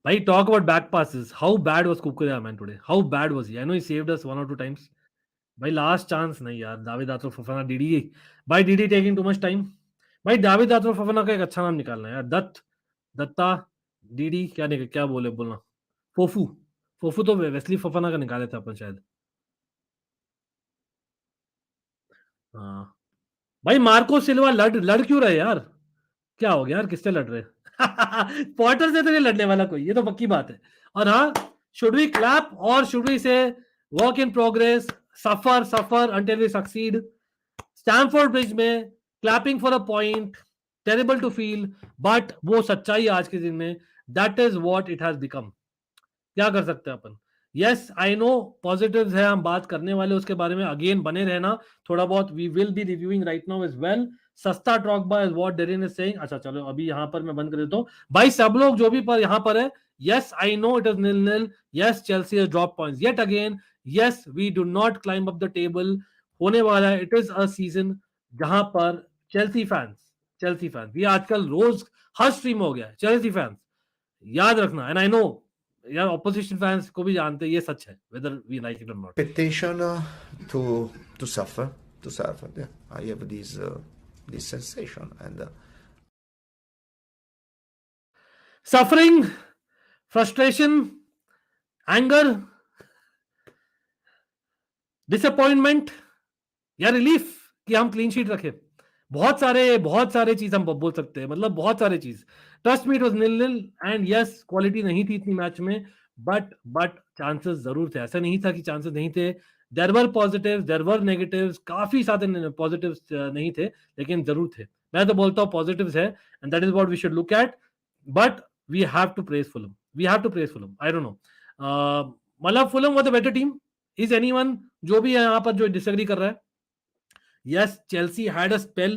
Speaker 1: Bhai, talk about back passes. How bad was Kukurea, man, today? How bad was he? I know he saved us 1 or 2 times. भाई last chance नहीं यार, David आत्रो फफाना, DD भाई, DD taking too much time. भाई दाविद आत्रो फफाना का एक अच्छा नाम निकालना है यार. दत्ता, डीडी, क्या बोलना, फोफू. फोफू तो वेस्ली फफाना का निकाले थे अपन शायद. हाँ भाई, मार्को सिल्वा लड़ क्यों रहे यार? क्या हो गया यार, किससे लड़ रहे? पॉटर से तो नहीं लड़ने वाला कोई, ये तो पक्की बात है. और हाँ, शुड वी क्लैप और should we say work in progress, suffer until we succeed. Stamford Bridge में clapping for a point, terrible to feel, but वो सच्चाई आज के दिन में, that is what it has become. क्या कर सकते हैं अपन? यस, आई नो पॉजिटिव्स है, हम बात करने वाले उसके बारे में. अगेन बने रहना थोड़ा बहुत, we will be reviewing right now as well. सस्ता Drogba is what Darren is saying. अच्छा चलो, अभी यहां पर मैं बंद कर देता हूं भाई. सब लोग जो भी पर यहां पर है, yes I know it is nil-nil. Yes Chelsea has drop points yet again. Yes we do not climb up the table. होने वाला है, इट इज अ सीजन जहां पर चेल्सी फैंस ये आजकल रोज हर स्ट्रीम हो गया है. चेल्सी फैंस याद रखना, एंड आई नो यार ऑपोजिशन फैंस को भी जानते हैं, ये सच है, whether we like it or not.
Speaker 4: Expectation to suffer. Yeah, I have this sensation, and
Speaker 1: Suffering, frustration, anger, disappointment या रिलीफ कि हम क्लीन शीट रखे. बहुत सारे चीज हम बोल सकते हैं, मतलब बहुत सारे चीज. Trust me, it was nil-nil and yes quality नहीं थी इतनी मैच में, बट चांसेस जरूर थे. ऐसा नहीं था कि चांसेस नहीं थे. There were positives, there were negatives, काफी सारे पॉजिटिव्स नहीं थे, लेकिन जरूर थे. मैं तो बोलता हूँ पॉजिटिव्स है, and that is what we should look at. But we have to praise Fulham. I don't know, मतलब Fulham was a better team. Is anyone जो भी है यहाँ पर जो डिसएग्री कर रहा है? Yes, Chelsea had a spell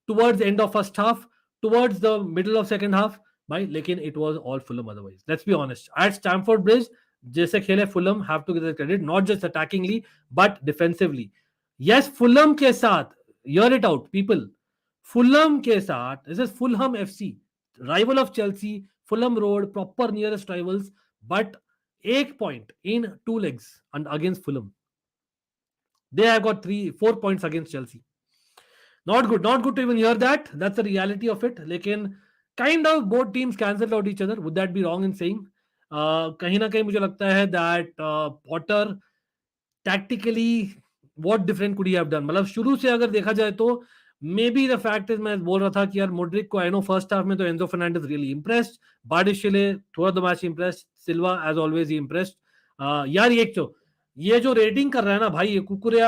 Speaker 1: towards the end of first half, towards the middle of second half. भाई लेकिन it was all Fulham otherwise. Let's be honest. At Stamford Bridge, जैसे खेले Fulham, have to give the credit, not just attackingly, but defensively. Yes, Fulham के साथ, hear it out, people. Fulham के साथ, this is Fulham FC, rival of Chelsea, Fulham Road, proper nearest rivals, but 1 point in 2 legs and against Fulham. They have got 4 points against Chelsea. Not good to even hear that. That's the reality of it. लेकिन kind of both teams cancelled out each other. Would that be wrong in saying? कहीं ना कहीं मुझे लगता है that Potter tactically what different could he have done? मतलब शुरू से अगर देखा जाए तो maybe the fact is, मैं बोल रहा था कि यार मुड्रिक को, I know first half में तो Enzo Fernandez really impressed, Bardishile throughout the match impressed, Silva as always he impressed. यार ये जो रेटिंग कर रहा है ना भाई, ये कुकुरिया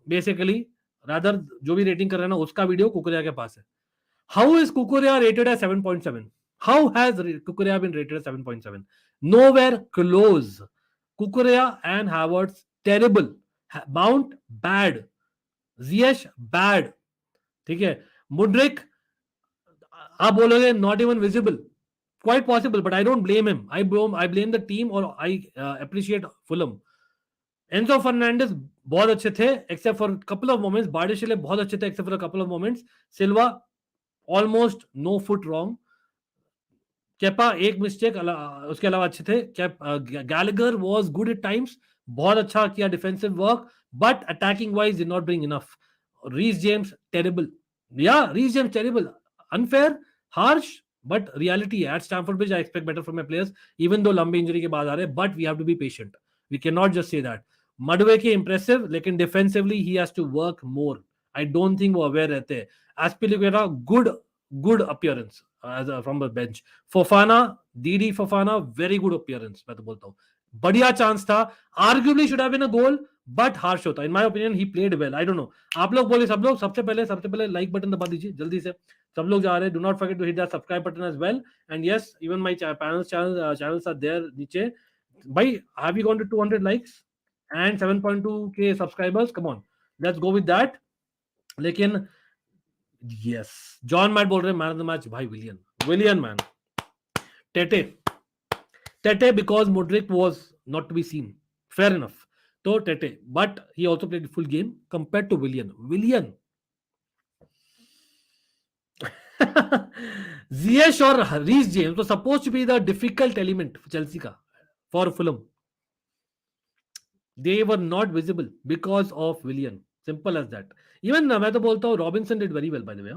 Speaker 1: बेसिकली, रादर जो भी रेटिंग कर रहा है ना, उसका वीडियो कुकुरिया के पास है. How is Cucurella rated at 7.7? How has Cucurella been rated at 7.7? Nowhere close. Cucurella and Havertz terrible, Mount bad, Ziyech bad, ठीक है. मुड्रिक आप बोलोगे not even visible, quite possible, but I don't blame him. I blame the team और I appreciate Fulham. Enzo Fernandez बहुत अच्छे थे except for couple of moments. Badiashile बहुत अच्छे थे except for couple of moments. Silva almost no foot wrong. Kepa एक mistake, उसके अलावा अच्छे थे. Gallagher was good at times, बहुत अच्छा किया defensive work, but attacking wise did not bring enough. Reece James terrible, unfair, harsh, but reality है. At Stamford Bridge I expect better from my players, even though लंबी injury के बाद आ रहे, but we have to be patient. We cannot just say that. Mudryk impressive, लेकिन defensively he has to work more. I don't think वो aware रहते हैं. Aspilicueta good appearance from the bench. Fofana very good appearance. मैं तो बोलता हूँ बढ़िया chance था. Arguably should have been a goal, but harsh होता. In my opinion he played well. I don't know. आप लोग बोले, सब लोग सबसे पहले लाइक बटन दबा दीजिए जल्दी से. सब लोग जा रहे हैं. Do not forget to hit that subscribe button as well. And yes, even my channels are there नीचे. Bhai, have you gone to 200 likes and 7.2k subscribers? Come on, let's go with that. लेकिन yes, John Matt बोल रहे हैं man of the match भाई Willian man. Tete because Mudryk was not to be seen. Fair enough. So Tete, but he also played full game compared to Willian. Ziyech or Reece James was supposed to be the difficult element for Chelsea ka, for Fulham. They were not visible because of Willian. Simple as that. Even मैं तो बोलता हूँ Robinson did very well by the way.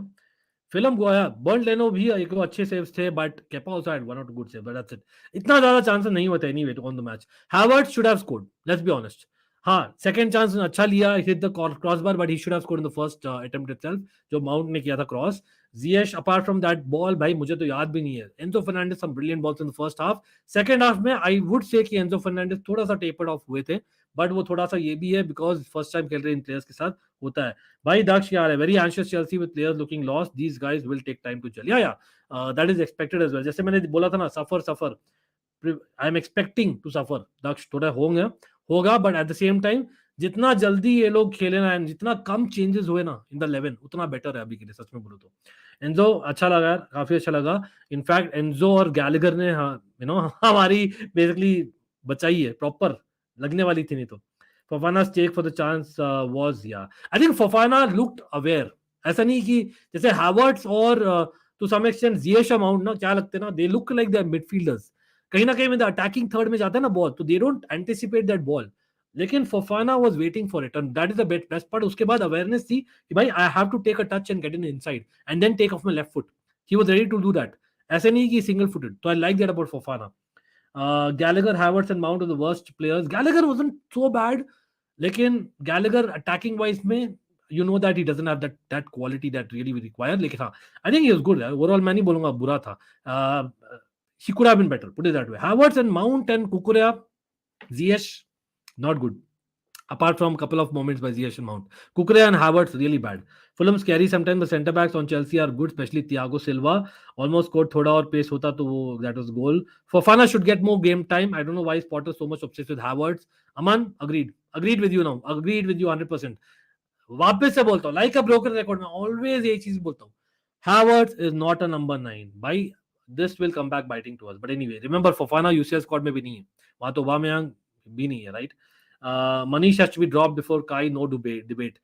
Speaker 1: Fulham goalie Bernd Leno भी एक दो अच्छे saves थे but Kepa also had one और two good save but that's it. इतना ज्यादा चांसेस नहीं होते anyway on the match. Havertz should have scored, let's be honest. हाँ, सेकंड चांस अच्छा लिया, hit the crossbar, but he should have scored in the first attempt itself, जो Mount ने किया था cross. Ziyech apart from that ball भाई मुझे तो याद भी नहीं है. Enzo Fernandez some brilliant balls in the first half. Second half में आई वुड से कि एंजो फर्नांडिस थोड़ा सा टेपर्ड ऑफ हुए थे, बट वो थोड़ा सा ये भी है बिकॉज फर्स्ट टाइम खेल रहे इन प्लेयर्स के साथ होता है. भाई दक्ष यार है very anxious Chelsea with players looking lost. These guys will take time to gel. Yeah that is expected as well. जैसे मैंने बोला था ना, suffer I am expecting to suffer. दक्ष थोड़ा होगा but at the same time जितना जल्दी ये लोग खेले ना, जितना कम चेंजेस हुए ना इन द 11 उतना बेटर है अभी के लिए, सच में बोलो तो. एंजो अच्छा लगा यार, काफी अच्छा लगा. इनफैक्ट एंजो और गैलेगर ने हमारी बेसिकली बचाई है, प्रॉपर लगने वाली थी नहीं तो. Fofana's take for the chance was, yeah. I think Fofana looked aware. ऐसा नहीं कि जैसे Havertz और to some extent Ziyech amount ना क्या लगते ना, they look like they're midfielders. कहीं ना कहीं में the attacking third में जाता है ना बॉल, तो they don't anticipate that ball. लेकिन Fofana was waiting for it and that is the best part. उसके बाद awareness थी कि भाई I have to take a touch and get in inside and then take off my left foot. He was ready to do that. ऐसे नहीं कि single footed. So I like that about Fofana. Gallagher, Havertz and Mount are the worst players. Gallagher wasn't so bad. लेकिन Gallagher attacking wise में you know that he doesn't have that quality that really we require. लेकिन हाँ, I think he was good. Overall मैं नहीं बोलूंगा बुरा था. He could have been better, put it that way. Havertz and Mount and Cucurella, Ziyech not good apart from couple of moments by Ziyech and Mount. Kukurea and Havertz really bad. Fulham scary sometimes. The centre backs on Chelsea are good, especially Thiago Silva. Almost scored thoda और pace hota to that was goal. Fofana should get more game time. I don't know why Potter so much obsessed with Havertz. Aman, agreed with you now. Agreed with you 100%. वापस से बोलता हूँ like a broken record में always ये चीज बोलता हूँ. Havertz is not a number 9. भाई this will come back biting to us. But anyway, remember Fofana UCL squad में भी नहीं है, वहां तो Aubameyang भी नहीं है, right. Manish has to be dropped before Kai, no debate.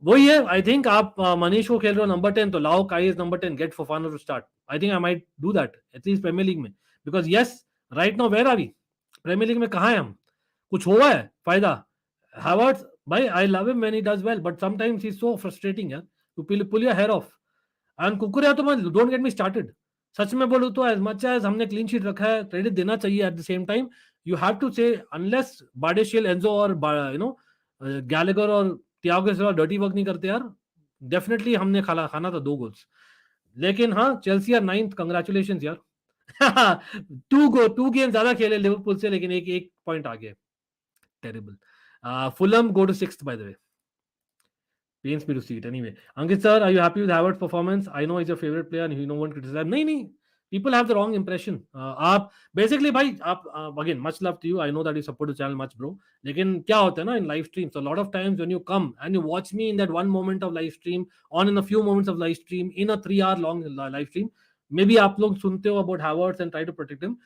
Speaker 1: वही है. आई थिंक आप मनीष को खेल रहे हो नंबर 10 तो लाओ Kai is number 10, get Fofana to start. I think I might do that at least Premier league में, because yes right now where are we, Premier league में कहाँ है हम, कुछ हुआ है फायदा. Havertz भाई I love him when he does well but sometimes he is so frustrating यार, to pull your hair off. And Cucurella तो मैं डोंट गेट मी स्टार्टेड. सच में बोलूं तो एज मच एज हमने क्लीन शीट रखा है, क्रेडिट देना चाहिए. At the same time you have to say unless Bardeshiel, Enzo और Gallagher और Thiago Silva डर्टी वर्क नहीं करते यार, डेफिनेटली हमने खाना था 2 गोल्स. लेकिन हाँ, चेल्सी आर 9th, कांग्रेचुलेशंस यार. 2 गेम ज्यादा खेले लिवरपूल से, लेकिन एक पॉइंट आगे. Terrible. Fulham go to 6th by the way. Pains me to see it. Anyway, Ankit sir, are you happy with Havertz's performance? I know he's your favorite player and no one criticized. नहीं, people have the wrong impression. आप basically भाई आप again much love to you. I know that you support the channel much bro. लेकिन क्या होता है ना in live stream, so a lot of times when you come and you watch me in that one moment of live stream, on in a few moments of live stream, in a 3-hour long live stream, maybe आप लोग सुनते हो about Havertz and try to protect him.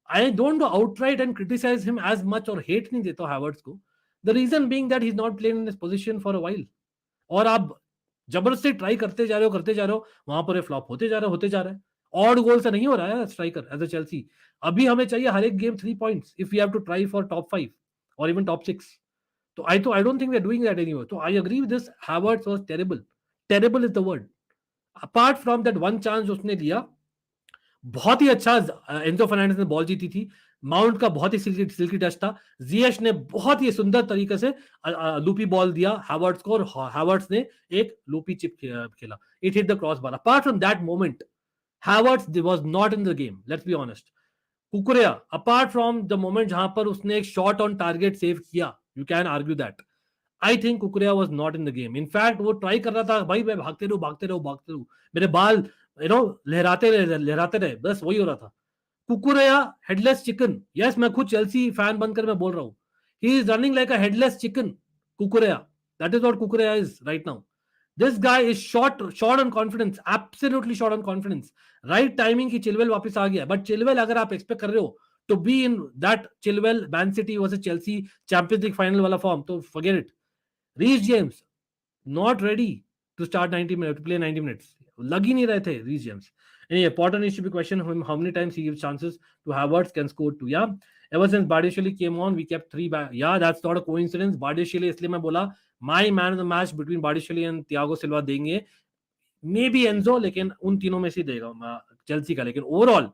Speaker 1: I don't go outright and criticize him as much or hate नहीं देता Havertz को. The reason being that he's not playing in this position for a while. और आप जबरदस्ती try करते जा रहे हो, वहां पर फ्लॉप होते जा रहा है. ऑड गोल से नहीं हो रहा है स्ट्राइकर एज अ चेल्सी. अभी हमें चाहिए हर एक game 3 points if we have to try for top 5 और इवन टॉप 6. तो I don't think we are doing that anyway. तो I agree with this. Havertz was terrible is the word. Apart from that one chance उसने लिया, बहुत ही अच्छा Enzo Fernandez ने ball जीती थी. माउंट का बहुत ही सिल्की टच था. Ziyech ने बहुत ही सुंदर तरीके से लूपी बॉल दिया Havertz को, और Havertz ने एक लूपी चिप खेला. It hit the cross bar. Apart from that moment Havertz was not in the game. Let's be honest. Kukurea, apart from the moment जहां पर उसने एक शॉट ऑन टारगेट सेव किया, you can argue that. I think Kukurea was not in the game. In fact, वो try कर रहा था भाई मैं भागते रहूं, मेरे बाल लहराते रहे, बस वही हो रहा था. Kukurea headless chicken. Yes, मैं खुद चेल्सी फैन बनकर मैं बोल रहा हूं. He is running like a headless chicken. Kukurea. That is what Kukurea is right now. This guy is short on confidence, absolutely short on confidence. Right timing की Chilwell वापस आ गया, but Chilwell अगर आप एक्सपेक्ट कर रहे हो to be in that Chilwell Man City versus Chelsea Champions League final वाला form, तो forget it. Reece James not ready to start 90 minutes, to play 90 minutes. लग ही नहीं रहे थे Reece James. Anyway, Potter needs to be questioned him how many times he gives chances to Havertz, can score 2. Yeah. Ever since Bardishvili came on, we kept 3 back. Yeah, that's not a coincidence. Bardishvili, इसलिए मैं बोला my man of the match between Bardishvili and Thiago Silva देंगे. Maybe Enzo, लेकिन उन तीनों में से देगा चेल्सी का. लेकिन ओवरऑल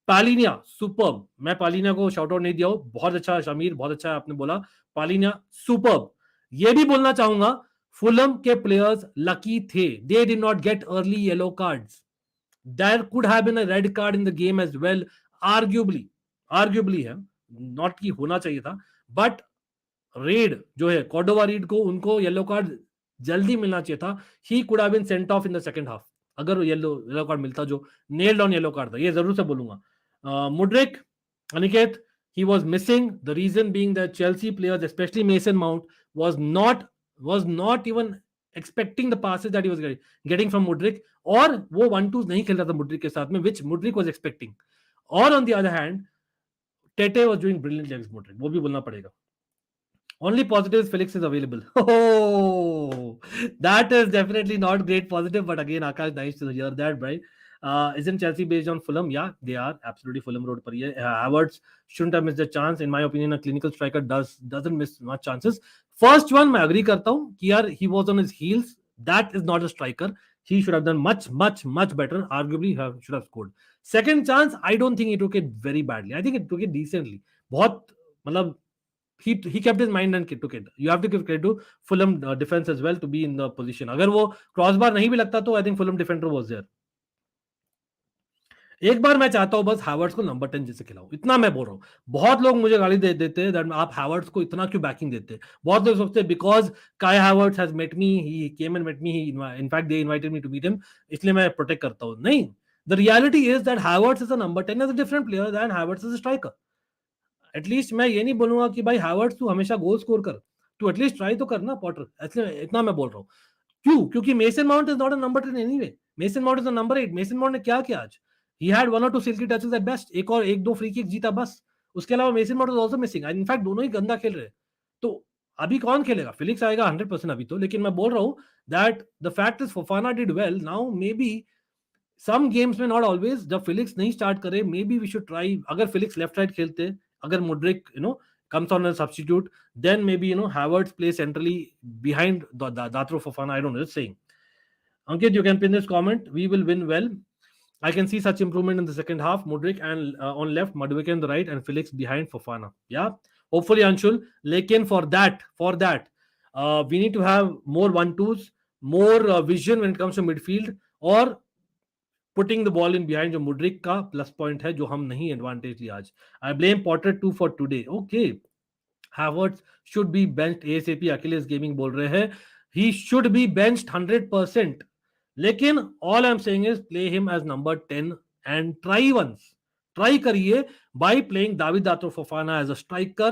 Speaker 1: पालिनिया सुपर्ब. मैं पालिनिया को शाउट आउट नहीं दिया हूं. बहुत अच्छा शमीर, बहुत अच्छा आपने बोला. पालिनिया सुपर्ब. ये भी बोलना चाहूंगा फुलम के प्लेयर्स लकी थे. They did not gate early yellow cards. There could have been a red card in the game as well. Arguably है, not कि होना चाहिए था, but रेड जो है कॉर्डोवा रीड को उनको येलो कार्ड जल्दी मिलना चाहिए था. He could have been sent off in the second half. अगर येलो कार्ड मिलता जो नेल्ड ऑन येलो कार्ड था. ये जरूर से बोलूंगा. Mudryk, Aniket, he was missing. The reason being that Chelsea players, especially Mason Mount, was not even expecting the passes that he was getting from Mudryk, और वो 1-2 नहीं खेल रहा था Mudryk के साथ में, which Mudryk was expecting. और on the other hand, Tete was doing brilliantly against Mudryk. वो भी बोलना पड़ेगा. Only positives, Felix is available. Oh, that is definitely not great positive, but again, Akash, nice to hear that, right? Isn't Chelsea based on Fulham? Yeah, they are. Absolutely Fulham road पर ये. Havertz shouldn't have missed the chance. In my opinion, a clinical striker doesn't miss much chances. First one, मैं agree करता हूँ कि यार he was on his heels. That is not a striker. He should have done much better. Arguably, should have scored. Second chance, I don't think he took it very badly. I think he took it decently. बहुत मतलब he kept his mind and took it. You have to give credit to Fulham defense as well to be in the position. अगर वो crossbar नहीं भी लगता तो I think Fulham defender was there. एक बार मैं चाहता हूं बस हैवर्ट्स को नंबर 10 जैसे खिलाओ. इतना मैं बोल रहा हूं. बहुत लोग मुझे गाली दे देते हैं दैट आप हैवर्ट्स को इतना क्यों बैकिंग देते हैं. बहुत लोग सोचते हैं because Kai Havertz has met me, he came and met me, in fact they invited me to meet him, इसलिए मैं प्रोटेक्ट करता हूं. नहीं, the reality is that Havertz is a number 10 is a different player than Havertz is a striker. At least मैं ये नहीं बोलूंगा कि भाई हैवर्ट्स तू हमेशा गोल स्कोर कर, तू एटलीस्ट ट्राई तो करना पॉटर. इसलिए इतना मैं बोल रहा हूं. क्यों? क्योंकि Mason mount is not a number 10 anyway. Mason mount is a number 8. Mason mount ने क्या किया आज? He had 1 or 2 silky touches at best. एक दो फ्री किक जीता बस. उसके अलावा mason mount was also missing. In fact दोनों ही गंदा खेल रहे हैं. तो अभी कौन खेलेगा? फिलिक्स आएगा 100% अभी तो. लेकिन मैं बोल रहा हूं that the fact is Fofana did well. Now may be some games में, नॉट ऑलवेज, जब फिलिक्स नहीं स्टार्ट करे may be we should try. अगर फिलिक्स लेफ्ट राइट खेलते, अगर Mudryk comes on as substitute, then maybe Havertz plays centrally behind Datro Fofana. I don't know, just saying. Ankit, you can pin this comment. We will win well. I can see such improvement in the second half. Mudryk and on left, Mudryk on the right, and Felix behind Fofana. Yeah, hopefully Anshul. Lekin for that, we need to have more 1-2s, more vision when it comes to midfield, or putting the ball in behind. जो Mudryk का plus point है, जो हम नहीं advantage लिया आज. I blame Potter too for today. Okay, Havertz should be benched ASAP. Achilles Gaming बोल रहे हैं he should be benched 100%. लेकिन all I'm saying is play him as number 10 and try once. Try करिए by playing David Datro Fofana as a striker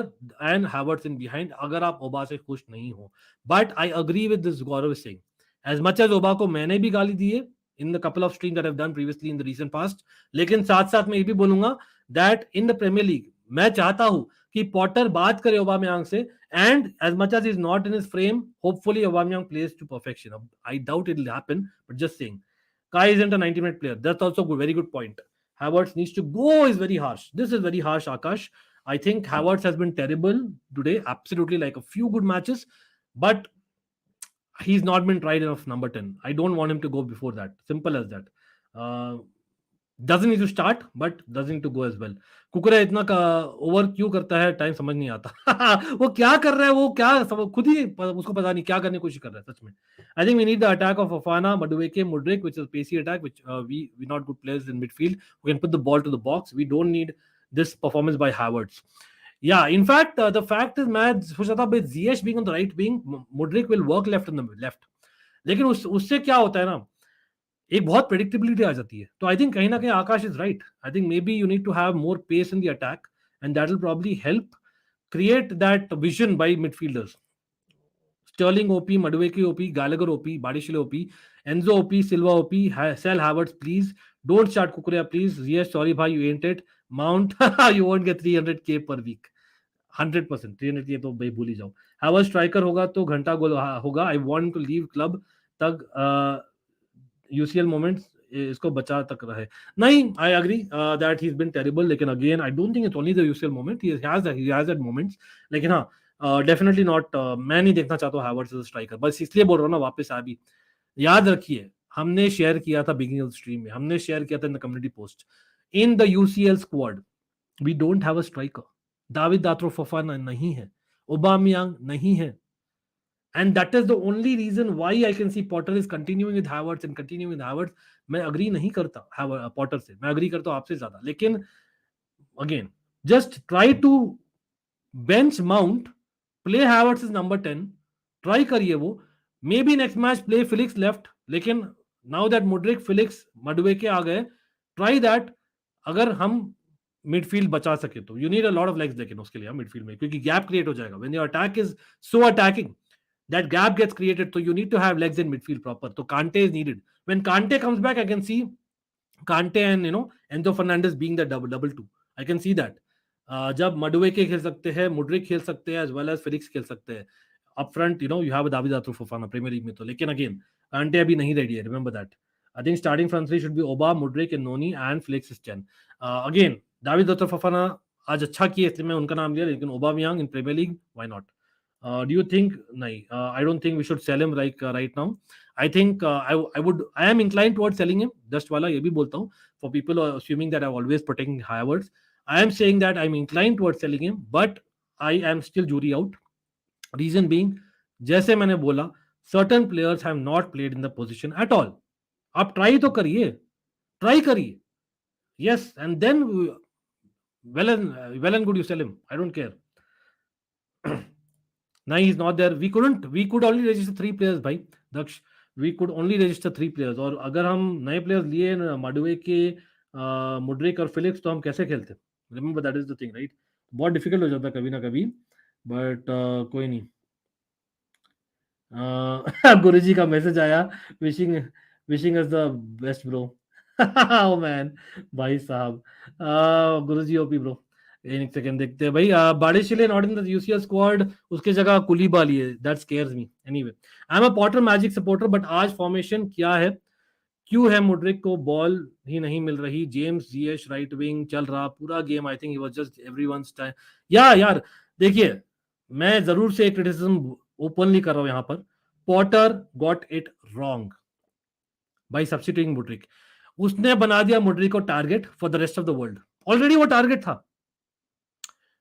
Speaker 1: and Havertz in behind. अगर आप ओबा से खुश नहीं हो. But I agree with this Gaurav is saying. As much as ओबा को मैंने भी गाली दी है in the couple of streams that I've done previously in the recent past, लेकिन साथ साथ मैं ये भी बोलूंगा that in the Premier League मैं चाहता हूं कि पॉटर बात करे ओबामेयांग से, and as much as he's not in his frame, hopefully Aubameyang plays to perfection. I doubt it will happen, but just saying. Kai isn't a 90-minute player. That's also a very good point. Havertz needs to go is very harsh. This is very harsh, Akash. I think Havertz has been terrible today. Absolutely, like a few good matches, but he's not been tried enough number 10. I don't want him to go before that. Simple as that. Doesn't need to start, but doesn't need to go as well. कुकरा इतना over क्यों करता है, time समझ नहीं आता. वो क्या कर रहा है, वो क्या खुद ही उसको पता नहीं क्या करने की कोशिश कर रहा है सच में. I think we need the attack of Fofana, Madueke, Mudryk, which is a pacey attack, which we not good players in midfield who can put the ball to the box. We don't need this performance by Havertz. Yeah, in fact, the fact is मैं सोचा था with Ziyech being on the right wing, Mudryk will work left on the left. लेकिन उससे क्या होता है ना, एक बहुत प्रेडिक्टेबिलिटी आ जाती है. तो आई थिंक कहीं ना कहीं Akash is right. I think maybe you need to have more pace in the attack and that will probably help create that vision by midfielders. Sterling OP, Madueke OP, Gallagher OP, Badiashile OP, Enzo OP, Silva OP, sell Havertz please, don't start Cucurella please. Yes sorry भाई, you ain't it. Mount you won't get 300k per week. 100% 300k तो भाई भूल ही जाओ. Havertz striker होगा तो घंटा goal होगा. I want to leave club तक UCL moments इसको बचा तक रहे। नहीं, I agree that he is been terrible, लेकिन again I don't think it's only the UCL moment, he has that moments, लेकिन हाँ डेफिनेटली नॉट, मैं नहीं देखना चाहता हूँ हैवर्ट्स एज अ स्ट्राइकर, बस इसलिए बोल रहा हूँ ना वापस अभी। याद रखिए, हमने शेयर किया था बिगिनिंग ऑफ स्ट्रीम में, हमने शेयर किया था in the community post, in the UCL squad we don't have a striker. David Datro Fofana नहीं है, ओबामियांग नहीं है, and that is the only reason why I can see Potter is continuing with Havertz and continuing with Havertz. मैं agree नहीं करता Potter से, मैं agree करता हूँ आपसे ज्यादा, लेकिन again just try to bench Mount, play Havertz is number 10, try करिए वो, may be next match play Felix left, लेकिन now that Mudryk Felix Madueke आ गए, ट्राई दैट। अगर हम मिडफील्ड बचा सके तो you need a lot of legs, लेकिन उसके लिए मिडफील्ड में, क्योंकि गैप क्रिएट हो जाएगा when your attack is so attacking, that gap gets created, so you need to have legs in midfield proper. So Kante is needed. When Kante comes back, I can see Kante and Enzo Fernandez being the double two. I can see that. जब Madueke खेल सकते हैं, Mudryk खेल सकते हैं, as well as Felix खेल सकते हैं up front, you have David Dattro Fofana Premier League में तो, लेकिन again Kante अभी नहीं ready है, remember that. I think starting front three should be Oba, Mudryk and Noni, and Felix is 10. Again David Dattro Fofana आज अच्छा किया इसलिए मैं उनका नाम लिया, लेकिन Aubameyang in Premier League, why not? Do you think? No, I don't think we should sell him like right now. I think I am inclined towards selling him. Just वाला ये भी बोलता हूँ, for people assuming that I'm always protecting Havertz, I am saying that I'm inclined towards selling him, but I am still jury out. Reason being, जैसे मैंने बोला, certain players have not played in the position at all. आप try तो करिए, yes, and then well and good you sell him. I don't care. Now he's not there. We could only register 3 players, भाई दक्ष, we could only register 3 players, और अगर हम नए players लिए मडुवेके, Mudryk और फिलिक्स, तो हम कैसे खेलते? Remember that is the thing, right? बहुत डिफिकल्ट हो जाता है कभी ना कभी, बट कोई नहीं। गुरुजी का मैसेज आया, wishing us the best bro. Oh man, भाई साहब, गुरुजी ओपी ब्रो। एक सेकंड देखते हैं भाई, Badiashile not in the UCL squad, उसके जगह कुलीबाली है, that scares me. Anyway, I am a Potter magic supporter, but आज फॉर्मेशन क्या है, क्यों है मुड्रिक को बॉल ही नहीं मिल रही, जेम्स जीएश राइट विंग चल रहा पूरा game, I think he was just everyone's time. यार देखिए, मैं जरूर से एक क्रिटिसिज्म ओपनली कर रहा हूं यहाँ पर, Potter got it wrong by substituting Mudryk. उसने बना दिया मुड्रिक को target for the rest of the world, already वो टारगेट था।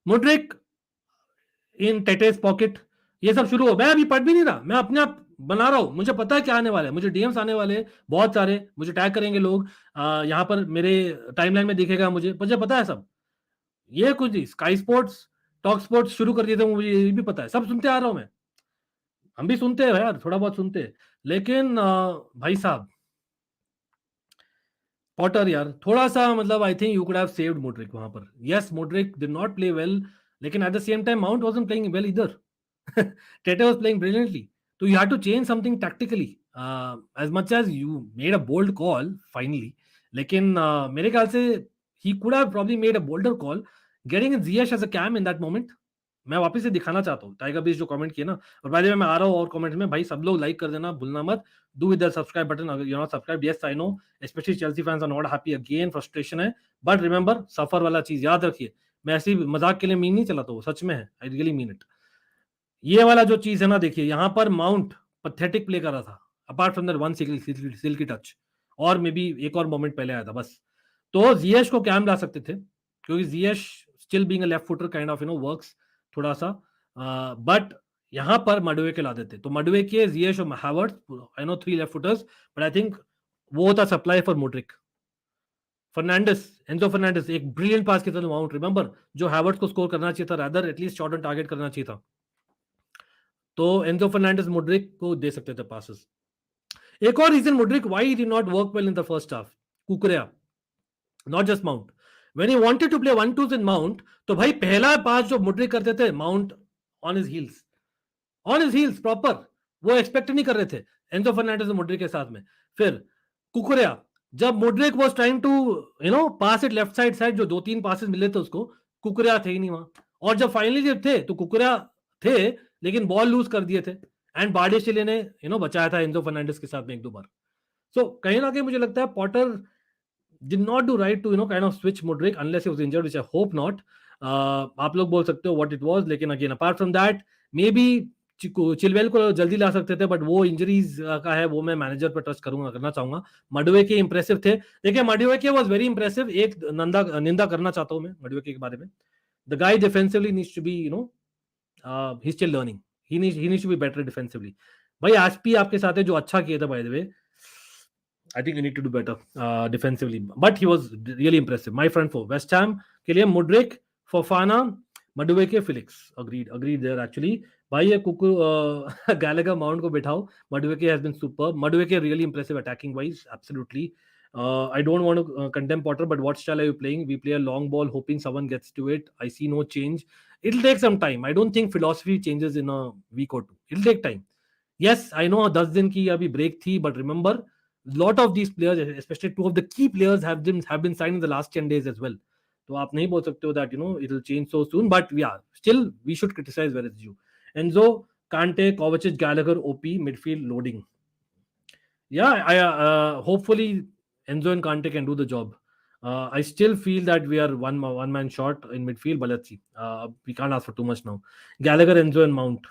Speaker 1: मुड्रिक इन टेटेस पॉकेट, ये सब शुरू हो, मैं अभी पढ़ भी नहीं रहा, मैं अपने आप बना रहा हूं, मुझे पता है क्या आने वाला है, मुझे डीएम्स आने वाले बहुत सारे, मुझे टैग करेंगे लोग, यहाँ पर मेरे टाइमलाइन में दिखेगा, मुझे पता है सब, ये कुछ नहीं, स्काई स्पोर्ट्स, टॉक स्पोर्ट्स शुरू कर दिए थे, मुझे ये भी पता है, सब सुनते आ रहा हूं मैं, हम भी सुनते हैं यार, थोड़ा बहुत सुनते हैं, लेकिन भाई साहब पॉटर यार थोड़ा सा, मतलब I think you could have saved Mudryk वहां पर। Yes, Mudryk did not play well, लेकिन at the same time Mount wasn't playing well either. Tete was playing brilliantly, तो you had to change something tactically, as much as you made a bold call finally, लेकिन मेरे ख्याल से he could have probably made a bolder call getting Ziyech as a cameo in that moment. मैं वापस से दिखाना चाहता हूँ टाइगर बीच जो कमेंट किया ना, और बाय द वे मैं आ रहा हूँ और कमेंट में, भाई सब लोग लाइक कर देना भूलना मत, do with the subscribe button अगर you are not subscribe. Yes I know specially Chelsea fans are not happy, again frustration है, बट रिमेंबर सफर वाला चीज याद रखिए, मैं ऐसी मजाक के लिए मीन नहीं चलाता, वो सच में है, आई रियली मीन इट। ये वाला जो चीज है ना, देखिए यहाँ पर माउंट पैथेटिक प्ले कर रहा था, apart from that one silky touch, और मे बी एक और मोमेंट पहले आया था बस, तो जिएश को कैम ला सकते थे, क्योंकि Ziyech still being a left footer kind of works थोड़ा सा, बट यहाँ पर मडुवेके ला देते, तो मडुवेके, जिएश और Havertz, I know 3 left footers, but I think वो होता supply for Mudryk. Fernandez, Enzo Fernandez एक ब्रिलियंट पास किया था माउंट, रिमेंबर, जो हैवर्ट्स को स्कोर करना चाहिए था, rather at least shot on target करना चाहिए था, तो एंजो फर्नांडिस मुड्रिक को दे सकते थे पासेस। एक और reason Mudryk why did not work well in the first half, Cucurella, not just Mount, when he wanted to play 1-2s in Mount, तो भाई पहला पास जो मुड्रिक करते थे, Mount on his heels proper, वो expect नहीं कर रहे थे एंजो फर्नांडिस और मुड्रिक के साथ में। फिर कुकरेया, जब Mudryk was trying to pass it left side, जो 2-3 पासेस मिले थे उसको, कुकरेया थे ही नहीं वहां, और जब फाइनली जब थे तो कुकरेया थे, लेकिन बॉल लूज कर दिए थे, एंड बार्डिशेले ने बचाया था एंजो फर्नांडिस के साथ में 1-2 बार। So कहीं ना कहीं मुझे लगता है Potter did not do right to kind of switch Mudryk unless he was injured, which I hope not. आप लोग बोल सकते हो what it was, लेकिन again apart from that maybe Chilwell को जल्दी ला सकते थे, बट वो इंजरीज का है, वो मैं मैनेजर पर ट्रस्ट करना चाहूंगा. मडुएके इंप्रेसिव थे. देखिए मडुएके वाज वेरी इंप्रेसिव. एक निंदा करना चाहता हूं मैं मडुएके के बारे में. The guy defensively needs to be he still learning. He needs to be better defensively. भाई एसपी आपके साथ है जो अच्छा किया था by the way. I think you need to do better defensively. But he was really impressive. My front four. West Ham के लिए Mudryk, Fofana, Madueke, Felix. Agreed there actually. भाई ये कुकू Gallagher Mount को बिठाओ. Madueke has been superb. Madueke really impressive attacking wise. Absolutely. I don't want to condemn Potter, but what style are you playing? We play a long ball hoping someone gets to it. I see no change. It'll take some time. I don't think philosophy changes in a week or two. It'll take time. Yes, I know 10 दिन की अभी break थी, but remember, lot of these players, especially two of the key players, have been signed in the last 10 days as well. तो आप नहीं बोल सकते हो that it'll change so soon, but yeah, still we should criticize where it's due. Enzo, Kante, Kovacic, Gallagher, OP, midfield loading. Yeah, I hopefully Enzo and Kante can do the job. I still feel that we are one man short in midfield, but let's see. We can't ask for too much now. Gallagher, Enzo, and Mount.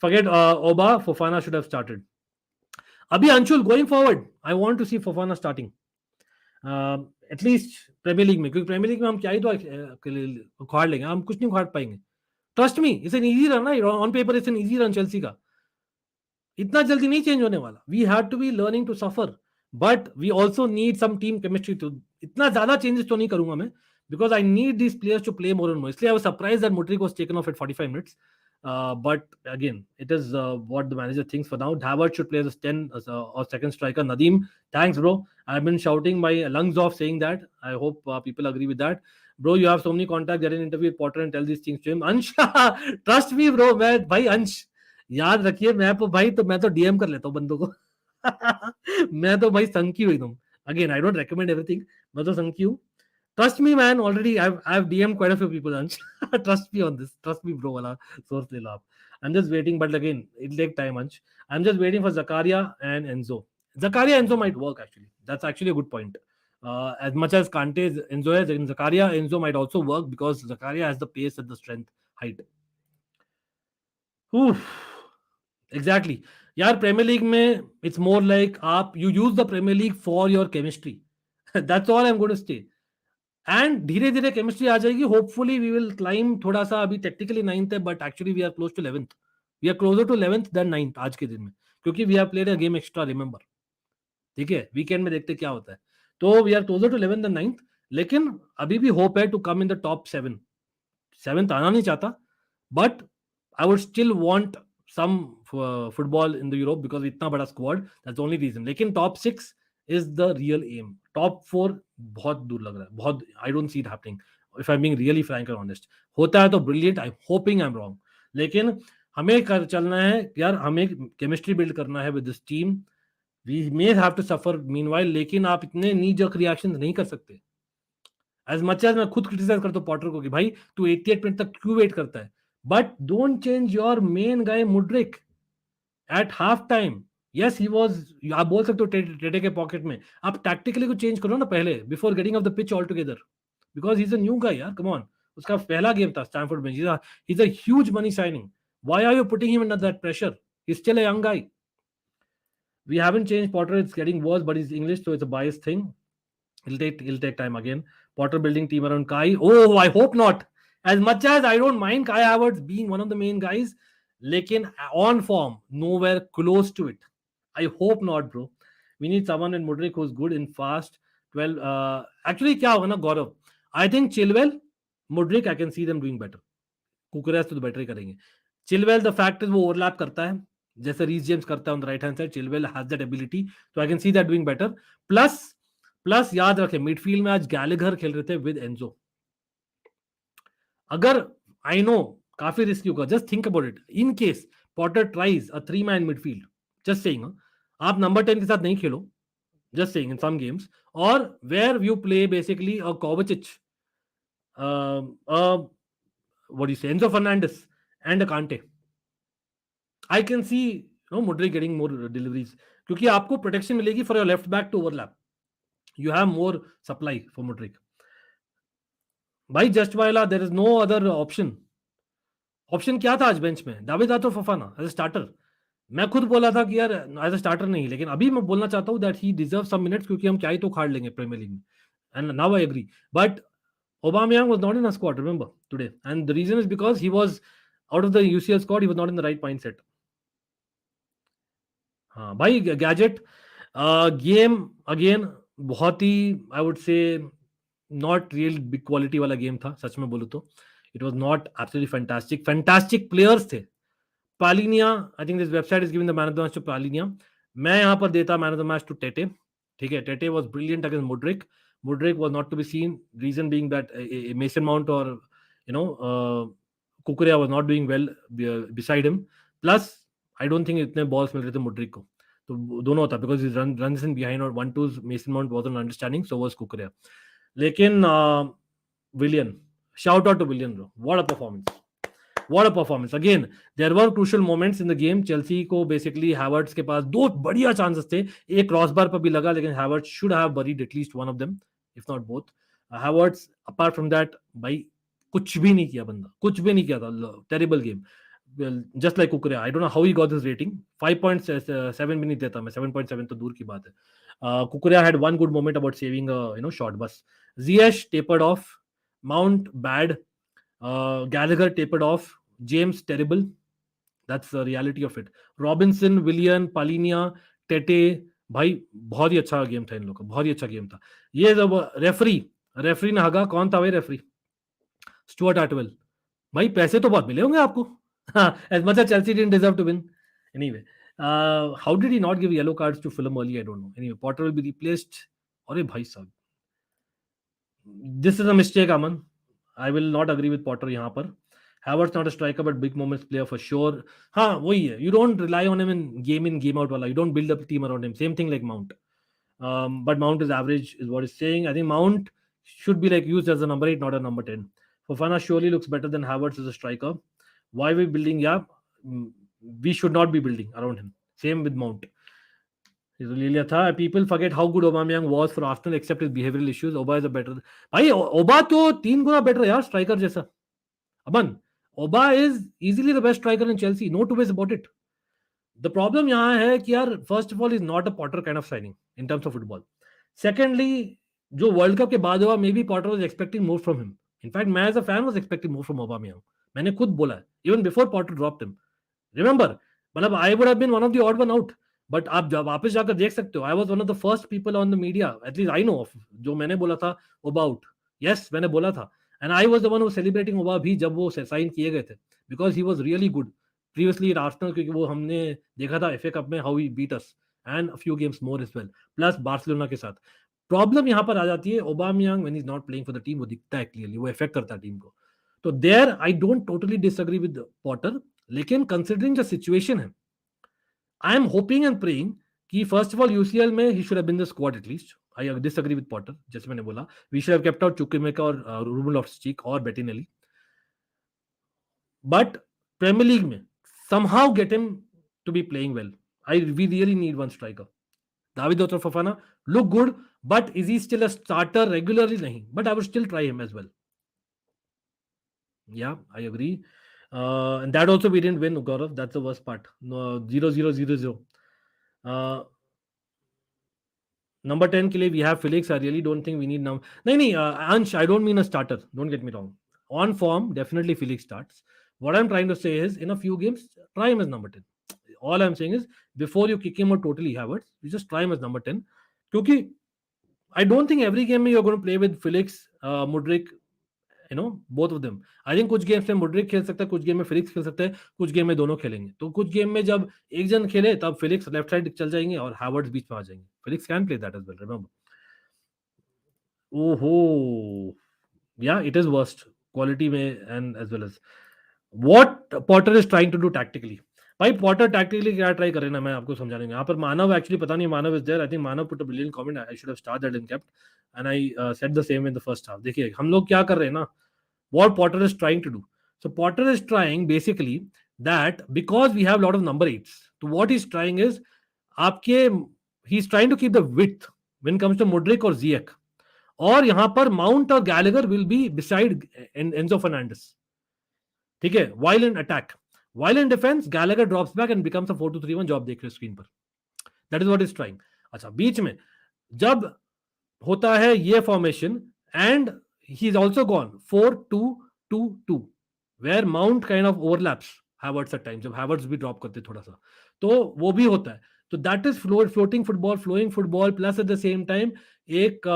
Speaker 1: Forget Oba, Fofana should have started. Abhi Anshul, going forward, I want to see Fofana starting. At least Premier league में, क्योंकि premiere league में हम क्या ही तो उखाड़ लेंगे, हम कुछ नहीं उखाड़ पाएंगे. Trust me, it's an easy run ना, on paper it's an easy run Chelsea का. इतना जल्दी नहीं चेंज होने वाला. We have to be learning to suffer, but we also need some team chemistry. तो इतना ज्यादा चेंजेस तो नहीं करूंगा मैं, because I need these players to play more and more. इसलिए I was surprised that Mudryk was taken off at 45 minutes. But again, it is what the manager thinks for now. Havertz should play as 10 or second striker. Nadeem, thanks, bro. I've been shouting my lungs off saying that. I hope people agree with that. Bro, you have so many contacts. Get an interview with Potter and tell these things to him. Ansh, trust me, bro. मैं भाई अंश, याद रखिए, मैं तो DM कर लेता हूँ बंदों को. मैं तो भाई संकी हुई तुम. Again, I don't recommend everything. मैं तो संकी हूँ. Trust me, man. Already, I've DM'd quite a few people. Ansh. Trust me on this. Trust me, bro. Wala source le lo aap. I'm just waiting, but again, it'll take time, Ansh. I'm just waiting for Zakaria and Enzo. Zakaria Enzo might work actually. That's actually a good point. As much as Kante's Enzo has, Zakaria Enzo might also work because Zakaria has the pace and the strength, height. Oof. Exactly. यार Premier League में it's more like you use the Premier League for your chemistry. That's all I'm going to say. And धीरे धीरे chemistry आ जाएगी. Hopefully we will climb. थोड़ा सा अभी technically 9th है, but actually we are close to 11th. We are closer to 11th than 9th आज के दिन में, क्योंकि we have played a game extra, remember. ठीक है, वीकेंड में देखते क्या होता है. तो we are closer to 11th than 9th. लेकिन अभी भी होप है to come in the top 7. 7th आना नहीं चाहता, but I would still want some football in the Europe because इतना बड़ा स्क्वाड. That's only reason. लेकिन top 6 is the real aim. Top 4 बहुत दूर लग रहा है, बहुत. I don't see it happening. If I'm being really frank and honest. होता है तो brilliant. I'm hoping I'm wrong. लेकिन हमें चलना है यार, हमें केमिस्ट्री बिल्ड करना है with this team. We may have to suffer meanwhile. लेकिन आप इतने नी जर्क रिएक्शन नहीं कर सकते. As much as मैं खुद क्रिटिसाइज करता हूँ पॉटर को कि भाई तू 88 मिनट तक क्यों वेट करता है, but don't change your main guy Mudryk at half time. Yes he was, आप बोल सकते हो टेटे के पॉकेट में. आप टैक्टिकली को चेंज करो ना पहले, before getting off the pitch all together, because he is a new guy यार. कम ऑन, उसका पहला गेम था स्टैनफोर्ड में. He is a huge money signing. Why are you putting him under that pressure? He is still a young guy. We haven't changed Potter. It's getting worse, but he's English, so it's a biased thing. It'll take time again. Potter building team around Kai. Oh, I hope not. As much as I don't mind Kai Havertz being one of the main guys, lekin on form, nowhere close to it. I hope not, bro. We need someone in Mudryk who's good and fast. Well, actually, क्या होगा ना गौरव? I think Chilwell, Mudryk, I can see them doing better. Kukuresh तो better ही करेंगे. Chilwell, the fact is वो overlap करता है, जैसे Reece James करता है on the right hand side. Chilwell has that ability, so I can see that doing better. Plus याद रखें मिडफील्ड में आज गैलेगर खेल रहे थे विद एंजो. अगर आई नो काफी रिस्की होगा, just think about it. In case Potter tries a 3-man midfield, just saying, आप नंबर 10 के साथ नहीं खेलो, just saying, in some games, और where you play basically a Kovacic, what do you say, Enzo Fernandez and a Kante. I can see Mudryk getting more deliveries. क्योंकि आपको protection मिलेगी for your left back to overlap. You have more supply for Mudryk. भाई just वाला there is no other option. Option क्या था आज bench में? दाविद आतो फफाना एज ए स्टार्टर. मैं खुद बोला था कि यार एज ए स्टार्टर नहीं, लेकिन अभी मैं बोलना चाहता हूं that he deserve some minutes, क्योंकि हम क्या ही तो खाड़ लेंगे प्रीमियर लीग में. And now I agree, but Aubameyang was not in a squad, remember, today, and the reason is because he was out of the UCL squad. He was not in the right mindset. हाँ भाई gadget game again बहुत ही I would say not real big quality वाला game था, सच में बोलूं तो. It was not absolutely fantastic players थे. Palhinha, I think this website is giving the man of the match to Palhinha. मैं यहाँ पर देता man of the match to Tete. ठीक है, Tete was brilliant against Mudryk. Mudryk was not to be seen, reason being that Mason Mount और कुकरिया was not doing well beside him. Plus I don't think इतने balls मिल रहे थे Mudryk को, तो दोनों होता because he runs in behind और 1-2 Mason Mount wasn't understanding, so was Cucurella. लेकिन Willian, shout out to Willian bro, what a performance again. There were crucial moments in the game. Chelsea को basically Havertz के पास दो बढ़िया chances थे, एक crossbar पर भी लगा, लेकिन Havertz should have buried at least one of them if not both. Havertz apart from that भाई कुछ भी नहीं किया, बंदा कुछ भी नहीं किया था. terrible game. Well, just like Kukurea, I don't know how he got this rating. 5.7 भी नहीं देता मैं, 7.7 तो दूर की बात है. Kukurea had one good moment about saving a shot बस. Ziyech tapered off, Mount bad, Gallagher tapered off, James terrible. That's the reality of it. Robinson, Willian, Palinia, Tete, भाई बहुत ही अच्छा गेम था इन लोगों का, बहुत ही अच्छा गेम था. ये जब रेफरी ने हगा, कौन था भाई रेफरी? स्टुअर्ट आर्टवेल. भाई पैसे तो बहुत मिले होंगे आपको. As much as Chelsea didn't deserve to win. Anyway, how did he not give yellow cards to Fulham early? I don't know. Anyway, Potter will be replaced. अरे भाई साहब, this is a mistake, Aman. I will not agree with Potter यहाँ पर. Havertz not a striker but big moments player for sure. हाँ वही है, you don't rely on him in game out वाला. You don't build up a team around him. Same thing like Mount. But Mount is average is what he's saying. I think Mount should be like used as a number 8, not a number 10. Fofana surely looks better than Havertz as a striker. Why are we building? Yeah, we should not be building around him. Same with Mount. People forget how good Aubameyang was for Arsenal except his behavioral issues. Oba is a better. भाई Oba तो 3 गुना better है यार striker जैसा. Aman, Oba is easily the best striker in Chelsea. No two ways about it. The problem यहाँ है कि यार first of all is not a Potter kind of signing in terms of football. Secondly, जो World Cup के बाद हुआ, maybe Potter was expecting more from him. In fact, मैं as a fan was expecting more from Aubameyang. मैंने खुद बोला है, even before Potter dropped him. Remember, मतलब I would have been one of the odd one out. But आप जब वापस जाकर देख सकते हो, I was one of the first people on the media, at least I know of, जो मैंने बोला था ओबा आउट. यस, मैंने बोला था, and I was the one who celebrating Auba भी जब वो साइन किए गए थे, because he was really good previously in Arsenal, क्योंकि वो हमने देखा था एफए कप में how he beat us and a few games more as well, plus Barcelona के साथ. प्रॉब्लम यहाँ पर आ जाती है, Aubameyang when he is not playing for the team, वो दिखता है क्लियरली, वो इफेक्ट करता है टीम को. तो there I don't totally disagree with Potter, लेकिन कंसिडरिंग द सिचुएशन है, I am hoping and praying कि फर्स्ट ऑफ ऑल यूसीएल में ही should have been the squad at least. I disagree with Potter, जैसे मैंने बोला, we should have kept out Chukwuemeka और Ruben Loftus Cheek और बेटिनेली, बट प्रीमियर लीग में somehow get him to be playing well. We really need one striker. David Fofana look good, but is he still a starter regularly? Nahi, but I would still try him as well. Yeah, I agree. And that also we didn't win, Gaurav. That's the worst part. No, 0-0-0-0. Number 10 ke liye we have Felix. I really don't think we need now. Ansh, I don't mean a starter. Don't get me wrong. On form, definitely Felix starts. What I'm trying to say is, in a few games, try him as number 10. All I'm saying is, before you kick him out totally, Havertz, you just try him as number 10. Because I don't think every game you're going to play with Felix, Mudryk, both of them. I think कुछ games में Mudryk खेल सकता है, कुछ game में Felix खेल सकता है, कुछ गेम में दोनों खेलेंगे. तो कुछ गेम में जब एक जन खेले तब Felix लेफ्ट साइड चल जाएंगे और Havertz बीच में आ जाएंगे. Felix can play that as well, remember. Oh, yeah, it is worst quality में and as well as what Potter is trying to do tactically. भाई Potter tactically क्या ट्राई कर रहे हैं ना, मैं आपको समझा दूंगा. यहाँ पर मानव एक्चुअली पता नहीं, Manav is there. I think Manav put a brilliant comment. I should have start that and kept and I said the same in the first half. देखिए हम लोग क्या कर रहे हैं ना, what Potter is trying to do. So Potter is trying basically that because we have a lot of number 8s, so what he's trying is आपके he is trying to keep the width when comes to Mudryk और Ziyech, और यहां पर Mount और Gallagher will be beside Enzo Fernandez, ठीक है, while in attack, while in defence Gallagher drops back and becomes a 4-2-3-1, जो आप देख रहे हो स्क्रीन पर, that is what is trying. अच्छा, बीच में जब होता है ये formation and he is also gone 4-2-2-2 where mount kind of overlaps Havertz at times, जब हैवर्ट्स भी ड्रॉप करते थोड़ा सा, तो वो भी होता है। तो that is floating football, flowing football, plus at the same time एक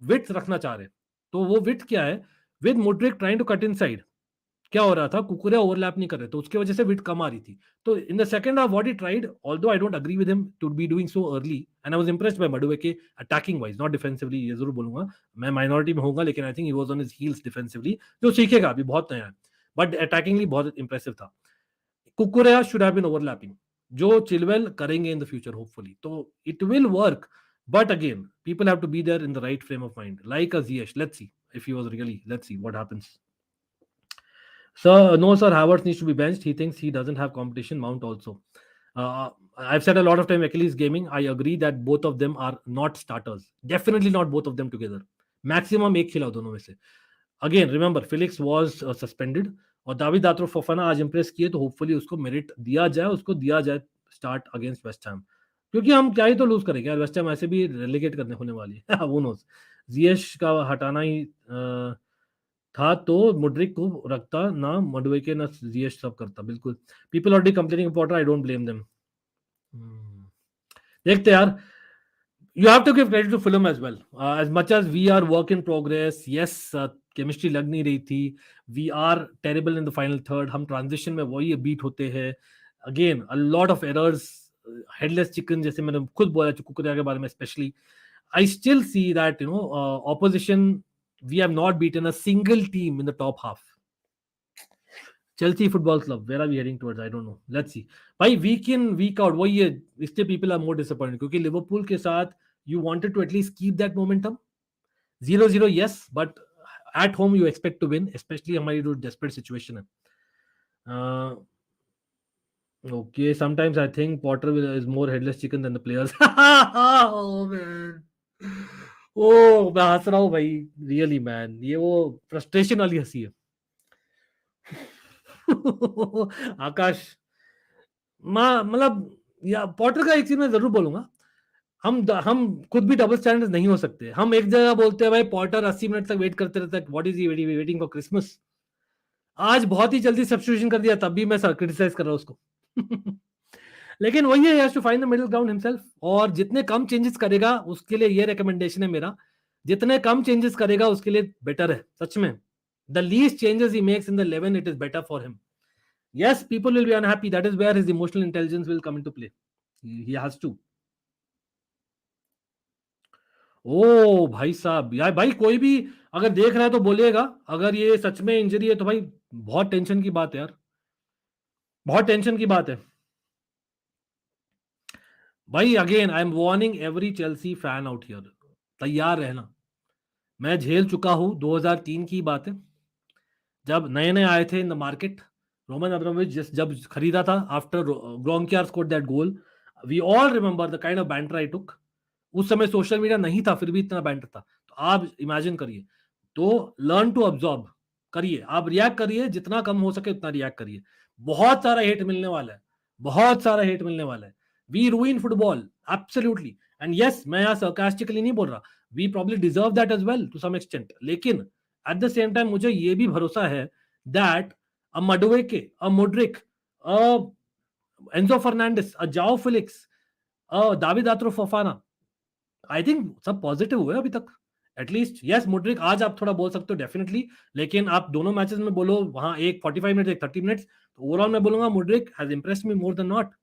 Speaker 1: विड्थ रखना चाह रहे। तो वो विड्थ क्या है, with Mudryk trying to cut inside, क्या हो रहा था, कुकुरे ओवरलैप नहीं कर रहे, तो उसकी वजह से विड्थ कम आ रही थी। तो in the second half what he tried, although I don't agree with him to be doing so early, and I was impressed by Madueke attacking wise, not defensively, ये जरूर बोलूंगा, मैं माइनॉरिटी में होऊंगा, लेकिन I think he was on his heels defensively, जो सीखेगा, अभी बहुत नया है, बट अटैकिंगली बहुत इंप्रेसिव था। Cucurella should have been overlapping, जो चिलवेल करेंगे इन द फ्यूचर होपफुली, तो it will work, but again people have to be there in the right frame of mind, like a जियेश, let's see if he was really, let's see what happens. Sir, no sir, Havertz needs to be benched. He thinks he doesn't have competition. Mount also. I've said a lot of time Achilles gaming. I agree that both of them are not starters. Definitely not both of them together. Maximum एक खिलाओ दोनों में से. Again, remember Felix was suspended और David Datro Fofana आज Impress किए, तो hopefully उसको मेरिट दिया जाए, उसको दिया जाए स्टार्ट अगेंस्ट वेस्ट हैम, क्योंकि हम क्या ही तो लूज करेंगे यार, वेस्ट हैम ऐसे भी रेलीगेट करने होने वाली है। वो नोस जियेश का हटाना ही था तो मुड्रिक को रखता ना, मडुएके ना जियेश, सब करता बिल्कुल। People already complaining Potter, I don't blame them. देखते यार, you have to give credit to Fulham as well. As much as we are work in progress, yes, chemistry लग नहीं रही थी, we are terrible in the final third, हम transition में वही beat होते हैं, again a lot of errors, headless chicken जैसे मैंने खुद बोला कुकुरेया के बारे में especially, I still see that, you know, opposition, we have not beaten a single team in the top half. Chelsea Football Club, where are we heading towards? I don't know. Let's see. भाई week in week out वही है, इसलिए people are more disappointed, क्योंकि Liverpool के साथ you wanted to at least keep that momentum. 0-0 yes, but at home you expect to win, especially हमारी जो desperate situation है. Okay, sometimes I think Potter is more headless chicken than the players. Oh man. Oh, मैं हंस रहा हूँ भाई, really man, ये वो फ्रस्ट्रेशन वाली हंसी है। आकाश, मतलब या पॉटर का एक चीज मैं जरूर बोलूंगा, हम खुद भी डबल स्टैंडर्ड नहीं हो सकते। हम एक जगह बोलते हैं भाई पॉटर 80 मिनट तक वेट करते रहता है, what is he waiting for Christmas. आज बहुत ही जल्दी सब्स्टिट्यूशन कर दिया, तब भी मैं क्रिटिसाइज कर रहा हूं उसको। लेकिन वही है, to find the middle ground himself, और जितने कम चेंजेस करेगा उसके लिए ये रिकमेंडेशन है मेरा, जितने कम चेंजेस करेगा उसके लिए बेटर है, सच में। The least changes he makes in the 11, it is better for him. Yes, people will be unhappy. That is where his emotional intelligence will come into play. He has to. ओ भाई साहब, यार भाई कोई भी अगर देख रहा है तो बोलिएगा, अगर ये सच में इंजरी है तो भाई बहुत टेंशन की बात है यार, बहुत टेंशन की बात है भाई। Again I am warning every Chelsea fan out here, तैयार रहना। मैं झेल चुका हूं, 2003 की बात है, जब नए नए आए थे in the market, Roman Abramovich जब खरीदा था after Gronkjaer scored that goal, we all remember the kind of banter I took. उस समय सोशल मीडिया नहीं था, फिर भी इतना बैंटर था, तो आप इमेजिन करिए। तो लर्न टू अब्सॉर्ब करिए, आप रिएक्ट करिए, जितना कम हो सके उतना रिएक्ट करिए। बहुत सारा हेट मिलने वाला है, बहुत सारा हेट मिलने वाला है। We ruin football absolutely, and yes, मैं यहाँ sarcastically नहीं बोल रहा, we probably deserve that as well to some extent, लेकिन एट द सेम टाइम मुझे ये भी भरोसा है that a Madueke, a Mudryk, a Enzo Fernandez, a Joao Felix, a David Atro Fofana, I think सब पॉजिटिव हुए अभी तक एटलीस्ट। यस, मुड्रिक आज आप थोड़ा बोल सकते हो डेफिनेटली, लेकिन आप दोनों मैचेस में बोलो, वहां एक 45 मिनट एक 30 मिनट्स, तो ओवरऑल मैं बोलूंगा Mudryk has impressed me more than not.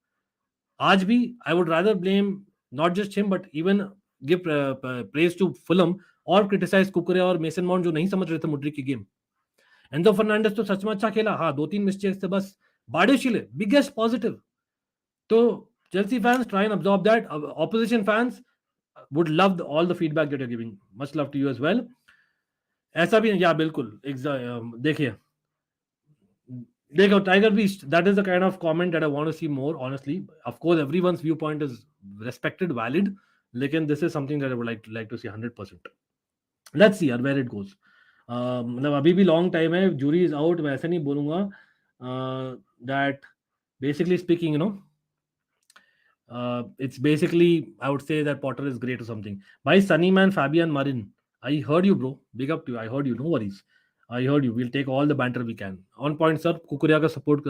Speaker 1: आज भी I would rather blame not just him but even give praise to Fulham और क्रिटिसाइज कुकुरेया और मेसन माउंट, जो नहीं समझ रहे थे मुड्रिक की गेम। एंजो फर्नांडिस तो सच में अच्छा खेला, हाँ 2-3 मिस्टेक्स थे बस, बाडिशिले बिगेस्ट पॉजिटिव। तो Chelsea fans try and absorb that, opposition fans would love all the feedback that you're giving, much love to you as well। ऐसा भी या बिल्कुल देखिए, देखो Tiger Beast, that is the kind of comment that I want to see more, honestly. Of course, everyone's viewpoint is respected, valid. Lekin this is something that I would like to see 100%. Let's see where it goes. मतलब अभी भी long time है, jury is out. मैं ऐसे नहीं बोलूंगा that basically speaking, it's basically, I would say that Potter is great or something. By Sunnyman Fabian Marin, I heard you, bro. Big up to you. I heard you. No worries. I heard you. We'll take all the banter we can. On point, sir. कुकुरिया का support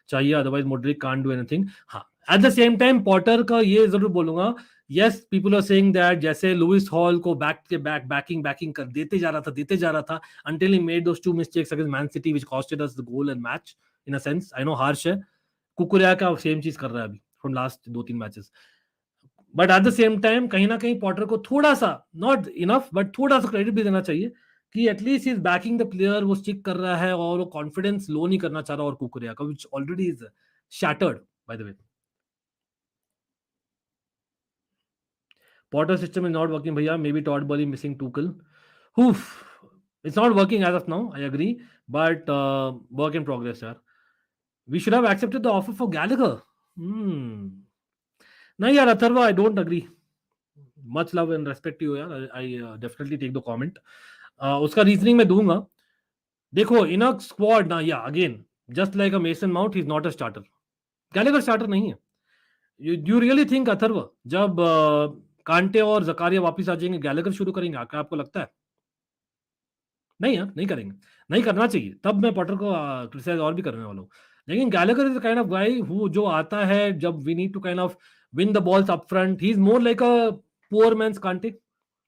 Speaker 1: चाहिए. Otherwise, Mudryk can't do anything. हाँ. At the same time, Potter का ये जरूर बोलूंगा. Yes, people are saying that जैसे Louis Hall को बैकिंग कर देते जा रहा था until he made those two mistakes against Man City which costed us the goal and match in a sense. I know harsh है. कुकुरिया का सेम चीज कर रहा है अभी from last 2-3 matches. But at the same time कहीं ना कहीं पॉटर को थोड़ा सा, नॉट इनफ बट थोड़ा सा क्रेडिट भी देना चाहिए कि at least is banking the player, वो स्टिक कर रहा है और वो कॉन्फिडेंस लो नहीं करना चाह रहा और कुकुरिया का, which already is shattered bye the way. Potter system is not working, भैया. Maybe Todd Bowley missing Tuchel. Oof. It's not working as of now. I agree, but work in progress, यार. We should have accepted the offer for Gallagher. नहीं यार Atharva, I don't agree. Much love and respect to you यार. I definitely take the comment. उसका reasoning मैं दूंगा. देखो इन अ squad ना, या again just like a mason mount, he is not a starter. Gallagher starter नहीं है. यू रियली थिंक अथर्व जब कांटे और जकारिया वापस आ जाएंगे गैलेगर शुरू करेंगे? क्या आपको लगता है? नहीं यार, नहीं करेंगे. नहीं करना चाहिए. तब मैं पॉटर को क्रिटिसाइज और भी करने वाला हूँ. लेकिन Gallagher is the kind of guy who जो आता है जब we need to kind of win the balls up front. He's more like a poor man's Kante.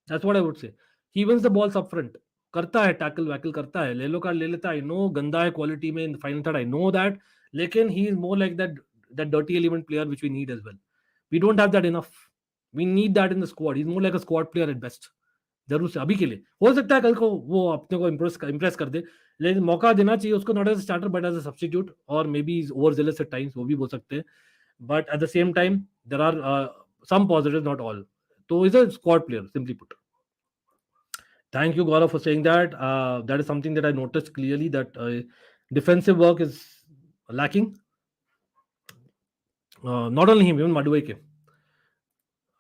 Speaker 1: That's what I would say. He wins the balls up front. करता है tackle वैकल करता है, ले लो का ले लेता है. I know गंदा है क्वालिटी में in final third, I know that. लेकिन he is more like that dirty element player which we need as well. We don't have that enough. We need that in the squad. He's more like a squad player at best. जरूर से अभी के लिए हो सकता है कल को वो अपने को इम्प्रेस कर दे, लेकिन मौका देना चाहिए उसको, not as a starter but as a substitute, और may be is over jealous at times, वो भी बोल सकते हैं. But at the same time, there are some positives, not all. So he's a squad player, simply put. Thank you, Gaurav, for saying that. That is something that I noticed clearly, that defensive work is lacking. Not only him, even Mudryk.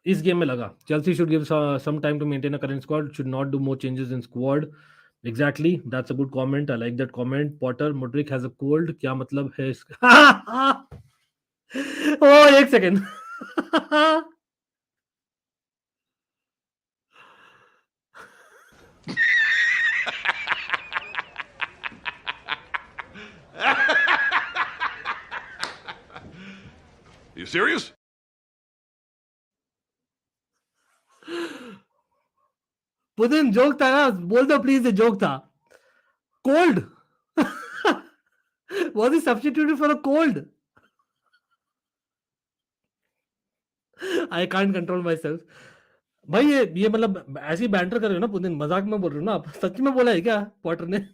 Speaker 1: इस game में लगा Chelsea should give some time to maintain a current squad, should not do more changes in squad. Exactly, that's a good comment. I like that comment. Potter, Mudryk has a cold. क्या मतलब है इसका? Oh, एक second.
Speaker 5: You serious?
Speaker 1: पुदिन joke था ना, बोल दो please. Joke था. Cold. Was he substituted for a cold? I can't control myself. भाई ये मतलब ऐसी बैंटर कर रहे हो ना पुदिन, मजाक में बोल रहे हो ना आप? सच में बोला है क्या पॉटर ने?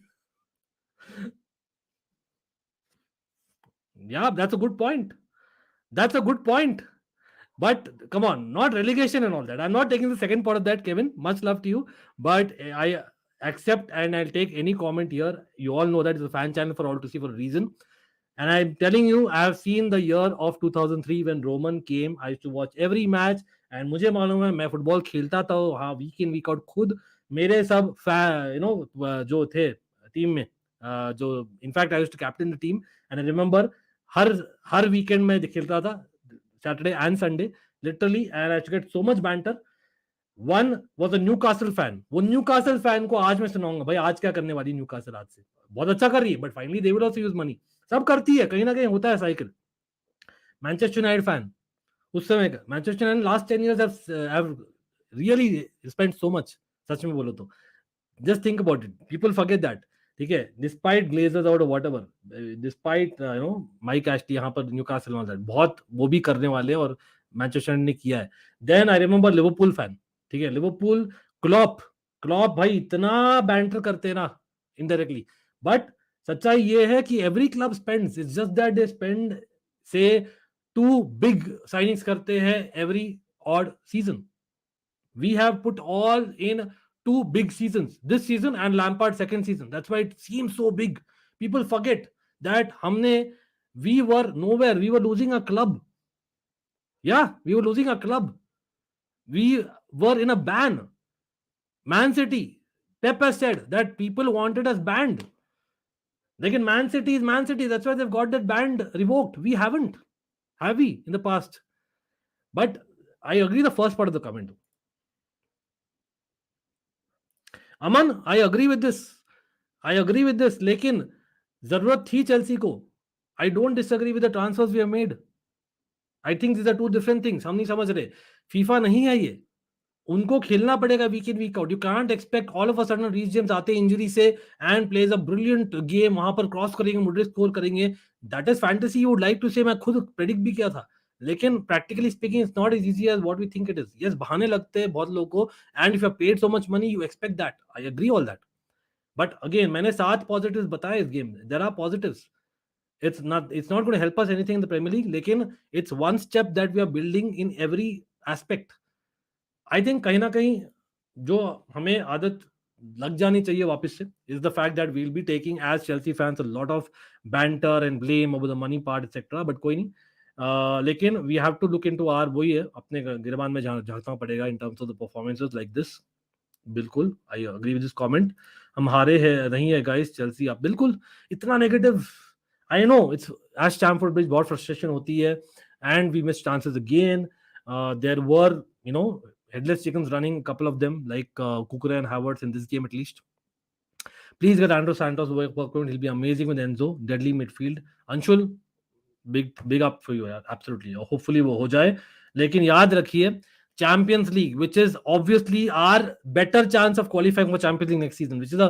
Speaker 1: Yeah, that's a good point. That's a good point. But come on, not relegation and all that. I'm not taking the second part of that, Kevin. Much love to you. But I accept and I'll take any comment here. You all know that it's a fan channel for all to see for a reason. And I'm telling you, I have seen the year of 2003 when Roman came. I used to watch every match. And मुझे मालूम है मैं football खेलता था, हाँ, week in week out खुद. मेरे सब जो थे टीम में, जो in fact I used to captain the team, and I remember हर वीकेंड में खेलता था, Saturday and Sunday, literally, and I used to get so much banter. One was a Newcastle fan. वो Newcastle fan को आज मैं सुनाऊंगा, भाई आज क्या करने वाली Newcastle आज से. बहुत अच्छा कर रही है, but finally they will also use money. सब करती है, कहीं ना कहीं होता है साइकिल. Manchester United fan, उस समय का Manchester United last 10 years have really spent so much. सच में बोलो तो, just think about it. People forget that. ठीक है, डिस्पाइट ग्लेजर्स आउट और व्हाटएवर, डिस्पाइट माइक एशली यहाँ पर न्यूकासल वाला बहुत वो भी करने वाले और मैनचेस्टर ने किया है. Then I remember Liverpool fan. ठीक है, लिवरपूल क्लॉप भाई इतना बैंटर करते हैं ना इनडायरेक्टली, बट सच्चाई ये है कि every club spends, it's just that they spend say 2 big signings करते हैं every odd season. We have put all in 2 big seasons, this season and Lampard's second season. That's why it seems so big. People forget that we were nowhere, we were losing a club. Yeah, we were losing a club. We were in a ban. Man City, Pep has said that people wanted us banned. Like Man City is Man City. That's why they've got that ban revoked. We haven't. Have we in the past? But I agree the first part of the comment. Aman, I agree with this. लेकिन जरूरत थी Chelsea को. I don't disagree with the transfers we have made. I think these are two different things. हम नहीं समझ रहे. FIFA नहीं है ये. उनको खेलना पड़ेगा week in week out. You can't expect all of a sudden Reece James आते इंजरी से and plays a brilliant game, वहां पर क्रॉस करेंगे, मुड्रिक स्कोर करेंगे. That is fantasy. You would like to say. मैं खुद प्रेडिक्ट भी किया था, लेकिन practically speaking it's not as easy as what we think it is. Yes, बहाने लगते हैं बहुत लोगों को, and if you paid so much money you expect that. I agree all that. But again मैंने 7 पॉजिटिव्स बताए इस game. There are positives. It's not going to help us anything in the Premier League, लेकिन it's one step that we are building in every aspect. I think कहीं ना कहीं जो हमें आदत लग जानी चाहिए वापस से is the fact that we'll be taking as Chelsea fans a lot of banter and blame over the money part etc. But कोई नहीं. लेकिन we have to look into our वही है, अपने गिरबान में झांकना पड़ेगा in terms of the performances like this. बिल्कुल, I agree with this comment. हम हारे हैं नहीं है guys. Chelsea आप बिल्कुल इतना negative. I know it's at Stamford Bridge बहुत frustration होती है, and we missed chances again. There were, headless chickens running, a couple of them, like Kukure and Havertz in this game at least. Please get Andrew Santos work point. He'll be amazing with Enzo. Deadly midfield. Anshul, big up for you, yaar. Absolutely. Hopefully वो हो जाए. लेकिन याद रखिए, Champions League, which is obviously our better chance of qualifying for Champions League next season, which is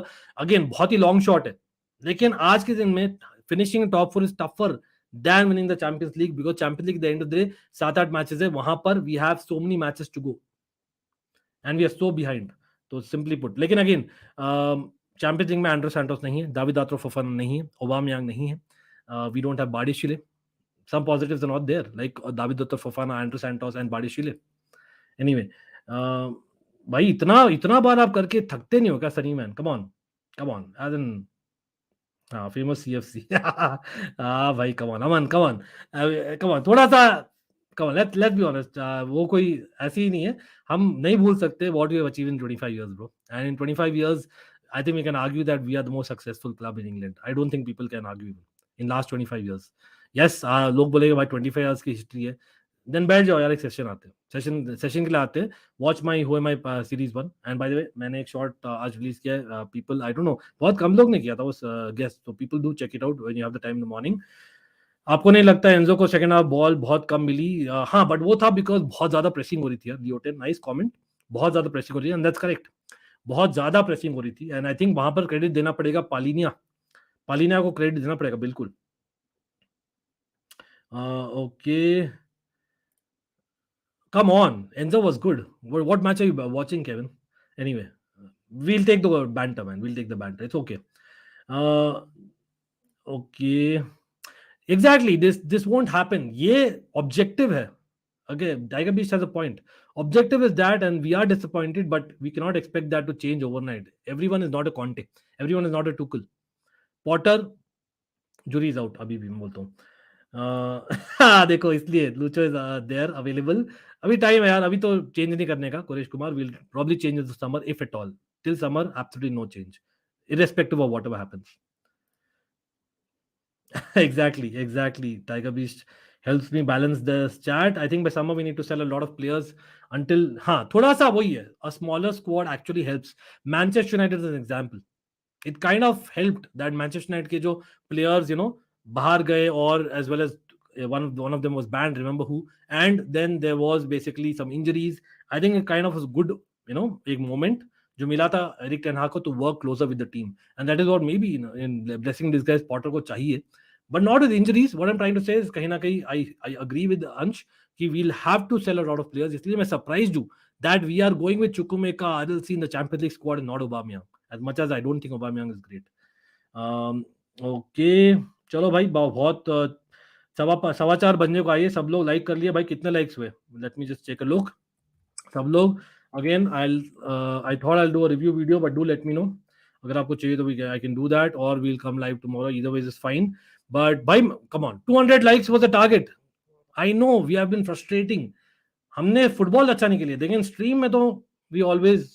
Speaker 1: again बहुत ही long shot है. लेकिन आज के दिन में finishing top 4 is tougher than winning the Champions League, because Champions League at the end of the day 7-8 matches है. वहां पर we have so many matches to go and we are so behind. तो simply put, लेकिन again Champions League में Andrew Santos नहीं है, David Fofana नहीं है, Aubameyang नहीं है, we don't have Badiashile. Some positives are not there, like David Fofana, Andrew Santos and Badiashile. Anyway, भाई इतना बार आप करके थकते नहीं हो क्या Sunny man? come on, as in famous CFC. भाई come on, Aman, come on, थोड़ा सा come on, let's be honest. वो कोई ऐसी ही नहीं है. हम नहीं भूल सकते what we have achieved in 25 years, bro. And in 25 years, I think we can argue that we are the most successful club in England. I don't think people can argue in last 25 years. Yes, लोग बोलेंगे भाई 25 years की history है. Then बैठ जाओ यार, एक session आते हैं, सेशन के लिए आते हैं. Watch my who am I series 1. And bye the वे मैंने एक शॉर्ट आज रिलीज किया है. पीपल, आई डोंट नो, बहुत कम लोग ने किया था उस गेस्ट, तो people do check it out when you have the time in the morning. आपको नहीं लगता एंजो को सेकंड हाफ बॉल बहुत कम मिली? हाँ, बट वो था बिकॉज बहुत ज्यादा प्रेसिंग हो रही थी यार. लियोटेन, नाइस कमेंट. बहुत ज्यादा प्रेसिंग हो रही है, एंड दैट्स करेक्ट. बहुत ज्यादा प्रेसिंग हो रही थी, एंड आई थिंक वहां पर क्रेडिट देना पड़ेगा पालिनिया को क्रेडिट देना पड़ेगा बिल्कुल. Okay, come on, Enzo was good. What match are you watching, Kevin? Anyway, we'll take the banter, man. We'll take the banter. It's okay. Okay, exactly. This won't happen. ये objective है. Okay, Tiger Beast has a point. Objective is that, and we are disappointed, but we cannot expect that to change overnight. Everyone is not a Conte. Everyone is not a Tuchel. Potter, jury is out. अभी भी मैं बोलता हूँ. देखो, इसलिए Lucho is there available. अभी time है यार, अभी तो चेंज नहीं करने का. कुरेश कुमार will probably change in the summer if at all. Till summer absolutely no change, irrespective of whatever happens. Exactly. Tiger Beast helps me balance this chat. I think by summer we need to sell a lot of players until थोड़ा सा वही है, a smaller squad actually helps. Manchester United is an example. It kind of helped that Manchester United के जो players, बाहर गए, और as well as one of them was banned, remember who, and then there was basically some injuries. I think it kind of was good, एक moment जो मिला था Erik ten हाग को to work closer with the team, and that is what maybe in blessing disguise Potter को चाहिए, but not with injuries. What I'm trying to say is कहीं ना कहीं I agree with Ansh कि we'll have to sell a lot of players. इसलिए मैं surprised हूँ that we are going with Chukwuemeka, Adelsi in the Champions League squad and not Aubameyang, as much as I don't think Aubameyang is great. Okay, चलो भाई, बहुत 4:15 बजने को आइए. सब लोग लाइक कर लिए भाई. कितने लाइक्स हुए? Let me just check a look. सब लोग again I thought I'll do a review video, but do let me know. अगर आपको चाहिए तो I can do that, or we'll come live tomorrow. Either way is fine. But come on, 200 likes was the target. I know we have been frustrating. हमने football अच्छा नहीं खेली, लेकिन stream में तो we always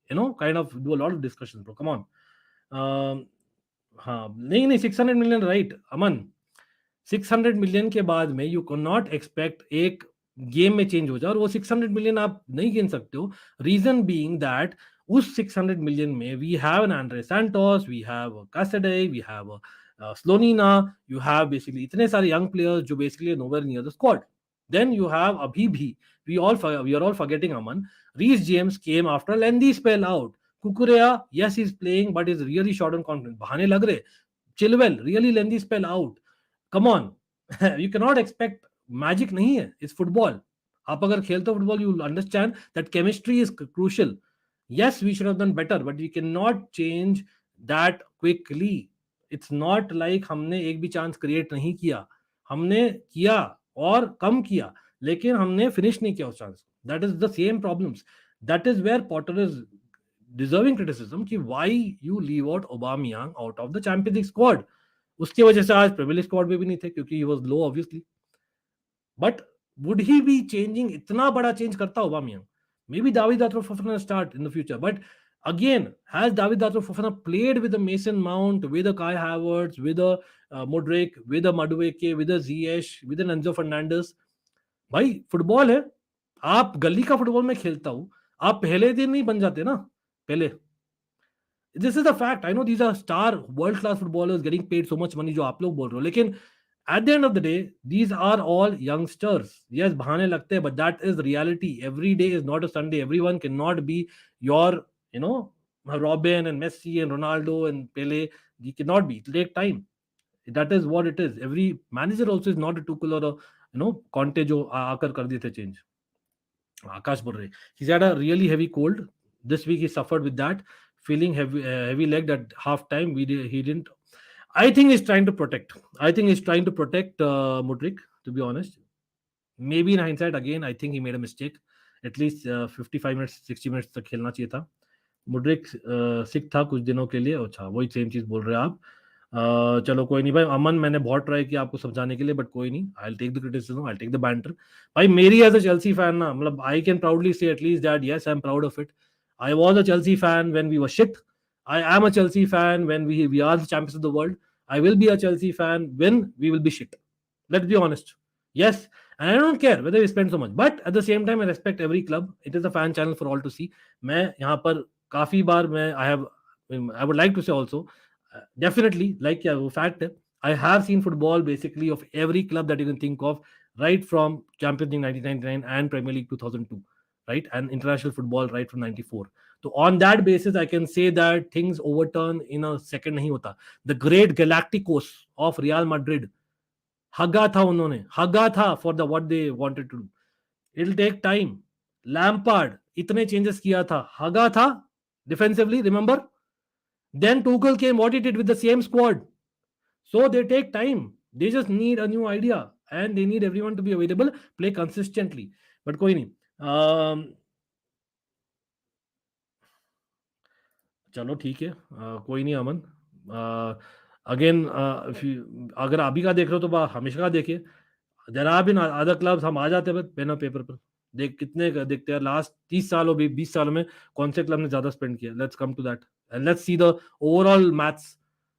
Speaker 1: kind of do a lot of discussions, bro. Come on. हाँ, नहीं 600 million, right, अमन? 600 million के बाद में यू कैन नॉट एक्सपेक्ट एक गेम में चेंज हो जाए, और वो 600 मिलियन आप नहीं गिन सकते हो. रीजन बीइंग दैट उस 600 मिलियन में we have an Andrey Santos, we have Caicedo, we have Slonina, you have basically इतने सारे यंग प्लेयर्स जो basically nowhere near the squad. Then you have अभी भी we are all forgetting, Aman, Reece James came after a lengthy spell out. Kukurea, yes, he's playing, but he's really short on confidence. बहाने लग रहे. Chilwell, really lengthy spell out. Come on. You cannot expect magic. नहीं है. It's football. आप अगर खेलते हो football, you'll understand that chemistry is crucial. Yes, we should have done better, but we cannot change that quickly. It's not like हमने एक भी chance create नहीं किया. हमने किया और कम किया, लेकिन हमने फिनिश नहीं किया उस chance. That is the same problems. That is where Potter is deserving criticism कि why you leave out Aubameyang out of the Champions League squad. उसकी वजह से आज प्रीमियर लीग स्क्वाड में भी नहीं थे, क्योंकि he was low obviously. But would he be changing? इतना बड़ा चेंज करता Aubameyang? Maybe David Fofana start in the future, but again, has David Fofana played with a Mason Mount, with a Kai Havertz, with a Mudryk, with a Mudryk, with a Ziyech, with an Enzo Fernandez? भाई football है, आप गली का football में खेलता हूं, आप पहले दिन नहीं बन जाते ना पहले. This is the fact. I know these are star world class footballers getting paid so much money, जो आप लोग बोल रहे हो, लेकिन at the end of the day these are all youngsters. Yes, बहाने लगते हैं, but that is reality. Every day is not a Sunday. Everyone can not be your Robin and Messi and Ronaldo and Pele. You cannot be. It'll take time. That is what it is. Every manager also is not a Tuchel or a Conte जो आकर कर दिए थे change. आकाश बोल रहे, he's had a really heavy cold this week. He suffered with that, feeling heavy legged at half time. He didn't. I think he's trying to protect. Mudryk, to be honest. Maybe in hindsight, again, I think he made a mistake. At least 55 minutes, 60 minutes तक खेलना चाहिए था. Mudryk सिक था कुछ दिनों के लिए. अच्छा, वही सेम चीज बोल रहे हैं आप. चलो कोई नहीं भाई. अमन, मैंने बहुत ट्राई किया आपको समझाने के लिए, बट कोई नहीं. I will take the criticism, I will take the banter. भाई मेरी एज अ चेल्सी फैन ना, मतलब I can proudly say at least that yes, I am proud of it. I was a Chelsea fan when we were shit. I am a Chelsea fan when we are the champions of the world. I will be a Chelsea fan when we will be shit. Let's be honest. Yes, and I don't care whether we spend so much, but at the same time I respect every club. It is a fan channel for all to see. मैं यहाँ पर काफी बार मैं I would like to say also, definitely, like क्या वो fact है, I have seen football basically of every club that you can think of, right from Champions League 1999 and Premier League 2002, right, and international football right from 94. So on that basis I can say that things overturn in a second नहीं होता. The great Galacticos of Real Madrid, हगा था उन्होंने, हगा था for the what they wanted to do. It will take time. Lampard इतने changes किया था, हगा था defensively, remember. Then Tuchel came, what he did with the same squad. So they take time. They just need a new idea and they need everyone to be available, play consistently. But कोई नहीं. चलो ठीक है, कोई नहीं अमन. Again अगर अभी का देख रहे हो तो हमेशा का देखिए. There are been other clubs. हम आ जाते हैं पेन और पेपर पर, देख कितने देखते हैं लास्ट 30 सालों 20 सालों में कौन से क्लब ने ज्यादा स्पेंड किया. Let's come to that and let's see the overall maths.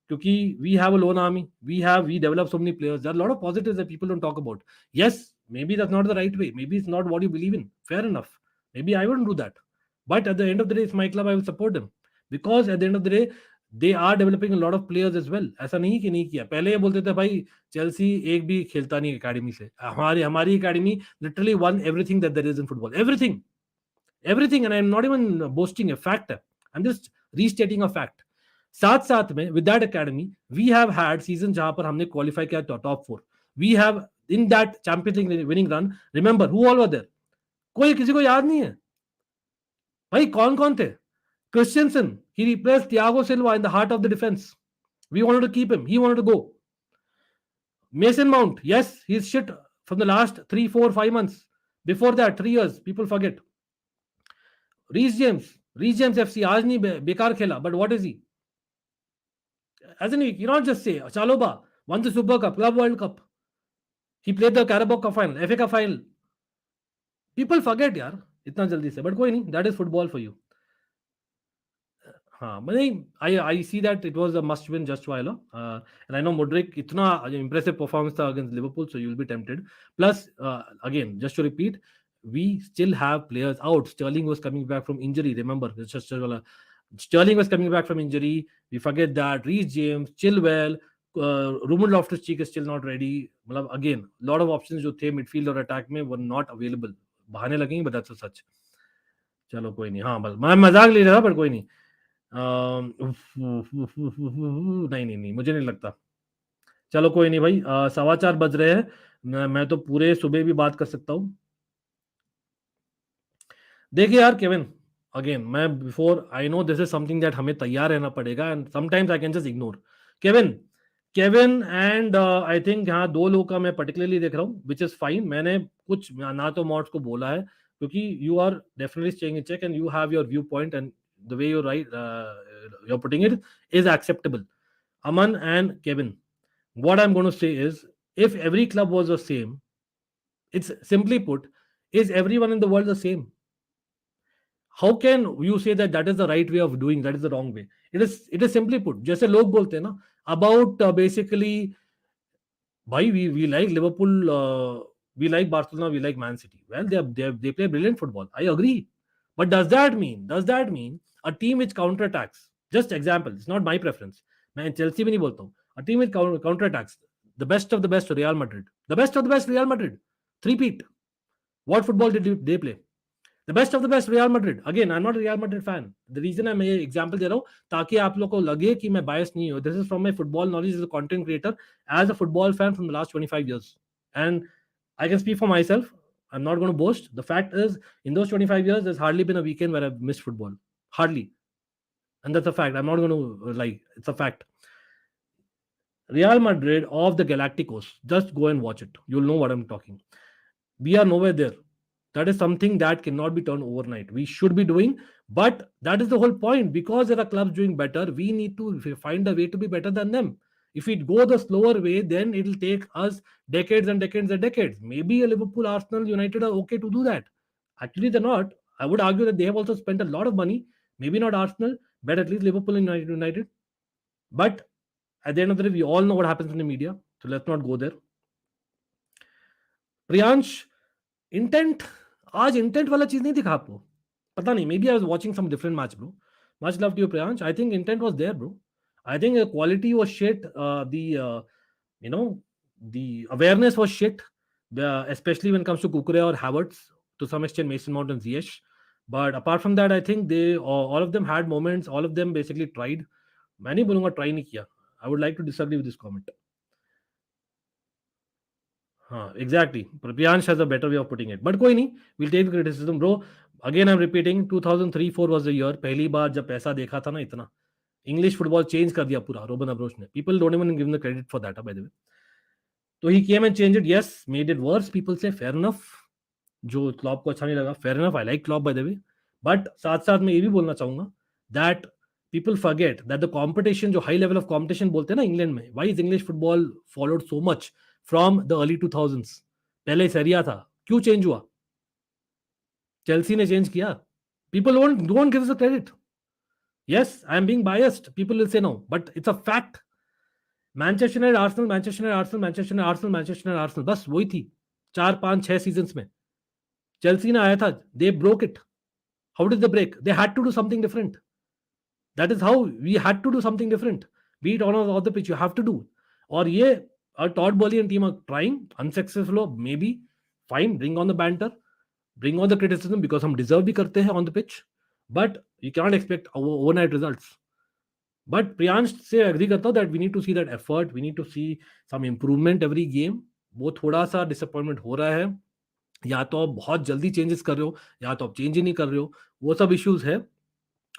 Speaker 1: क्योंकि we have a loan army, we develop so many players. There are lot of positives that people don't talk about. Yes, maybe that's not the right way, maybe it's not what you believe in, fair enough, maybe I wouldn't do that, but at the end of the day it's my club, I will support them, because at the end of the day they are developing a lot of players as well. ऐसा नहीं कि नहीं किया. पहले ये बोलते थे भाई चेल्सी एक भी खेलता नहीं एकेडमी से. हमारी academy literally won everything that there is in football, everything and I'm not even boasting, a fact है, I'm just restating a fact. साथ में with that academy we have had season जहां पर हमने क्वालिफाई किया top 4. we have in that Champions League winning run, remember who all were there? कोई किसी को याद नहीं है भाई कौन थे. Christensen, he replaced Thiago Silva in the heart of the defense. We wanted to keep him, he wanted to go. Mason Mount, yes, he's shit from the last 3 4 5 months. Before that 3 years, people forget. Reece James FC आज नहीं बेकार खेला, but what is he? As in, you not just say Chaloba, won the Super Cup, Club World Cup. He played the Carabao Cup final, FA Cup final. People forget यार इतना जल्दी से, but कोई नहीं, that is football for you. हाँ, I see that it was a must win just while, and I know Mudryk इतना impressive performance था against Liverpool, so you will be tempted. Plus, again, just to repeat, we still have players out. Sterling was coming back from injury. Remember, Sterling was coming back from injury. We forget that. Reece James, Chilwell, Ruben Loftus-Cheek is still not ready. मतलब again, lot of options जो थे midfield और attack में were not available. बहाने लगेंगे, but that's such. चलो कोई नहीं. हाँ, बस मैं मजाक ले रहा था, पर कोई नहीं. नहीं, मुझे नहीं लगता. चलो कोई नहीं भाई. 4:15 बज रहे हैं. मैं तो पूरे सुबह भी बात कर सकता हूँ. देखिए यार केविन, अगेन मैं before I know this is something that हमें तैयार रहना पड़ेगा, and sometimes I can just ignore. Kevin and I think यहाँ 2 लोगों का मैं पर्टिकुलरली देख रहा हूँ, विच इज फाइन. मैंने कुछ ना तो मॉड्स को बोला है, क्योंकि you are definitely staying in check and you have your view point, and the way you're right, you're putting it is acceptable. Aman and Kevin, what I'm going to say is, if every club was the same, it's simply put, is everyone in the world the same? How can you say that that is the right way of doing, that is the wrong way? It is simply put, जैसे लोग बोलते हैं ना about basically, भाई we like Liverpool, we like Barcelona, we like Man City. Well, they play brilliant football. I agree. But does that mean a team which counterattacks, just example, it's not my preference, मैं Chelsea भी नहीं बोलता हूँ, a team which counterattacks, the best of the best Real Madrid, three-peat, what football did they play? The best of the best Real Madrid. Again, I'm not a Real Madrid fan. The reason मैं ये example दे रहा हूँ ताकि आप लोगों को लगे कि मैं bias नहीं हूँ. This is from my football knowledge as a content creator, as a football fan from the last 25 years, and I can speak for myself. I'm not going to boast. The fact is, in those 25 years, there's hardly been a weekend where I've missed football. Hardly. And that's a fact. I'm not going to lie. It's a fact. Real Madrid of the Galacticos. Just go and watch it. You'll know what I'm talking. We are nowhere there. That is something that cannot be done overnight. We should be doing, but that is the whole point. Because there are clubs doing better, we need to find a way to be better than them. If we go the slower way, then it will take us decades and decades and decades. Maybe a Liverpool, Arsenal, United are okay to do that. Actually, they're not. I would argue that they have also spent a lot of money. Maybe not Arsenal, but at least Liverpool and United. But at the end of the day, we all know what happens in the media. So let's not go there. Priyansh, intent. आज intent वाला चीज नहीं दिखा आपको. पता नहीं, maybe I was watching some different match, bro. Much love to you, Priyansh. I think intent was there, bro. I think the quality was shit. The awareness was shit, especially when it comes to Kukurea or Havertz, to some extent Mason Mount and Ziyech. But apart from that, I think they all of them had moments. All of them basically tried. मैं नहीं बोलूँगा try नहीं किया. I would like to disagree with this comment. हाँ, exactly. Priyansh has a better way of putting it. But कोई नहीं, we'll take criticism, bro. Again, I'm repeating, 2003-4 was the year. पहली बार जब पैसा देखा था ना इतना, इंग्लिश फुटबॉल चेंज कर दिया पूरा रोबन अब्रोच ने. People don't even give the credit for that, by the way. तो he came and change it. Yes, made it worse. People say fair enough. जो क्लॉप को अच्छा नहीं लगा, fair enough. I like Klopp, by the way. But साथ साथ मैं ये भी बोलना चाहूंगा that people forget that the competition, जो हाई लेवल ऑफ कंपटीशन बोलते हैं ना इंग्लैंड में, why is English football followed so much from the early 2000s. पहले सेरिया था, क्यों चेंज हुआ? चेल्सी ने चेंज किया. People don't give the credit. Yes, I am being biased. People will say no, but it's a fact. Manchester United, Arsenal, Manchester United, Arsenal, Manchester United, Arsenal, Manchester United, Arsenal. बस वही थी 4-5-6 seasons में. Chelsea ने आया था, they broke it. How did they break? They had to do something different. That is how we had to do something different. Be it on or off the pitch, you have to do. और ये Todd Boehly and team are trying, unsuccessful, maybe. Fine, bring on the banter, bring on the criticism, because हम deserve भी करते हैं on the pitch. But you cannot expect overnight results. But Priyansh से agree करता हूँ that we need to see that effort, we need to see some improvement every game. वो थोड़ा सा disappointment हो रहा है. या तो आप बहुत जल्दी changes कर रहे हो, या तो आप change ही नहीं कर रहे हो. वो सब issues है.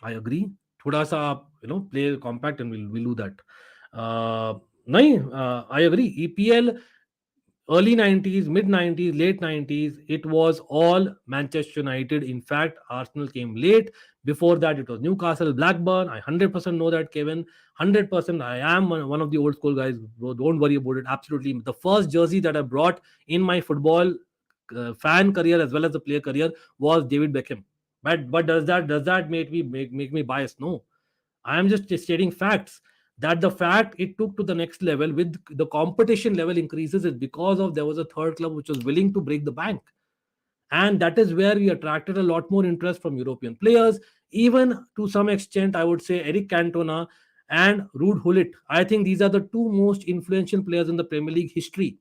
Speaker 1: I agree. थोड़ा सा आप play compact and we'll do that. नहीं, I agree. EPL early 90s, mid 90s, late 90s, it was all Manchester United. In fact, Arsenal came late Before that, it was Newcastle, Blackburn. I 100% know that, Kevin. 100%. I am one of the old school guys, bro. Don't worry about it. Absolutely. The first jersey that I brought in my football fan career as well as the player career was David Beckham. But does that make me biased? No. I am just stating facts. That the fact it took to the next level with the competition level increases is because of there was a third club which was willing to break the bank. And that is where we attracted a lot more interest from European players, even to some extent, I would say Eric Cantona and Ruud Gullit. I think these are the two most influential players in the Premier League history.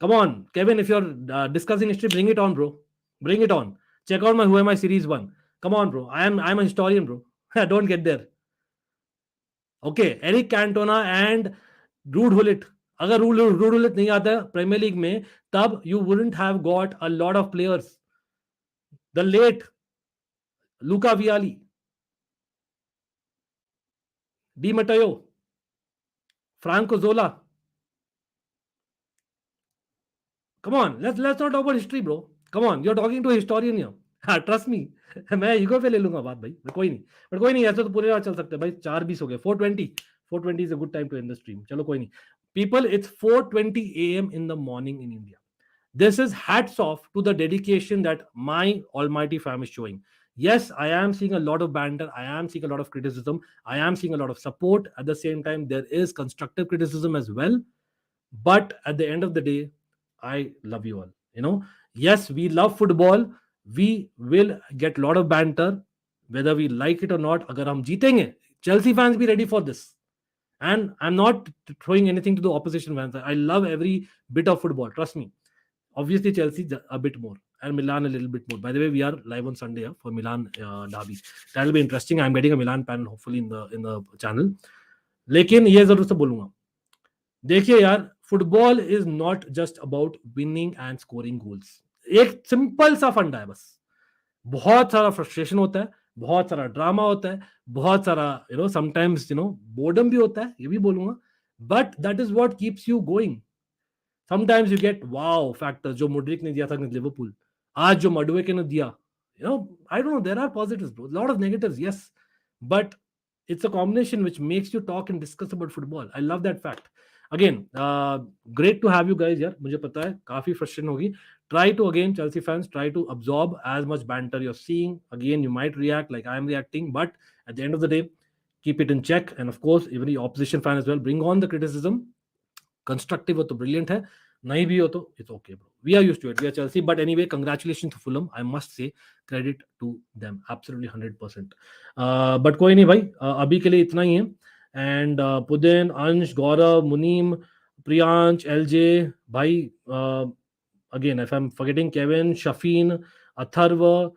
Speaker 1: Come on, Kevin, if you're discussing history, bring it on, bro. Bring it on. Check out my Who Am I Series 1. Come on, bro. I'm a historian, bro. Don't get there. Okay, Eric Cantona and Ruud Gullit. अगर Ruud Gullit नहीं आता premiere league में, तब you wouldn't have got a lot of players. The late Luca Vialli, Di Matteo, Franco Zola. Come on, let's not talk about history, bro. Come on, you're talking to a historian here. Trust me. मैं ego पे ले लूंगा बात भाई, कोई नहीं. But कोई नहीं, ऐसे तो पूरे रात चल सकते हैं भाई. 4:20 हो गए. 4:20 is a good time to end the stream. चलो कोई नहीं. People, it's 4:20 a.m. in the morning in India. This is hats off to the dedication that my almighty fam is showing. Yes, I am seeing a lot of banter. I am seeing a lot of criticism. I am seeing a lot of support. At the same time, there is constructive criticism as well. But at the end of the day, I love you all. Yes, we love football. We will get a lot of banter, whether we like it or not. Agar hum jeetenge, Chelsea fans be ready for this. And I'm not throwing anything to the opposition fans. I love every bit of football. Trust me. Obviously, Chelsea a bit more and Milan a little bit more. By the way, we are live on Sunday for Milan derby. That will be interesting. I'm getting a Milan panel hopefully in the channel. लेकिन ये जरूर से बोलूंगा, देखिए यार, football is not just about winning and scoring goals. एक simple सा फंडा है बस. बहुत सारा फ्रस्ट्रेशन होता है, बहुत सारा ड्रामा होता है, बहुत सारा समटाइम्स बोर्डम भी होता है, ये भी बोलूंगा. But that is what keeps you going. Sometimes you get wow factors, जो मुड्रिक ने दिया था लिवरपूल, आज जो मडवेक ने दिया. I don't know, there are positives, bro. A lot of negatives, yes, but it's a combination which makes you talk and discuss about football. I love that fact. Again, great to have you guys here. मुझे पता है काफी frustration होगी. Try to, again, Chelsea fans, try to absorb as much banter you're seeing. Again, you might react like I'm reacting, but at the end of the day, keep it in check. And of course, even the opposition fan as well, bring on the criticism. Constructive हो तो brilliant है, नहीं भी हो तो it's okay, bro. We are used to it. We are Chelsea. But anyway, congratulations to Fulham. I must say, credit to them. Absolutely 100%. But कोई नहीं भाई, अभी के लिए इतना ही है. And Pudin, Ansh, Gaurav, Muneem, Priyansh, LJ, bhai, again, if I'm forgetting Kevin, Shafeen, Atharva,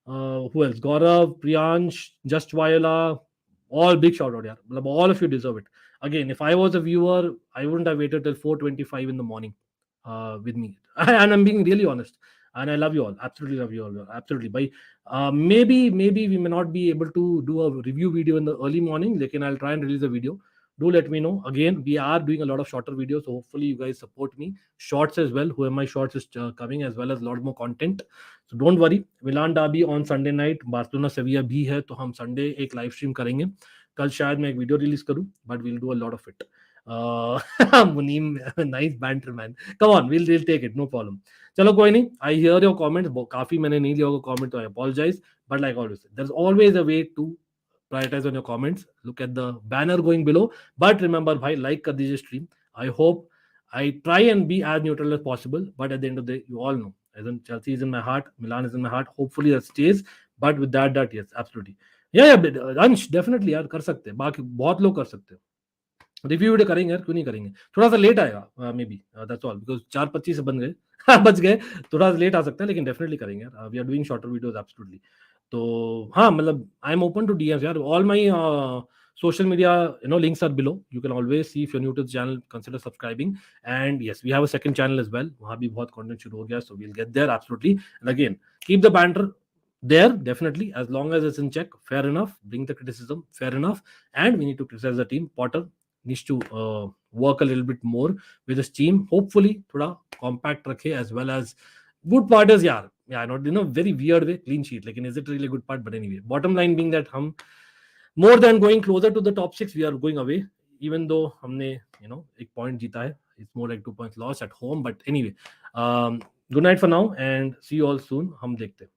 Speaker 1: who else? Gaurav, Priyansh, Just Viola, all big shout out, yaar. All of you deserve it. Again, if I was a viewer, I wouldn't have waited till 4:25 in the morning with me. And I'm being really honest. And I love you all. Absolutely love you all. Absolutely. Bhai, maybe we may not be able to do a review video in the early morning. Lekin I'll try and release a video. Do let me know. Again, we are doing a lot of shorter videos. So hopefully you guys support me. Shorts as well. Who Am I Shorts is coming as well as a lot more content. So don't worry. Milan derby on Sunday night. Barcelona Sevilla भी है, तो हम Sunday एक live stream करेंगे. कल शायद मैं एक video release करूँ, but we'll do a lot of it. Muneem, nice banter, man. Come on, we'll take it, no problem. चलो कोई नहीं. I hear your comments. काफी मैंने नहीं लिया होगा comment, तो I apologize. But like always, there's always a way to prioritize on your comments. Look at the banner going below. But remember, bhai, like कर दीजिए stream. I hope I try and be as neutral as possible. But at the end of the day, you all know, as in Chelsea is in my heart, Milan is in my heart. Hopefully that stays. But with that yes, absolutely. Yeah, Ansh, definitely यार कर सकते हैं. बाकी बहुत लोग कर सकते हैं. रिव्यू वीडियो करेंगे यार, क्यों नहीं करेंगे. थोड़ा सा लेट आएगा may be, that's all, because 4:25 बन गए बच गए, थोड़ा सा लेट आ सकता है, लेकिन डेफिनेटली करेंगे यार. We are doing shorter videos absolutely. तो हाँ, मतलब I am open to DMs यार. All my social media links are below. You can always see. If you're new to the channel, consider subscribing. And yes, we have a second channel as well. वहाँ भी बहुत content शुरू हो गया, so we'll get there absolutely. And again, keep the banter there, definitely, as long as it's in check. Fair enough. Bring the criticism, fair enough. And we need to criticize the team. Potter needs to work a little bit more with his team. Hopefully थोड़ा compact रखे, as well as good part is यार, yeah, not in a very weird way, clean sheet. Like, is it really a good part? But anyway, bottom line being that hum more than going closer to the top 6, we are going away. Even though हमने एक point जीता है, it's more like 2 points lost at home. But anyway, good night for now and see you all soon. हम देखते हैं.